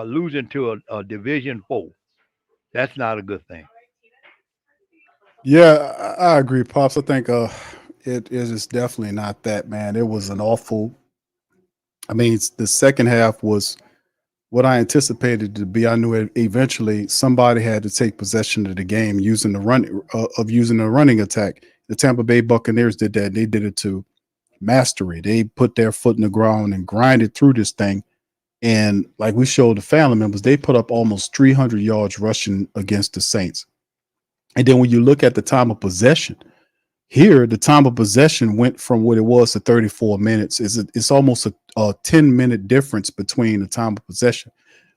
Losing to a division foe. That's not a good thing. Yeah, I agree, Pops. I think it is definitely not that, man. It was an awful. I mean, the second half was what I anticipated to be. I knew eventually somebody had to take possession of the game using the running attack. The Tampa Bay Buccaneers did that. They did it to mastery. They put their foot in the ground and grinded through this thing. And like we showed the family members, they put up almost 300 yards rushing against the Saints. And then when you look at the time of possession, here the time of possession went from what it was to 34 minutes. It's almost a 10-minute difference between the time of possession,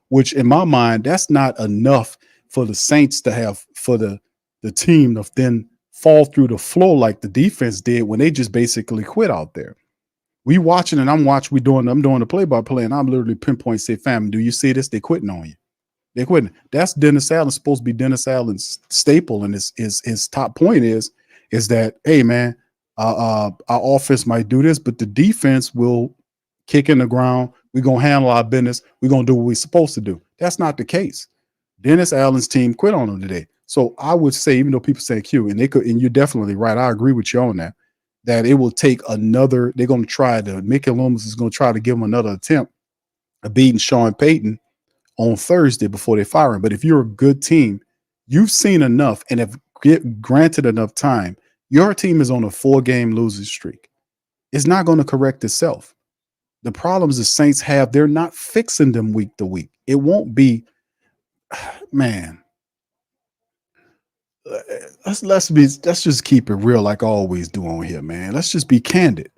which in my mind, that's not enough for the Saints to have for the team to then fall through the floor like the defense did when they just basically quit out there. We watching and I'm doing the play-by-play, and I'm literally pinpoint say, fam, do you see this? They quitting on you. They're quitting. That's Dennis Allen, supposed to be Dennis Allen's staple, and his top point is that, hey man, our offense might do this, but the defense will kick in the ground. We're gonna handle our business. We're gonna do what we're supposed to do. That's not the case. Dennis Allen's team quit on him today. So I would say, even though people say Q, and you're definitely right. I agree with you on that it will take another. They're going to try to. Mickey Loomis is going to try to give him another attempt of beating Sean Payton on Thursday before they fire him. But if you're a good team, you've seen enough and have granted enough time. Your team is on a 4-game losing streak. It's not going to correct itself. The problems the Saints have, they're not fixing them week to week. It won't be, man. Let's just keep it real, like I always do on here, man. Let's just be candid.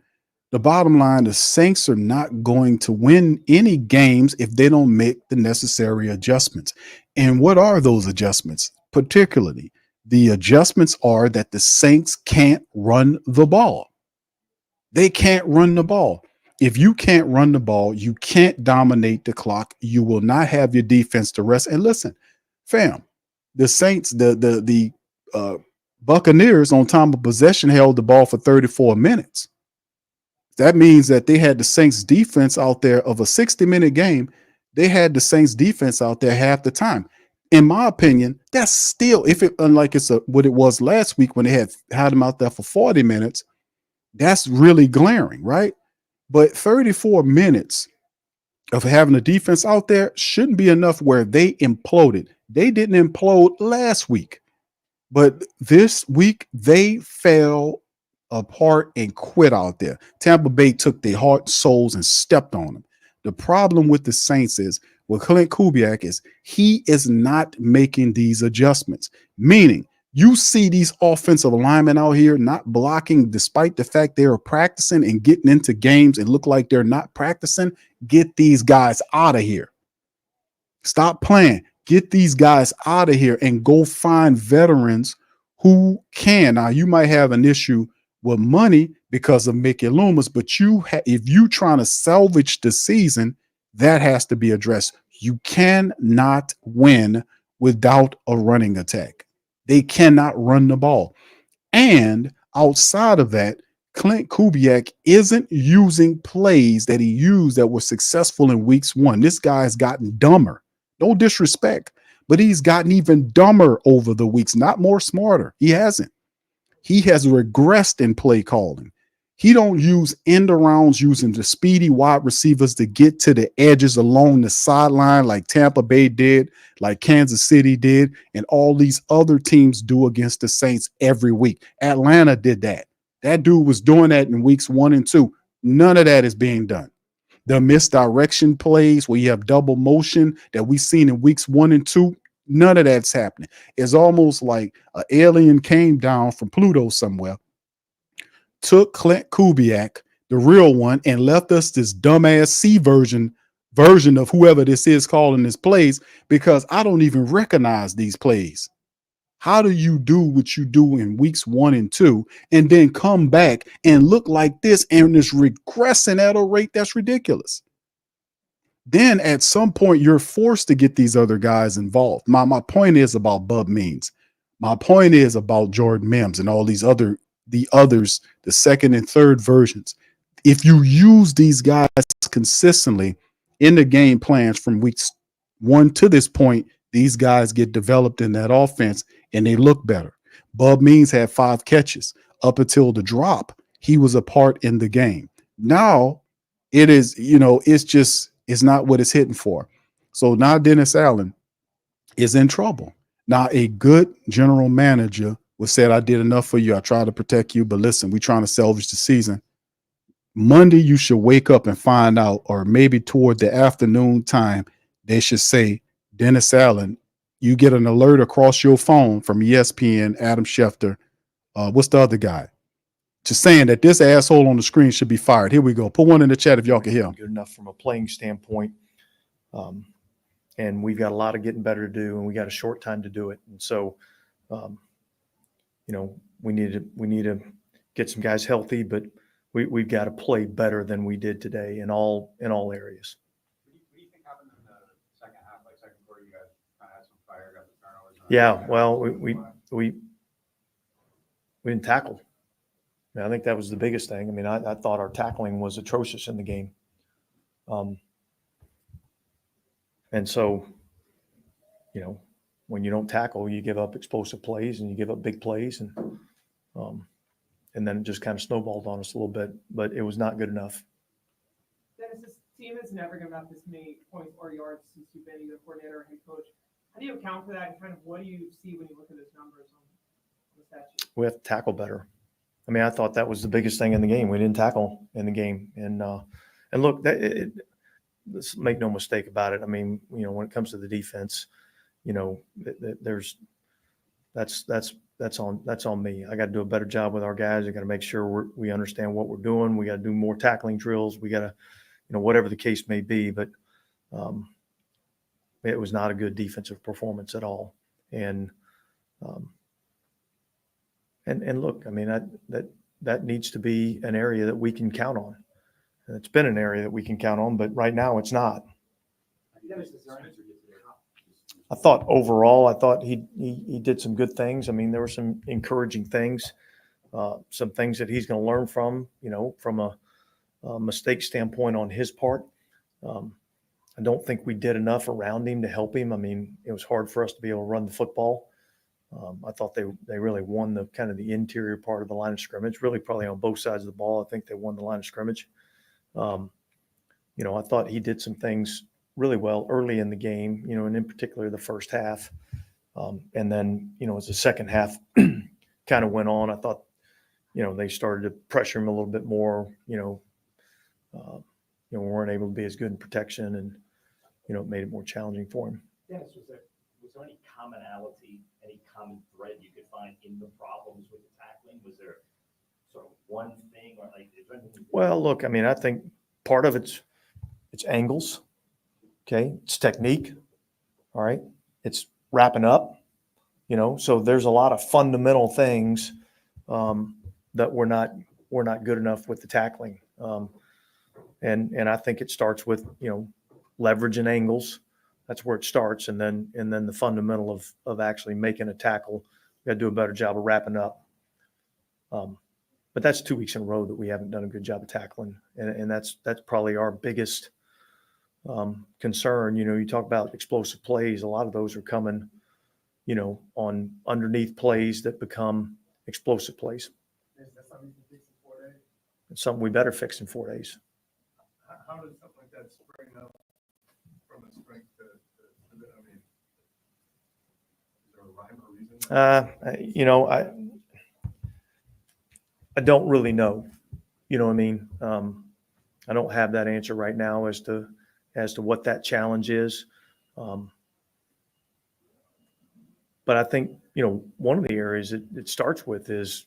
The bottom line, the Saints are not going to win any games if they don't make the necessary adjustments. And what are those adjustments? Particularly, the adjustments are that the Saints can't run the ball. They can't run the ball. If you can't run the ball, you can't dominate the clock. You will not have your defense to rest. And listen, fam, the Saints, the Buccaneers on time of possession held the ball for 34 minutes. That means that they had the Saints defense out there of a 60-minute game. They had the Saints defense out there half the time. In my opinion, that's still, unlike what it was last week when they had them out there for 40 minutes, That's really glaring, right? But 34 minutes of having a defense out there shouldn't be enough where they imploded. They didn't implode last week, but this week they fell apart and quit out there. Tampa Bay took their heart and souls and stepped on them. The problem with the Saints is with Clint Kubiak is he is not making these adjustments, meaning you see these offensive linemen out here not blocking despite the fact they are practicing and getting into games and look like they're not practicing. Get these guys out of here. Stop playing. Get these guys out of here and go find veterans who can. Now, you might have an issue with money because of Mickey Loomis, but if you trying to salvage the season, that has to be addressed. You cannot win without a running attack. They cannot run the ball. And outside of that, Clint Kubiak isn't using plays that he used that were successful in weeks 1. This guy's gotten dumber. No disrespect, but he's gotten even dumber over the weeks, not more smarter. He hasn't. He has regressed in play calling. He don't use end arounds using the speedy wide receivers to get to the edges along the sideline like Tampa Bay did, like Kansas City did, and all these other teams do against the Saints every week. Atlanta did that. That dude was doing that in weeks 1 and 2. None of that is being done. The misdirection plays where you have double motion that we've seen in weeks 1 and 2, none of that's happening. It's almost like an alien came down from Pluto somewhere, took Clint Kubiak, the real one, and left us this dumbass C version of whoever this is calling this plays, because I don't even recognize these plays. How do you do what you do in weeks 1 and 2 and then come back and look like this and is regressing at a rate that's ridiculous? Then at some point you're forced to get these other guys involved. My point is about Bub Means. My point is about Jordan Mims and all these others, the second and third versions. If you use these guys consistently in the game plans from weeks 1 to this point, these guys get developed in that offense and they look better. Bub Means had 5 catches. Up until the drop, he was a part in the game. Now it is, it's not what it's hitting for. So now Dennis Allen is in trouble. Now a good general manager would say, I did enough for you. I tried to protect you, but listen, we're trying to salvage the season. Monday, you should wake up and find out, or maybe toward the afternoon time, they should say, Dennis Allen, you get an alert across your phone from ESPN, Adam Schefter. What's the other guy? Just saying that this asshole on the screen should be fired. Here we go. Put one in the chat if y'all can hear him. Good enough from a playing standpoint. And we've got a lot of getting better to do, and we got a short time to do it. And so, we need to get some guys healthy, but we've got to play better than we did today in all areas. What do you think happened in the second half, like second quarter? You guys kind of had some fire, got the turnovers. Yeah, well, we didn't tackle. I think that was the biggest thing. I mean, I thought our tackling was atrocious in the game. And so, when you don't tackle, you give up explosive plays and you give up big plays, and then it just kind of snowballed on us a little bit, but it was not good enough. Dennis, this team has never given up this many points or yards since you've been either coordinator or head coach. How do you account for that, and kind of what do you see when you look at those numbers on the stat sheet? We have to tackle better. I mean, I thought that was the biggest thing in the game. We didn't tackle in the game, and look, let's make no mistake about it. I mean, when it comes to the defense, that's on me. I got to do a better job with our guys. I got to make sure we understand what we're doing. We got to do more tackling drills. We got to, whatever the case may be. But it was not a good defensive performance at all. And look, I mean, that needs to be an area that we can count on. And it's been an area that we can count on, but right now it's not. I thought overall, he did some good things. I mean, there were some encouraging things, some things that he's going to learn from, from a mistake standpoint on his part. I don't think we did enough around him to help him. I mean, it was hard for us to be able to run the football. I thought they really won the kind of the interior part of the line of scrimmage, really probably on both sides of the ball. I think they won the line of scrimmage. I thought he did some things really well early in the game, and in particular the first half. And then, as the second half kind of went on, I thought, they started to pressure him a little bit more, we weren't able to be as good in protection, and, it made it more challenging for him. Dennis, was there any commonality, any common thread you could find in the problems with the tackling? Was there sort of one thing, or like? Is there anything? Well, look, I think part of it's angles, okay? It's technique, all right? It's wrapping up, so there's a lot of fundamental things that we're not good enough with the tackling. And I think it starts with, leverage and angles. That's where it starts. And then the fundamental of actually making a tackle. We got to do a better job of wrapping up. But that's 2 weeks in a row that we haven't done a good job of tackling. And that's probably our biggest concern. You talk about explosive plays. A lot of those are coming, on underneath plays that become explosive plays. Is that something you can fix in 4 days? It's something we better fix in 4 days. How does something like that spring up from a strength to I mean, is there a rhyme or reason? I don't really know. You know what I mean? I don't have that answer right now as to what that challenge is. But I think, one of the areas it starts with is,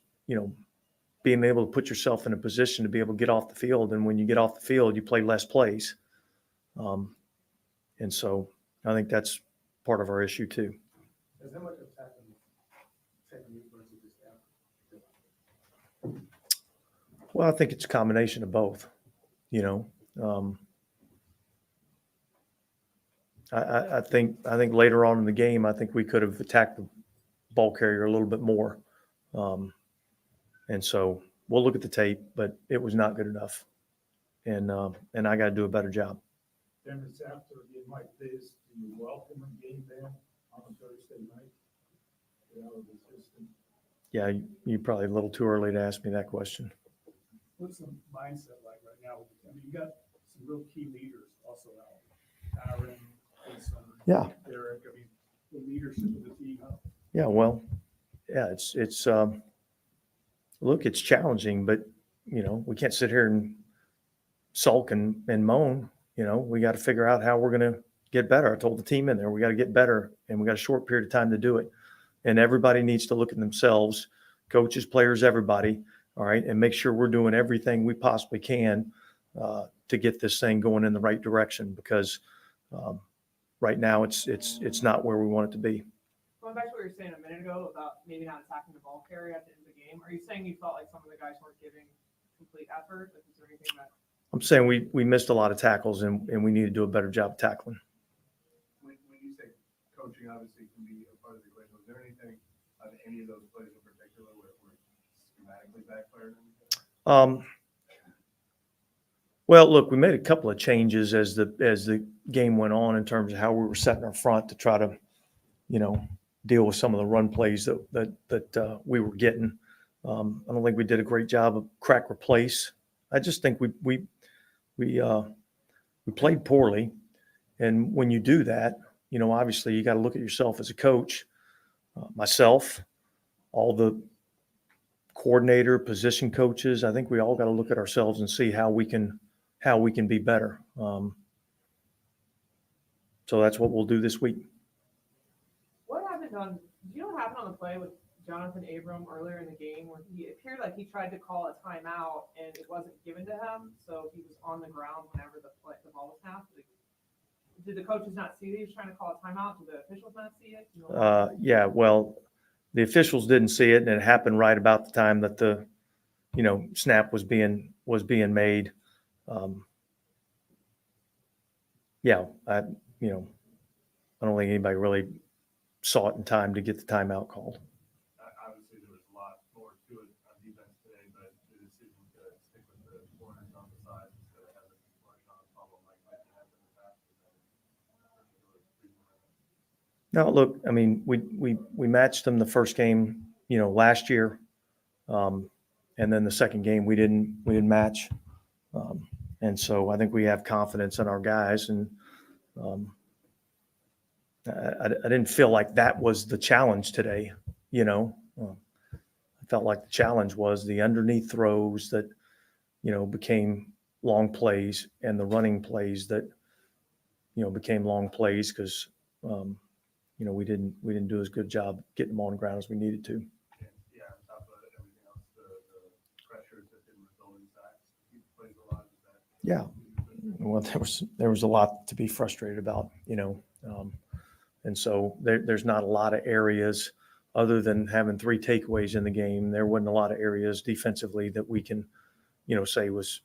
being able to put yourself in a position to be able to get off the field. And when you get off the field, you play less plays. And so I think that's part of our issue too. Is that much of technique versus just Well, I think it's a combination of both, I think later on in the game, I think we could have attacked the ball carrier a little bit more. And so we'll look at the tape, but it was not good enough. And I got to do a better job. Dennis, after a game like this, do you welcome a game there on a Thursday night? Yeah, you're probably a little too early to ask me that question. What's the mindset like right now? I mean, you got some real key leaders also out. Aaron, Yeah. Derek, I mean, the leadership of the team. Yeah, well, yeah, it's look, it's challenging, but we can't sit here and sulk and moan. We got to figure out how we're going to get better. I told the team in there, we got to get better, and we got a short period of time to do it. And everybody needs to look at themselves, coaches, players, everybody, all right, and make sure we're doing everything we possibly can to get this thing going in the right direction, because right now it's not where we want it to be. Going back to what you were saying a minute ago about maybe not attacking the ball carrier at the end of the game, are you saying you felt like some of the guys weren't giving complete effort? Like, is there anything that? I'm saying we missed a lot of tackles, and we need to do a better job of tackling. When you say coaching, obviously can be a part of the equation. Was there anything on any of those plays in particular where schematically backfired? Well, look, we made a couple of changes as the game went on in terms of how we were setting our front to try to, deal with some of the run plays that we were getting. I don't think we did a great job of crack replace. I just think we played poorly, and when you do that, obviously you got to look at yourself as a coach, myself, all the coordinator, position coaches. I think we all got to look at ourselves and see how we can be better. So that's what we'll do this week. Do you know what happened on the play with Jonathan Abram earlier in the game where he appeared like he tried to call a timeout and it wasn't given to him, so he was on the ground whenever the ball was snapped? Did the coaches not see that he was trying to call a timeout? Did the officials not see it? Yeah, well, the officials didn't see it, and it happened right about the time that the snap was being made. Yeah, I don't think anybody really saw it in time to get the timeout called. Obviously, there was a lot more to it on defense today, but the decision to stick with the corners on the side instead of having the corners on the bubble like that happened in the past. No, look, I mean, we matched them the first game, last year, and then the second game we didn't match, and so I think we have confidence in our guys, and I didn't feel like that was the challenge today. I felt like the challenge was the underneath throws that became long plays, and the running plays that became long plays because we didn't do as good a job getting them on the ground as we needed to. Yeah, on top of everything else, the pressures that didn't result in sacks. He plays a lot of that. Yeah. Well, there was a lot to be frustrated about, and so there's not a lot of areas other than having 3 takeaways in the game. There wasn't a lot of areas defensively that we can, say was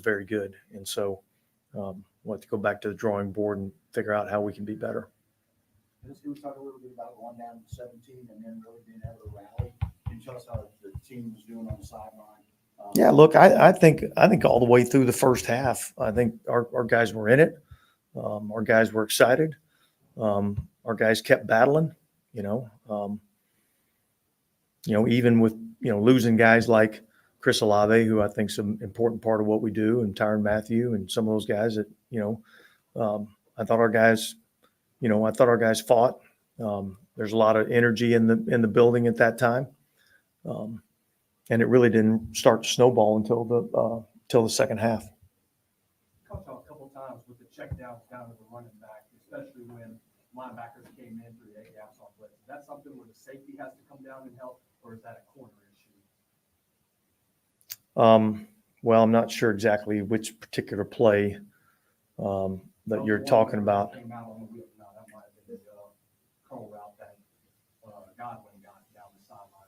very good. And so we'll have to go back to the drawing board and figure out how we can be better. Let's talk a little bit about going down to 17 and then really being able to rally. Can you tell us how the team was doing on the sideline? Yeah, look, I think all the way through the first half, I think our guys were in it. Our guys were excited. Our guys kept battling, even with, losing guys like Chris Olave, who I think is an important part of what we do, and Tyrann Mathieu and some of those guys that, I thought our guys fought. There's a lot of energy in the building at that time. And it really didn't start to snowball until the second half. Coach, a couple times with the check downs down to the running back, especially when linebackers came in through the A-gaps on blitz. Is that something where the safety has to come down and help, or is that a corner issue? Well, I'm not sure exactly which particular play that you're talking about. Came out on the wheel. No, that might have been the curl route that Godwin got down the sideline.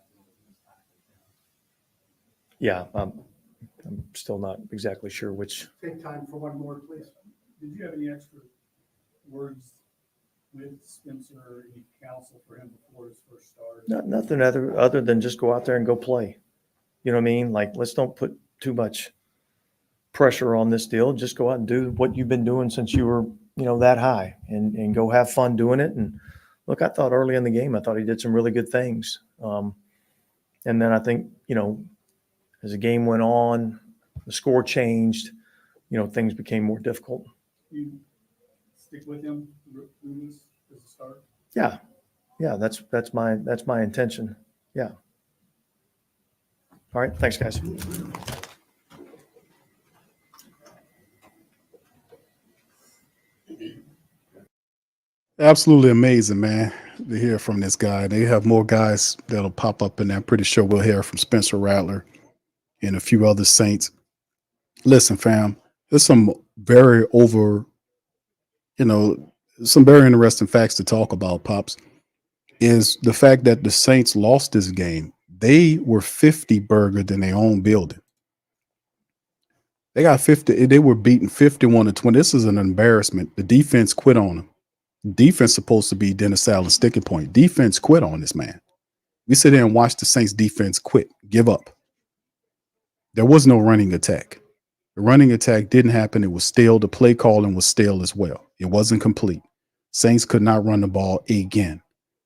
Yeah, I'm still not exactly sure which. Take time for one more, please. Did you have any extra words with Spencer, any counsel for him before his first start? Nothing other than just go out there and go play. You know what I mean? Like, let's don't put too much pressure on this deal. Just go out and do what you've been doing since you were, that high, and go have fun doing it. And look, I thought early in the game, I thought he did some really good things. And then I think, as the game went on, the score changed, things became more difficult. You stick with him through this as a start? Yeah. Yeah, that's my intention. Yeah. All right. Thanks, guys. Absolutely amazing, man, to hear from this guy. They have more guys that'll pop up in there. I'm pretty sure we'll hear from Spencer Rattler and a few other Saints. Listen, fam, there's some very some very interesting facts to talk about, Pops, is the fact that the Saints lost this game. They were 50 burger than their own building. They got 50. They were beaten 51-20. This is an embarrassment. The defense quit on them. Defense supposed to be Dennis Allen's sticking point. Defense quit on this man. We sit there and watch the Saints defense quit, give up. There was no running attack. The running attack didn't happen. It was stale. The play calling was stale as well. It wasn't complete. Saints could not run the ball again.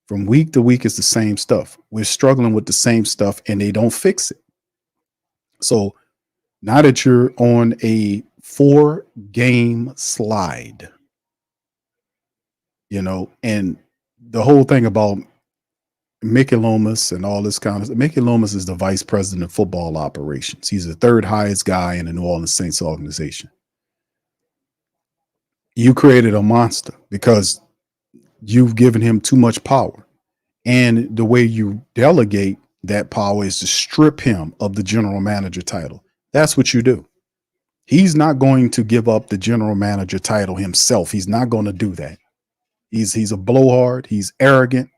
From week to week, it's the same stuff. We're struggling with the same stuff, and they don't fix it. So now that you're on a 4-game slide, and the whole thing about Mickey Loomis and all this kind of – Mickey Loomis is the vice president of football operations. He's the third highest guy in the New Orleans Saints organization. You created a monster because you've given him too much power. And the way you delegate that power is to strip him of the general manager title. That's what you do. He's not going to give up the general manager title himself. He's not going to do that. He's a blowhard. He's arrogant.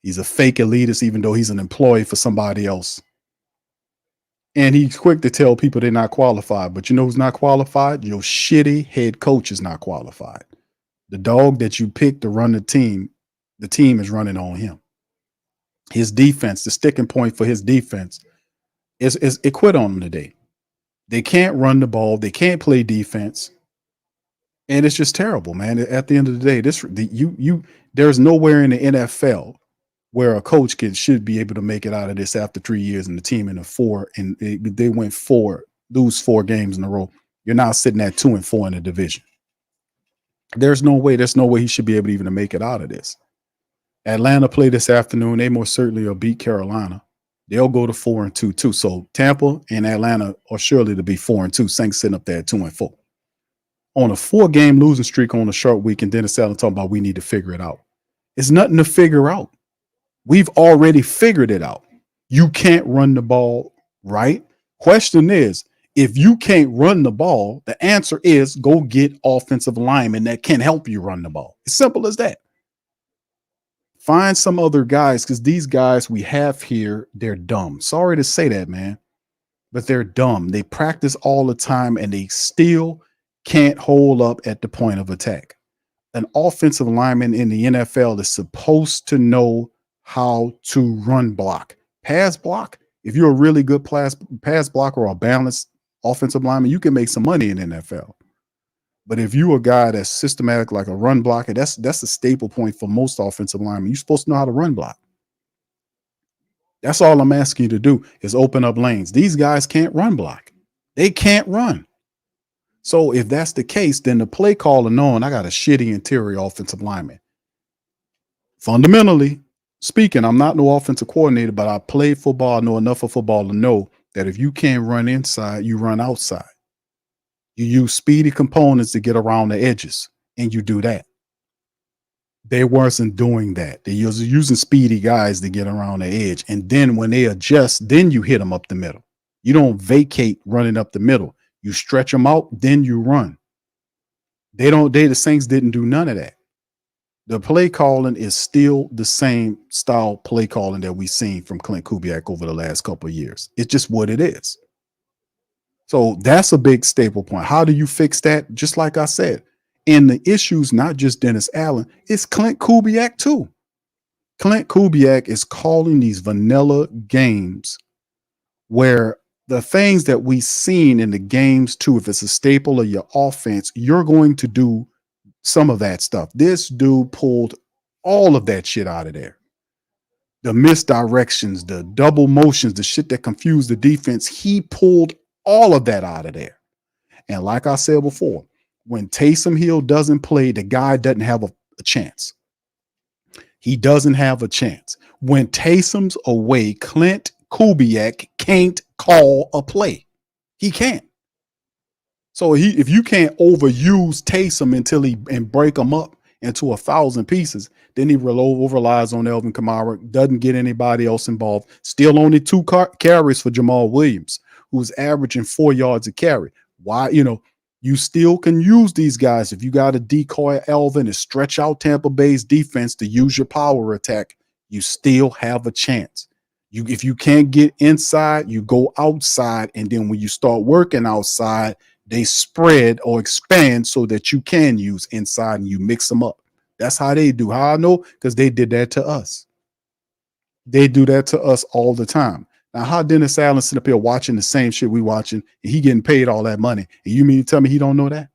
He's a fake elitist, even though he's an employee for somebody else. And he's quick to tell people they're not qualified. But you know who's not qualified? Your shitty head coach is not qualified. The dog that you picked to run the team is running on him. His defense, the sticking point for his defense, is it quit on him today. They can't run the ball. They can't play defense. And it's just terrible, man. At the end of the day, there's nowhere in the NFL where a coach should be able to make it out of this after 3 years and the team in a 4 and they went 4, lose 4 games in a row. You're now sitting at 2-4 in the division. There's no way he should be able to even make it out of this. Atlanta play this afternoon. They most certainly will beat Carolina. They'll go to 4-2 too. So Tampa and Atlanta are surely to be 4-2. Saints sitting up there at 2-4. On a 4-game losing streak on a short week, and Dennis Allen talking about we need to figure it out. It's nothing to figure out. We've already figured it out. You can't run the ball, right? Question is, if you can't run the ball, the answer is go get offensive linemen that can help you run the ball. It's simple as that. Find some other guys, because these guys we have here, they're dumb. Sorry to say that, man, but they're dumb. They practice all the time, and they still can't hold up at the point of attack. An offensive lineman in the NFL is supposed to know how to run block. Pass block, if you're a really good pass blocker or a balanced offensive lineman, you can make some money in the NFL. But if you're a guy that's systematic like a run blocker, that's a staple point for most offensive linemen. You're supposed to know how to run block. That's all I'm asking you to do is open up lanes. These guys can't run block. They can't run. So if that's the case, then the play caller knowing I got a shitty interior offensive lineman. Fundamentally speaking, I'm not no offensive coordinator, but I played football. I know enough of football to know that if you can't run inside, you run outside. You use speedy components to get around the edges, and you do that. They wasn't doing that. They was using speedy guys to get around the edge. And then when they adjust, then you hit them up the middle. You don't vacate running up the middle. You stretch them out, then you run. The Saints didn't do none of that. The play calling is still the same style play calling that we've seen from Clint Kubiak over the last couple of years. It's just what it is. So that's a big staple point. How do you fix that? Just like I said, and the issues, not just Dennis Allen, it's Clint Kubiak too. Clint Kubiak is calling these vanilla games where the things that we've seen in the games too, if it's a staple of your offense, you're going to do some of that stuff. This dude pulled all of that shit out of there. The misdirections, the double motions, the shit that confused the defense, he pulled all of that out of there. And like I said before, when Taysom Hill doesn't play, the guy doesn't have a chance. He doesn't have a chance. When Taysom's away, Clint Kubiak can't call a play. He can't. So if you can't overuse Taysom and break him up into 1,000 pieces, then he relies on Elvin Kamara, doesn't get anybody else involved. Still only 2 carries for Jamal Williams, who's averaging 4 yards a carry. Why? You still can use these guys. If you got to decoy Elvin and stretch out Tampa Bay's defense to use your power attack, you still have a chance. If you can't get inside, you go outside. And then when you start working outside, they spread or expand so that you can use inside and you mix them up. That's how they do. How I know? Because they did that to us. They do that to us all the time. Now, how Dennis Allen sitting up here watching the same shit we watching and he getting paid all that money, and you mean to tell me he don't know that?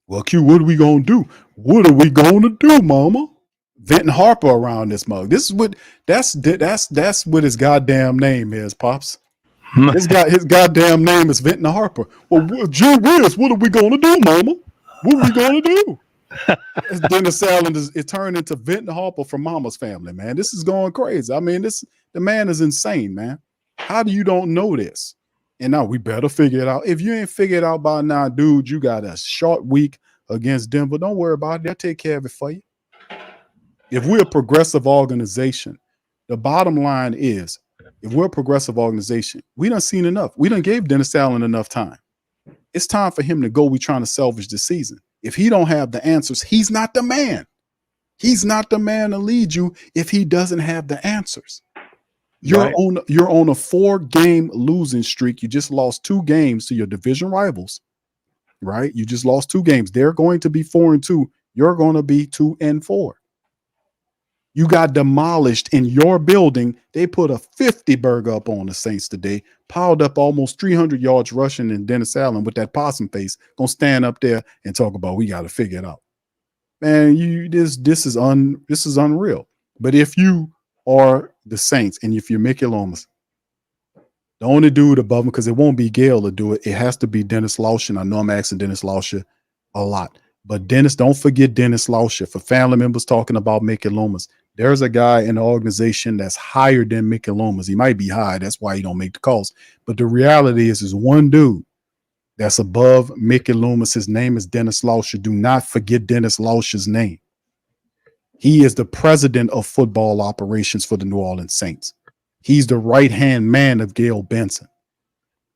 Well, Q, what are we gonna do? What are we gonna do, mama? Venton Harper around this mug. This is what that's what his goddamn name is, Pops. His goddamn name is Venton Harper. Well, Jim Willis, what are we gonna do, mama? What are we gonna do? Dennis Allen it turned into Venton Harper from Mama's Family, man. This is going crazy. I mean, the man is insane, man. How do you don't know this? And now we better figure it out. If you ain't figured it out by now, dude, you got a short week against Denver. Don't worry about it. They'll take care of it for you. If we're a progressive organization, the bottom line is, if we're a progressive organization, we done seen enough. We done gave Dennis Allen enough time. It's time for him to go. We trying to salvage the season. If he don't have the answers, he's not the man. He's not the man to lead you if he doesn't have the answers. You're on a 4-game losing streak. You just lost 2 games to your division rivals, right? You just lost 2 games. They're going to be 4-2. You're going to be 2-4. You got demolished in your building. They put a 50 burger up on the Saints today, piled up almost 300 yards rushing, and Dennis Allen with that possum face gonna stand up there and talk about we got to figure it out. Man, this is unreal. But if you are the Saints and if you're Mickey Lomas, the only dude above him, because it won't be Gale to do it, it has to be Dennis Lauscher. I know I'm asking Dennis Lauscher a lot, but Dennis, don't forget Dennis Lauscher. For family members talking about Mickey Lomas, there's a guy in the organization that's higher than Mickey Lomas. He might be high, that's why he don't make the calls. But the reality is one dude that's above Mickey Loomis. His name is Dennis Lauscher. Do not forget Dennis Lauscher's name. He is the president of football operations for the New Orleans Saints. He's the right-hand man of Gail Benson.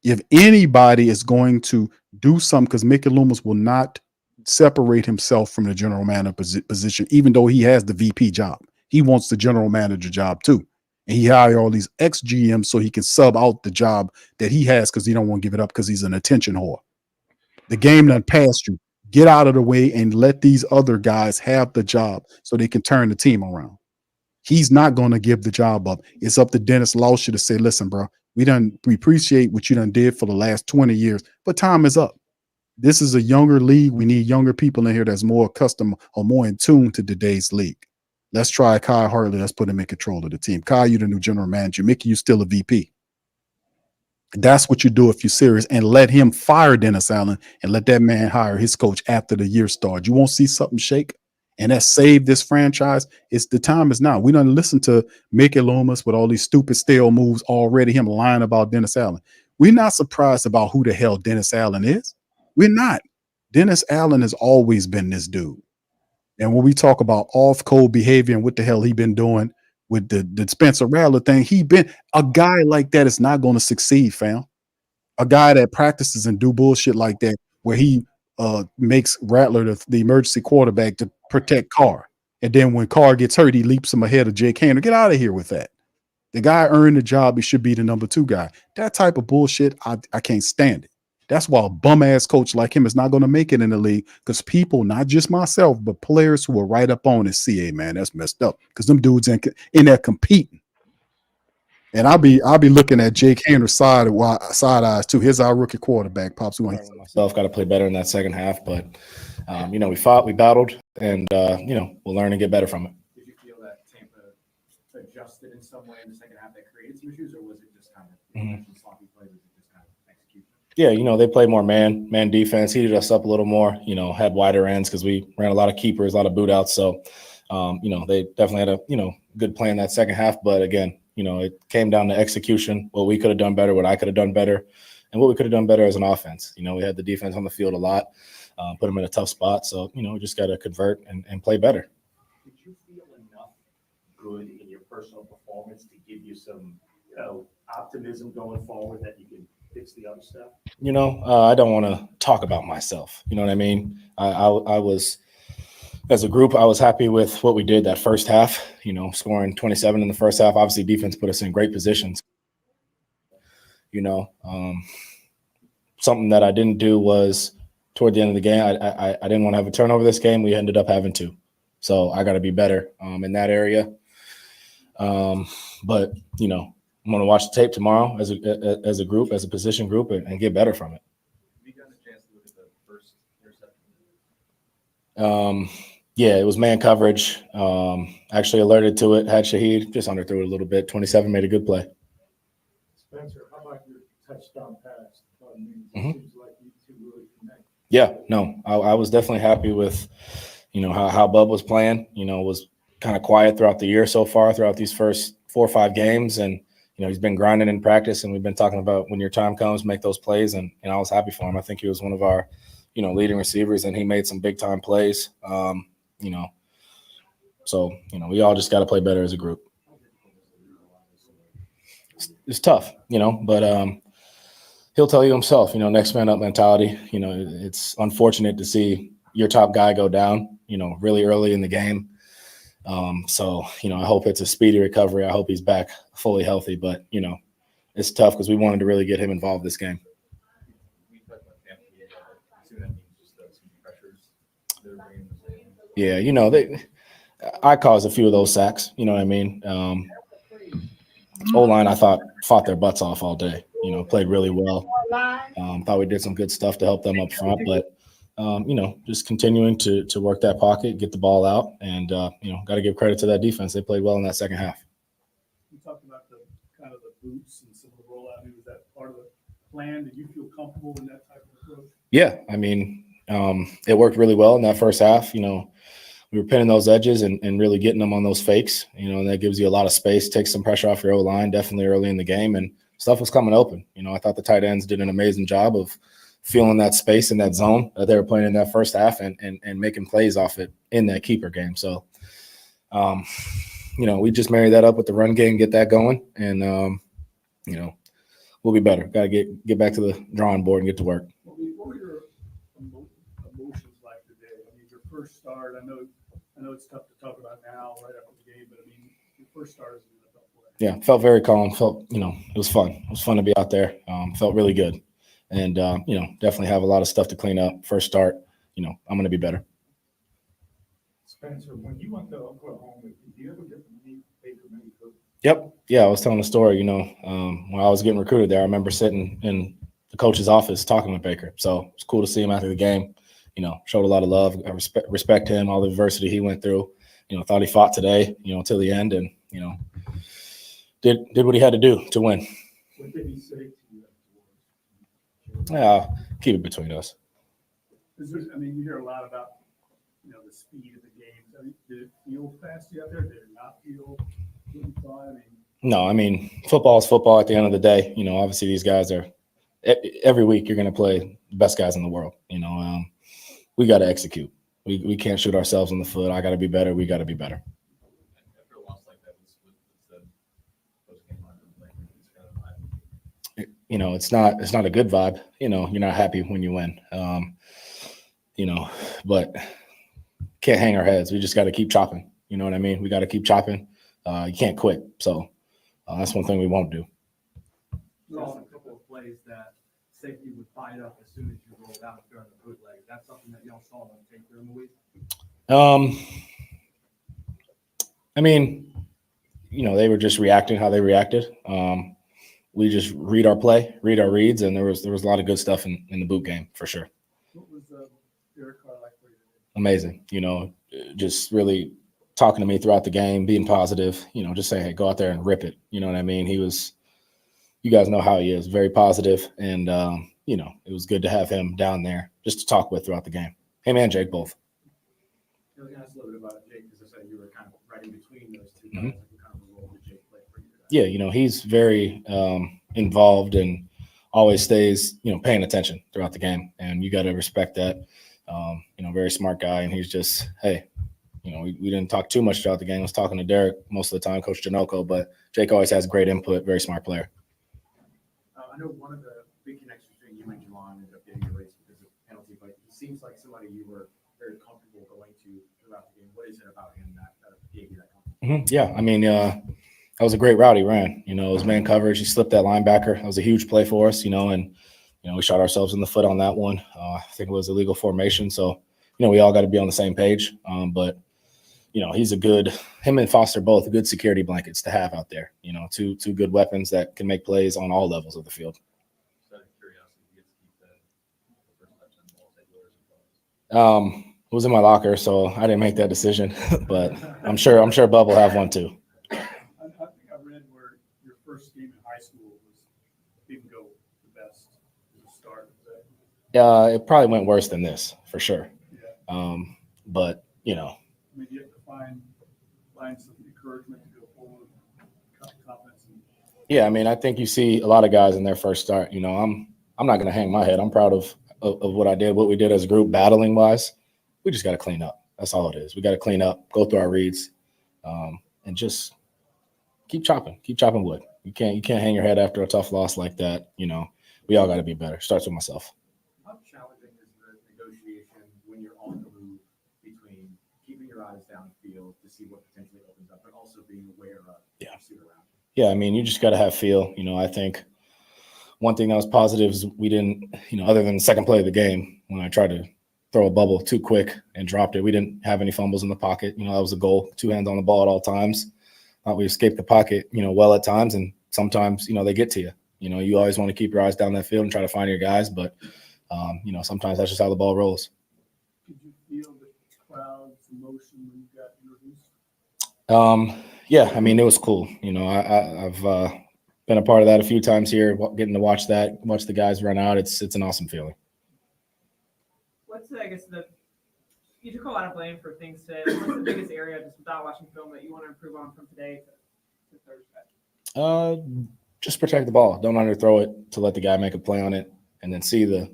If anybody is going to do something, because Mickey Loomis will not separate himself from the general manager position, even though he has the VP job. He wants the general manager job too. And he hired all these ex-GMs so he can sub out the job that he has because he don't want to give it up because he's an attention whore. The game done passed you. Get out of the way and let these other guys have the job so they can turn the team around. He's not going to give the job up. It's up to Dennis Lauscher to say, listen, bro, we appreciate what you done did for the last 20 years, but time is up. This is a younger league. We need younger people in here that's more accustomed or more in tune to today's league. Let's try Kai Hartley. Let's put him in control of the team. Kai, you're the new general manager. Mickey, you still a VP. That's what you do if you're serious, and let him fire Dennis Allen and let that man hire his coach after the year starts. You won't see something shake, and that saved this franchise. It's the time is now. We don't listen to Mickey Loomis with all these stupid stale moves already, him lying about Dennis Allen. We're not surprised about who the hell Dennis Allen is. We're not. Dennis Allen has always been this dude. And when we talk about off-code behavior and what the hell he been doing with the Spencer Rattler thing, a guy like that is not going to succeed, fam. A guy that practices and do bullshit like that, where he makes Rattler the emergency quarterback to protect Carr. And then when Carr gets hurt, he leaps him ahead of Jake Haener. Get out of here with that. The guy earned the job. He should be the number 2 guy. That type of bullshit, I can't stand it. That's why a bum-ass coach like him is not going to make it in the league, because people, not just myself, but players who are right up on it, see, hey, man, that's messed up, because them dudes in there competing. And I'll be looking at Jake Haener side eyes too. Here's our rookie quarterback, Pops. Myself got to play better in that second half, but we fought, we battled, and we'll learn and get better from it. Did you feel that Tampa adjusted in some way in the second half that created some issues, or was it just kind of sloppy play? Was it just kind of execution? Yeah, they play more man defense, heated us up a little more, had wider ends because we ran a lot of keepers, a lot of boot outs. So, they definitely had a, good play in that second half. But again, it came down to execution, what we could have done better, what I could have done better, and what we could have done better as an offense. We had the defense on the field a lot, put them in a tough spot. So, we just got to convert and play better. Did you feel enough good in your personal performance to give you some, optimism going forward that you can fix the other stuff? I don't want to talk about myself. You know what I mean? I was, as a group, I was happy with what we did that first half, scoring 27 in the first half. Obviously, defense put us in great positions. Something that I didn't do was toward the end of the game, I didn't want to have a turnover this game. We ended up having 2. So I got to be better in that area. But, I'm going to watch the tape tomorrow as a group, as a position group, and get better from it. Have you gotten a chance to look at the first interception? Yeah, it was man coverage. Actually alerted to it, had Shaheed, just underthrew it a little bit. 27 made a good play. Spencer, how about your touchdown pass? It seems like you two really connect. Yeah, no, I was definitely happy with, how Bub was playing. Was kind of quiet throughout the year so far, throughout these first 4 or 5 games. And, he's been grinding in practice, and we've been talking about when your time comes, make those plays. And I was happy for him. I think he was one of our, leading receivers, and he made some big time plays. So, we all just got to play better as a group. It's tough, but he'll tell you himself, next man up mentality. It's unfortunate to see your top guy go down, really early in the game. So, I hope it's a speedy recovery. I hope he's back fully healthy, but, it's tough because we wanted to really get him involved this game. Yeah, I caused a few of those sacks. You know what I mean? O-line, I thought, fought their butts off all day. You know, played really well. Thought we did some good stuff to help them up front, but you know, just continuing to work that pocket, get the ball out, and you know, got to give credit to that defense. They played well in that second half. You talked about the kind of the boots and some of the rollout. I mean, was that part of the plan? Did you feel comfortable in that type of approach? Yeah, I mean, it worked really well in that first half. You know, we were pinning those edges and really getting them on those fakes. You know, and that gives you a lot of space, takes some pressure off your O-line, definitely early in the game, and stuff was coming open. You know, I thought the tight ends did an amazing job of feeling that space in that zone that they were playing in that first half and making plays off it in that keeper game. So, you know, we just marry that up with the run game, get that going, and, you know, we'll be better. Got to get back to the drawing board and get to work. What were your emotions like today? I mean, your first start, I know it's tough to talk about now right after the game, but I mean, your first start is an NFL player. Yeah, felt very calm. Felt, you know, it was fun. It was fun to be out there. Felt really good. And, you know, definitely have a lot of stuff to clean up. First start, you know, I'm going to be better. Spencer, when you went to Oklahoma, did you ever get to meet Baker Mayfield? Yep. Yeah, I was telling a story, you know, when I was getting recruited there, I remember sitting in the coach's office talking with Baker. So it's cool to see him after the game. You know, showed a lot of love. I respect him, all the adversity he went through. You know, thought he fought today, you know, till the end, and, you know, did what he had to do to win. What did he say to you? Yeah, keep it between us. I mean, you hear a lot about, you know, the speed of the games. I mean, did it feel fast out there? Did it not feel what you thought? I mean, No, I mean, football is football at the end of the day. You know, obviously these guys are every week you're going to play the best guys in the world. You know, we got to execute. We can't shoot ourselves in the foot. I got to be better. We got to be better. After a loss like that, what's the post-game like? It's kind of vibe. You know, it's not a good vibe. You know, you're not happy when you win. You know, but can't hang our heads. We just got to keep chopping. You know what I mean? We got to keep chopping. You can't quit. So that's one thing we won't do. We saw a couple of plays that safety would fight up as soon as you rolled out during the bootleg. That's something that y'all saw on tape during the week. I mean, you know, they were just reacting how they reacted. We just read our play, read our reads, and there was a lot of good stuff in the boot game for sure. what was Derek Carr like for you? Amazing. You know, just really talking to me throughout the game, being positive, you know, just saying, hey, go out there and rip it. You know what I mean? You guys know how he is, very positive, and, you know, it was good to have him down there just to talk with throughout the game. Him and Jake both. I was going to ask a little bit about Jake, because I said you were kind of right in between those two Mm-hmm. guys. What kind of a role did Jake play for you? Yeah, you know, he's very involved and always stays, you know, paying attention throughout the game. And you got to respect that. You know, very smart guy. And he's just, hey, you know, we didn't talk too much throughout the game. I was talking to Derek most of the time, Coach Janoko, but Jake always has great input, very smart player. I know one of the big connections between you and Jelon ended up getting erased because of penalty, but he seems like somebody you were very comfortable going to throughout the game. What is it about him that gave you that confidence? Yeah, I mean, that was a great route he ran. You know, it was man coverage. He slipped that linebacker. That was a huge play for us, you know, and, you know, we shot ourselves in the foot on that one. I think it was illegal formation. So, you know, we all got to be on the same page. But, you know, him and Foster both good security blankets to have out there. You know, two good weapons that can make plays on all levels of the field. Just out of curiosity, you get to keep the first touch on the ball, take yours. It was in my locker, so I didn't make that decision. But I'm sure Bub will have one too. I think I read where your first game in high school was bingo, the best to start. It probably went worse than this for sure. Yeah. But you know. I mean, you have to find some encouragement to go forward, confidence. Yeah, I mean, I think you see a lot of guys in their first start. You know, I'm not going to hang my head. I'm proud of what I did, what we did as a group, battling wise. We just got to clean up. That's all it is. We got to clean up, go through our reads, and just keep chopping wood. You can't hang your head after a tough loss like that. You know, we all got to be better. Starts with myself. How challenging is the negotiation when you're on the move between keeping your eyes downfield to see what potentially opens up, but also being aware of the pursuit around you? Yeah, I mean, you just got to have feel. You know, I think one thing that was positive is we didn't, you know, other than the second play of the game, when I tried to throw a bubble too quick and dropped it. We didn't have any fumbles in the pocket. That was the goal. 2 hands on the ball at all times. We escaped the pocket, well at times, and sometimes, they get to you. You always want to keep your eyes down that field and try to find your guys, but sometimes that's just how the ball rolls. Did you feel the crowd's emotion when you got introduced? Yeah, it was cool. I've been a part of that a few times here, getting to watch the guys run out. It's an awesome feeling. What's you took a lot of blame for things today. What's the biggest area, just without watching film, that you want to improve on from today to Thursday? Just protect the ball. Don't underthrow it to let the guy make a play on it, and then see the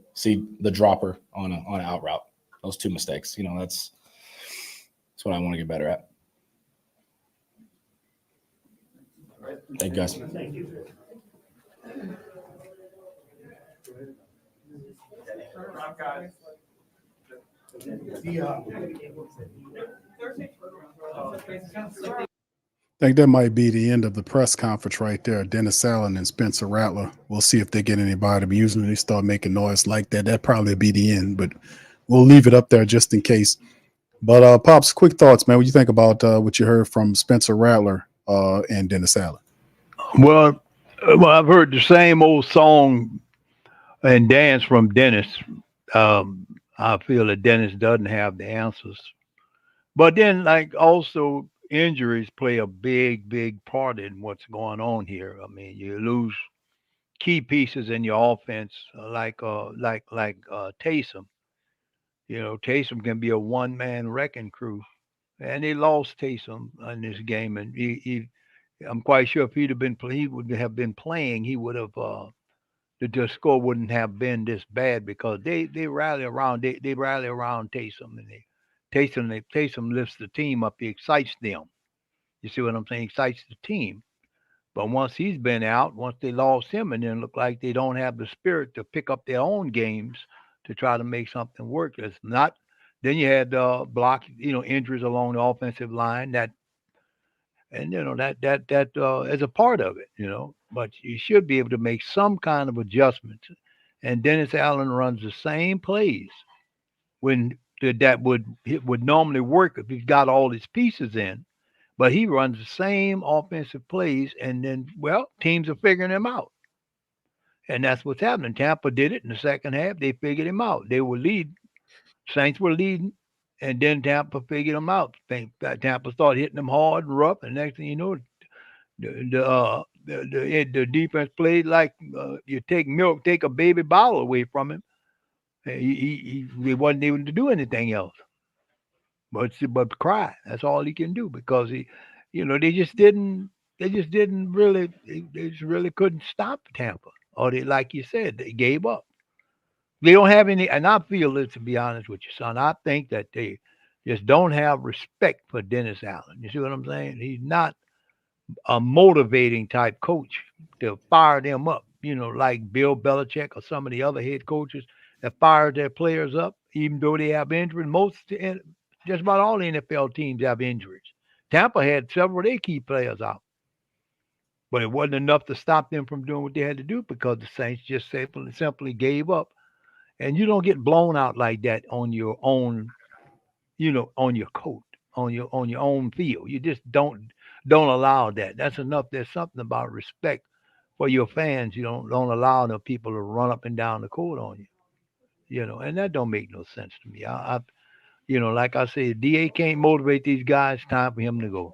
dropper on an out route. Those 2 mistakes. That's what I want to get better at. Thank you, guys. Thank you. I think that might be the end of the press conference right there. Dennis Allen and Spencer Rattler. We'll see if they get anybody, but usually they start making noise like that. That'd probably be the end, but we'll leave it up there just in case. But Pops, quick thoughts, man. What you think about what you heard from Spencer Rattler and Dennis Allen? Well, I've heard the same old song and dance from Dennis. I feel that Dennis doesn't have the answers. But then, also injuries play a big part in what's going on here. You lose key pieces in your offense, like Taysom. Taysom can be a one-man wrecking crew, and they lost Taysom in this game. And I'm quite sure if he would have been playing, he would have. The score wouldn't have been this bad because they rally around Taysom, and Taysom lifts the team up. He excites them. You see what I'm saying? Excites the team. But once he's been out, once they lost him, and then look like they don't have the spirit to pick up their own games to try to make something work. It's not. Then you had injuries along the offensive line that is a part of it. But you should be able to make some kind of adjustments. And Dennis Allen runs the same plays when that would normally work if he's got all his pieces in. But he runs the same offensive plays, and then, teams are figuring him out. And that's what's happening. Tampa did it in the second half. They figured him out. They were Saints were leading, and then Tampa figured them out. Tampa started hitting them hard and rough, and next thing you know, the defense played like you take a baby bottle away from him. He wasn't able to do anything else, but cry. That's all he can do because they just really couldn't stop Tampa, or like you said, they gave up. They don't have any, and I feel this, to be honest with you, son. I think that they just don't have respect for Dennis Allen. You see what I'm saying? He's not a motivating type coach to fire them up, like Bill Belichick or some of the other head coaches that fire their players up, even though they have injuries. Just about all the NFL teams have injuries. Tampa had several of their key players out, but it wasn't enough to stop them from doing what they had to do because the Saints just simply gave up. And you don't get blown out like that on your own, on your coat, on your own field. You just don't allow that. That's enough. There's something about respect for your fans. You don't allow the people to run up and down the court on you. And that don't make no sense to me. I like I said, DA can't motivate these guys. It's time for him to go.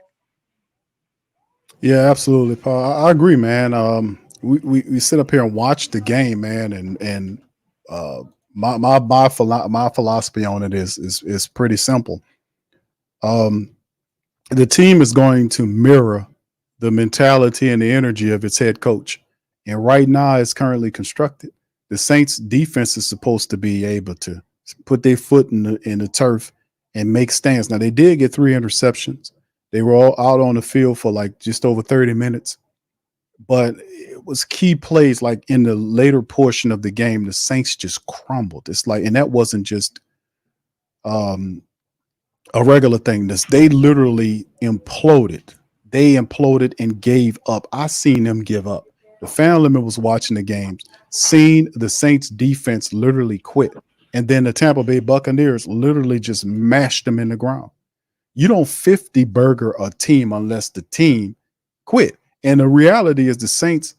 Yeah, absolutely, Paul. I agree, man. We sit up here and watch the game, man, and my philosophy on it is pretty simple. The team is going to mirror the mentality and the energy of its head coach, and right now it's currently constructed. The Saints defense is supposed to be able to put their foot in the turf and make stands. Now they did get 3 interceptions. They were all out on the field for like just over 30 minutes. But it was key plays like in the later portion of the game, the Saints just crumbled. It's like, and that wasn't just a regular thing. They literally imploded. They imploded and gave up. I seen them give up. The family member was watching the games, seen the Saints defense literally quit. And then the Tampa Bay Buccaneers literally just mashed them in the ground. You don't 50 burger a team unless the team quit. And the reality is the Saints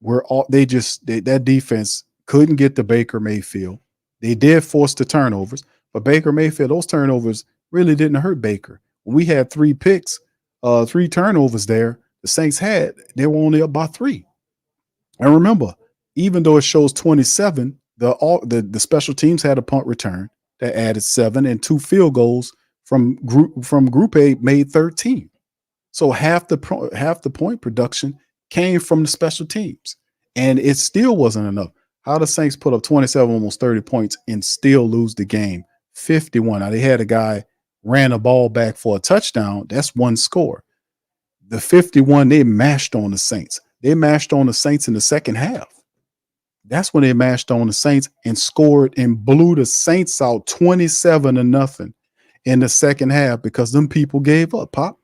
were all that defense couldn't get to Baker Mayfield. They did force the turnovers, but Baker Mayfield, those turnovers really didn't hurt Baker. When we had 3 picks, 3 turnovers there, the Saints they were only up by 3. And remember, even though it shows 27, the special teams had a punt return that added 7 and 2 field goals from group A made 13. So half the point production came from the special teams, and it still wasn't enough. How the Saints put up 27, almost 30 points and still lose the game 51. Now they had a guy ran a ball back for a touchdown. That's one score. The 51, they mashed on the Saints. They mashed on the Saints in the second half. That's when they mashed on the Saints and scored and blew the Saints out 27-0 in the second half because them people gave up, Pop.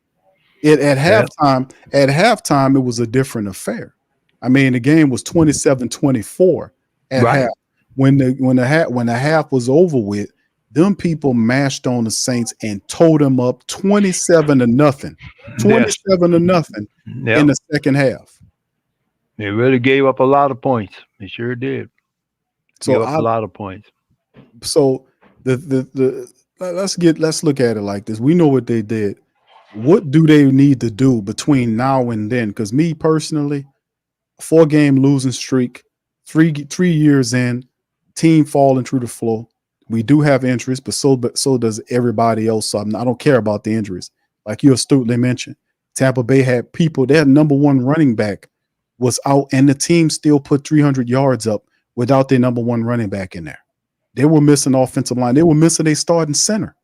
At halftime, it was a different affair. I mean, the game was 27-24 at half. When the half was over with, them people mashed on the Saints and towed them up 27-0. 27-0 in the second half. They really gave up a lot of points. They sure did. So gave up a lot of points. So let's look at it like this. We know what they did. What do they need to do between now and then? Because me personally, 4-game losing streak, 3 years in, team falling through the floor. We do have injuries, but so does everybody else. So I don't care about the injuries. Like you astutely mentioned, Tampa Bay had people. Their number 1 running back was out, and the team still put 300 yards up without their number 1 running back in there. They were missing offensive line. They were missing a starting center.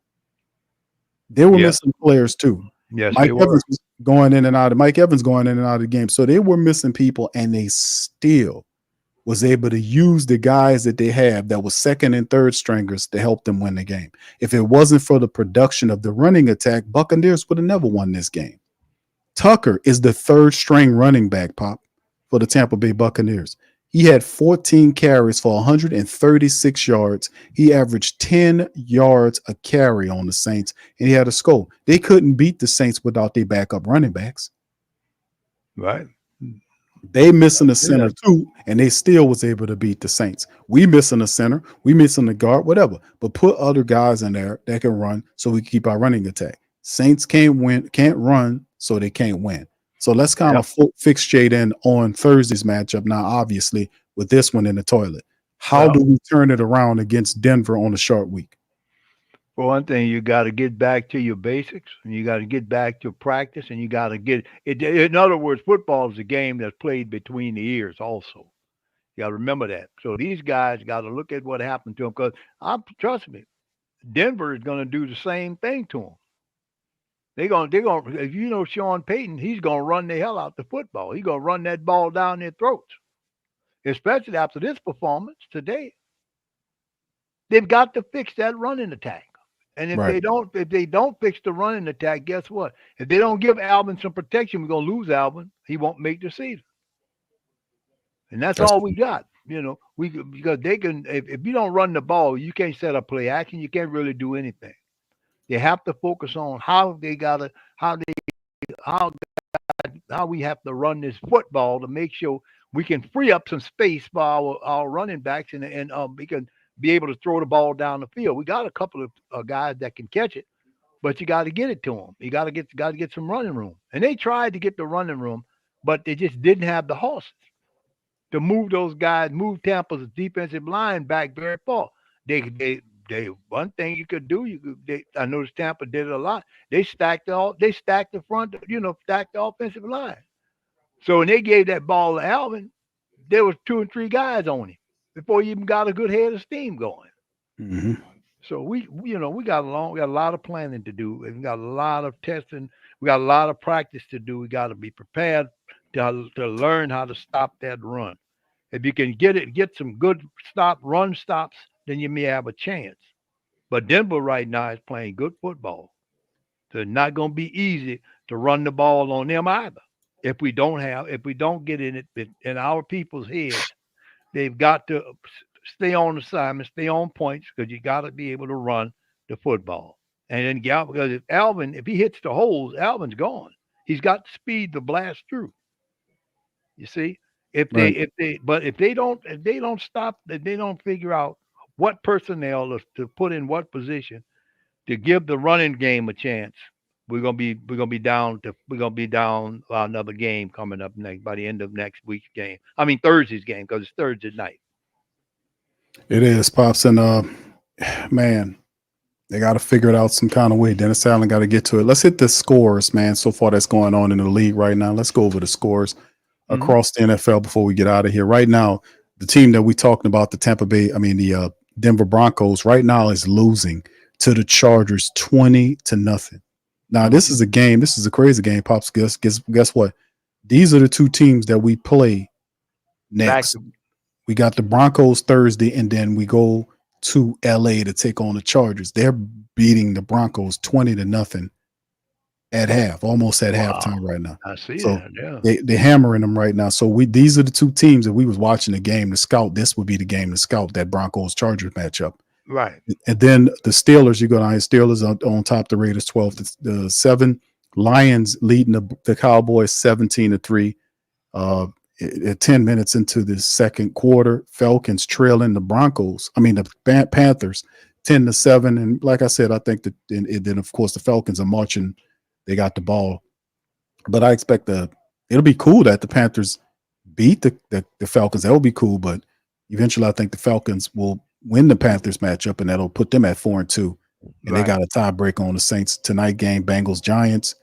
They were missing players too. Yes, Mike Evans was going in and out. Mike Evans going in and out of the game. So they were missing people, and they still was able to use the guys that they have that was second and third stringers to help them win the game. If it wasn't for the production of the running attack, Buccaneers would have never won this game. Tucker is the 3rd string running back, Pop, for the Tampa Bay Buccaneers. He had 14 carries for 136 yards. He averaged 10 yards a carry on the Saints, and he had a score. They couldn't beat the Saints without their backup running backs. Right. They missing the center too, and they still was able to beat the Saints. We missing the center, we missing the guard, whatever. But put other guys in there that can run so we can keep our running attack. Saints can't run, so they can't win. So let's kind of fixate in on Thursday's matchup now, obviously, with this one in the toilet. How do we turn it around against Denver on a short week? For one thing, you got to get back to your basics, and you got to get back to practice, and you got to get it. In other words, football is a game that's played between the ears also. You got to remember that. So these guys got to look at what happened to them because, trust me, Denver is going to do the same thing to them. They're going to, if you know Sean Payton, he's going to run the hell out the football. He's going to run that ball down their throats, especially after this performance today. They've got to fix that running attack. And if they don't fix the running attack, guess what? If they don't give Alvin some protection, we're going to lose Alvin. He won't make the season. And that's all we got. You know, because they can, if you don't run the ball, you can't set up play action. You can't really do anything. They have to focus on how we have to run this football to make sure we can free up some space for our running backs and we can be able to throw the ball down the field. We got a couple of guys that can catch it, but you got to get it to them. You got to get some running room. And they tried to get the running room, but they just didn't have the horses to move those guys, move Tampa's defensive line back very far. They one thing you could do, I noticed Tampa did it a lot. They stacked the front, stacked the offensive line. So when they gave that ball to Alvin, there was 2 and 3 guys on him before he even got a good head of steam going. Mm-hmm. So we got a lot of planning to do. We got a lot of testing. We got a lot of practice to do. We got to be prepared to learn how to stop that run. If you can get some good run stops, then you may have a chance. But Denver right now is playing good football. So it's not going to be easy to run the ball on them either. If we don't get in our people's heads, they've got to stay on assignment, stay on points, because you got to be able to run the football. And then because if he hits the holes, Alvin's gone. He's got the speed to blast through. You see, if they don't stop, if they don't figure out what personnel to put in what position to give the running game a chance, we're gonna be down another game coming up next by the end of next week's game. I mean Thursday's game, because it's Thursday night. It is, Pops, and man, they got to figure it out some kind of way. Dennis Allen got to get to it. Let's hit the scores, man. So far, that's going on in the league right now. Let's go over the scores across the NFL before we get out of here. Right now, the team that we're talking about, the Denver Broncos, right now is losing to the Chargers 20-0. Now, this is a game. This is a crazy game, Pops. Guess what? These are the two teams that we play next. We got the Broncos Thursday, and then we go to LA to take on the Chargers. They're beating the Broncos 20-0 at half, almost at halftime right now. I see so that. Yeah, they're hammering them right now. So these are the two teams that we was watching the game to scout. This would be the game to scout that Broncos Chargers matchup. Right. And then the Steelers, you go down here. Steelers on top. The Raiders 12-7. Lions leading the Cowboys 17-3. At 10 minutes into the second quarter, Falcons trailing the Panthers 10-7. And like I said, I think that then of course the Falcons are marching. They got the ball, but I expect it'll be cool that the Panthers beat the Falcons. That will be cool, but eventually I think the Falcons will win the Panthers matchup, and that'll put them at 4-2. And they got a tiebreak on the Saints tonight game, Bengals Giants.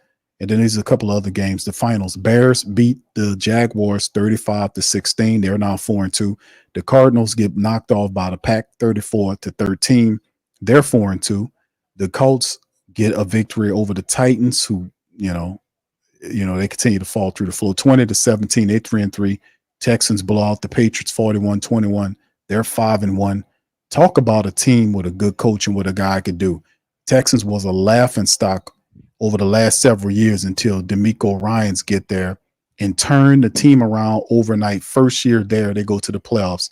And then there's a couple other games. The finals, Bears beat the Jaguars 35-16. They're now 4-2. The Cardinals get knocked off by the Pack 34-13. They're 4-2. The Colts get a victory over the Titans, who, they continue to fall through the floor. 20-17, they're 3-3. Texans blow out the Patriots 41-21. They're 5-1. Talk about a team with a good coach and what a guy could do. Texans was a laughing stock over the last several years until D'Amico Ryans get there and turn the team around overnight. First year there, they go to the playoffs,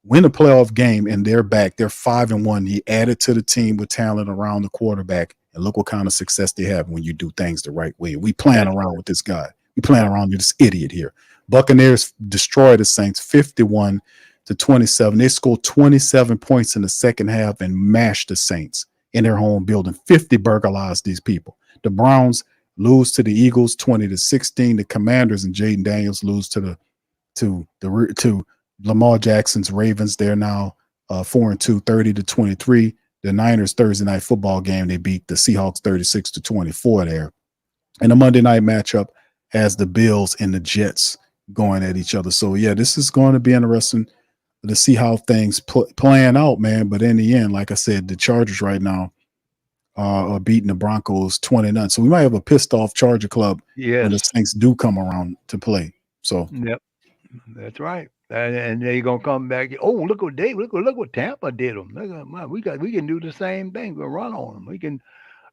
win a playoff game, and they're back. They're 5-1. He added to the team with talent around the quarterback, and look what kind of success they have when you do things the right way. We playing around with this guy. We playing around with this idiot here. Buccaneers destroyed the Saints 51-27. They scored 27 points in the second half and mashed the Saints in their home building. 50 burglarized these people. The Browns lose to the Eagles 20-16. The Commanders and Jaden Daniels lose to Lamar Jackson's Ravens. They're now 4-2, 30-23. The Niners Thursday night football game, they beat the Seahawks 36-24 there. And the Monday night matchup has the Bills and the Jets going at each other. So yeah, this is going to be interesting to see how things playing out, man. But in the end, like I said, the Chargers right now are beating the Broncos 20-0. So we might have a pissed off Charger club when the Saints do come around to play. So yep, that's right. And they're gonna come back. Oh, look what Tampa did them. We can do the same thing. We'll run on them. We can,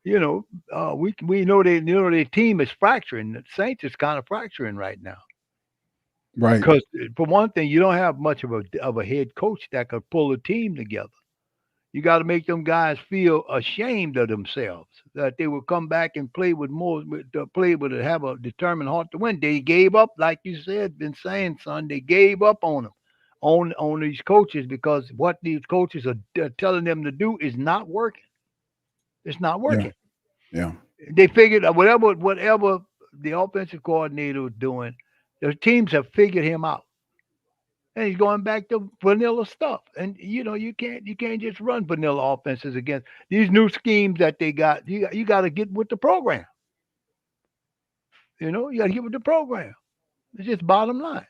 we know their team is fracturing. The Saints is kind of fracturing right now. Right. Because for one thing, you don't have much of a head coach that could pull a team together. You got to make them guys feel ashamed of themselves, that they will come back and play with have a determined heart to win. They gave up, like you said, been saying, son. They gave up on them, on these coaches, because what these coaches are telling them to do is not working. It's not working. Yeah. They figured whatever the offensive coordinator was doing, the teams have figured him out. And he's going back to vanilla stuff. And you can't just run vanilla offenses against these new schemes that they got. You got to get with the program. You got to get with the program. It's just bottom line.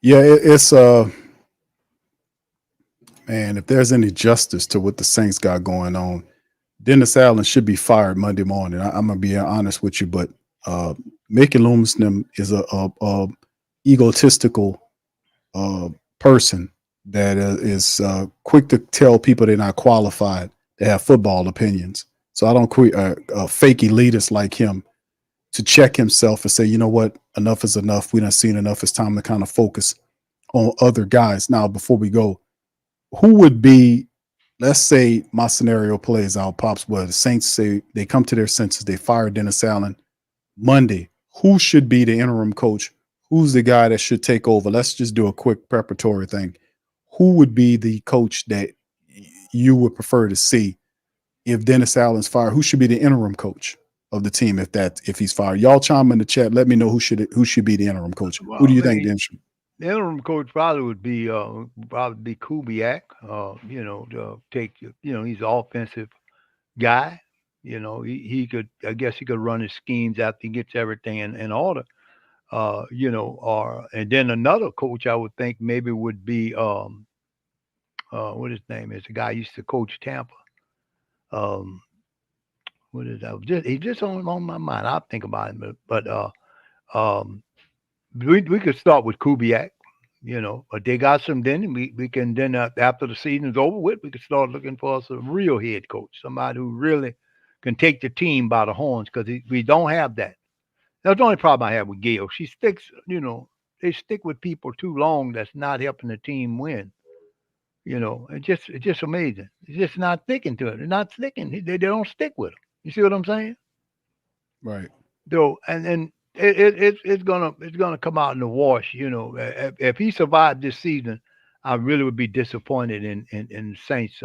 Yeah, it's man, if there's any justice to what the Saints got going on, Dennis Allen should be fired Monday morning. I'm gonna be honest with you, but Mickey Loomis is a egotistical person that is quick to tell people they're not qualified to have football opinions. So I don't quit fake elitists like him to check himself and say, you know what, enough is enough. We done seen enough. It's time to kind of focus on other guys. Now, before we go, who would be, let's say my scenario plays out, Pops, where the Saints say they come to their senses, they fire Dennis Allen Monday. Who should be the interim coach? Who's the guy that should take over? Let's just do a quick preparatory thing. Who would be the coach that you would prefer to see if Dennis Allen's fired? Who should be the interim coach of the team if he's fired? Y'all chime in the chat. Let me know who should be the interim coach. Well, Who do you think, Dennis? The interim coach probably would be Kubiak. To take. He's an offensive guy. He could. I guess he could run his schemes after he gets everything in order. And then another coach I would think maybe would be what his name is, the guy who used to coach Tampa. What is that? He's just on my mind. I'll think about him, but we could start with Kubiak, but they got some. Then we can then after the season's over with, we could start looking for us a real head coach, somebody who really can take the team by the horns, because we don't have that. That's the only problem I have with Gail. She sticks, they stick with people too long. That's not helping the team win. It's just amazing. It's just not sticking to it. They're not sticking. They don't stick with them. You see what I'm saying? Right. So, and it's gonna come out in the wash. If he survived this season, I really would be disappointed in Saints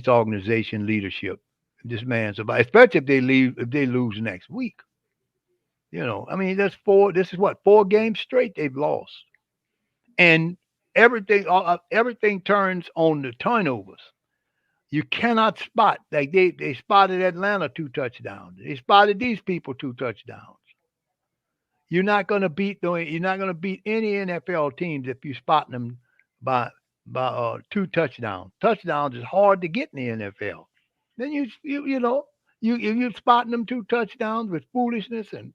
organization leadership. This man survived, especially if they lose next week. That's this is what, 4 games straight they've lost. And everything turns on the turnovers. You cannot spot, like they spotted Atlanta 2 touchdowns. They spotted these people 2 touchdowns. You're not going to beat any NFL teams if you spot them by 2 touchdowns. Touchdowns is hard to get in the NFL. Then you're spotting them 2 touchdowns with foolishness and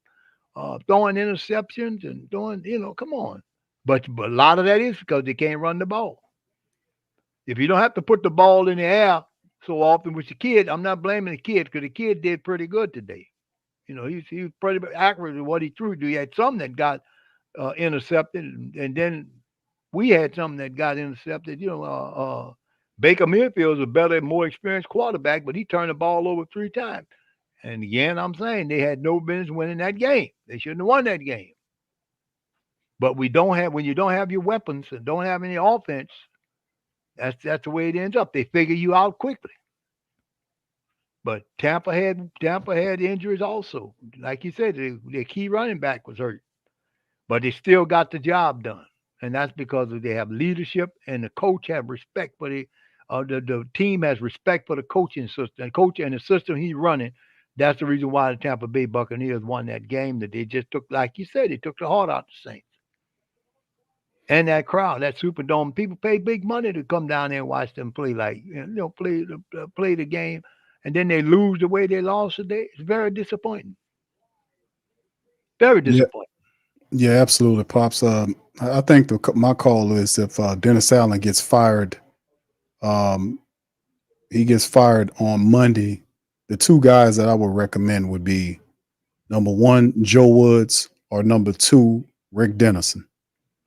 throwing interceptions and doing, come on. But a lot of that is because they can't run the ball. If you don't have to put the ball in the air so often with the kid, I'm not blaming the kid, because the kid did pretty good today. He was pretty accurate with what he threw. He had some that got intercepted, and then we had some that got intercepted. Baker Mayfield is a better, more experienced quarterback, but he turned the ball over 3 times. And again, I'm saying they had no business winning that game. They shouldn't have won that game. But when you don't have your weapons and don't have any offense, that's the way it ends up. They figure you out quickly. But Tampa had injuries also. Like you said, their key running back was hurt. But they still got the job done. And that's because they have leadership, and the coach have respect for the team has respect for the coaching system. The coach and the system he's running. That's the reason why the Tampa Bay Buccaneers won that game, that they just took, like you said, they took the heart out of the Saints. And that crowd, that Superdome, people pay big money to come down there and watch them play, play the game, and then they lose the way they lost today. It's very disappointing. Very disappointing. Yeah, absolutely, Pops. I think my call is if Dennis Allen gets fired, he gets fired on Monday. The 2 guys that I would recommend would be number 1, Joe Woods, or number 2, Rick Dennison.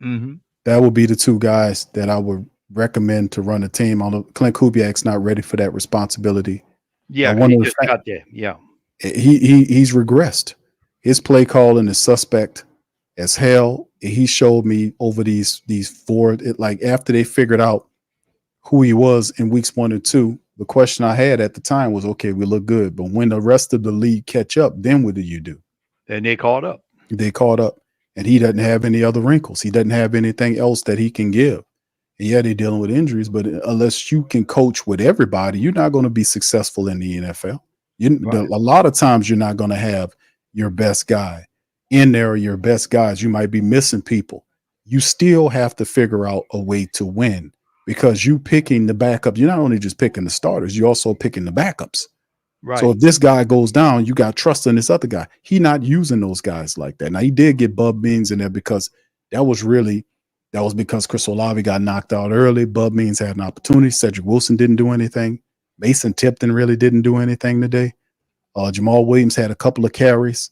Mm-hmm. That would be the 2 guys that I would recommend to run the team. Although Clint Kubiak's not ready for that responsibility. Yeah, he just got there. Yeah, he's regressed. His play calling is suspect as hell. He showed me over these 4, after they figured out who he was in weeks 1 and 2. The question I had at the time was, okay, we look good, but when the rest of the league catch up, then what do you do? And they caught up. They caught up, and he doesn't have any other wrinkles. He doesn't have anything else that he can give. And yeah, they're dealing with injuries, but unless you can coach with everybody, you're not going to be successful in the NFL. Right. A lot of times you're not going to have your best guy in there, or your best guys. You might be missing people. You still have to figure out a way to win, because you picking the backup. You're not only just picking the starters, you're also picking the backups. Right. So if this guy goes down, you got trust in this other guy. He not using those guys like that. Now, he did get Bub Means in there because that was because Chris Olave got knocked out early. Bub Means had an opportunity. Cedric Wilson didn't do anything. Mason Tipton really didn't do anything today. Jamal Williams had a couple of carries.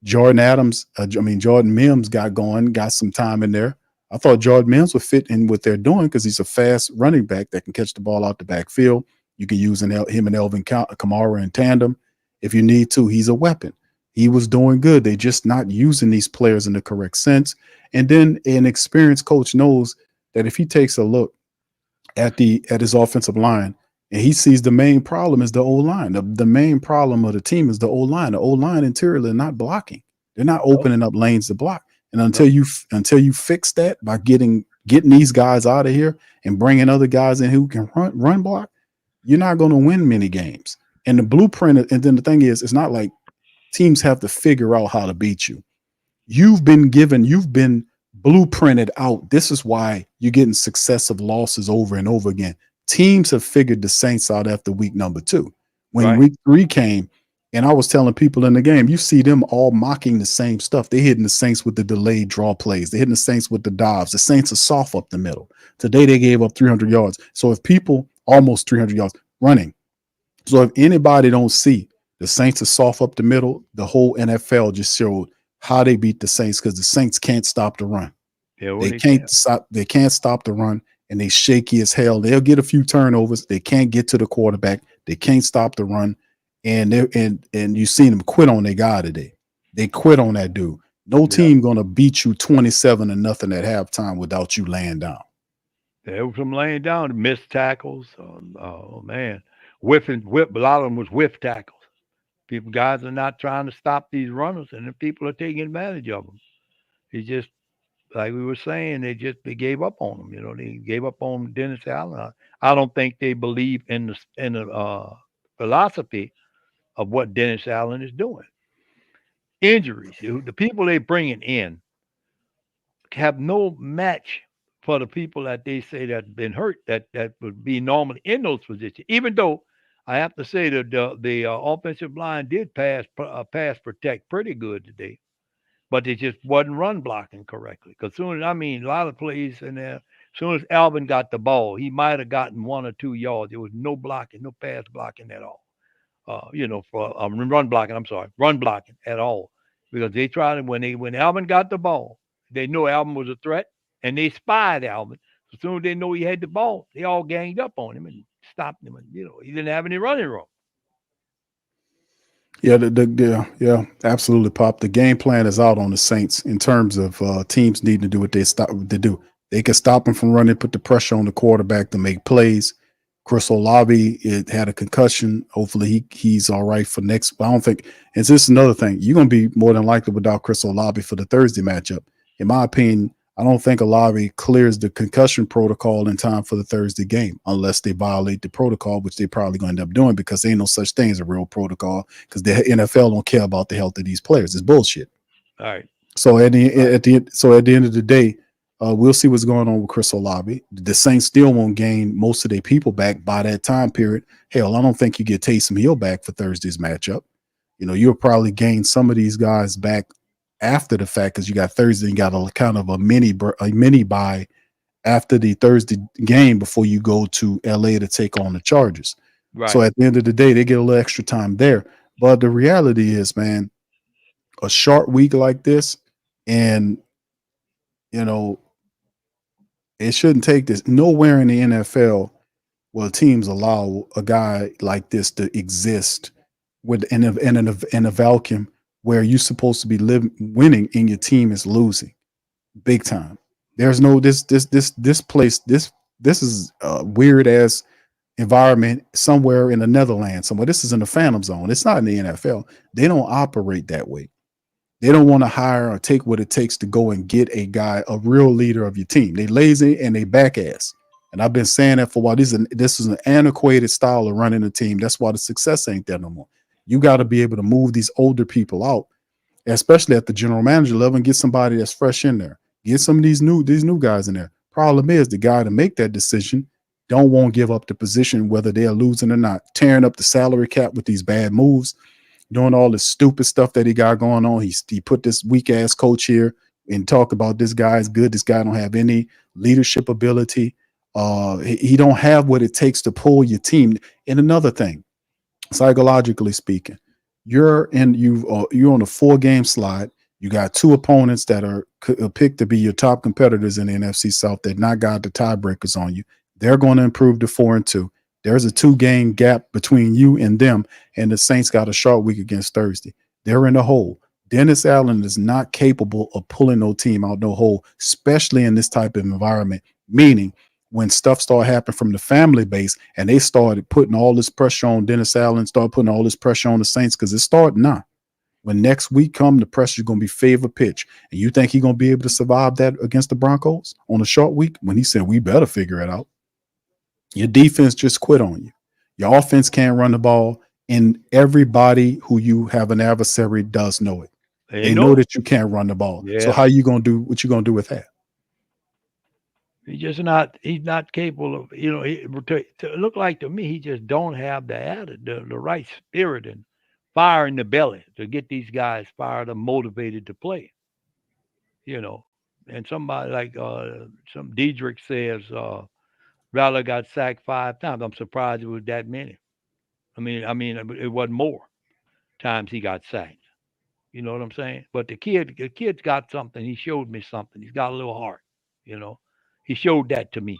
Jordan Mims got some time in there. I thought Jordan Mims would fit in what they're doing because he's a fast running back that can catch the ball out the backfield. You can use him and Elvin Kamara in tandem if you need to. He's a weapon. He was doing good. They're just not using these players in the correct sense. And then an experienced coach knows that if he takes a look at his offensive line and he sees the main problem is the O-line. The main problem of the team is the O-line. The O-line interiorly not blocking. They're not opening up lanes to block. And until you fix that by getting these guys out of here and bringing other guys in who can run block, you're not going to win many games. And the blueprint, and then the thing is, it's not like teams have to figure out how to beat you. You've been blueprinted out. This is why you're getting successive losses over and over again. Teams have figured the Saints out after week number 2. When week 3 came, and I was telling people in the game, you see them all mocking the same stuff. They're hitting the Saints with the delayed draw plays. They're hitting the Saints with the dives. The Saints are soft up the middle. Today they gave up 300 yards. So if people almost 300 yards running. So if anybody don't see the Saints are soft up the middle, the whole NFL just showed how they beat the Saints because the Saints can't stop the run. They can't stop the run, and they shaky as hell. They'll get a few turnovers. They can't get to the quarterback. They can't stop the run. And you seen them quit on their guy today. They quit on that dude. No team gonna beat you 27-0 at halftime without you laying down. There was some laying down, missed tackles. Oh man, whip. A lot of them was whiff tackles. Guys are not trying to stop these runners, and the people are taking advantage of them. It's just like we were saying, they gave up on them. You know, they gave up on Dennis Allen. I don't think they believe in the philosophy of what Dennis Allen is doing. Injuries, the people they bringing in have no match for the people that they say that have been hurt that would be normally in those positions. Even though I have to say that the offensive line did pass protect pretty good today, but they just wasn't run blocking correctly. Because a lot of plays in there. As soon as Alvin got the ball, he might have gotten 1 or 2 yards. There was no blocking, no pass blocking at all. Run blocking at all, because they tried when Alvin got the ball, they know Alvin was a threat, and they spied Alvin. As soon as they know he had the ball, they all ganged up on him and stopped him, and he didn't have any running room. Yeah, absolutely, Pop. The game plan is out on the Saints in terms of teams needing to do what they do. They can stop them from running, put the pressure on the quarterback to make plays. Chris Olave had a concussion. Hopefully he's all right for next. But I don't think. And this is another thing. You're going to be more than likely without Chris Olave for the Thursday matchup. In my opinion, I don't think Olave clears the concussion protocol in time for the Thursday game unless they violate the protocol, which they probably going to end up doing because there ain't no such thing as a real protocol because the NFL don't care about the health of these players. It's bullshit. All right. So at the end of the day, we'll see what's going on with Chris Olave. The Saints still won't gain most of their people back by that time period. Hell, I don't think you get Taysom Hill back for Thursday's matchup. You'll probably gain some of these guys back after the fact because you got Thursday and got a kind of a mini bye after the Thursday game before you go to LA to take on the Chargers. Right. So at the end of the day, they get a little extra time there. But the reality is, man, a short week like this, and it shouldn't take this. Nowhere in the NFL will teams allow a guy like this to exist in a vacuum where you're supposed to be winning and your team is losing big time. There's no this place. This is a weird ass environment somewhere in the Netherlands. Somewhere this is in the Phantom Zone. It's not in the NFL. They don't operate that way. They don't want to hire or take what it takes to go and get a guy, a real leader of your team. They lazy and they back ass. And I've been saying that for a while. This is an antiquated style of running a team. That's why the success ain't there no more. You got to be able to move these older people out, especially at the general manager level, and get somebody that's fresh in there. Get some of these new guys in there. Problem is, the guy to make that decision don't want to give up the position, whether they're losing or not, tearing up the salary cap with these bad moves, doing all this stupid stuff that he got going on. He put this weak ass coach here and talk about this guy is good. This guy don't have any leadership ability. He don't have what it takes to pull your team. And another thing, psychologically speaking, you're on a 4-game slide. You got two opponents that are picked to be your top competitors in the NFC South that not got the tiebreakers on you. They're going to improve to 4-2. There's a 2-game gap between you and them, and the Saints got a short week against Thursday. They're in the hole. Dennis Allen is not capable of pulling no team out no hole, especially in this type of environment, meaning when stuff started happening from the family base and they started putting all this pressure on Dennis Allen, started putting all this pressure on the Saints because it's starting now. When next week come, the pressure is going to be favor pitch. And you think he's going to be able to survive that against the Broncos on a short week? When he said, we better figure it out. Your defense just quit on you. Your offense can't run the ball, and everybody who you have an adversary does know it. They know that you can't run the ball. Yeah. So how you going to do what you going to do with that? He's not capable of, to look like to me, he just don't have the attitude, the right spirit and fire in the belly to get these guys fired and motivated to play. And somebody like some Diedrich says, Rattler got sacked 5 times. I'm surprised it was that many. I mean, it wasn't more times he got sacked. You know what I'm saying? But the kid's got something. He showed me something. He's got a little heart. He showed that to me.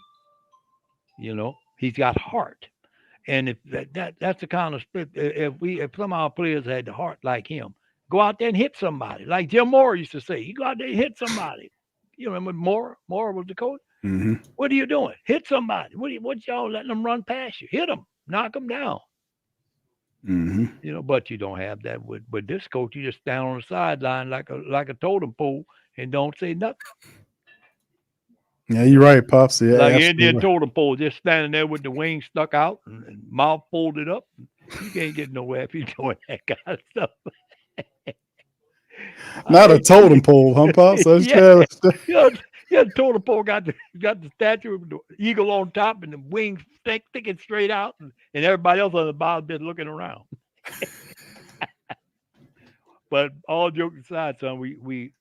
He's got heart. And if that's the kind of spirit. If some of our players had the heart like him, go out there and hit somebody. Like Jim Moore used to say, you go out there and hit somebody. You remember Moore? Moore was the coach. Mm-hmm. What are you doing? Hit somebody. What y'all letting them run past you? Hit them. Knock them down. Mm-hmm. But you don't have that with this coach. You just stand on the sideline like a totem pole and don't say nothing. Yeah, you're right, Pops. Yeah, like Indian totem pole, just standing there with the wings stuck out and mouth folded up. You can't get nowhere if you're doing that kind of stuff. Not a totem pole, huh, Pops? Yeah, the totem pole got the statue of the eagle on top and the wings sticking straight out, and everybody else on the bottom been looking around. But all jokes aside, son, we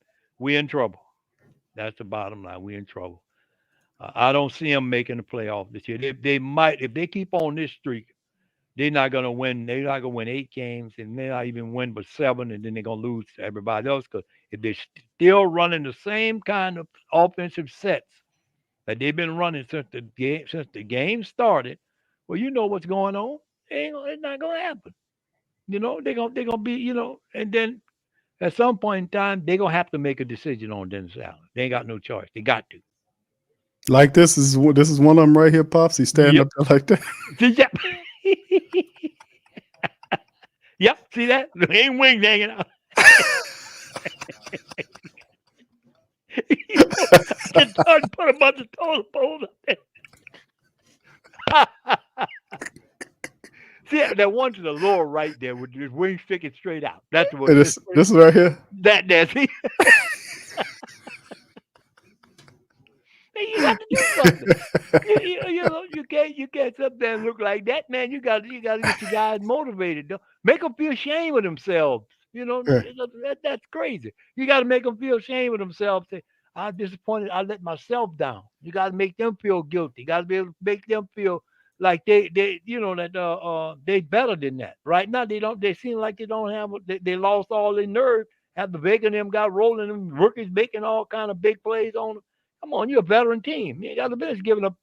in trouble. That's the bottom line. We in trouble. I don't see them making the playoff this year. They might, if they keep on this streak, they're not going to win. They're not going to win 8 games, and may not even win but 7, and then they're going to lose to everybody else. Because if they're still running the same kind of offensive sets that they've been running since the game started, well, you know what's going on. It's not going to happen. They're gonna be, and then at some point in time, they're gonna have to make a decision on Dennis Allen. They ain't got no choice. They got to. Like this is one of them right here, Pops. He's standing up there like that. Yep. Yep. See that? There ain't wings hanging out. Put a bunch of toilet poles up there. See that one to the lower right there with his wings sticking straight out. That's what this is right here. That's it. You got to do something. You can't sit there and look like that, man. You got to get your guys motivated. Make them feel ashamed of themselves. That's crazy. You got to make them feel ashamed of themselves. Say, I'm disappointed. I let myself down. You got to make them feel guilty. You got to be able to make them feel like they better than that. Right now they seem like they don't have. They lost all their nerve after Baker and them got rolling. Them rookies making all kind of big plays on them. Come on, you're a veteran team. You got the business giving up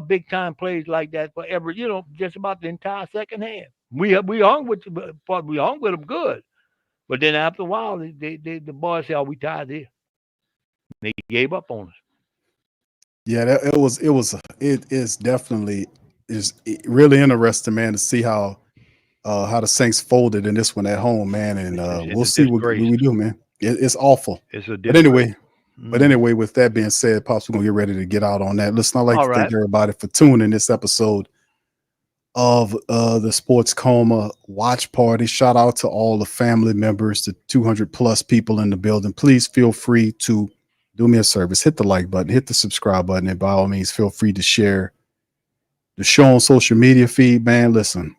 big time plays like that for every, just about the entire second half. We hung with them good, but then after a while, the boys said, "Oh, we tired here." They gave up on us. Yeah, it is definitely really interesting, man, to see how the Saints folded in this one at home, man, and we'll see what we do, man. It's awful. But anyway, with that being said, Pops, we're going to get ready to get out on that. Listen, I'd like to thank everybody for tuning this episode of the Sports Coma Watch Party. Shout out to all the family members, the 200+ people in the building. Please feel free to do me a service. Hit the like button, hit the subscribe button, and by all means, feel free to share the show on social media feed, man. Listen,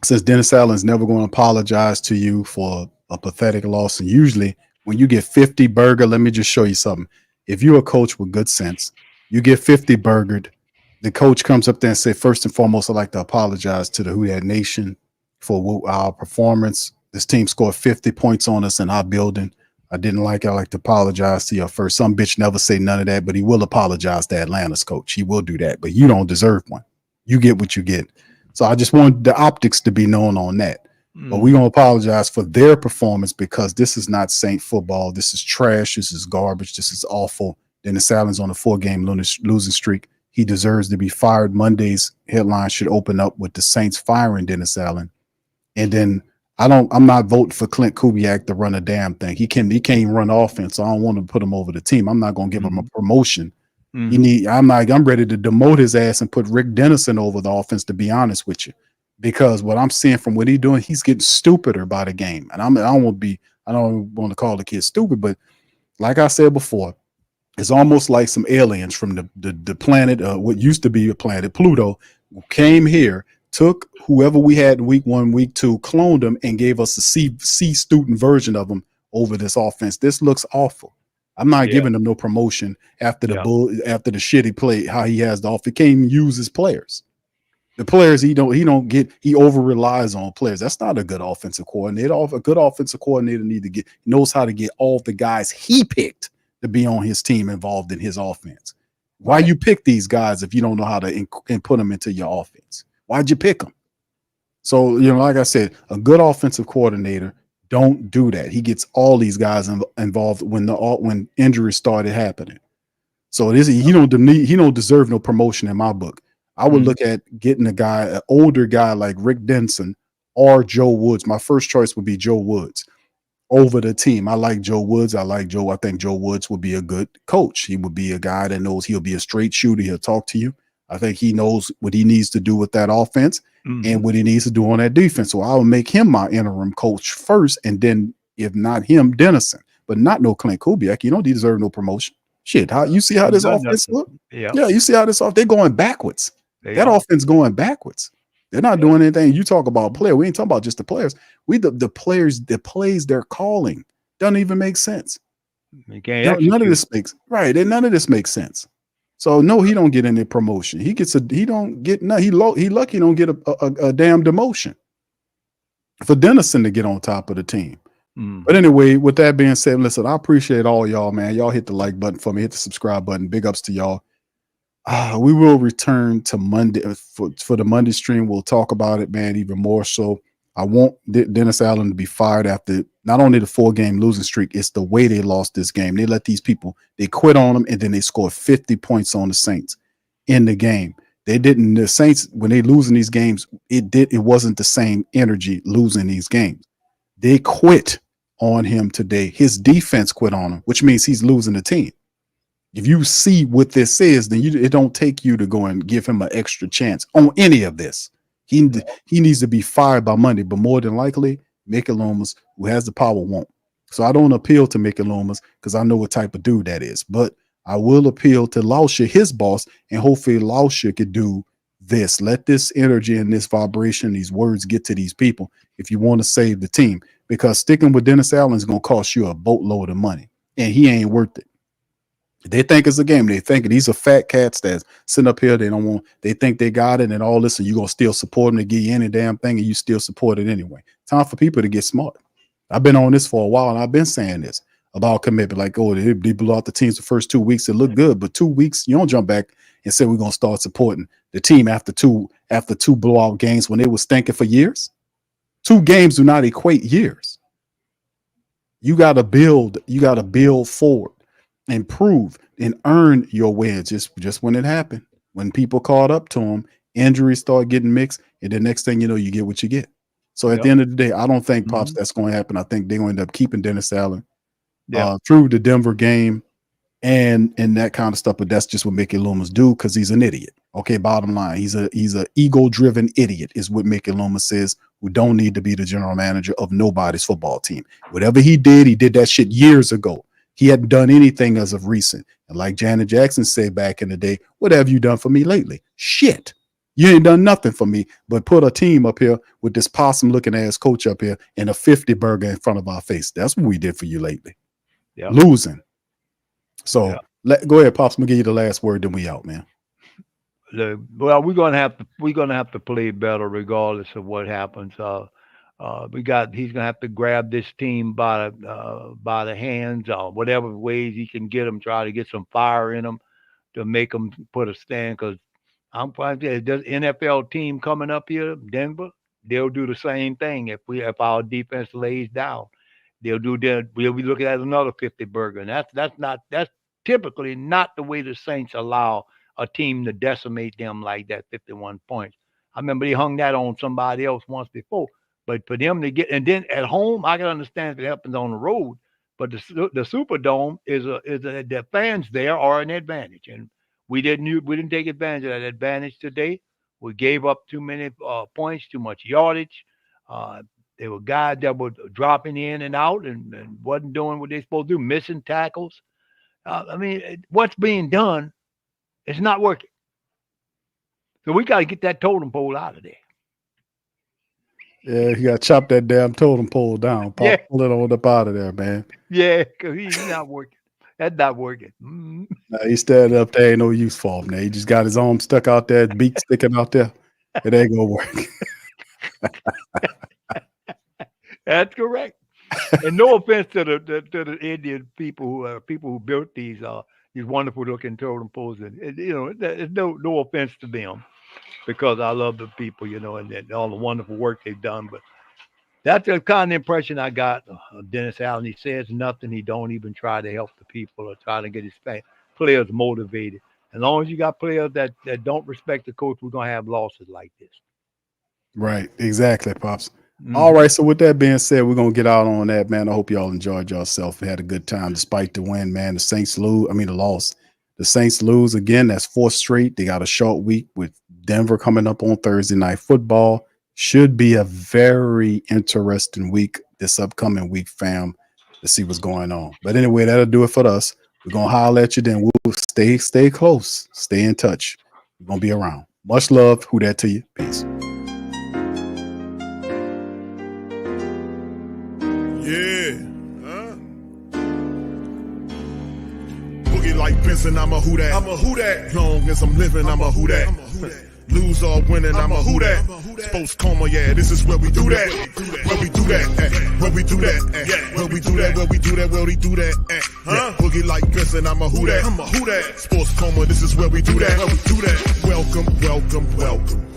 since Dennis Allen's never going to apologize to you for a pathetic loss, and usually when you get 50 burger, let me just show you something. If you're a coach with good sense, you get 50 burgered, the coach comes up there and say, first and foremost, I'd like to apologize to the Who Dat Nation for our performance. This team scored 50 points on us in our building. I didn't like it. I like to apologize to your first. Some bitch never say none of that, but he will apologize to Atlanta's coach. He will do that, but you don't deserve one. You get what you get. So I just want the optics to be known on that. But we're going to apologize for their performance because this is not Saint football. This is trash. This is garbage. This is awful. Dennis Allen's on a 4-game losing streak. He deserves to be fired. Monday's headline should open up with the Saints firing Dennis Allen. And then I'm not voting for Clint Kubiak to run a damn thing. He can't even run offense. So I don't want to put him over the team. I'm not going to give him a promotion. I'm ready to demote his ass and put Rick Dennison over the offense, to be honest with you. Because what I'm seeing from what he's doing, he's getting stupider by the game. And I don't want to call the kid stupid, but like I said before, it's almost like some aliens from the planet, what used to be a planet, Pluto, who came here, took whoever we had in week 1, week 2, cloned them, and gave us a C student version of them over this offense. This looks awful. I'm not giving him no promotion after after the shit he played, how he has the offense. He can't even use his players. The players he over relies on players. That's not a good offensive coordinator. A good offensive coordinator knows how to get all the guys he picked to be on his team involved in his offense. Why you pick these guys if you don't know how to put them into your offense? Why'd you pick them? So, like I said, a good offensive coordinator don't do that. He gets all these guys involved when injuries started happening. So he don't deserve no promotion in my book. I would look at getting an older guy like Rick Denson or Joe Woods. My first choice would be Joe Woods over the team. I like Joe Woods. I think Joe Woods would be a good coach. He would be a guy that knows he'll be a straight shooter. He'll talk to you. I think he knows what he needs to do with that offense and what he needs to do on that defense. So I will make him my interim coach first, and then if not him, Dennison, but not no Clint Kubiak. You don't deserve no promotion. Shit, you see how this offense look? Yeah, you see how they're going backwards. That offense going backwards. They're not doing anything. You talk about player. We ain't talking about just the players. The players, the plays they're calling doesn't even make sense. None of this makes None of this makes sense. So no, he don't get any promotion. He don't get no. He lucky he don't get a damn demotion for Dennison to get on top of the team. But anyway, with that being said, listen, I appreciate all y'all, man. Y'all hit the like button for me, hit the subscribe button. Big ups to y'all. We will return to Monday for the Monday stream. We'll talk about it, man, even more so. I want Dennis Allen to be fired after not only the 4-game losing streak, it's the way they lost this game. They let these people, they quit on them, and then they scored 50 points on the Saints in the game. The Saints, when they losing these games, it wasn't the same energy losing these games. They quit on him today. His defense quit on him, which means he's losing the team. If you see what this is, then it don't take you to go and give him an extra chance on any of this. He needs to be fired by Monday, but more than likely, Mickey Loomis, who has the power, won't. So I don't appeal to Mickey Loomis because I know what type of dude that is. But I will appeal to Lauscher, his boss, and hopefully Lauscher could do this. Let this energy and this vibration, these words get to these people if you want to save the team. Because sticking with Dennis Allen is going to cost you a boatload of money, and he ain't worth it. They think it's a game. They think these are fat cats that's sitting up here. They think they got it and all this, and you're going to still support them to give you any damn thing, and you still support it anyway. Time for people to get smart. I've been on this for a while, and I've been saying this about commitment. Like, they blew out the teams the first 2 weeks. It looked good, but 2 weeks, you don't jump back and say we're going to start supporting the team after two blowout games when they were stinking for years. 2 games do not equate years. You got to build. You got to build forward. Improve and earn your wins. Just when it happened, when people caught up to them, injuries start getting mixed, and the next thing you know, you get what you get. So at the end of the day, I don't think Pops that's going to happen. I think they're going to end up keeping Dennis Allen through the Denver game and that kind of stuff. But that's just what Mickey Loomis do because he's an idiot. Okay, bottom line, he's a ego-driven idiot is what Mickey Loomis says, who don't need to be the general manager of nobody's football team. Whatever he did that shit years ago. He hadn't done anything as of recent. And like Janet Jackson said back in the day, what have you done for me lately? Shit. You ain't done nothing for me but put a team up here with this possum-looking ass coach up here and a 50 burger in front of our face. That's what we did for you lately. Yeah. Losing. So go ahead, Pops. I'm gonna give you the last word, then we out, man. Well, we're gonna have to play better regardless of what happens. He's gonna have to grab this team by the hands, whatever ways he can get them, try to get some fire in them to make them put a stand. Because I'm trying to tell you, this NFL team coming up here, Denver, they'll do the same thing if our defense lays down. They'll do that. We'll be looking at another 50 burger, and that's typically not the way the Saints allow a team to decimate them like that. 51 points. I remember they hung that on somebody else once before. But for them to get, and then at home, I can understand if it happens on the road. But the Superdome is the fans there are an advantage, and we didn't take advantage of that advantage today. We gave up too many points, too much yardage. There were guys that were dropping in and out and wasn't doing what they're supposed to do, missing tackles. What's being done is not working. So we got to get that totem pole out of there. Yeah, you got to chop that damn totem pole down. Pull it on up out of there, man. Yeah, because he's not working. That's not working. Nah, he's standing up there. Ain't no use for him. Now he just got his arm stuck out there, his beak sticking out there. It ain't gonna work. That's correct. And no offense to the Indian people who built these wonderful looking totem poles, and there's no offense to them, because I love the people, and all the wonderful work they've done. But that's the kind of impression I got of Dennis Allen. He says nothing. He don't even try to help the people or try to get his players motivated. As long as you got players that don't respect the coach, we're going to have losses like this. Right. Exactly, Pops. All right. So with that being said, we're going to get out on that, man. I hope y'all enjoyed yourself and had a good time despite the win, man. The Saints lose. The loss. The Saints lose again. That's 4th straight. They got a short week with Denver coming up on Thursday Night Football. Should be a very interesting week this upcoming week, fam, to see what's going on. But anyway, that'll do it for us. We're going to holler at you then. We'll stay close. Stay in touch. We're going to be around. Much love. Who that to you? Peace. Yeah. Boogie like Benson, I'm a who that. I'm a who that. Long as I'm living, I'm a who that. Lose or winning, I'm a who that. Sports Coma, yeah, this is where we do that. Where we do that, where we do that, where we do that, where we do that, where we do that. Boogie like Benson, I'm a who that. I'm a who that. Sports Coma, this is where we do that. Where we do that. Welcome.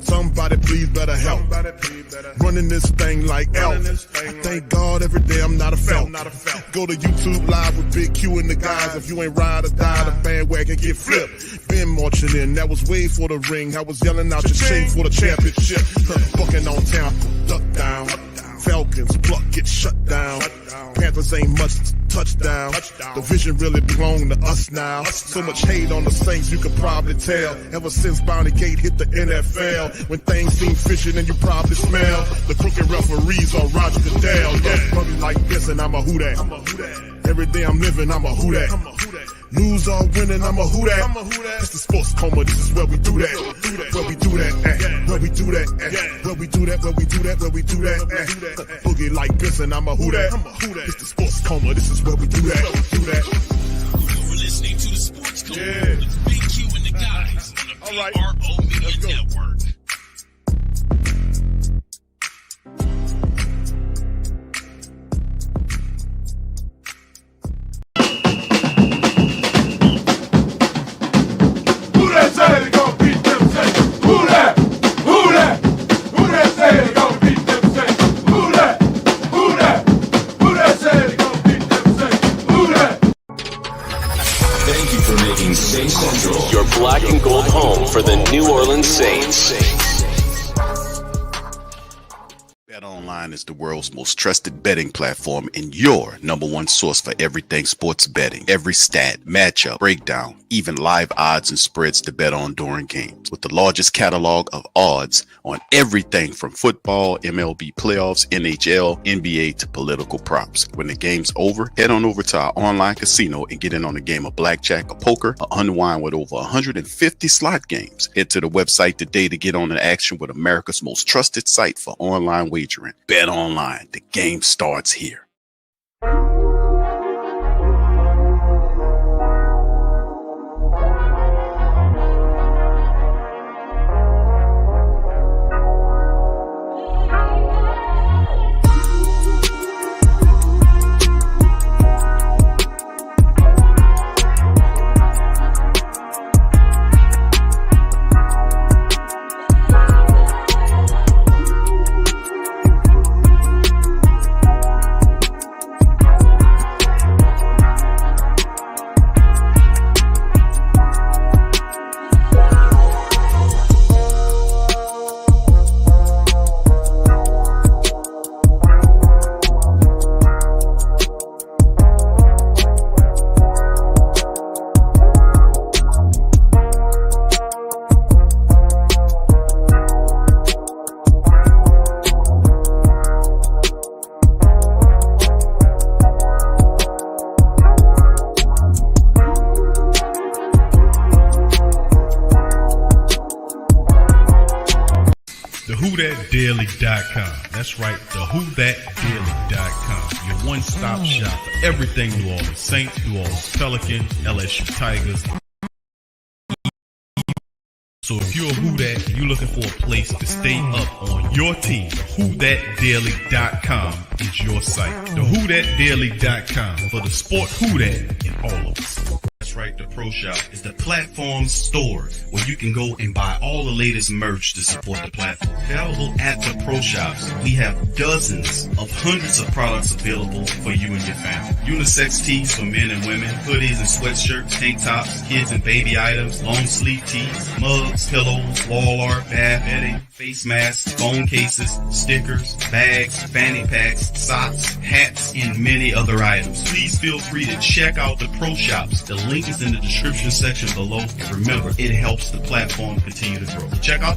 Somebody please better help. Running this thing like Elf. Thank God every day I'm not a felt. Go to YouTube Live with Big Q and the guys. If you ain't ride or die, the bandwagon get flipped. Been marching in, that was way for the ring. I was yelling out your shame for the championship. Bucking on Tampa, duck down. Falcons, pluck, get shut down. Panthers ain't much touchdown. The vision really belong to us now. So much hate on the Saints, you could probably tell. Ever since Bounty Gate hit the NFL, when things seem fishy and you probably smell the crooked referees on Roger Goodell. Yeah, probably like this, and I'm a who that. Every day I'm living, I'm a who that. Lose or winning, I'm a who that. It's the Sports Coma, this is where we do that. Where we do that, where we do that, where we do that, where we do that, where we do that. Boogie like Benson, I'm a who that. It's the Sports Coma, this is where we do that. You're listening to the Sports Coma with Big Q and the guys on the PRO Media Network. Say they gon' beat them Saints. Who that? Who that? Who that say they gon' beat them Saints? Who that? Who that? Who that say they gon' beat them Saints? Who that? Thank you for making Saint Central your black and gold home for the New Orleans Saints. BetOnline is the world's most trusted betting platform and your number one source for everything sports betting. Every stat, matchup, breakdown, even live odds and spreads to bet on during games. With the largest catalog of odds on everything from football, MLB playoffs, NHL, NBA to political props. When the game's over, head on over to our online casino and get in on a game of blackjack or poker or unwind with over 150 slot games. Head to the website today to get on the action with America's most trusted site for online wagering. Bet online. The game starts here. WhoThatDaily.com. That's right, the WhoThatDaily.com. Your one-stop shop for everything New Orleans Saints, New Orleans Pelicans, LSU Tigers. So if you're a Who Dat and you're looking for a place to stay up on your team, WhoThatDaily.com is your site. The WhoThatDaily.com for the sport Who Dat in all of us. That's right, the Pro Shop is the platform store where you can go and buy all the latest merch to support the platform. Available at the Pro Shops, we have dozens of hundreds of products available for you and your family. Unisex tees for men and women, hoodies and sweatshirts, tank tops, kids and baby items, long sleeve tees, mugs, pillows, wall art, bath bedding, face masks, phone cases, stickers, bags, fanny packs, socks, hats, and many other items. Please feel free to check out the Pro Shops. The link is in the description section below. And remember, it helps the platform continue to grow. Check out